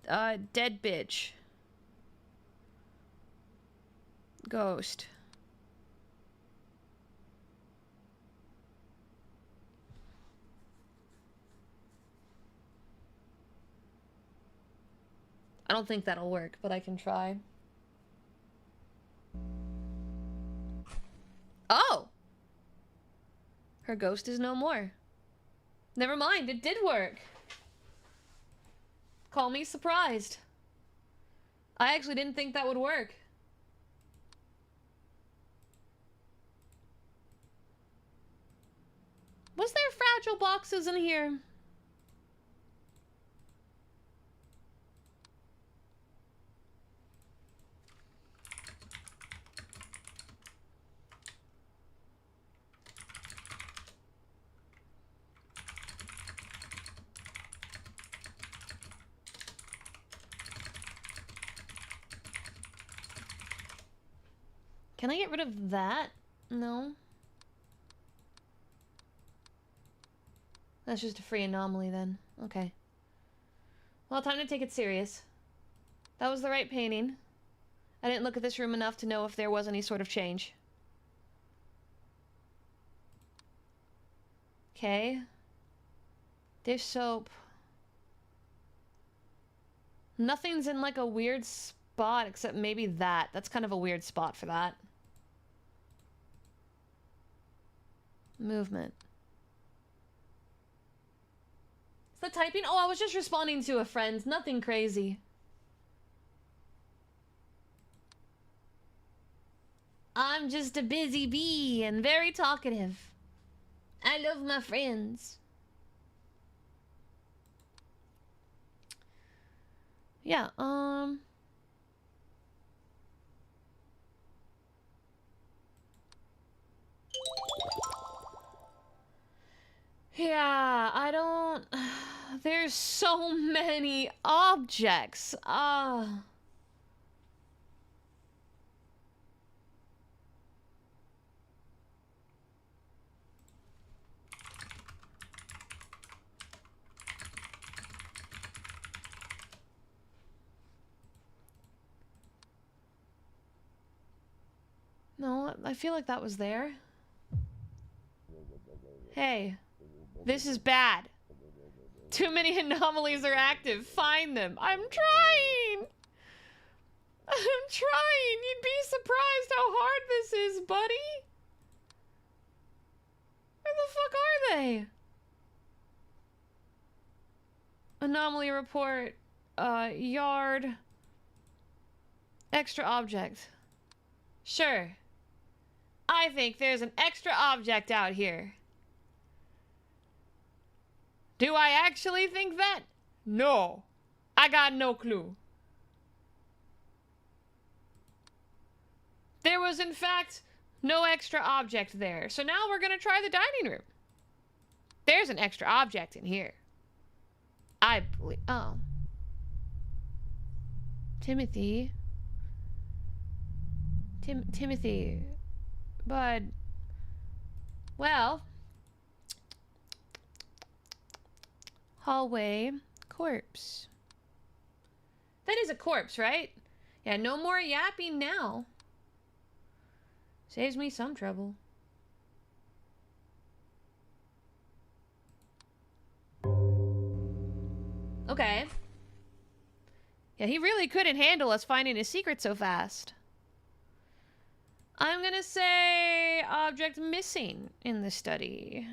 Dead bitch. Ghost. I don't think that'll work, but I can try. Oh! Her ghost is no more. Never mind, it did work. Call me surprised. I actually didn't think that would work. Was there fragile boxes in here? Can I get rid of that? No. That's just a free anomaly then. Okay. Well, time to take it serious. That was the right painting. I didn't look at this room enough to know if there was any sort of change. Okay. Dish soap. Nothing's in like a weird spot except maybe that. That's kind of a weird spot for that. Movement. Is that typing? Oh, I was just responding to a friend. Nothing crazy. I'm just a busy bee and very talkative. I love my friends. Yeah, yeah, I don't... There's so many objects. No, I feel like that was there. Hey, this is bad. Too many anomalies are active. Find them. I'm trying! I'm trying! You'd be surprised how hard this is, buddy! Where the fuck are they? Anomaly report. Yard. Extra object. Sure. I think there's an extra object out here. Do I actually think that? No. I got no clue. There was, in fact, no extra object there. So now we're gonna try the dining room. There's an extra object in here. I believe... Oh. Timothy. Timothy. Bud. Well. Hallway. Corpse. That is a corpse, right? Yeah, no more yapping now. Saves me some trouble. Okay. Yeah, he really couldn't handle us finding his secret so fast. I'm gonna say object missing in the study.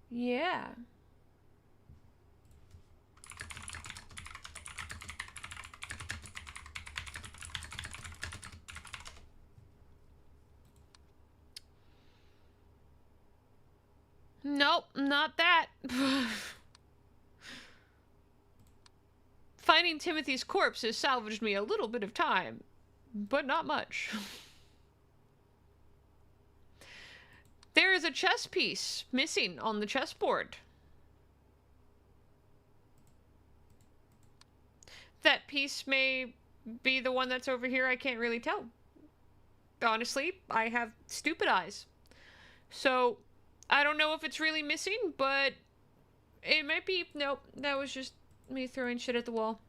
Yeah. Nope, not that. Finding Timothy's corpse has salvaged me a little bit of time, but not much. There is a chess piece missing on the chessboard. That piece may be the one that's over here. I can't really tell. Honestly, I have stupid eyes. So, I don't know if it's really missing, but it might be. Nope, that was just me throwing shit at the wall.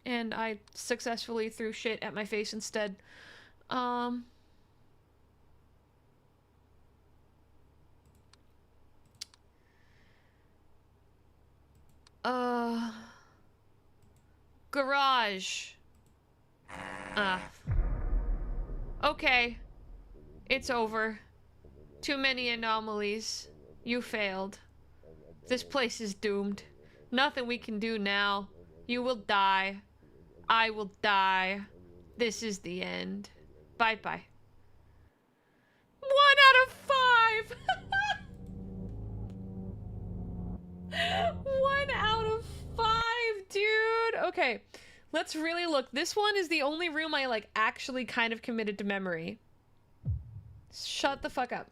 And I successfully threw shit at my face instead. Garage. Okay. It's over. Too many anomalies. You failed. This place is doomed. Nothing we can do now. You will die. I will die. This is the end. Bye-bye. 1 out of 5! 1 out of 5, dude! Okay, let's really look. This one is the only room I, like, actually kind of committed to memory. Shut the fuck up.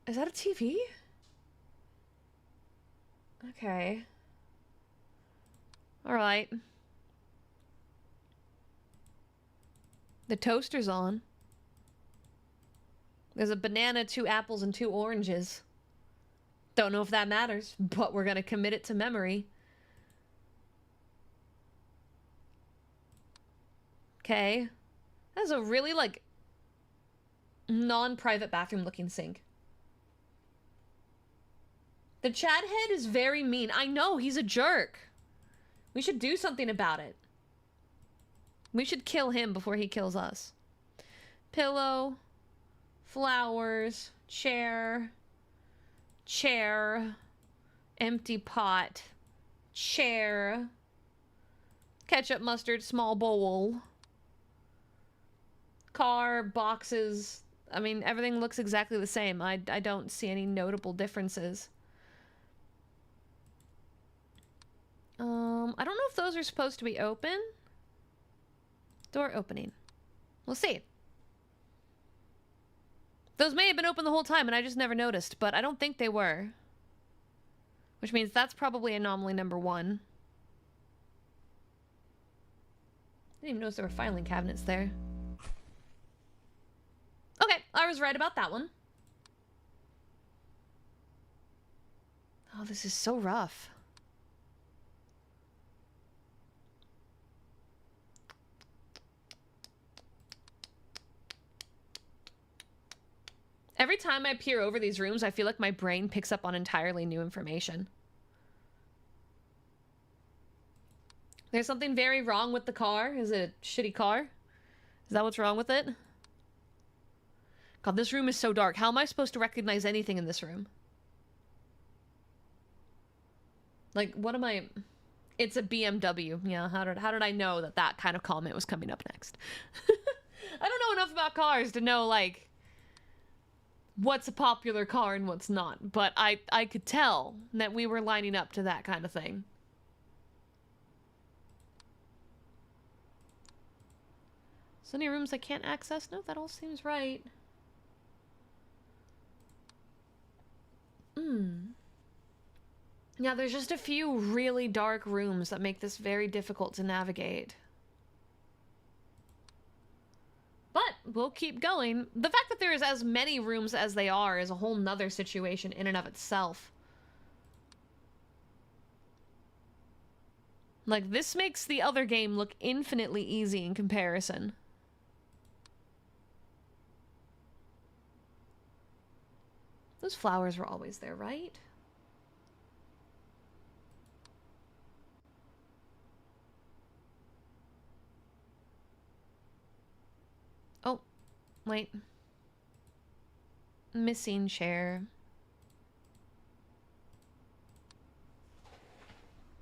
Is that a TV? Okay. Alright. The toaster's on. There's a banana, 2 apples, and 2 oranges. Don't know if that matters, but we're gonna commit it to memory. Okay. That's a really, like, non-private bathroom looking sink. The Chad head is very mean. I know, he's a jerk. We should do something about it. We should kill him before he kills us. Pillow. Flowers. Chair. Chair. Empty pot. Chair. Ketchup, mustard, small bowl. car, boxes. I mean, everything looks exactly the same. I don't see any notable differences. I don't know if those are supposed to be open. Door opening. We'll see. Those may have been open the whole time and I just never noticed, but I don't think they were. Which means that's probably anomaly number 1. I didn't even notice there were filing cabinets there. Okay, I was right about that one. Oh, this is so rough. Every time I peer over these rooms, I feel like my brain picks up on entirely new information. There's something very wrong with the car. Is it a shitty car? Is that what's wrong with it? God, this room is so dark. How am I supposed to recognize anything in this room? Like, what am I... It's a BMW. Yeah, how did I know that that kind of comment was coming up next? I don't know enough about cars to know, like... what's a popular car and what's not, but I could tell that we were lining up to that kind of thing. So any rooms I can't access? No, that all seems right. Yeah, there's just a few really dark rooms that make this very difficult to navigate. But we'll keep going. The fact that there is as many rooms as they are is a whole nother situation in and of itself. Like, this makes the other game look infinitely easy in comparison. Those flowers were always there, right? Oh, wait. Missing chair.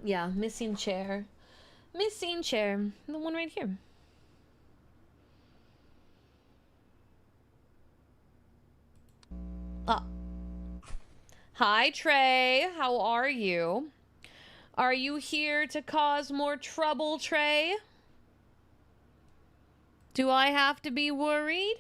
Yeah, missing chair. Missing chair. The one right here. Ah. Hi, Trey. How are you? Are you here to cause more trouble, Trey? Do I have to be worried?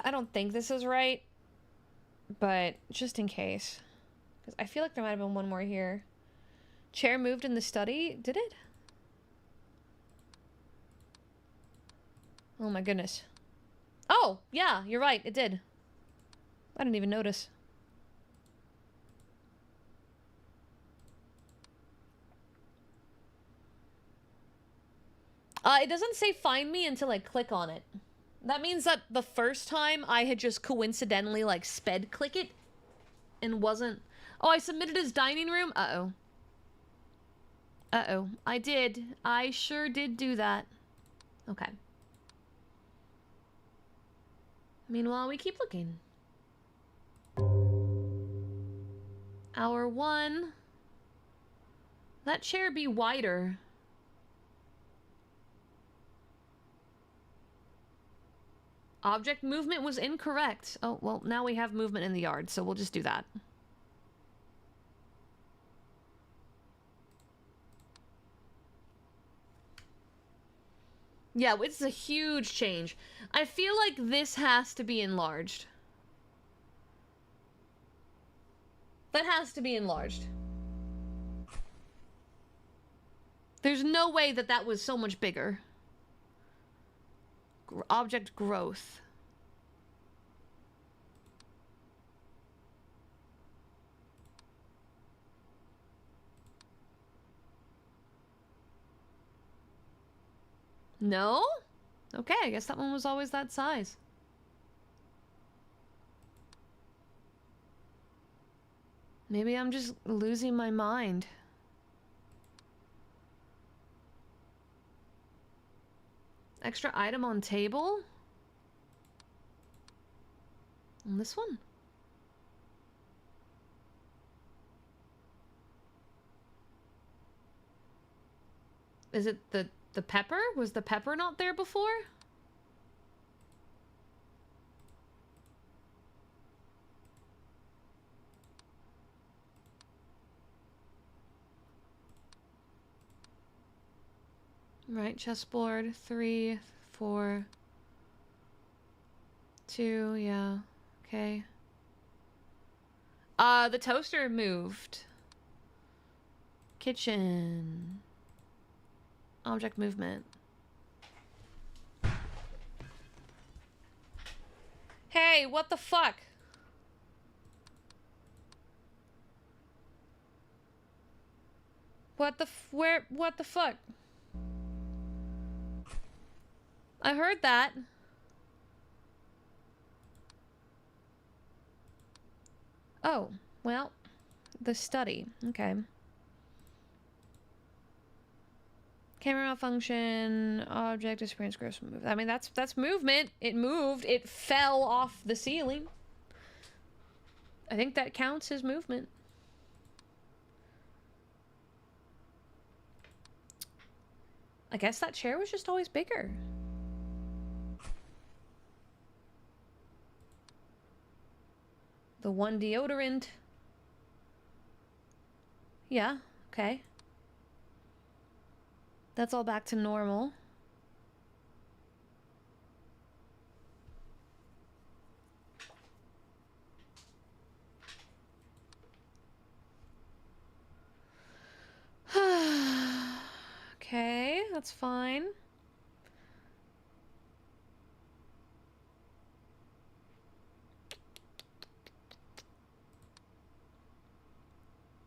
I don't think this is right, but just in case. Because I feel like there might have been one more here. Chair moved in the study? Did it? Oh my goodness. Oh, yeah, you're right, it did. I didn't even notice. It doesn't say find me until I click on it. That means that the first time I had just coincidentally, like, sped click it and wasn't... Oh, I submitted his dining room? Uh-oh. Uh-oh. I did. I sure did do that. Okay. Meanwhile, we keep looking. Hour 1. That chair be wider. Object movement was incorrect. Oh, well, now we have movement in the yard, so we'll just do that. Yeah, it's a huge change. I feel like this has to be enlarged. That has to be enlarged. There's no way that that was so much bigger. Object growth. No? Okay, I guess that one was always that size. Maybe I'm just losing my mind. Extra item on table? On this one? Is it the pepper? Was the pepper not there before? Right, chessboard. 3, 4, 2, yeah. Okay. The toaster moved. Kitchen. Object movement. Hey, what the fuck? What the fuck? I heard that. Oh, well, the study. Okay. Camera malfunction, object experience gross move. I mean, that's movement. It moved. It fell off the ceiling. I think that counts as movement. I guess that chair was just always bigger. The one deodorant. Yeah, okay. That's all back to normal. Okay, that's fine.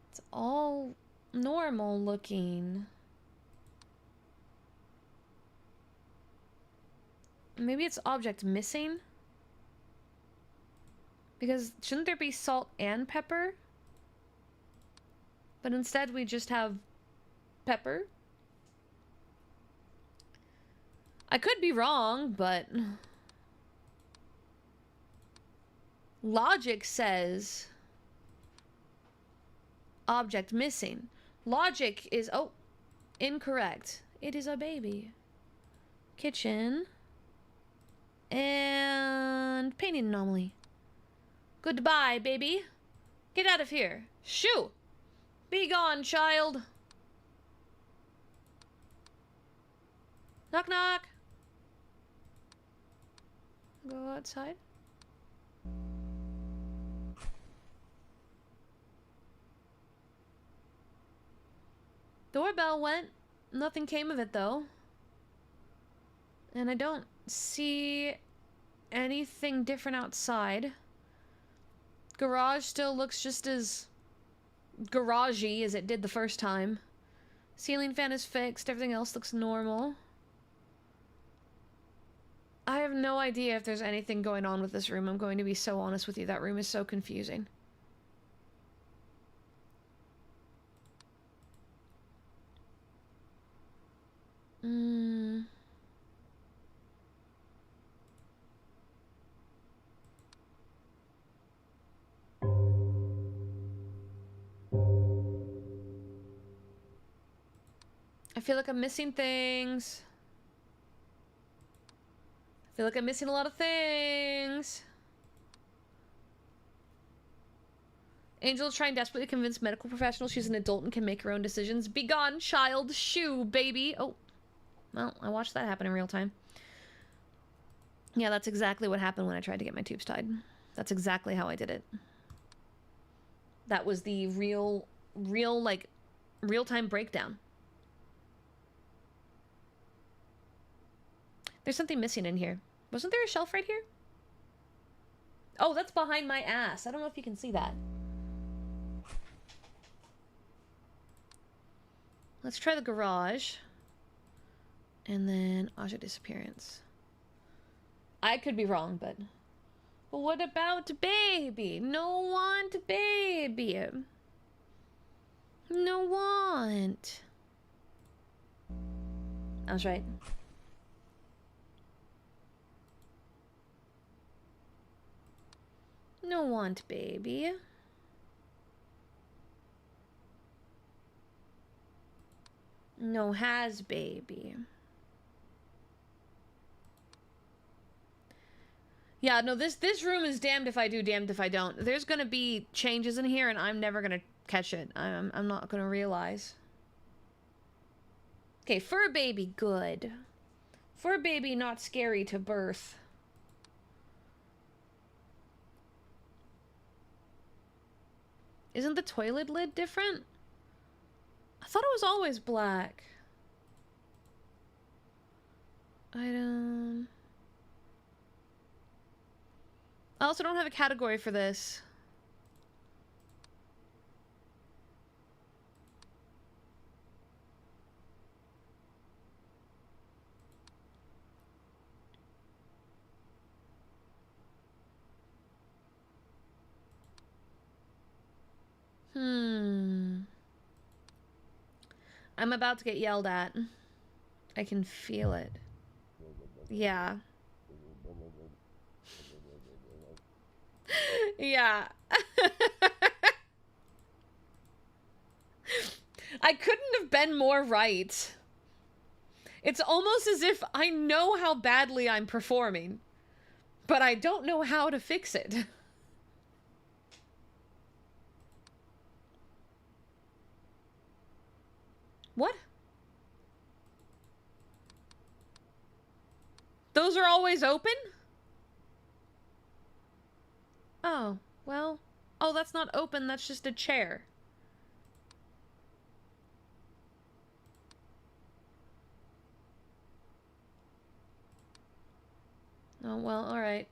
It's all normal looking. Maybe it's object missing? Because shouldn't there be salt and pepper? But instead we just have pepper. I could be wrong, but logic says object missing. Logic is, oh, incorrect. It is a baby. Kitchen. And painting anomaly. Goodbye, baby. Get out of here. Shoo! Be gone, child. Knock, knock. Go outside. Doorbell went. Nothing came of it, though. And I don't see anything different outside. Garage still looks just as garagey as it did the first time. Ceiling fan is fixed. Everything else looks normal. I have no idea if there's anything going on with this room. I'm going to be so honest with you. That room is so confusing. I feel like I'm missing things. I feel like I'm missing a lot of things. Angel is trying desperately to convince medical professionals she's an adult and can make her own decisions. Begone, child. Shoo, baby. Oh. Well, I watched that happen in real time. Yeah, that's exactly what happened when I tried to get my tubes tied. That's exactly how I did it. That was the like, real-time breakdown. There's something missing in here. Wasn't there a shelf right here? Oh, that's behind my ass. I don't know if you can see that. Let's try the garage. And then object disappearance. I could be wrong, but what about baby? No want baby. No want. I was right. No want baby. No has baby. Yeah, no, this room is damned if I do, damned if I don't. There's gonna be changes in here and I'm never gonna catch it. I'm not gonna realize. Okay, fur baby, good. Fur baby, not scary to birth. Isn't the toilet lid different? I thought it was always black. Item. I also don't have a category for this. I'm about to get yelled at. I can feel it. Yeah. Yeah. I couldn't have been more right. It's almost as if I know how badly I'm performing, but I don't know how to fix it. What? Those are always open? Oh, well. Oh, that's not open, that's just a chair. Oh, well, alright.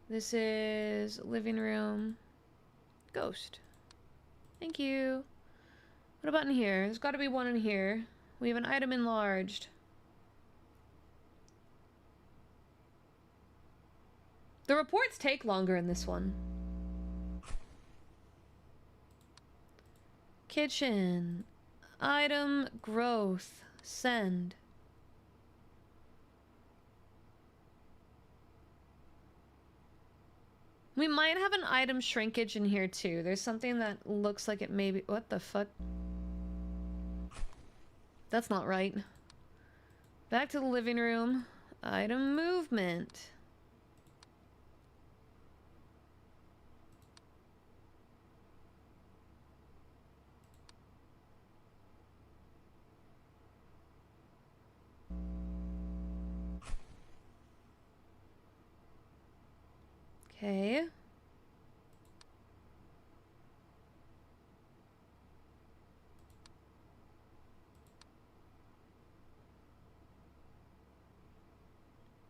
This is living room. Ghost. Thank you. What about in here? There's got to be one in here. We have an item enlarged. The reports take longer in this one. Kitchen. Item growth. Send. We might have an item shrinkage in here too. There's something that looks like it may be... What the fuck? That's not right. Back to the living room. Item movement. Okay.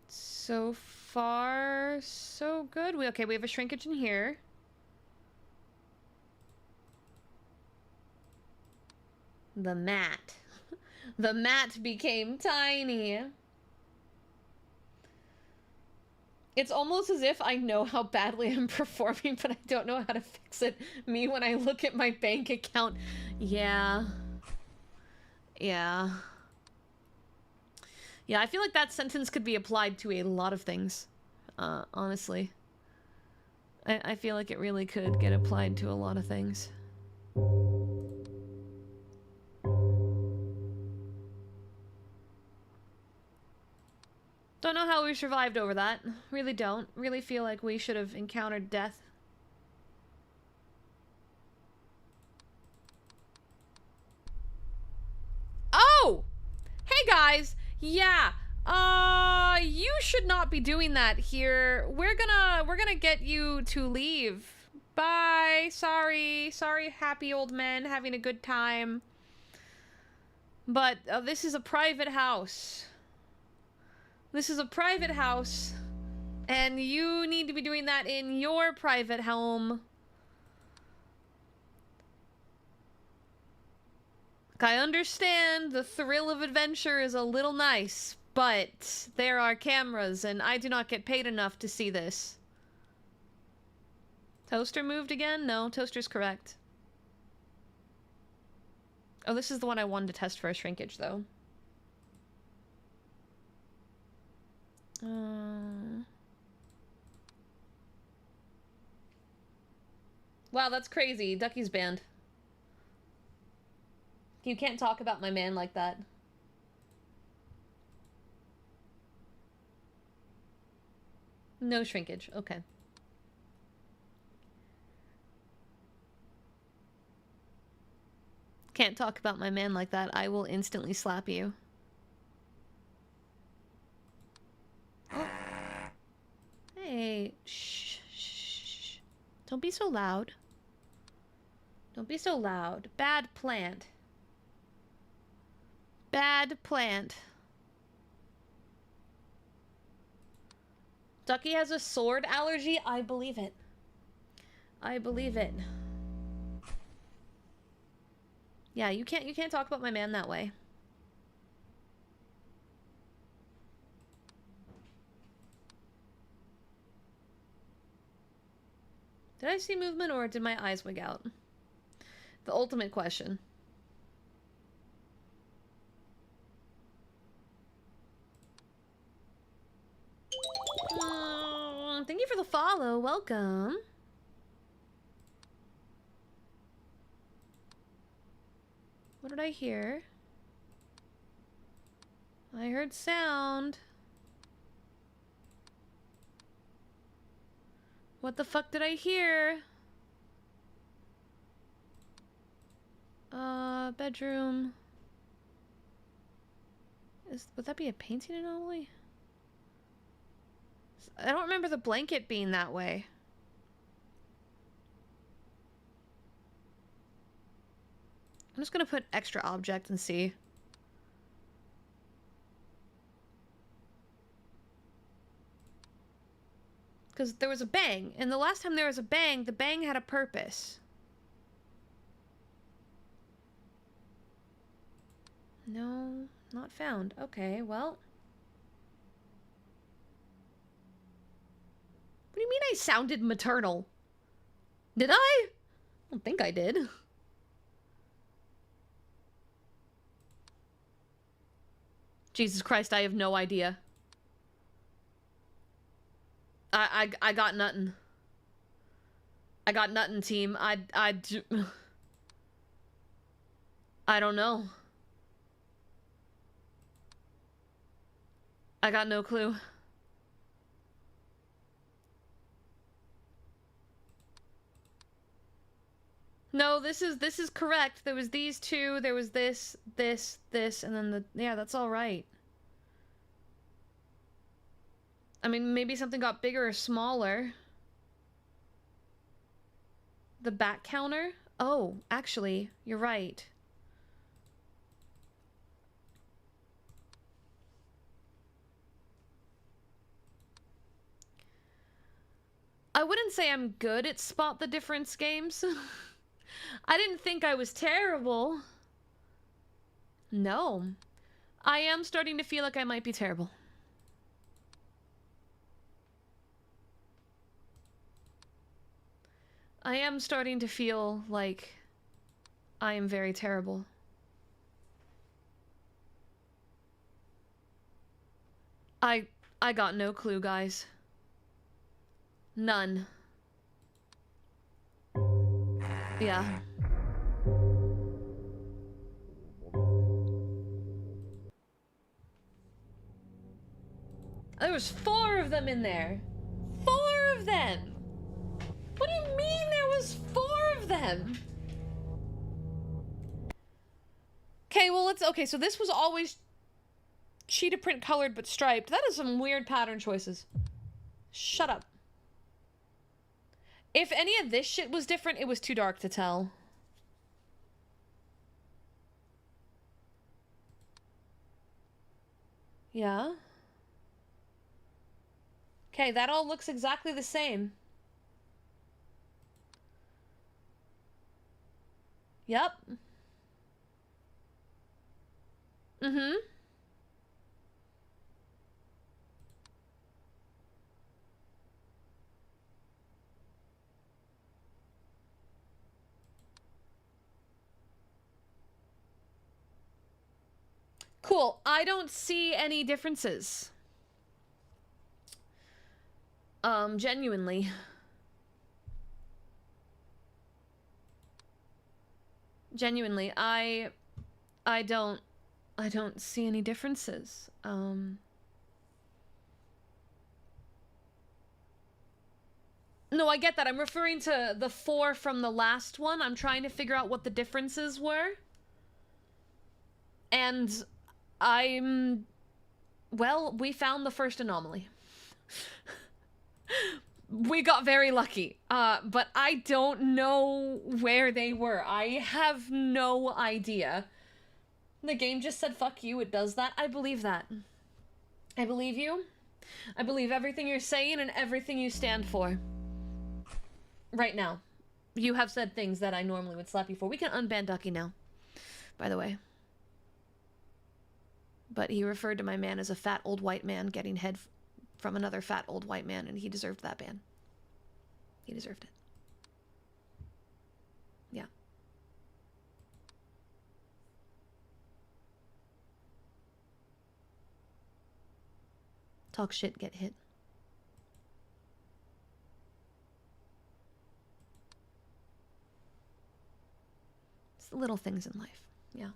So far, so good. We have a shrinkage in here. The mat. The mat became tiny. It's almost as if I know how badly I'm performing, but I don't know how to fix it. Me, when I look at my bank account. Yeah. Yeah. Yeah, I feel like that sentence could be applied to a lot of things. Honestly. I feel like it really could get applied to a lot of things. Don't know how we survived over that. Really don't. Really feel like we should have encountered death. Oh! Hey guys! Yeah. You should not be doing that here. We're gonna get you to leave. Bye. Sorry. Sorry, happy old men having a good time. But this is a private house. This is a private house, and you need to be doing that in your private home. I understand the thrill of adventure is a little nice, but there are cameras, and I do not get paid enough to see this. Toaster moved again? No, toaster's correct. Oh, this is the one I wanted to test for a shrinkage, though. Wow, that's crazy. Ducky's banned. You can't talk about my man like that. No shrinkage. Okay. Can't talk about my man like that. I will instantly slap you. Hey. Shh, shh, shh. Don't be so loud. Don't be so loud. Bad plant. Bad plant. Ducky has a sword allergy? I believe it. I believe it. Yeah, you can't talk about my man that way. Did I see movement or did my eyes wig out? The ultimate question. Thank you for the follow. Welcome. What did I hear? I heard sound. What the fuck did I hear? Bedroom. Would that be a painting anomaly? I don't remember the blanket being that way. I'm just gonna put extra object and see. Because there was a bang, and the last time there was a bang, the bang had a purpose. No, not found. Okay, well. What do you mean I sounded maternal? Did I? I don't think I did. Jesus Christ, I have no idea. I got nothing. I got nothing, team. I don't know. I got no clue. No, this is correct. There was these two, there was this, and then yeah, that's all right. I mean, maybe something got bigger or smaller. The back counter? Oh, actually, you're right. I wouldn't say I'm good at spot the difference games. I didn't think I was terrible. No. I am starting to feel like I might be terrible. I am starting to feel like I am very terrible. I got no clue, guys. None. Yeah. There was 4 of them in there. 4 of them! What do you mean there was 4 of them? Okay, well okay, so this was always cheetah print colored but striped. That is some weird pattern choices. Shut up. If any of this shit was different, it was too dark to tell. Yeah. Okay, that all looks exactly the same. Yep. Mm-hmm. Cool. I don't see any differences. Genuinely. Genuinely, I don't see any differences. No, I get that. I'm referring to the 4 from the last one. I'm trying to figure out what the differences were. And well, we found the first anomaly. We got very lucky. But I don't know where they were. I have no idea. The game just said, fuck you, it does that. I believe that. I believe you. I believe everything you're saying and everything you stand for. Right now. You have said things that I normally would slap you for. We can unban Ducky now, by the way. But he referred to my man as a fat old white man getting head from another fat old white man, and he deserved that ban. He deserved it. Yeah. Talk shit, get hit. It's the little things in life. Yeah.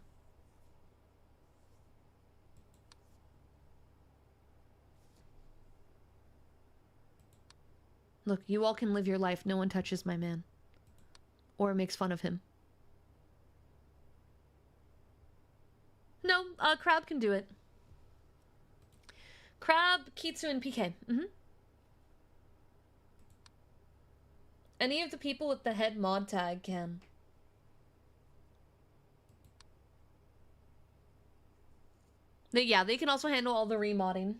Look, you all can live your life. No one touches my man. Or makes fun of him. No, Crab can do it. Crab, Kitsu, and PK. Any of the people with the head mod tag can. Yeah, they can also handle all the remodding.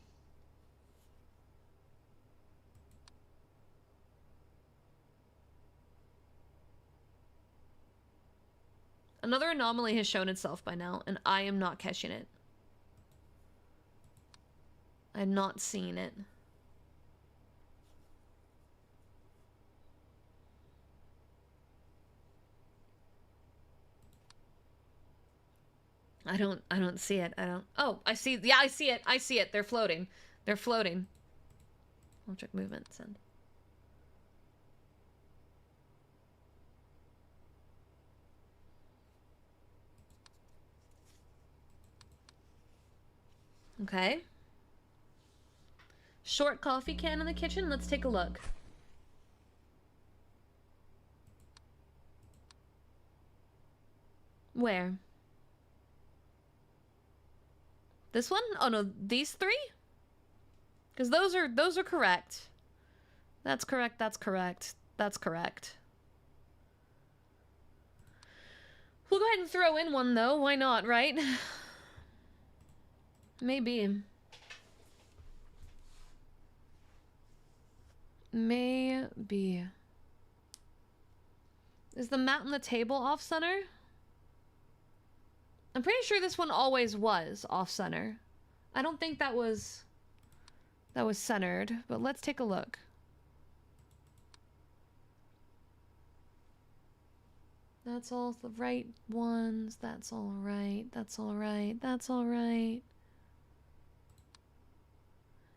Another anomaly has shown itself by now, and I am not catching it. I'm not seeing it. I don't see it. Oh, I see. Yeah, I see it. I see it. They're floating. They're floating. Object movement, send. Okay. Short coffee can in the kitchen. Let's take a look. Where? This one? Oh no, these 3? Because those are correct. That's correct, that's correct. That's correct. We'll go ahead and throw in one though. Why not, right? Maybe. Maybe. Is the mat on the table off-center? I'm pretty sure this one always was off-center. I don't think that was centered, but let's take a look. That's all the right ones. That's all right. That's all right. That's all right.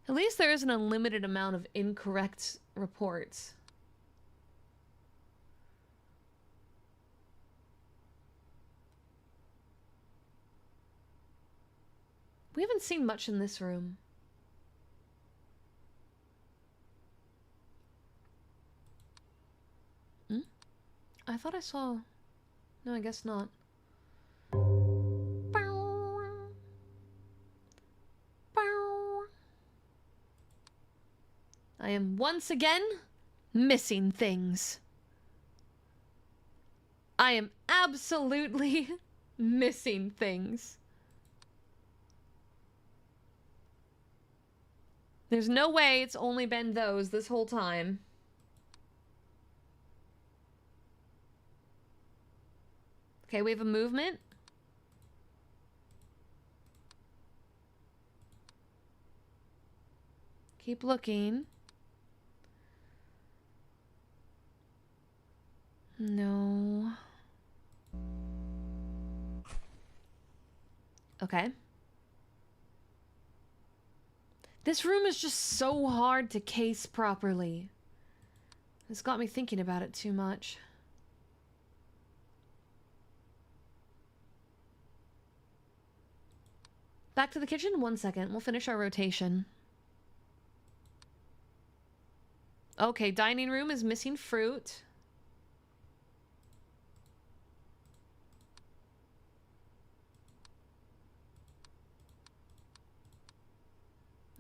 At least there isn't a limited amount of incorrect reports. We haven't seen much in this room. I thought I saw... No, I guess not. I am once again missing things. I am absolutely missing things. There's no way it's only been those this whole time. Okay, we have a movement. Keep looking. No. Okay. This room is just so hard to case properly. It's got me thinking about it too much. Back to the kitchen? 1 second. We'll finish our rotation. Okay, dining room is missing fruit.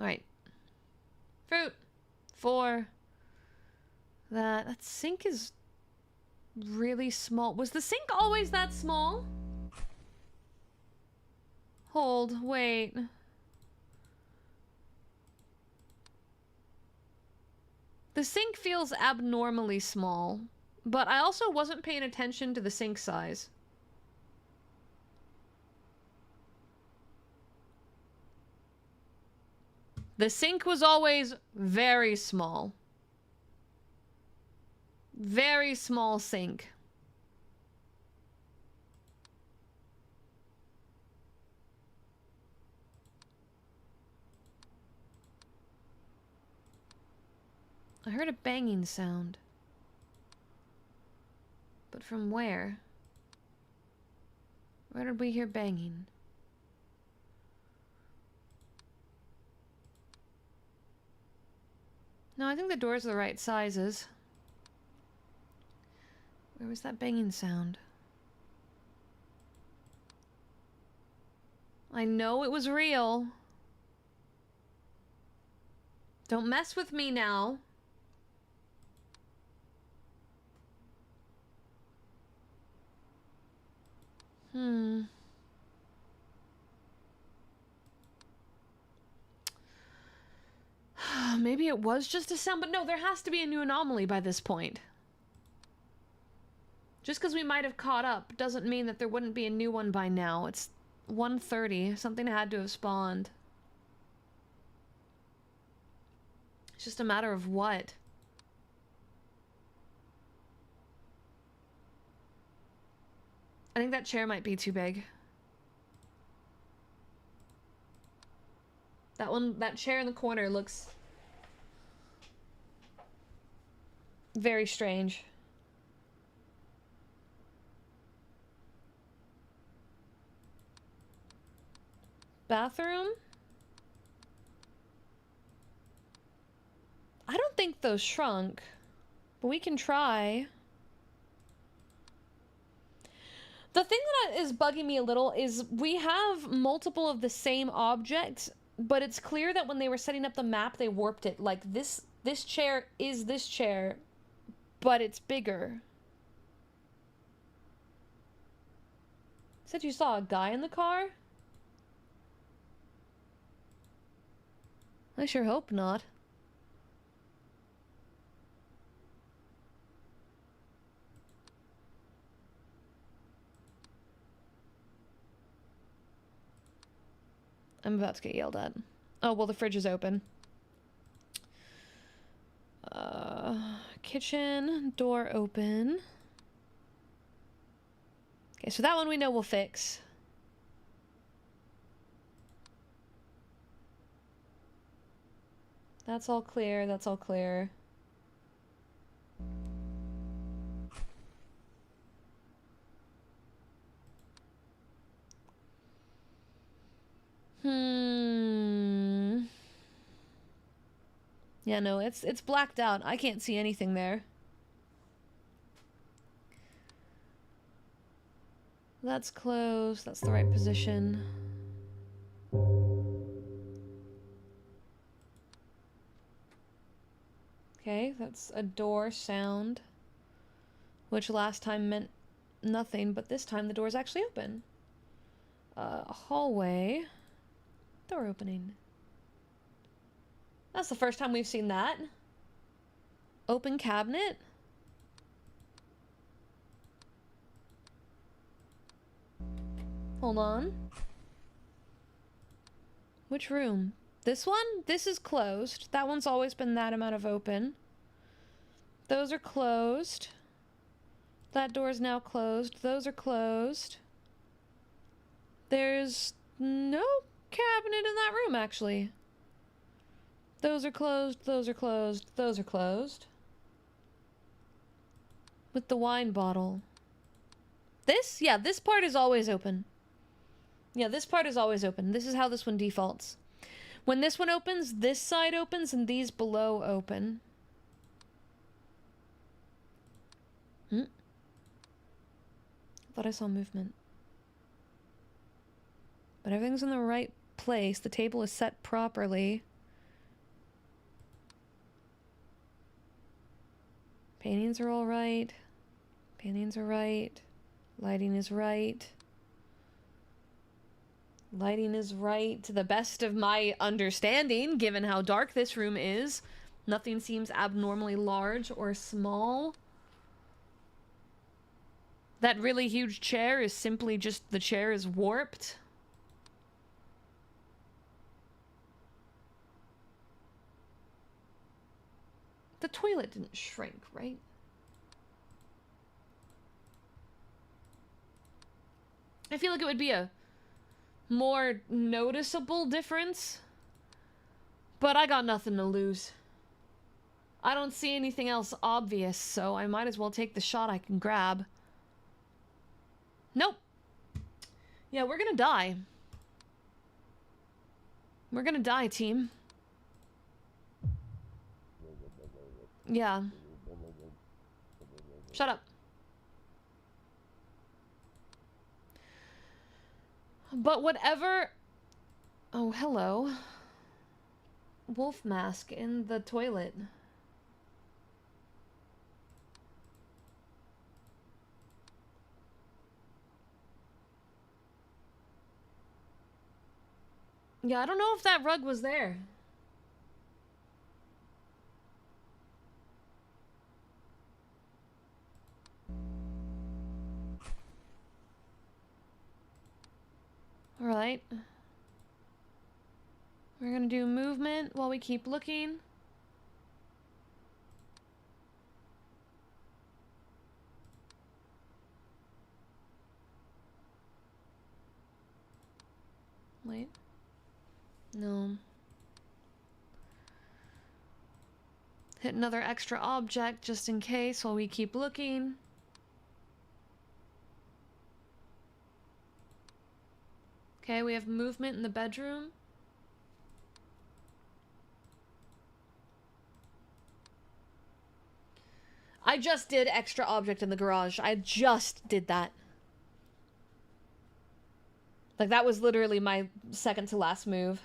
Alright. Fruit. 4. That sink is really small. Was the sink always that small? Hold, wait. The sink feels abnormally small, but I also wasn't paying attention to the sink size. The sink was always very small. Very small sink. I heard a banging sound. But from where? Where did we hear banging? No, I think the doors are the right sizes. Where was that banging sound? I know it was real. Don't mess with me now. Maybe it was just a sound, but no, there has to be a new anomaly by this point. Just because we might have caught up doesn't mean that there wouldn't be a new one by now. It's 1:30. Something had to have spawned. It's just a matter of what. I think that chair might be too big. That chair in the corner looks very strange. Bathroom? I don't think those shrunk, but we can try. The thing that is bugging me a little is we have multiple of the same objects, but it's clear that when they were setting up the map, they warped it. Like, this chair is this chair, but it's bigger. Said you saw a guy in the car? I sure hope not. I'm about to get yelled at. Oh, well, the fridge is open. Kitchen, door open. Okay, so that one we know we'll fix. That's all clear, that's all clear. Yeah, no, it's blacked out. I can't see anything there. That's closed. That's the right position. Okay, that's a door sound, which last time meant nothing, but this time the door's actually open. Hallway. Door opening. That's the first time we've seen that. Open cabinet. Hold on. Which room? This one? This is closed. That one's always been that amount of open. Those are closed. That door is now closed. Those are closed. There's no cabinet in that room, actually. Those are closed, those are closed, those are closed. With the wine bottle. This? Yeah, this part is always open. Yeah, this part is always open. This is how this one defaults. When this one opens, this side opens, and these below open. Thought I saw movement. But everything's in the right place. The table is set properly. Paintings are all right. Paintings are right. Lighting is right. Lighting is right to the best of my understanding, given how dark this room is. Nothing seems abnormally large or small. That really huge chair is simply just the chair is warped. The toilet didn't shrink, right? I feel like it would be a more noticeable difference, but I got nothing to lose. I don't see anything else obvious, so I might as well take the shot I can grab. Nope. Yeah, we're gonna die. We're gonna die, team. Yeah. Shut up. But whatever... Oh, hello. Wolf mask in the toilet. Yeah, I don't know if that rug was there. Alright. We're gonna do movement while we keep looking. Wait. No. Hit another extra object just in case while we keep looking. Okay, we have movement in the bedroom. I just did extra object in the garage. I just did that. Like, that was literally my second to last move.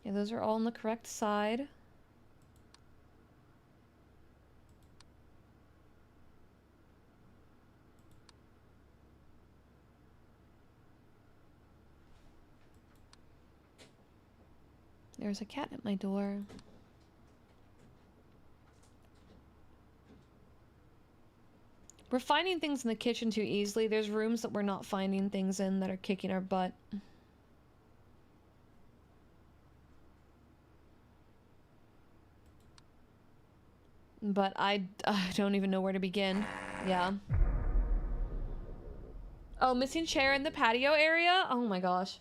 Yeah, those are all on the correct side. There's a cat at my door. We're finding things in the kitchen too easily. There's rooms that we're not finding things in that are kicking our butt. But I don't even know where to begin. Yeah. Oh, missing chair in the patio area? Oh my gosh.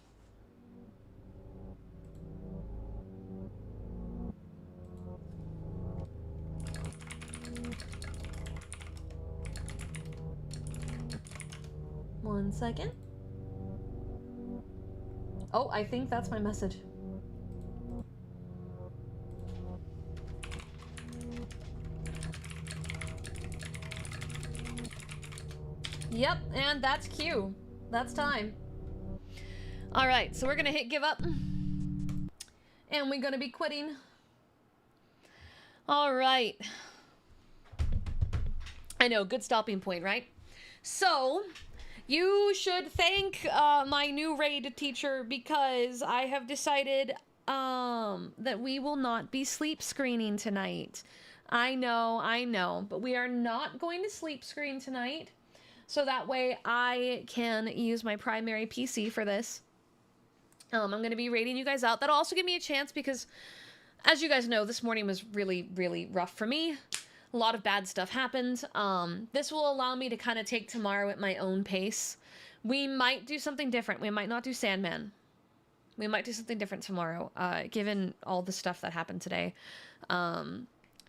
One second. Oh, I think that's my message. Yep, and that's Q. That's time. Alright, so we're gonna hit give up. And we're gonna be quitting. Alright. I know, good stopping point, right? So, you should thank my new raid teacher because I have decided that we will not be sleep screening tonight. I know, but we are not going to sleep screen tonight. So that way I can use my primary PC for this. I'm going to be raiding you guys out. That'll also give me a chance because, as you guys know, this morning was really, really rough for me. A lot of bad stuff happened. This will allow me to kind of take tomorrow at my own pace We might do something different. We might not do Sandman. We might do something different tomorrow, given all the stuff that happened today.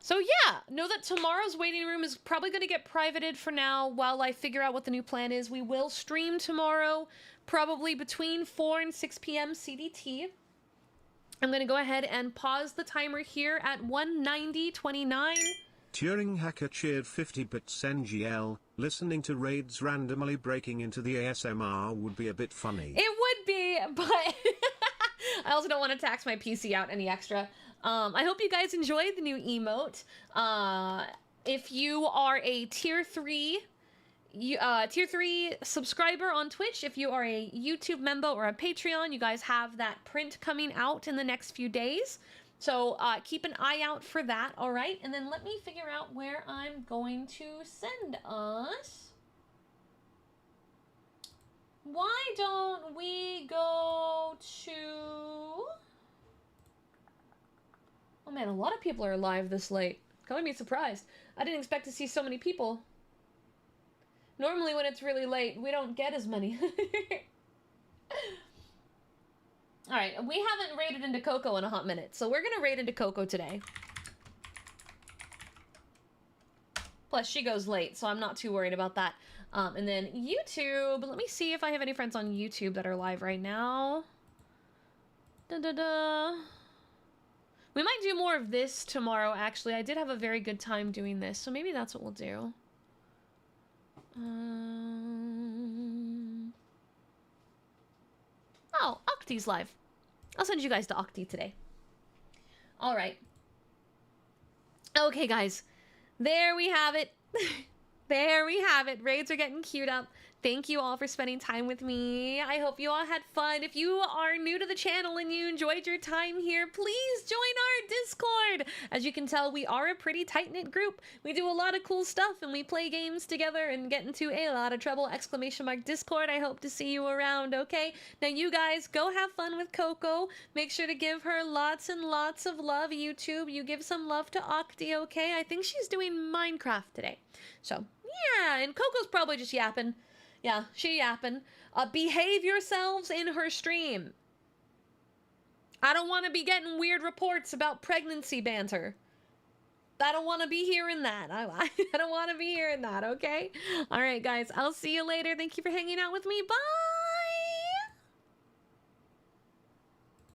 So yeah, know that tomorrow's waiting room is probably going to get privated for now while I figure out what the new plan is. We will stream tomorrow, probably between 4 and 6 p.m. CDT. I'm going to go ahead and pause the timer here at 1:90:29. Turing Hacker cheered 50 bits NGL. Listening to raids randomly breaking into the ASMR would be a bit funny. It would be, but I also don't want to tax my PC out any extra. I hope you guys enjoyed the new emote. If you are a tier 3 subscriber on Twitch, if you are a YouTube member or a Patreon, you guys have that print coming out in the next few days. So keep an eye out for that, all right? And then let me figure out where I'm going to send us. Why don't we go to... Oh man, a lot of people are live this late. Calling me surprised. I didn't expect to see so many people. Normally when it's really late, we don't get as many. Alright, we haven't raided into Coco in a hot minute, so we're gonna raid into Coco today. Plus, she goes late, so I'm not too worried about that. And then YouTube, let me see if I have any friends on YouTube that are live right now. Da-da-da. We might do more of this tomorrow, actually. I did have a very good time doing this, so maybe that's what we'll do. Oh, Octi's live. I'll send you guys to Octi today. Alright. Okay, guys. There we have it. There we have it. Raids are getting queued up. Thank you all for spending time with me. I hope you all had fun. If you are new to the channel and you enjoyed your time here, please join our Discord. As you can tell, we are a pretty tight-knit group. We do a lot of cool stuff and we play games together and get into a lot of trouble. ! Discord. I hope to see you around, okay? Now you guys, go have fun with Coco. Make sure to give her lots and lots of love, YouTube. You give some love to Octi, okay? I think she's doing Minecraft today. So, yeah, and Coco's probably just yapping. Yeah, she yapping. Behave yourselves in her stream. I don't want to be getting weird reports about pregnancy banter. I don't want to be hearing that. I don't want to be hearing that, okay? All right, guys, I'll see you later. Thank you for hanging out with me. Bye!